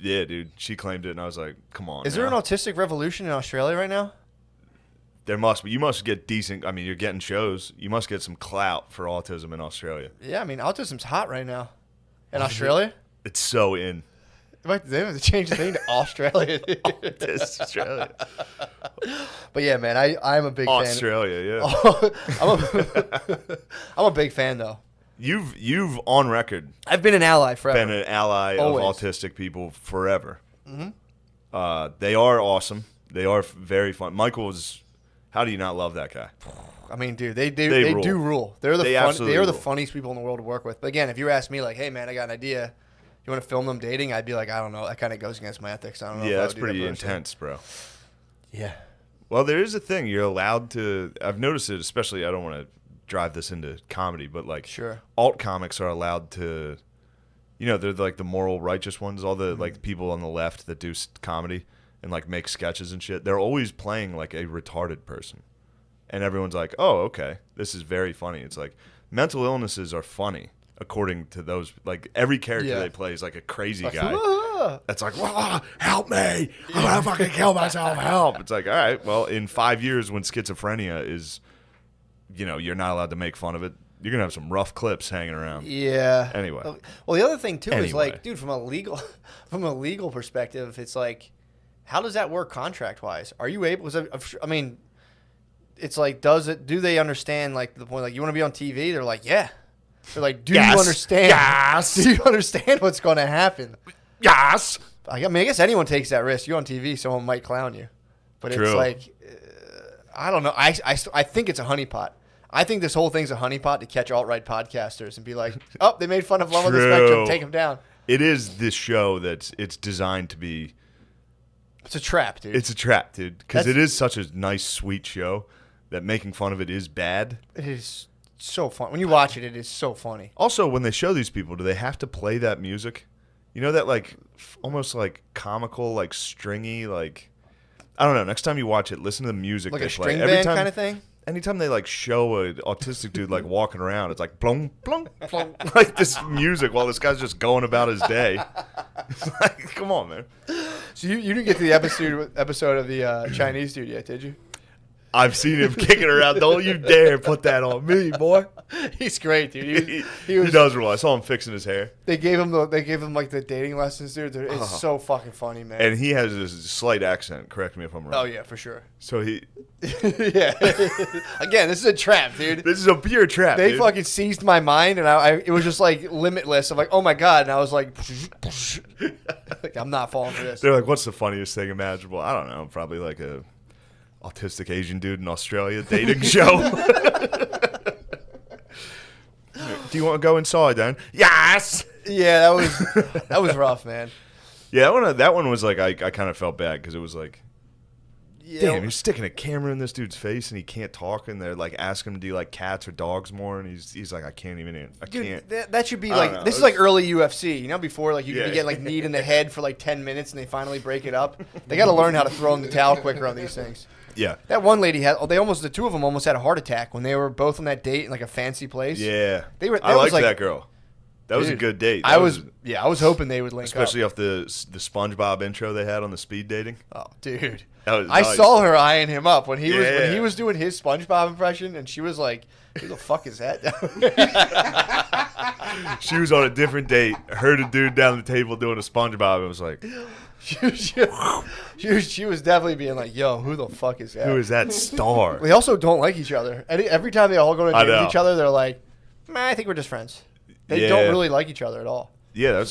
Dude, she claimed it, and I was like, come on. Is there an autistic revolution in Australia right now? There must be. You must get decent. I mean, you're getting shows. You must get some clout for autism in Australia. Yeah, I mean, autism's hot right now. In Australia? It's so in. They have to change the thing to Australia. Australia. But yeah, man, I'm a big fan. Australia, yeah. I'm a big fan though. You've on record. I've been an ally forever. Been an ally Always. of autistic people forever. Mm-hmm. They are awesome. They are very fun. Michael's. How do you not love that guy? I mean, dude, they do rule. They are the rule. funniest people in the world to work with. But again, if you ask me, like, hey man, I got an idea. You want to film them dating? I'd be like, I don't know. That kind of goes against my ethics. I don't know. Yeah, if I that's would do that pretty personally. intense, bro. Yeah. Well, there is a thing you're allowed to. I've noticed it, especially. I don't want to drive this into comedy, but like, alt comics are allowed to. They're like the moral, righteous ones. All the like people on the left that do comedy and like make sketches and shit. They're always playing like a retarded person, and everyone's like, "Oh, okay, this is very funny." It's like mental illnesses are funny. According to those, like every character they play is like a crazy guy. That's like, help me! I'm gonna fucking kill myself. Help! It's like, all right, well, in 5 years when schizophrenia is, you're not allowed to make fun of it. You're gonna have some rough clips hanging around. Yeah. Anyway. Well, the other thing too is like, dude, from a legal perspective, it's like, how does that work contract wise? Are you able? I mean, it's like, do they understand like the point? Like, you want to be on TV? They're like, yeah. They're like, do you understand? Yes. Do you understand what's going to happen? Yes. I guess anyone takes that risk. You're on TV, someone might clown you. But True. It's like, I don't know. I think it's a honeypot. I think this whole thing's a honeypot to catch alt-right podcasters and be like, oh, they made fun of Love on the Spectrum. Take them down. It is this show it's designed to be. It's a trap, dude. It's a trap, dude. Because it is such a nice, sweet show that making fun of it is bad. It is so fun. When you watch it, it is so funny. Also, when they show these people, do they have to play that music? That like almost like comical, like stringy, like I don't know. Next time you watch it, listen to the music like they a play. string band kind of thing. Anytime they like show an autistic dude like walking around, it's like blong blong blong, like this music while this guy's just going about his day. It's like, come on, man. So you didn't get to the episode of the Chinese dude yet, did you? I've seen him kicking around. Don't you dare put that on me, boy. He's great, dude. He does rule. I saw him fixing his hair. They gave him like the dating lessons, dude. It's so fucking funny, man. And he has this slight accent. Correct me if I'm wrong. Oh yeah, for sure. So he, yeah. Again, this is a trap, dude. This is a pure trap. They dude. fucking seized my mind, and it was just like limitless. I'm like, oh my god, and I was like, like I'm not falling for this. They're like, what's the funniest thing imaginable? I don't know. Probably like a autistic Asian dude in Australia dating show. Do you want to go inside, Dan? Yes. Yeah, that was rough, man. Yeah, that one was like I kind of felt bad because it was like, damn, you're sticking a camera in this dude's face and he can't talk, and they're like asking him to do like cats or dogs more, and he's like, I can't. Dude, that should be like, this is like early UFC. You know, before like you could be getting like kneed in the head for like 10 minutes and they finally break it up. They got to learn how to throw in the towel quicker on these things. Yeah. That one lady the two of them almost had a heart attack when they were both on that date in like a fancy place. Yeah. I liked that girl. That was a good date. I was hoping they would link especially up. off the SpongeBob intro they had on the speed dating. Oh, dude. I nice. Saw her eyeing him up when he was doing his SpongeBob impression, and she was like, "Who the fuck is that?" She was on a different date. Heard a dude down the table doing a SpongeBob and was like, she was definitely being like, "Yo, who the fuck is that? Who is that star?" They also don't like each other. Every time they all go to date with each other, they're like, "Man, I think we're just friends." They don't really like each other at all. Yeah,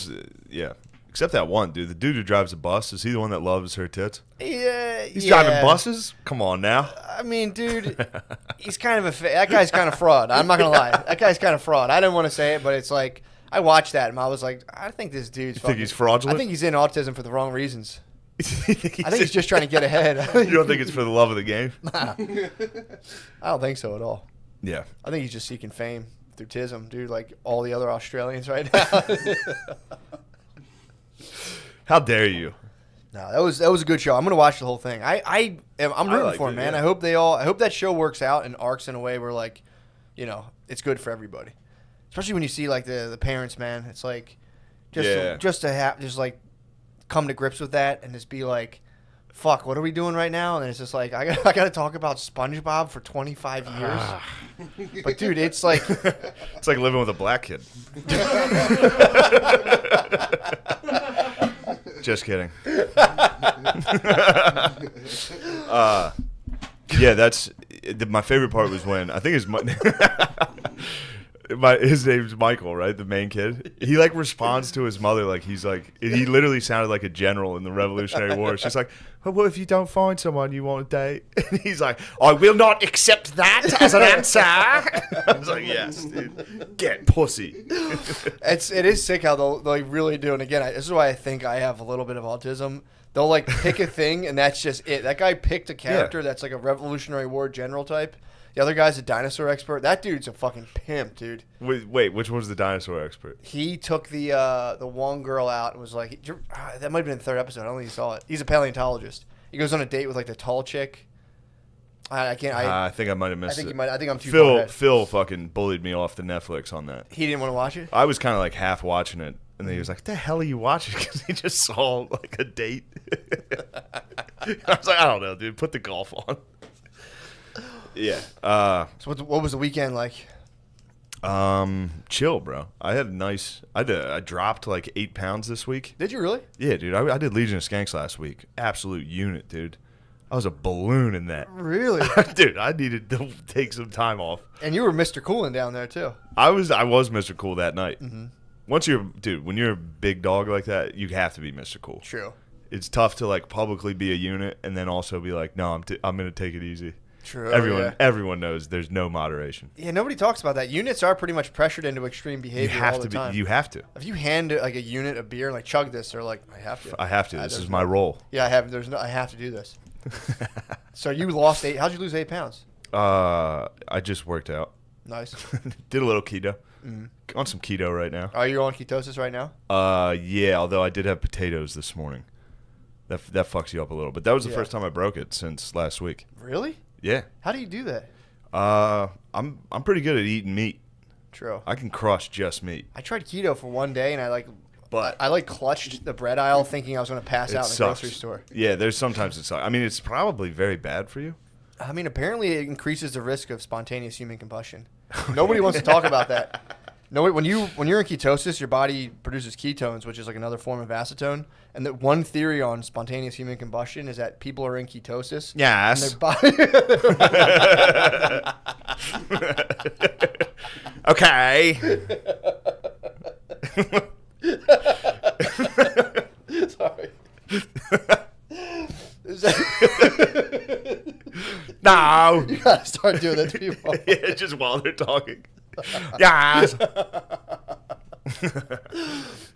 except that one dude. The dude who drives the bus, is he the one that loves her tits? Yeah, he's driving buses. Come on now. I mean, dude, he's kind of that guy's kind of fraud. I'm not gonna lie, that guy's kind of fraud. I didn't want to say it, but it's like I watched that and I was like, I think this dude's. Think he's fraudulent? I think he's in autism for the wrong reasons. I think he's just trying to get ahead. You don't think it's for the love of the game? Nah, I don't think so at all. Yeah, I think he's just seeking fame through tism, dude. Like all the other Australians right now. How dare you? No, that was a good show. I'm gonna watch the whole thing. I'm rooting for him, man. Yeah. I hope that show works out and arcs in a way where like, you know, it's good for everybody. Especially when you see like the parents, man. It's like just to like come to grips with that and just be like, fuck, what are we doing right now? And it's just like I got to talk about SpongeBob for 25 years. But dude, it's like it's like living with a black kid. Just kidding. Yeah, that's my favorite part was when I think his name's Michael, right? The main kid. He like responds to his mother like he literally sounded like a general in the Revolutionary War. She's like, well, what if you don't find someone you want to date? And he's like, I will not accept that as an answer. I was like, yes, dude. Get pussy. It is sick how they really do. And again, this is why I think I have a little bit of autism. They'll like pick a thing and that's just it. That guy picked a character that's like a Revolutionary War general type. The other guy's a dinosaur expert. That dude's a fucking pimp, dude. Wait, which one's the dinosaur expert? He took the one girl out and was like, that might have been the third episode. I don't think you saw it. He's a paleontologist. He goes on a date with like the tall chick. I think I might have missed it. I think I'm too far ahead. Phil fucking bullied me off the Netflix on that. He didn't want to watch it? I was kind of like half watching it. And then he was like, what the hell are you watching? Because he just saw like a date. I was like, I don't know, dude. Put the golf on. Yeah. So what was the weekend like? Chill, bro. I dropped like 8 pounds this week. Did you really? Yeah, dude. I did Legion of Skanks last week. Absolute unit, dude. I was a balloon in that. Really? Dude, I needed to take some time off. And you were Mr. Coolin down there too. I was Mr. Cool that night. Mm-hmm. When you're a big dog like that, you have to be Mr. Cool. True. It's tough to like publicly be a unit and then also be like, no, I'm gonna take it easy. True. Everyone knows there's no moderation. Yeah, nobody talks about that. Units are pretty much pressured into extreme behavior all the time. You have to. If you hand like a unit a beer, like chug this, they're like, I have to. I have to. This is my role. Yeah, I have to do this. So you lost 8. How'd you lose 8 pounds? I just worked out. Nice. Did a little keto. Mm-hmm. On some keto right now. Are you on ketosis right now? Yeah. Although I did have potatoes this morning. That fucks you up a little. But that was the first time I broke it since last week. Really? Yeah. How do you do that? I'm pretty good at eating meat. True. I can crush just meat. I tried keto for one day and I clutched the bread aisle thinking I was going to pass out in the grocery store. Yeah, there's sometimes it sucks. I mean, it's probably very bad for you. I mean, apparently it increases the risk of spontaneous human combustion. Nobody wants to talk about that. No, when you're in ketosis, your body produces ketones, which is like another form of acetone. And that one theory on spontaneous human combustion is that people are in ketosis. Yes. And their body okay. Sorry. No. You gotta start doing that to people. Yeah, just while they're talking. Yes.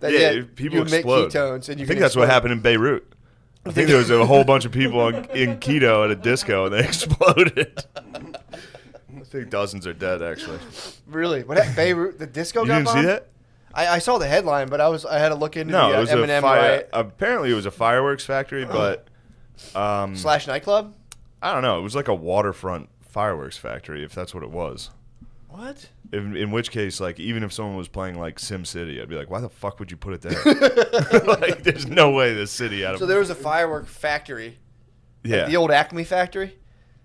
Yeah, people you make explode. ketones and you I think that's what happened in Beirut. I think there was a whole bunch of people in keto at a disco and they exploded. I think dozens are dead, actually. Really? What? Beirut, the disco You got didn't see bombed? that? I saw the headline, but I had to look into No, the it was Eminem a fire. riot Apparently, it was a fireworks factory, but slash nightclub. I don't know. It was like a waterfront fireworks factory, if that's what it was. What? In which case, like, even if someone was playing like Sim City, I'd be like, why the fuck would you put it there? Like, there's no way this city out of. So there was a firework factory. Yeah. Like the old Acme factory.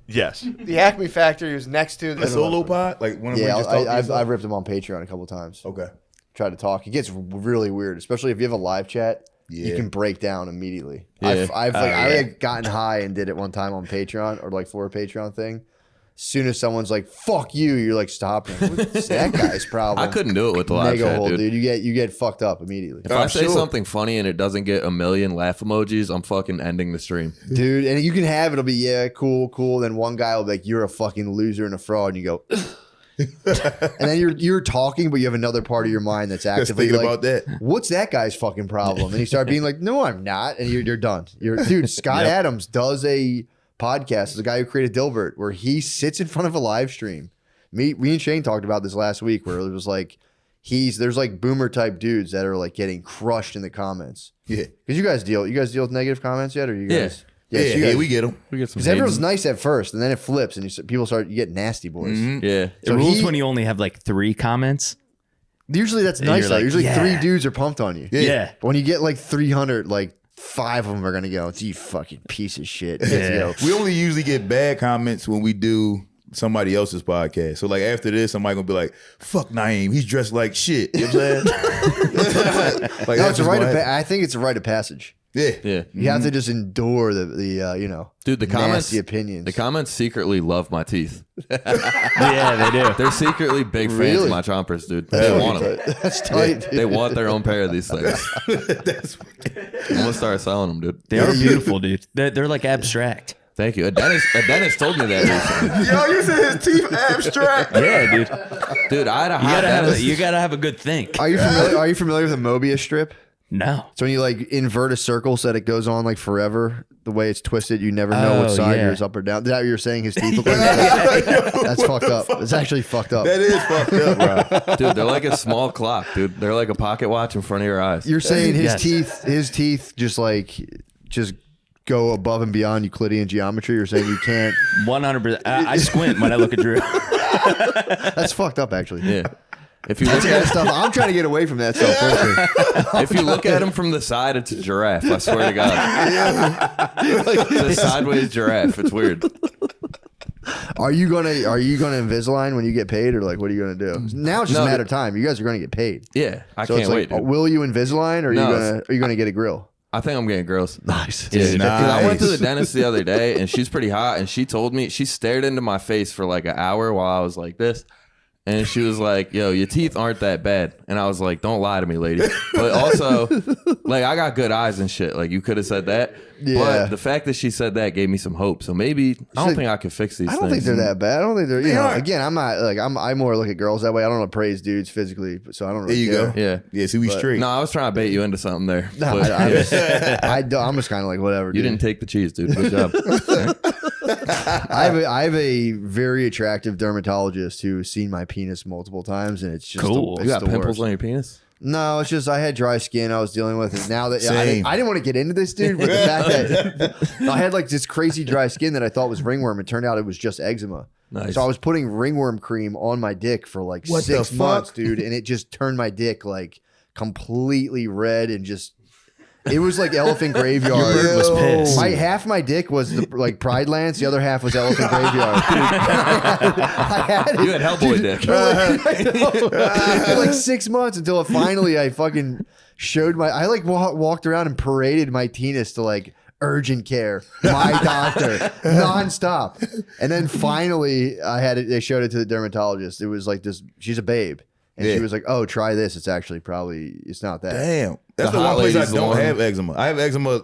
Yes. The Acme factory was next to the A solo pod, like one. Yeah, we just talked I've ripped him on Patreon a couple times. Okay. Tried to talk. It gets really weird, especially if you have a live chat. Yeah. You can break down immediately. Yeah. I had gotten high and did it one time on Patreon or like for a Patreon thing. As soon as someone's like "fuck you," you're like, "Stop!" What's that guy's problem? I couldn't do it with the live Mega chat, hole, dude. You get fucked up immediately. If I say something funny and it doesn't get a million laugh emojis, I'm fucking ending the stream. Dude, and you can have it'll be cool. Then one guy will be like, "You're a fucking loser and a fraud," and you go, and then you're talking, but you have another part of your mind that's actively thinking like, about that. "What's that guy's fucking problem?" And you start being like, "No, I'm not," and you're done. Dude. Scott Adams does a podcast. The guy who created Dilbert, where he sits in front of a live stream. Me and Shane talked about this last week, where it was like there's like boomer type dudes that are like getting crushed in the comments. Yeah, because you guys deal with negative comments yet, or you guys? Yeah, we get them. We get some. Because everyone's nice at first, and then it flips, and you get nasty boys. Mm-hmm. Yeah, So it rules when you only have like 3 comments. Usually that's And nice. you're Though. like, Usually yeah. 3 dudes are pumped on you. Yeah. But when you get like 300, like 5 of them are gonna go, "You fucking piece of shit." Yeah. We only usually get bad comments when we do somebody else's podcast. So like after this, somebody gonna be like, "Fuck Naeem, he's dressed like shit." You know what I'm saying? Like, No, that's it's a just rite what of. happens. I think it's a rite of passage. Yeah, yeah. You have to just endure the Dude, the comments, nasty opinions. The comments secretly love my teeth. Yeah, they do. They're secretly big fans Really? of my chompers, dude. That's They fucking want them. tight. That's tight, dude. They want their own pair of these things. I'm gonna start selling them, dude. They are beautiful, dude. They're like abstract. Thank you. A dentist told me that recently. Yo, you said his teeth abstract. Yeah, dude. Dude, I had a You hot dentist. you gotta have a good think. Are you familiar with a Mobius strip? No. So when you like invert a circle so that it goes on like forever, the way it's twisted, you never know which side yours up or down. Is that what you're saying? His teeth look like that? That's fucked up. It's actually fucked up. That is fucked up, bro. Dude, they're like a small clock, dude. They're like a pocket watch in front of your eyes. You're saying his Yes. teeth just go above and beyond Euclidean geometry. You're saying you can't. 100%. I squint when I look at Drew. That's fucked up, actually. Yeah. If you That's look the kind at of stuff. I'm trying to get away from that stuff. Personally. if you look at him from the side, it's a giraffe. I swear to God. It's a sideways giraffe. It's weird. Are you gonna Invisalign when you get paid, or like what are you gonna do? Now it's just No, a matter of time. You guys are gonna get paid. Yeah, I So can't it's like, wait, dude. will you Invisalign, or are you gonna get a grill? I think I'm getting gross. Nice. Yeah, Dude, 'cause I went to the nice. dentist the other day, and she's pretty hot, and she told me, she stared into my face for like an hour while I was like this. And she was like, "Yo, your teeth aren't that bad." And I was like, "Don't lie to me, lady." But also, like, I got good eyes and shit. Like, you could have said that. Yeah. But the fact that she said that gave me some hope. So maybe I don't think I could fix these I don't things. think they're that bad. I don't think they're. They are. Again, I'm not like I more look at girls that way. I don't appraise dudes physically, so I don't. There Really you care. go. Yeah. Yeah, see, we But- straight. No, I was trying to bait you into something there. No, But, I'm yeah. just kind of like whatever. You Dude. didn't take the cheese, dude. Good job. I have a very attractive dermatologist who's seen my penis multiple times, and it's just Cool. it's You got the pimples worst. on your penis? No, it's just I had dry skin I was dealing with, and now that Same. I didn't want to get into this, dude. But the fact that I had like this crazy dry skin that I thought was ringworm, it turned out it was just eczema. Nice. So I was putting ringworm cream on my dick for like What the 6 fuck? months, dude, and it just turned my dick like completely red and just. It was like Elephant Graveyard. Your bird was pissed. Half my dick was like Pride Lands, the other half was Elephant Graveyard. I had it. You had Hellboy dick. For like 6 months until it finally I fucking showed I like walked around and paraded my penis to like urgent care, my doctor, nonstop. And then finally they showed it to the dermatologist. It was like this, she's a babe. And Yeah. she was like, "Oh, try this. It's not that." Damn, that's The the, hot one place I lady's the don't one. have eczema. I have eczema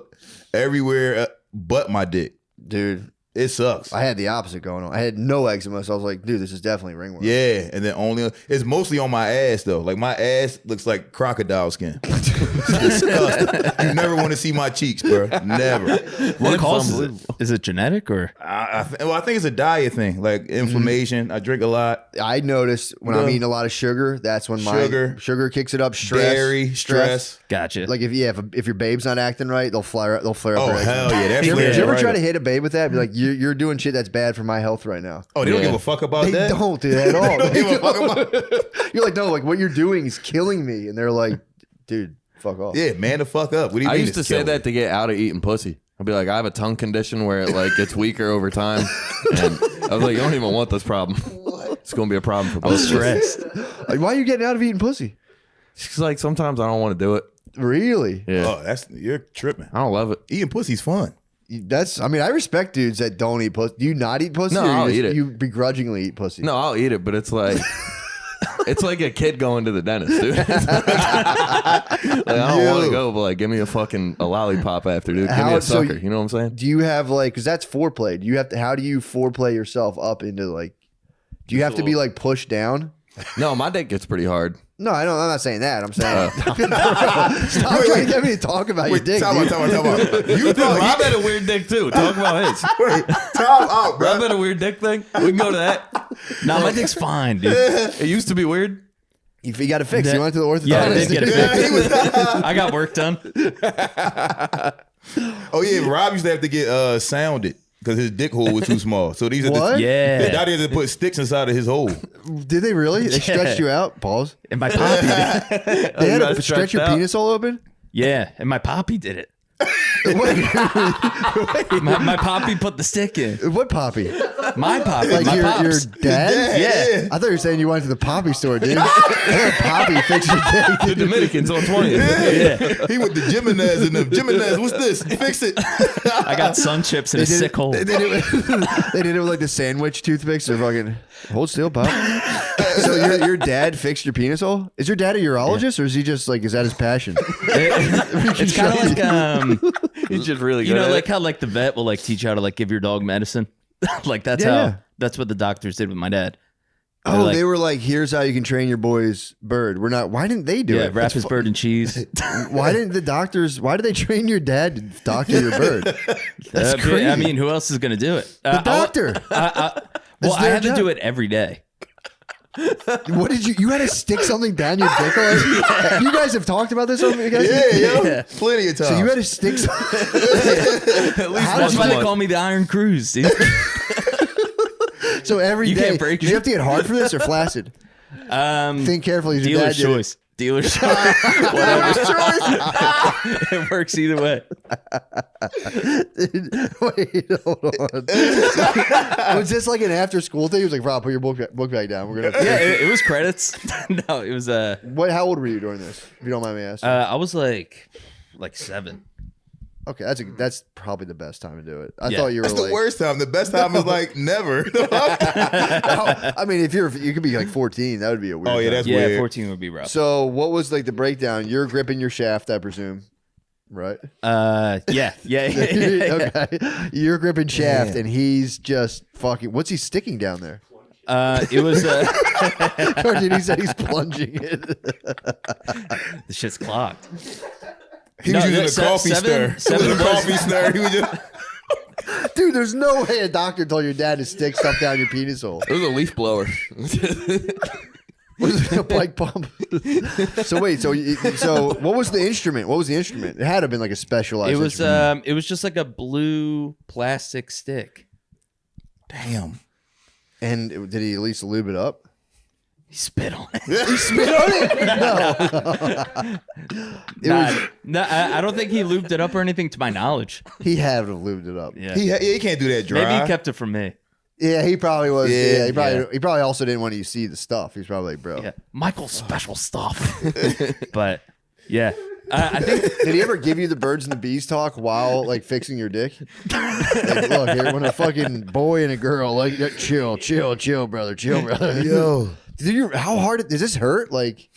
everywhere but my dick. Dude. It sucks. I had the opposite going on. I had no eczema, so I was like, dude, this is definitely ringworm. Yeah, and then it's mostly on my ass though. Like my ass looks like crocodile skin. It's disgusting. You never want to see my cheeks, bro. Never. What causes it? Is it genetic or? I think it's a diet thing, like inflammation. I drink a lot. I noticed when I'm eating a lot of sugar, that's when my sugar kicks it up. Dairy, stress. Gotcha. Like if your babe's not acting right, they'll flare up. Oh hell yeah, that's Did you ever try to hit a babe with that? Be like, you're doing shit that's bad for my health right now. Oh, they don't give a fuck about they that. They don't do that at all. They don't give a fuck about. You're like, no, like what you're doing is killing me, and they're like, dude, fuck off. Yeah, man, the fuck up. What do you I mean used to it's say killing? that to get out of eating pussy. I'd be like, I have a tongue condition where it like gets weaker over time, and I was like, you don't even want this problem. It's gonna be a problem for both. I'm stressed. Like, why are you getting out of eating pussy? It's like sometimes I don't want to do it. Really? Yeah. Oh, you're tripping. I don't love it. Eating pussy's fun. I mean, I respect dudes that don't eat pussy. Do you not eat pussy? No, or you I'll eat it. You begrudgingly eat pussy. No, I'll eat it, but it's like it's like a kid going to the dentist, dude. Like, I don't want to go, but like, give me a lollipop after, dude. Give me a sucker. You know what I'm saying? Do you have like, because that's foreplay. Do you have to? How do you foreplay yourself up into like? Do you have to be like pushed down? No, my dick gets pretty hard. No, I'm not saying that. I'm saying stop trying to get me to talk about your dick. Talk about. You Rob had a weird dick too. Talk about his. Wait, time out, bro. Rob had a weird dick thing. We can go to that. Nah, my dick's fine, dude. It used to be weird. You got it fixed. You went to the orthodontist. Yeah, I did get it fixed. I got work done. Oh yeah, Rob used to have to get sounded because his dick hole was too small. So these are What? Yeah. the doctor had to put sticks inside of his hole. Did they really? They stretched you out. Pause. And my poppy did it. They had to stretch your penis all open. Yeah, and my poppy did it. my poppy put the stick in. What poppy? My poppy. Like my your pops. dad? Yeah. I thought you were saying you went to the poppy store, dude. I thought Poppy fixed your dick. The Dominicans on 20th. Yeah. He went to Jimenez and them. Jimenez, what's this? Fix it. I got sun chips in a sick hole. They did it with like the sandwich toothpicks. They're fucking hold still, Pop. So your dad fixed your penis hole? Is your dad a urologist or is he just like, is that his passion? It's kind of like He's just really good. you know, at like it. how like the vet will like teach you how to like give your dog medicine. Like that's Yeah. that's what the doctors did with my dad. Oh, like, they were like, here's how you can train your boy's bird. We're not. Why didn't they do it? wrap his bird in cheese. Why didn't the doctors? Why did they train your dad to doctor your bird? That's crazy. I mean, who else is going to do it? The doctor. Well, I their had to job. do it every day. What did you had to stick something down your dick? You guys have talked about this over you guys? Yeah, plenty of times. So you had to stick something. At least That's why once a they month. call me the Iron Cruise, dude. So every You day, can't break do you have to get hard for this or flaccid? Think carefully. Your Dealer's dad did it. choice. Dealer's choice. Whatever. It works either way. Wait, hold on. Was this like an after school thing? He was like, Rob, put your book bag down. We're gonna. Yeah, it was credits. No, it was What? How old were you during this? If you don't mind me asking. I was like 7. Okay, that's probably the best time to do it. I Yeah. thought you were That's like, the worst time. The best time is like never. I mean, if you could be like 14, that would be a weird. Oh, yeah, time. that's Yeah, weird. 14 would be rough. So, what was like the breakdown? You're gripping your shaft, I presume, right? Yeah. Okay, you're gripping shaft, and he's just fucking. What's he sticking down there? It was Cartini said he's plunging it. the shit's clogged. He was using a coffee stir. It was a coffee stir. He was just. Dude, there's no way a doctor told your dad to stick stuff down your penis hole. It was a leaf blower. Was it a bike pump? So wait, so what was the instrument? What was the instrument? It had to have been like a specialized. It was instrument. it was just like a blue plastic stick. Damn. And did he at least lube it up? He spit on it. He spit on it? No. No, I don't think he lubed it up or anything to my knowledge. He had to have lubed it up. Yeah. He can't do that dry. Maybe he kept it from me. Yeah, he probably was. Yeah, Yeah, he probably also didn't want you to see the stuff. He's probably like, bro. Yeah. Michael's special stuff. But yeah. I think Did he ever give you the birds and the bees talk while like fixing your dick? Like, look, here when a fucking boy and a girl like chill, brother, Yo. How hard does this hurt? Like,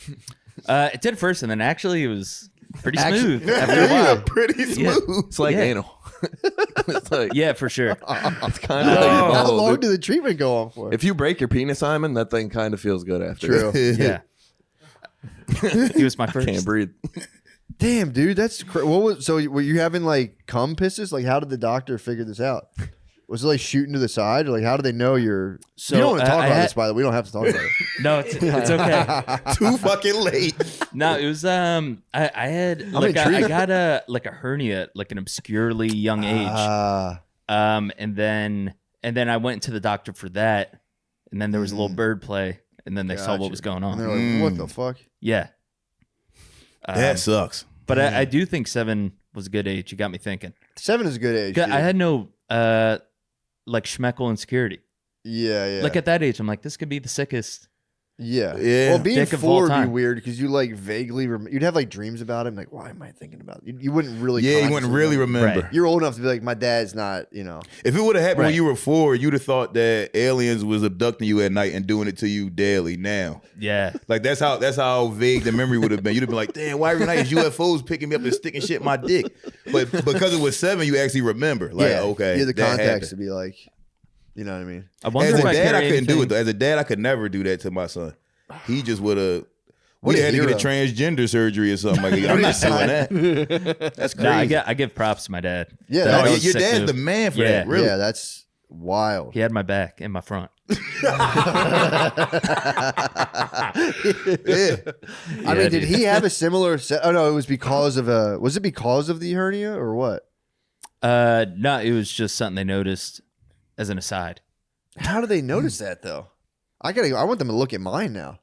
it did first, and then actually it was pretty smooth after a Yeah, while. pretty smooth. It's like Yeah. anal. It's like, Yeah, for sure. it's kind of like, How oh, long dude. did the treatment go on for? If you break your penis, Simon, that thing kind of feels good after. True. Yeah. He was my first. Can't breathe. Damn, dude, that's what was so? Were you having like cum pisses? Like, how did the doctor figure this out? Was it like shooting to the side, or like how do they know you're? So, you don't want to talk I about had- this, by the way. We don't have to talk about it. No, it's okay. Too fucking late. No, it was I had I'm like I intrigued. got a hernia like an obscurely young age. And then I went to the doctor for that, and then there was a little bird play, and then they saw what Gotcha. was going And on. they're like, what the fuck? Yeah. That sucks. But I do think 7 was a good age. You got me thinking. 7 is a good age. 'Cause Dude. I had no like schmeckle insecurity. Yeah. Like at that age, I'm like, this could be the sickest. Yeah. Yeah. Well, being Dick of 4 all would be time. weird because you like vaguely you'd have like dreams about him. Like, why am I thinking about it? You wouldn't really. Yeah, you wouldn't consciously really remember. remember. Right. You're old enough to be like, my dad's not. You know. If it would have happened when Right. you were 4, you'd have thought that aliens was abducting you at night and doing it to you daily. Now, Yeah. like that's how vague the memory would have been. You'd have been like, damn, why every night is UFOs picking me up and sticking shit in my dick? But because it was 7, you actually remember. Like, okay, You had the that context happened. to be like, you know what I mean. I wonder As if a I dad, I carry couldn't do it anything- though. As a dad, I could never do that to my son. He just would have. What We a had to get a hero. transgender surgery or something like that. I'm not doing that. That's crazy. No, I give props to my dad. Yeah, That No, was your sick dad's move. the man for Yeah. that. Really. Yeah, that's wild. He had my back and my front. Yeah. I mean, did dude. he have a similar? Oh no, it was because of a. Was it because of the hernia or what? No, it was just something they noticed as an aside. How do they notice that though? I want them to look at mine now.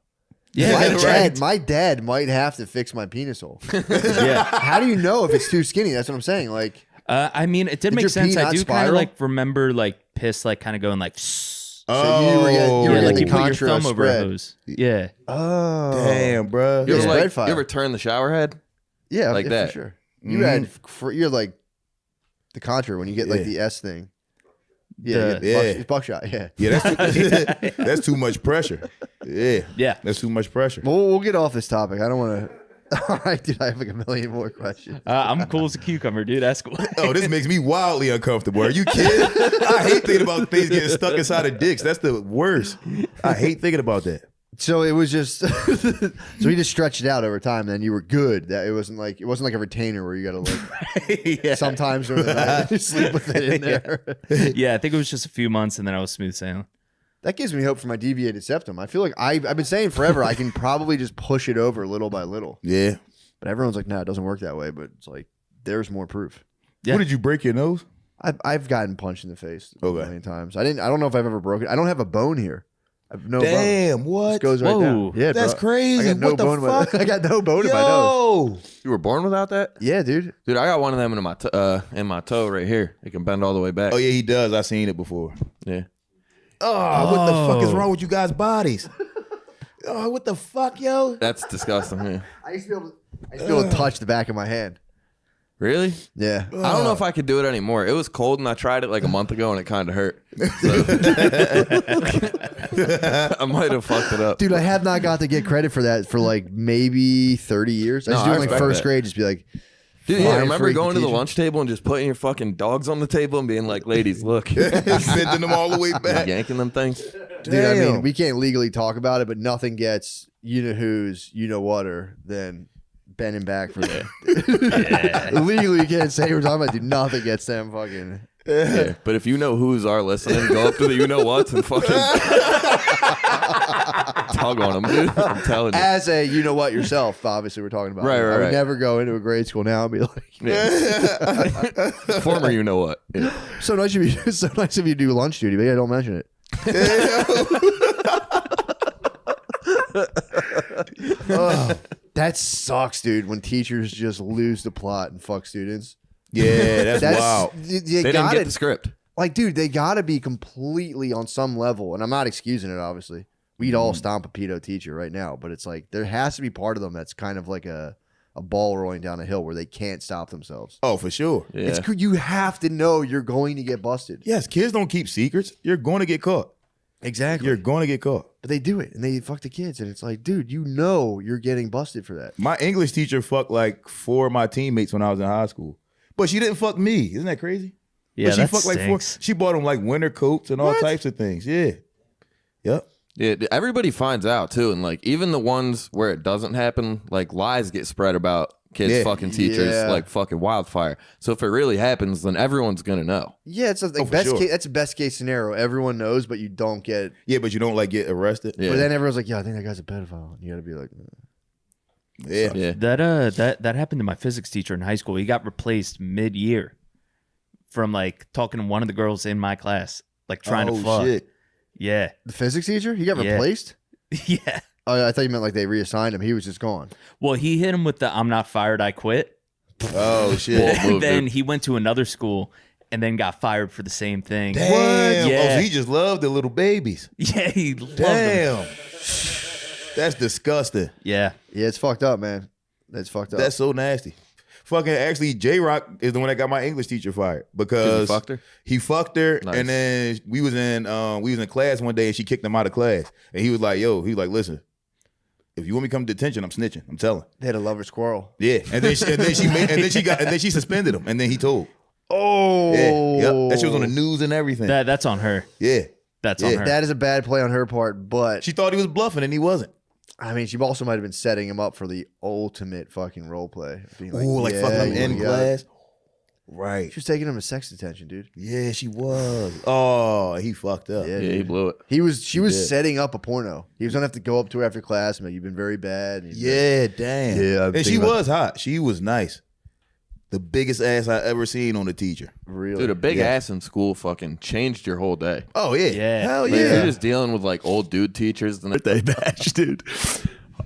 Yeah, my dad might have to fix my penis hole. Yeah. How do you know if it's too skinny? That's what I'm saying. Like, I mean, it did Did make your sense. pee I not do kind of spiral? like remember like piss like kind of going like. so you were getting, Yeah, like the you put your contra thumb over a spread. hose. Yeah. Oh, Damn, bro. You Yeah. ever, Spread like, fire. you ever turn the shower head? Yeah, Like yeah, that. for sure. You had you're like the contra when you get like the S thing. Yeah, The- Yeah. it's buckshot. Yeah. Yeah, that's too much pressure. Yeah. Yeah. That's too much pressure. We'll get off this topic. I don't want to. All right, dude. I have like a million more questions. I'm cool as a cucumber, dude. That's cool. Oh, this makes me wildly uncomfortable. Are you kidding? I hate thinking about things getting stuck inside of dicks. That's the worst. I hate thinking about that. So it was just. So he just stretched it out over time. And then you were good. That it wasn't like a retainer where you got to like Yeah. sometimes during the night you sleep with it in there. Yeah, I think it was just a few months, and then I was smooth sailing. That gives me hope for my deviated septum. I feel like I've been saying forever I can probably just push it over little by little. Yeah. But everyone's like, no, it doesn't work that way. But it's like there's more proof. Yeah. What did you break your nose? I've gotten punched in the face a Okay. million times. I don't know if I've ever broken. I don't have a bone here. I've no bone. Damn, Just what? goes right down. Whoa. Yeah, That's bro. crazy. I got no What the bone. fuck? I got no bone in my nose. Yo. You were born without that? Yeah, dude. Dude, I got one of them in my toe right here. It can bend all the way back. Oh yeah, he does. I seen it before. Yeah. Oh, what the fuck is wrong with you guys' bodies? Oh, what the fuck, yo? That's disgusting. Yeah. I used to be able to touch the back of my hand. Really? Yeah. I don't know if I could do it anymore. It was cold and I tried it like a month ago and it kind of hurt. So- I might have fucked it up. Dude, I have not got to get credit for that for like maybe 30 years. I No, used to do I it in like respect first that. grade, just be like, Dude, yeah, flying remember freak going to the teacher. lunch table and just putting your fucking dogs on the table and being like, ladies, look. Sending them all the way back. Yanking them things. Dude, I mean, Damn. we can't legally talk about it, but nothing gets you know who's you know whatter than bending back for that. Legally, you can't say we're talking about. Dude, nothing gets them fucking. Yeah, but if you know who's are listening, go up to the you know what's and fucking tug on them, dude. I'm telling you. As a you know what yourself, obviously we're talking about. Right, I right, would right. never go into a grade school now and be like, Yeah. Former you know what. Yeah. so nice of you, so nice of you to do lunch duty, but yeah, don't mention it. That sucks, dude. When teachers just lose the plot and fuck students. Yeah, that's wild. They didn't gotta, get the script. Like, dude, they gotta be completely on some level, and I'm not excusing it. Obviously, we'd all stomp a pedo teacher right now, but it's like there has to be part of them that's kind of like a ball rolling down a hill where they can't stop themselves. Oh, for sure. Yeah. It's cool. You have to know you're going to get busted. Yes, kids don't keep secrets. You're going to get caught. Exactly. You're going to get caught. But they do it, and they fuck the kids, and it's like, dude, you know you're getting busted for that. My English teacher fucked like 4 of my teammates when I was in high school. But she didn't fuck me. Isn't that crazy? Yeah, but she that fucked like stinks. she bought him like winter coats and all types of things. Yeah. Yep. Yeah, everybody finds out too, and like even the ones where it doesn't happen, like lies get spread about kids fucking teachers like fucking wildfire. So if it really happens, then everyone's gonna know. Yeah, it's like best case. That's a best case scenario. Everyone knows, but you don't get. Yeah, but you don't like get arrested. But then everyone's like, "Yeah, I think that guy's a pedophile." And you got to be like, Yeah. That happened to my physics teacher in high school. He got replaced mid-year from like talking to one of the girls in my class, like trying to fuck. Shit. Yeah. The physics teacher? He got Yeah. replaced? Yeah. Oh, I thought you meant like they reassigned him. He was just gone. Well, he hit him with the "I'm not fired, I quit." Oh shit! And then he went to another school and then got fired for the same thing. Damn. What? Yeah. Oh, so he just loved the little babies. Yeah, he loved Damn. them. That's disgusting. Yeah. Yeah, it's fucked up, man. That's fucked up. That's so nasty. Fucking actually, J Rock is the one that got my English teacher fired because he fucked her, Nice. and then we was in class one day and she kicked him out of class, and he was like, listen, if you want me to come to detention, I'm snitching. I'm telling. They had a lover's quarrel. Yeah, and then she suspended him, and then he told. Oh, yeah, yep. That shit was on the news and everything. That's on her. Yeah, That's on her. That is a bad play on her part, but she thought he was bluffing and he wasn't. I mean, she also might have been setting him up for the ultimate fucking role play. Being Like fucking him in class. Right. She was taking him to sex detention, dude. Yeah, she was. Oh, he fucked up. Yeah, he blew it. She was did. setting up a porno. He was gonna have to go up to her after class and be like, "You've been very bad." And Yeah, damn. Yeah, and she was hot. She was nice. The biggest ass I ever seen on a teacher. Really? Dude, a big ass in school fucking changed your whole day. Oh yeah. Hell Like, yeah. if you're just dealing with like old dude teachers. Then Birthday bash, dude.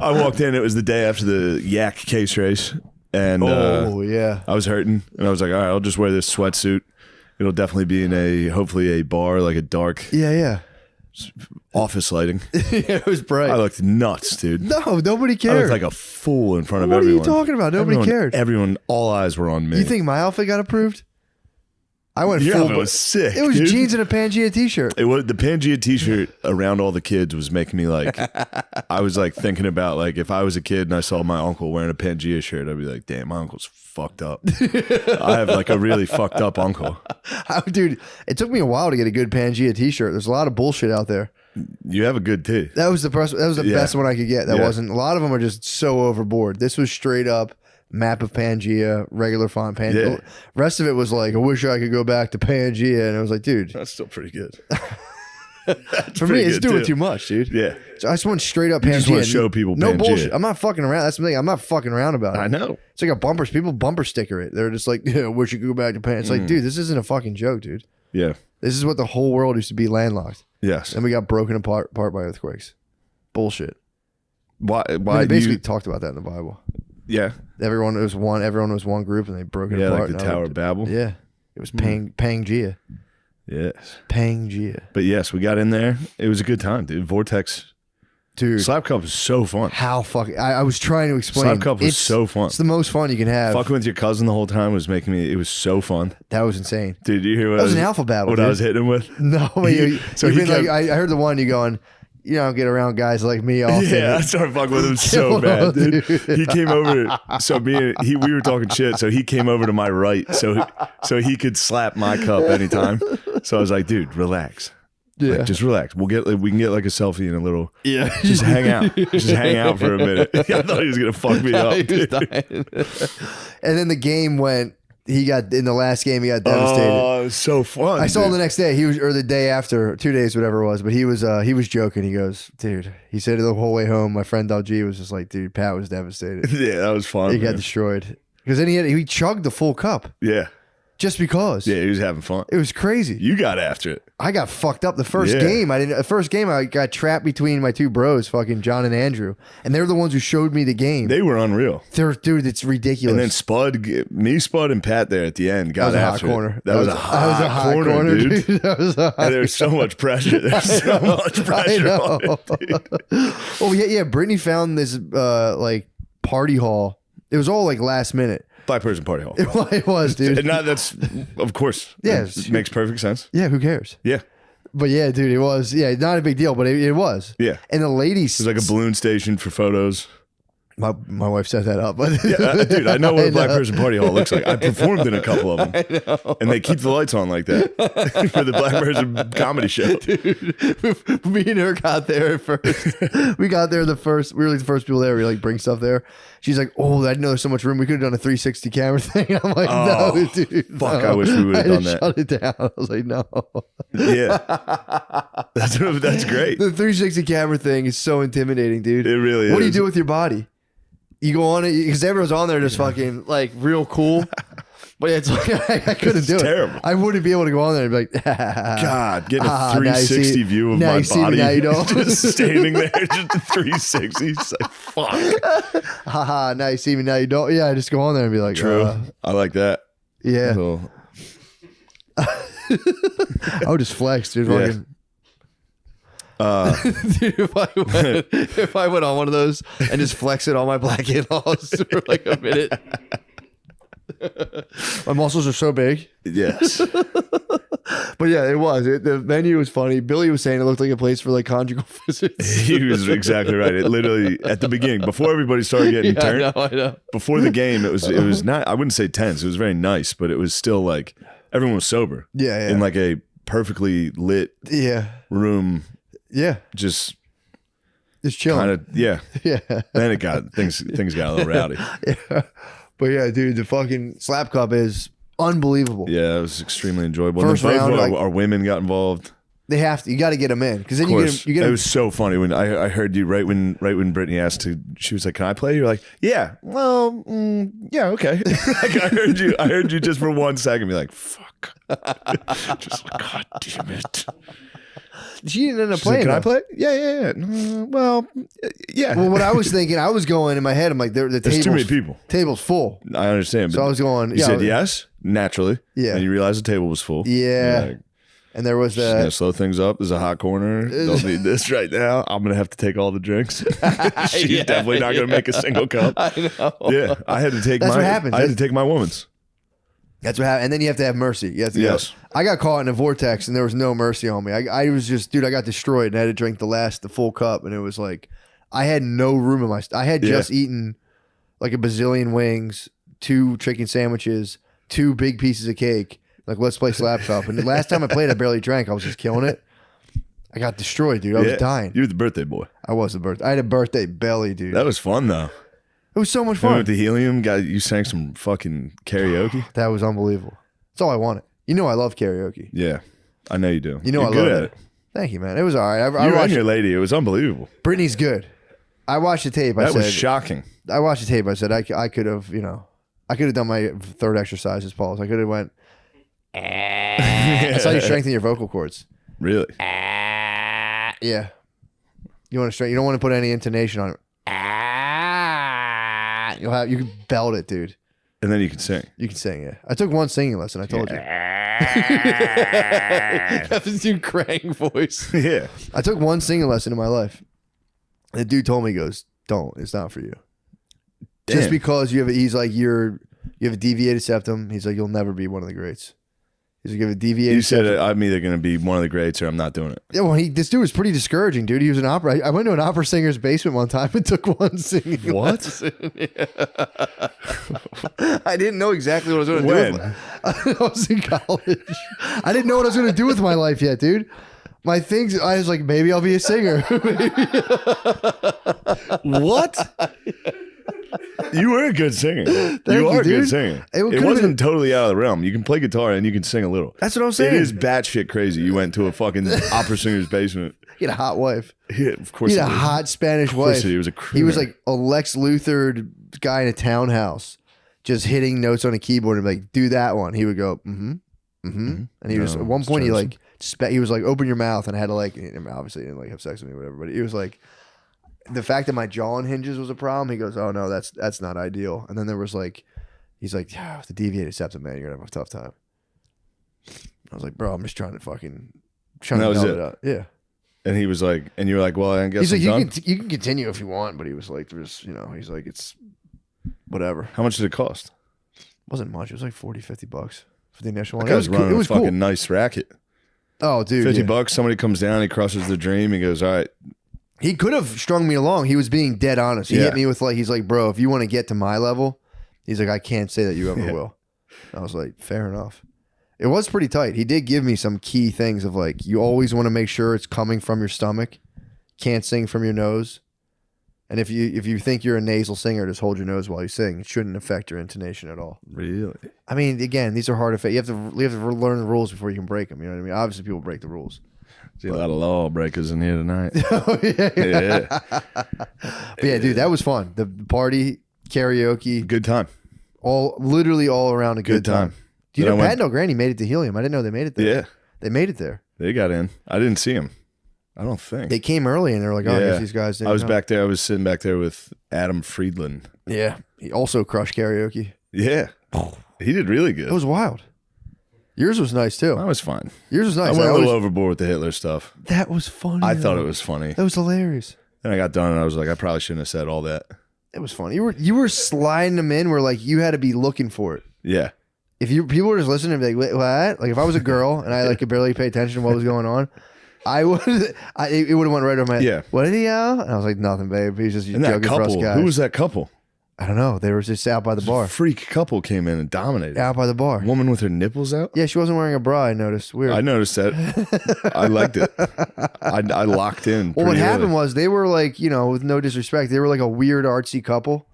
I walked in. It was the day after the yak case race, and yeah, I was hurting, and I was like, all right, I'll just wear this sweatsuit. It'll definitely be in hopefully a bar, like a dark yeah. office lighting. Yeah, it was bright. I looked nuts, dude. No, nobody I cared. looked like a fool in front of What are you everyone. talking about? Nobody cared. Everyone, all eyes were on me. You think my outfit got approved? I went Your full. outfit was sick. It was dude. jeans and a Pangea t-shirt. It was the Pangea t-shirt around all the kids was making me like, I was like thinking about like if I was a kid and I saw my uncle wearing a Pangea shirt, I'd be like, damn, my uncle's fucked up. I have like a really fucked up uncle. Dude, it took me a while to get a good Pangea t-shirt. There's a lot of bullshit out there. You have a good too. That was the best one I could get. That wasn't. A lot of them are just so overboard. This was straight up map of Pangea, regular font Pangea. Yeah. Rest of it was like, I wish I could go back to Pangea, and I was like, dude, That's still pretty good. for me, it's doing too much, dude. Yeah. So I just want straight up You Pangea. just wanna show people no Pangea. bullshit. I'm not fucking around. That's the thing. I'm not fucking around about it. I know. It's like a bumper. People bumper sticker it. They're just like, yeah, I wish you could go back to Pangea. It's like, dude, this isn't a fucking joke, dude. Yeah. This is what the whole world used to be landlocked. Yes. And we got broken apart by earthquakes. Bullshit. Why They do basically you? talked about that in the Bible. Yeah. Everyone was one group, and they broke it Yeah, apart. like the Now Tower of Babel. Yeah, it was Pangea. Yes. Pangea. But yes, we got in there. It was a good time, dude. Vortex. Dude. Slap Cup was so fun. How fucking... I was trying to explain. Slap Cup was so fun. It's the most fun you can have. Fucking with your cousin the whole time was making me. It was so fun. That was insane. Dude, you hear what That was an alpha battle, What dude. I was hitting him with? No, but He- so you've he been like, kept- I heard the one you going, you don't get around guys like me often. Yeah, I started fucking with him so bad, dude. He came over. So we were talking shit. So he came over to my right, so he could slap my cup anytime. So I was like, dude, relax. Yeah. Like, just relax. We can get like a selfie and a little. Yeah. Just hang out. Just hang out for a minute. I thought he was gonna fuck me up. He was dying. And then the game went. He got in the last game. He got devastated. Oh, it was so fun. I saw him dude. the next day. He was, or the day after, 2 days, whatever it was. But he was joking. He goes, dude. He said the whole way home. My friend LG was just like, dude, Pat was devastated. Yeah, that was fun. He got man. destroyed because then he chugged the full cup Yeah. just because. Yeah, he was having fun. It was crazy. You got after it. I got fucked up the first Yeah. game. The first game I got trapped between my two bros, fucking John and Andrew, and they're the ones who showed me the game. They were unreal. Dude, it's ridiculous. And then Spud, and Pat there at the end got That was a hot after it. corner. That was a hot corner, dude. That was a hot And there's so much pressure. There's so much pressure on it, dude. Oh yeah. Brittany found this like party hall. It was all like last minute. 5-person party hall. It was, dude. And that's of course. Yeah, it makes perfect sense. Yeah, who cares? Yeah. But yeah, dude, it was not a big deal, but it was. Yeah. And the ladies, It was like a balloon station for photos. My wife set that up, but Yeah, dude, I know what a black person party hall looks like. I performed in a couple of them, and they keep the lights on like that for the black person comedy show. Dude, me and her got there at first. We got there we were like the first people there. We like bring stuff there. She's like, "Oh, I didn't know there's so much room. We could have done a 360 camera thing." I'm like, "No, dude, fuck! no." I wish we would have done that. Shut it down. I was like, "No." Yeah, that's great. The 360 camera thing is so intimidating, dude. It really is. What do you do with your body? You go on it because everyone's on there just fucking like real cool. But it's like I couldn't do it. Terrible. I wouldn't be able to go on there and be like, God, getting a 360 view of now my you see me, body, now you don't. just standing there, just a 360. Just like, fuck. Haha, now you see me, now you don't. Yeah, I just go on there and be like, True. I like that. Yeah. So, I would just flex, dude. Yeah. Fucking. Dude, if I went on one of those and just flex it on my black in-laws for like a minute. My muscles are so big. Yes. But yeah, it was. The venue was funny. Billy was saying it looked like a place for like conjugal visits. He was exactly right. It literally at the beginning, before everybody started getting turned, I know. before the game, it was not. I wouldn't say tense. It was very nice, but it was still like everyone was sober. Yeah. In like a perfectly lit room. Yeah. Just chilling. Kind of yeah. Then things got a little rowdy. Yeah. But yeah, dude, the fucking slap cup is unbelievable. Yeah, it was extremely enjoyable. First And then both round, our women got involved. They have to. You got to get them in because then Of course. you get. It was so funny when I heard you right when Brittany asked to. She was like, "Can I play?" You're like, "Yeah." Well, yeah, okay. Like I heard you just for 1 second be like, "Fuck." Just God damn it. She didn't end up She's like, playing. Can I though. play? Yeah. Well, yeah. Well, what I was thinking, I was going in my head. I'm like, the There's too many table's- people. Table's full. I understand. So but I was going. You yeah, said yes, naturally. Yeah. And you realized the table was full. Yeah. You're like, And there was just gonna slow things up. There's a hot corner. Don't need this right now. I'm gonna have to take all the drinks. She's definitely not gonna make a single cup. I know. Yeah, I had to take. That's my, what happens. I had to take my woman's. That's what happened. And then you have to have mercy. You have to Yes. go. I got caught in a vortex and there was no mercy on me. I was just, dude, I got destroyed and I had to drink the full cup. And it was like, I had no room in my, I had just eaten like a bazillion wings, 2 chicken sandwiches, 2 big pieces of cake. Like, let's play slap cup. And the last time I played, I barely drank. I was just killing it. I got destroyed, dude. I was dying. You were the birthday boy. I was the birthday. I had a birthday belly, dude. That was fun though. It was so much Then we fun. went to Helium. You sang some fucking karaoke. That was unbelievable. That's all I wanted. You know I love karaoke. Yeah, I know you do. You know You're I good love at it. Thank you, man. It was all right. I You and watched your lady. It was unbelievable. Brittany's good. I watched the tape. I That was said, shocking. I watched the tape. I said I could have, I could have done my third exercise as Paul's. I could have went. That's how you strengthen your vocal cords. Really? Yeah. You want to strengthen. You don't want to put any intonation on it. You can belt it, dude. And then you can sing. You can sing, yeah. I took one singing lesson. I told you. That's his new Krang voice. Yeah. I took one singing lesson in my life. The dude told me, he goes, "Don't. It's not for you. Just Damn. because you have you have a deviated septum." He's like, "You'll never be one of the greats." He's like, "You have a deviated." You said septum. I'm either going to be one of the greats or I'm not doing it. Yeah, well, this dude was pretty discouraging, dude. He was an opera. I went to an opera singer's basement one time and took one singing What? lesson. Yeah. I didn't know exactly what I was going to do. When? I was in college. I didn't know what I was going to do with my life yet, dude. My things, I was like, maybe I'll be a singer. What? You were a good singer. Thank you are a dude. good singer. It It could've wasn't totally out of the realm. You can play guitar and you can sing a little. That's what I'm saying. It is batshit crazy. You went to a fucking opera singer's basement. He had a hot wife. Yeah, of course. He had a did. hot Spanish Of course wife. he was a He was crooner. like a Lex Luthor guy in a townhouse, just hitting notes on a keyboard and be like, "Do that one." He would go, "Mm-hmm, mm-hmm," and he was No, at one it's point he Travis. he was like, "Open your mouth," and I had to like, obviously he didn't like have sex with me or whatever, but he was like, the fact that my jaw hinges was a problem. He goes, "Oh no, that's not ideal." And then there was like, he's like, "Yeah, with the deviated septum, man, you're gonna have a tough time." I was like, "Bro, I'm just trying to fucking And that to was melt it. it out." Yeah. And he was like, and you were like, well, I guess He's like, I'm done. you can continue if you want, but he was like, there's, he's like, it's whatever. How much did it cost? Wasn't much. It was like $40-50 for the initial one. That guy was cool. running It a was fucking cool. nice racket. Oh, dude, $50 yeah. bucks. Somebody comes down, he crushes the dream. He goes, all right, He could have strung me along. He was being dead honest. He hit me with like, he's like, bro, if you want to get to my level, he's like, I can't say that you ever will. I was like, fair enough. It was pretty tight. He did give me some key things of like, you always want to make sure it's coming from your stomach. Can't sing from your nose. And if you think you're a nasal singer, just hold your nose while you sing. It shouldn't affect your intonation at all. Really? I mean, again, these are hard to fit. You have to learn the rules before you can break them. You know what I mean? Obviously, people break the rules. See a lot of lawbreakers in here tonight. Oh, yeah. But yeah, dude, that was fun. The party, karaoke, good time. Literally all around a good time. Do you know Pat and O'Grady made it to Helium? I didn't know they made it there. Yeah, they made it there. They got in. I didn't see them. I don't think they came early, and they're like, "Oh, I guess these guys didn't." I was know. back there. I was sitting back there with Adam Friedland. Yeah, he also crushed karaoke. Yeah, he did really good. It was wild. Yours was nice too. That was fine. Yours was nice. I went a little overboard with the Hitler stuff. That was funny. I thought it was funny. That was hilarious. Then I got done and I was like, I probably shouldn't have said all that. It was funny. You were sliding them in where like you had to be looking for it. Yeah. If people were just listening, they'd be like, "Wait, what?" Like if I was a girl and I like could barely pay attention to what was going on, it would have went right over my head. Yeah. What did he yell? And I was like, nothing, babe. He's just And that joking for us couple, guys. who was that couple? I don't know. They were just out by the bar. A freak couple came in and dominated. Out by the bar. Woman with her nipples out? Yeah, she wasn't wearing a bra, I noticed. Weird. I noticed that. I liked it. I locked in. Well, what happened early. was they were like, with no disrespect, they were like a weird artsy couple.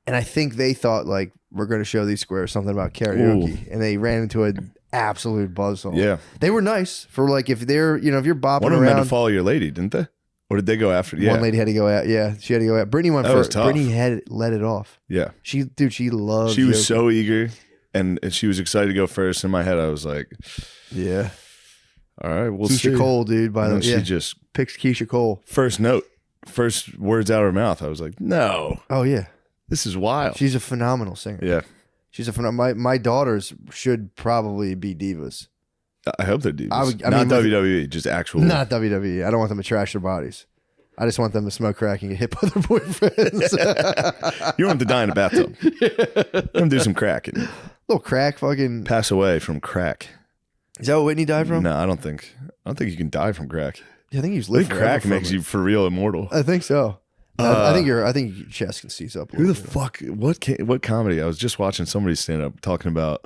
And I think they thought like, we're going to show these squares something about karaoke. Ooh. And they ran into an absolute buzzsaw. Yeah. They were nice for like, if they're, if you're bopping One of them had around. to follow your lady, didn't they? Or did they go after? Yeah. One lady had to go out. Yeah, she had to go out. Brittany went That was first. tough. Brittany had let it off. Yeah. She loved She was yoga. so eager and she was excited to go first. In my head, I was like, yeah. All right, we'll see. Keisha Cole, dude, by the way. She Yeah. just Picks Keisha Cole. First note, first words out of her mouth. I was like, no. Oh, yeah. This is wild. She's a phenomenal singer. Yeah. She's a phenomenal. My daughters should probably be divas. I hope they're divas. I Not mean, WWE, just actual. Not WWE. I don't want them to trash their bodies. I just want them to smoke crack and get hit by their boyfriends. You want them to die in a bathtub. Let them do some crack and little crack fucking pass away from crack. Is that what Whitney died from? No, I don't think you can die from crack. I think he's I think lived crack forever makes from you for real immortal. I think so. I think your chest can seize up. Who the fuck? What comedy? I was just watching somebody stand up talking about.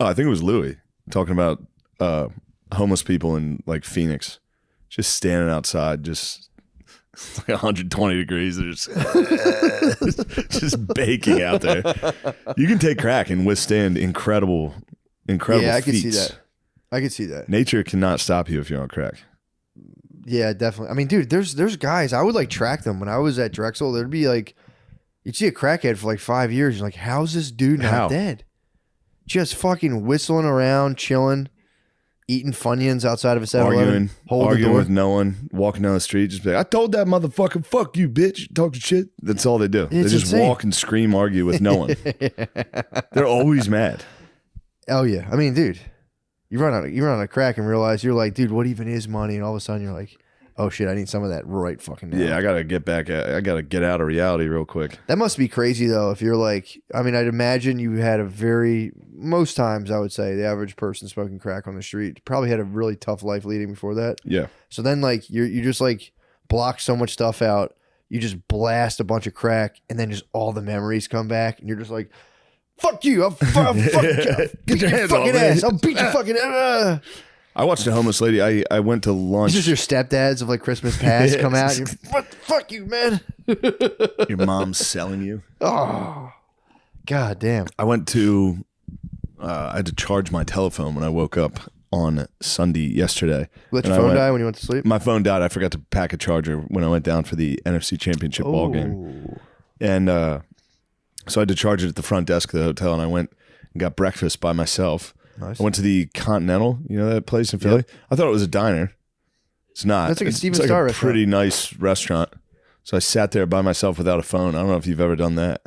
Oh, I think it was Louis talking about homeless people in like Phoenix, just standing outside, just like 120 degrees. They're just baking out there. You can take crack and withstand incredible. Yeah, I can see feats. that. I can see that. Nature cannot stop you if you're on crack. Yeah, definitely. I mean, dude, there's guys, I would like track them when I was at Drexel. There'd be like, you'd see a crackhead for like 5 years. You're like, how's this dude not How? dead? Just fucking whistling around, chilling, eating Funyuns outside of a 7-Eleven. Arguing with no one, walking down the street, just be like, I told that motherfucker, fuck you, bitch. Talk to shit. That's all they do. They It's just insane. walk and scream, argue with no one. They're always mad. Oh yeah. I mean, dude, you run on a crack and realize you're like, dude, what even is money? And all of a sudden you're like, oh shit, I need some of that right fucking now. Yeah, I gotta get out of reality real quick. That must be crazy though. If you're like, I mean, I'd imagine you had most times I would say the average person smoking crack on the street probably had a really tough life leading before that. Yeah. So then like you just like block so much stuff out. You just blast a bunch of crack and then just all the memories come back and you're just like, fuck you. I'll fuck you. Get your hands fucking off me. ass. I'll beat your fucking ass. I watched a homeless lady. I went to lunch. This is your stepdads of like Christmas past come out. And you're, fuck you, man. Your mom's selling you. Oh, god damn. I went to. I had to charge my telephone when I woke up on Sunday yesterday. Let your And I phone die when you went to sleep? My phone died. I forgot to pack a charger when I went down for the NFC Championship ball game, and so I had to charge it at the front desk of the hotel. And I went and got breakfast by myself. Nice. I went to the Continental, you know that place in Philly? Yep. I thought it was a diner. It's not. That's like a It's Steven like Star a restaurant. pretty nice restaurant. So I sat there by myself without a phone. I don't know if you've ever done that.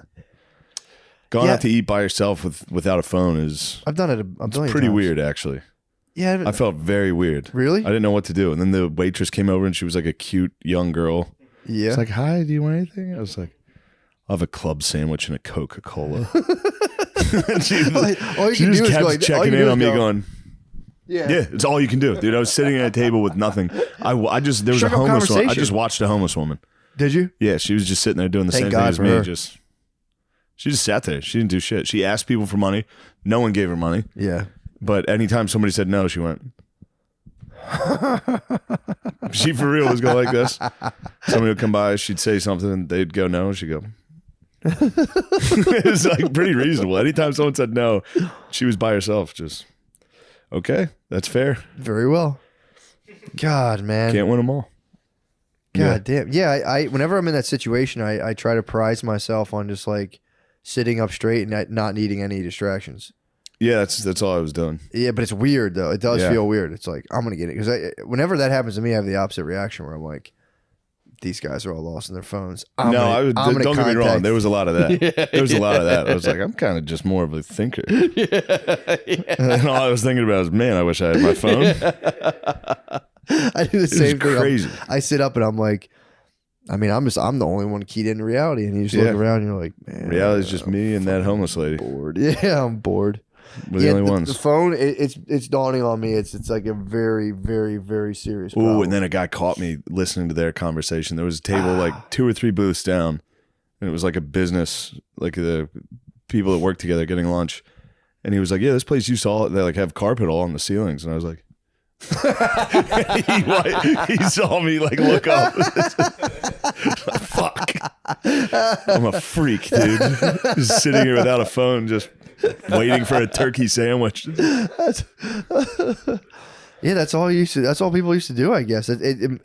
Going out to eat by yourself without a phone is I've done it a billion pretty times. weird, actually. Yeah, I felt very weird. Really? I didn't know what to do. And then the waitress came over and she was like a cute young girl. Yeah. It's like, hi, do you want anything? I was like, I'll have a club sandwich and a Coca-Cola. And she all you she can just do is kept go like- all checking you in do on is me go- going, Yeah. Yeah, it's all you can do, dude. I was sitting at a table with nothing. There was a Struck up homeless woman. I conversation. just watched a homeless woman. Did you? Yeah, she was just sitting there doing the Thank same God thing as for me. her. She just sat there. She didn't do shit. She asked people for money. No one gave her money. Yeah. But anytime somebody said no, she went. She for real was going like this. Somebody would come by, she'd say something, and they'd go no, and she'd go. It was like pretty reasonable. Anytime someone said no, she was by herself. Just okay, that's fair. Very well. God, man. Can't win them all. God damn. Yeah, I whenever I'm in that situation, I try to prize myself on just like sitting up straight and not needing any distractions. Yeah, that's all I was doing. Yeah, but it's weird though. It does Yeah. feel weird. It's like I'm gonna get it because whenever that happens to me, I have the opposite reaction where I'm like, these guys are all lost in their phones. Don't get me wrong. There was a lot of that. Yeah, There was a lot of that. I was like, I'm kind of just more of a thinker. And all I was thinking about is, man, I wish I had my phone. I do the same thing. Crazy. I sit up and I'm like, I mean, I'm the only one keyed into reality, and you just look around and you're like, man, reality is just me and that homeless lady. Bored. Yeah, I'm bored. We're the only ones. The phone, it's dawning on me. It's like a very, very, very serious Ooh, problem. and then a guy caught me listening to their conversation. There was a table like 2 or 3 booths down, and it was like a business, like the people that work together getting lunch. And he was like, "Yeah, this place you saw, they like have carpet all on the ceilings." And I was like, he saw me like look up. Fuck, I'm a freak, dude. Just sitting here without a phone, just waiting for a turkey sandwich. Yeah, that's all people used to do, I guess.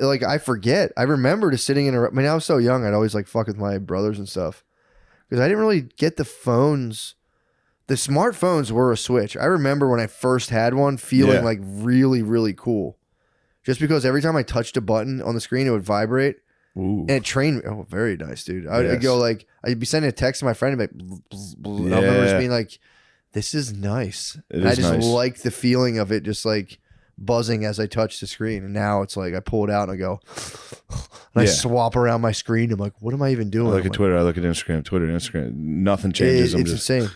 Like I forget. I remember just sitting in I mean, I was so young. I'd always like fuck with my brothers and stuff because I didn't really get the phones. The smartphones were a switch. I remember when I first had one feeling like really, really cool. Just because every time I touched a button on the screen, it would vibrate. Ooh. And it trained me. Oh, very nice, dude. I'd go like, I'd be sending a text to my friend and be like, bzz, bzz, and I remember just being like, this is nice. And I just like the feeling of it just like buzzing as I touch the screen. And now it's like, I pull it out and I go, and I swap around my screen. I'm like, what am I even doing? I look at Twitter. I look at Instagram. Twitter, Instagram. Nothing changes. It's insane.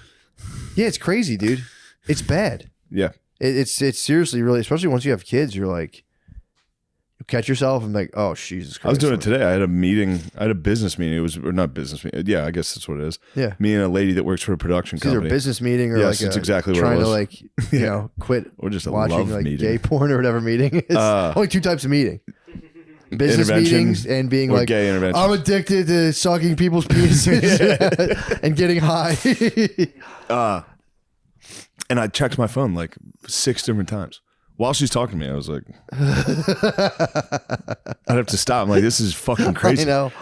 Yeah, it's crazy, dude. It's bad. Yeah. It's seriously really, especially once you have kids, you're like, you catch yourself and like, oh, Jesus Christ. I was doing it today. I had a meeting. I had a business meeting. It was or not business meeting. Yeah, I guess that's what it is. Yeah. Me and a lady that works for a production It's either company. a business meeting or yes, like it's exactly what trying it was. to like, you know, quit or just a watching love like meeting. gay porn or whatever meeting. It's only 2 types of meeting. Business Intervention meetings and being or like, gay intervention. I'm addicted to sucking people's penises and getting high. And I checked my phone like 6 different times. While she's talking to me, I was like, I'd have to stop. I'm like, this is fucking crazy. I know.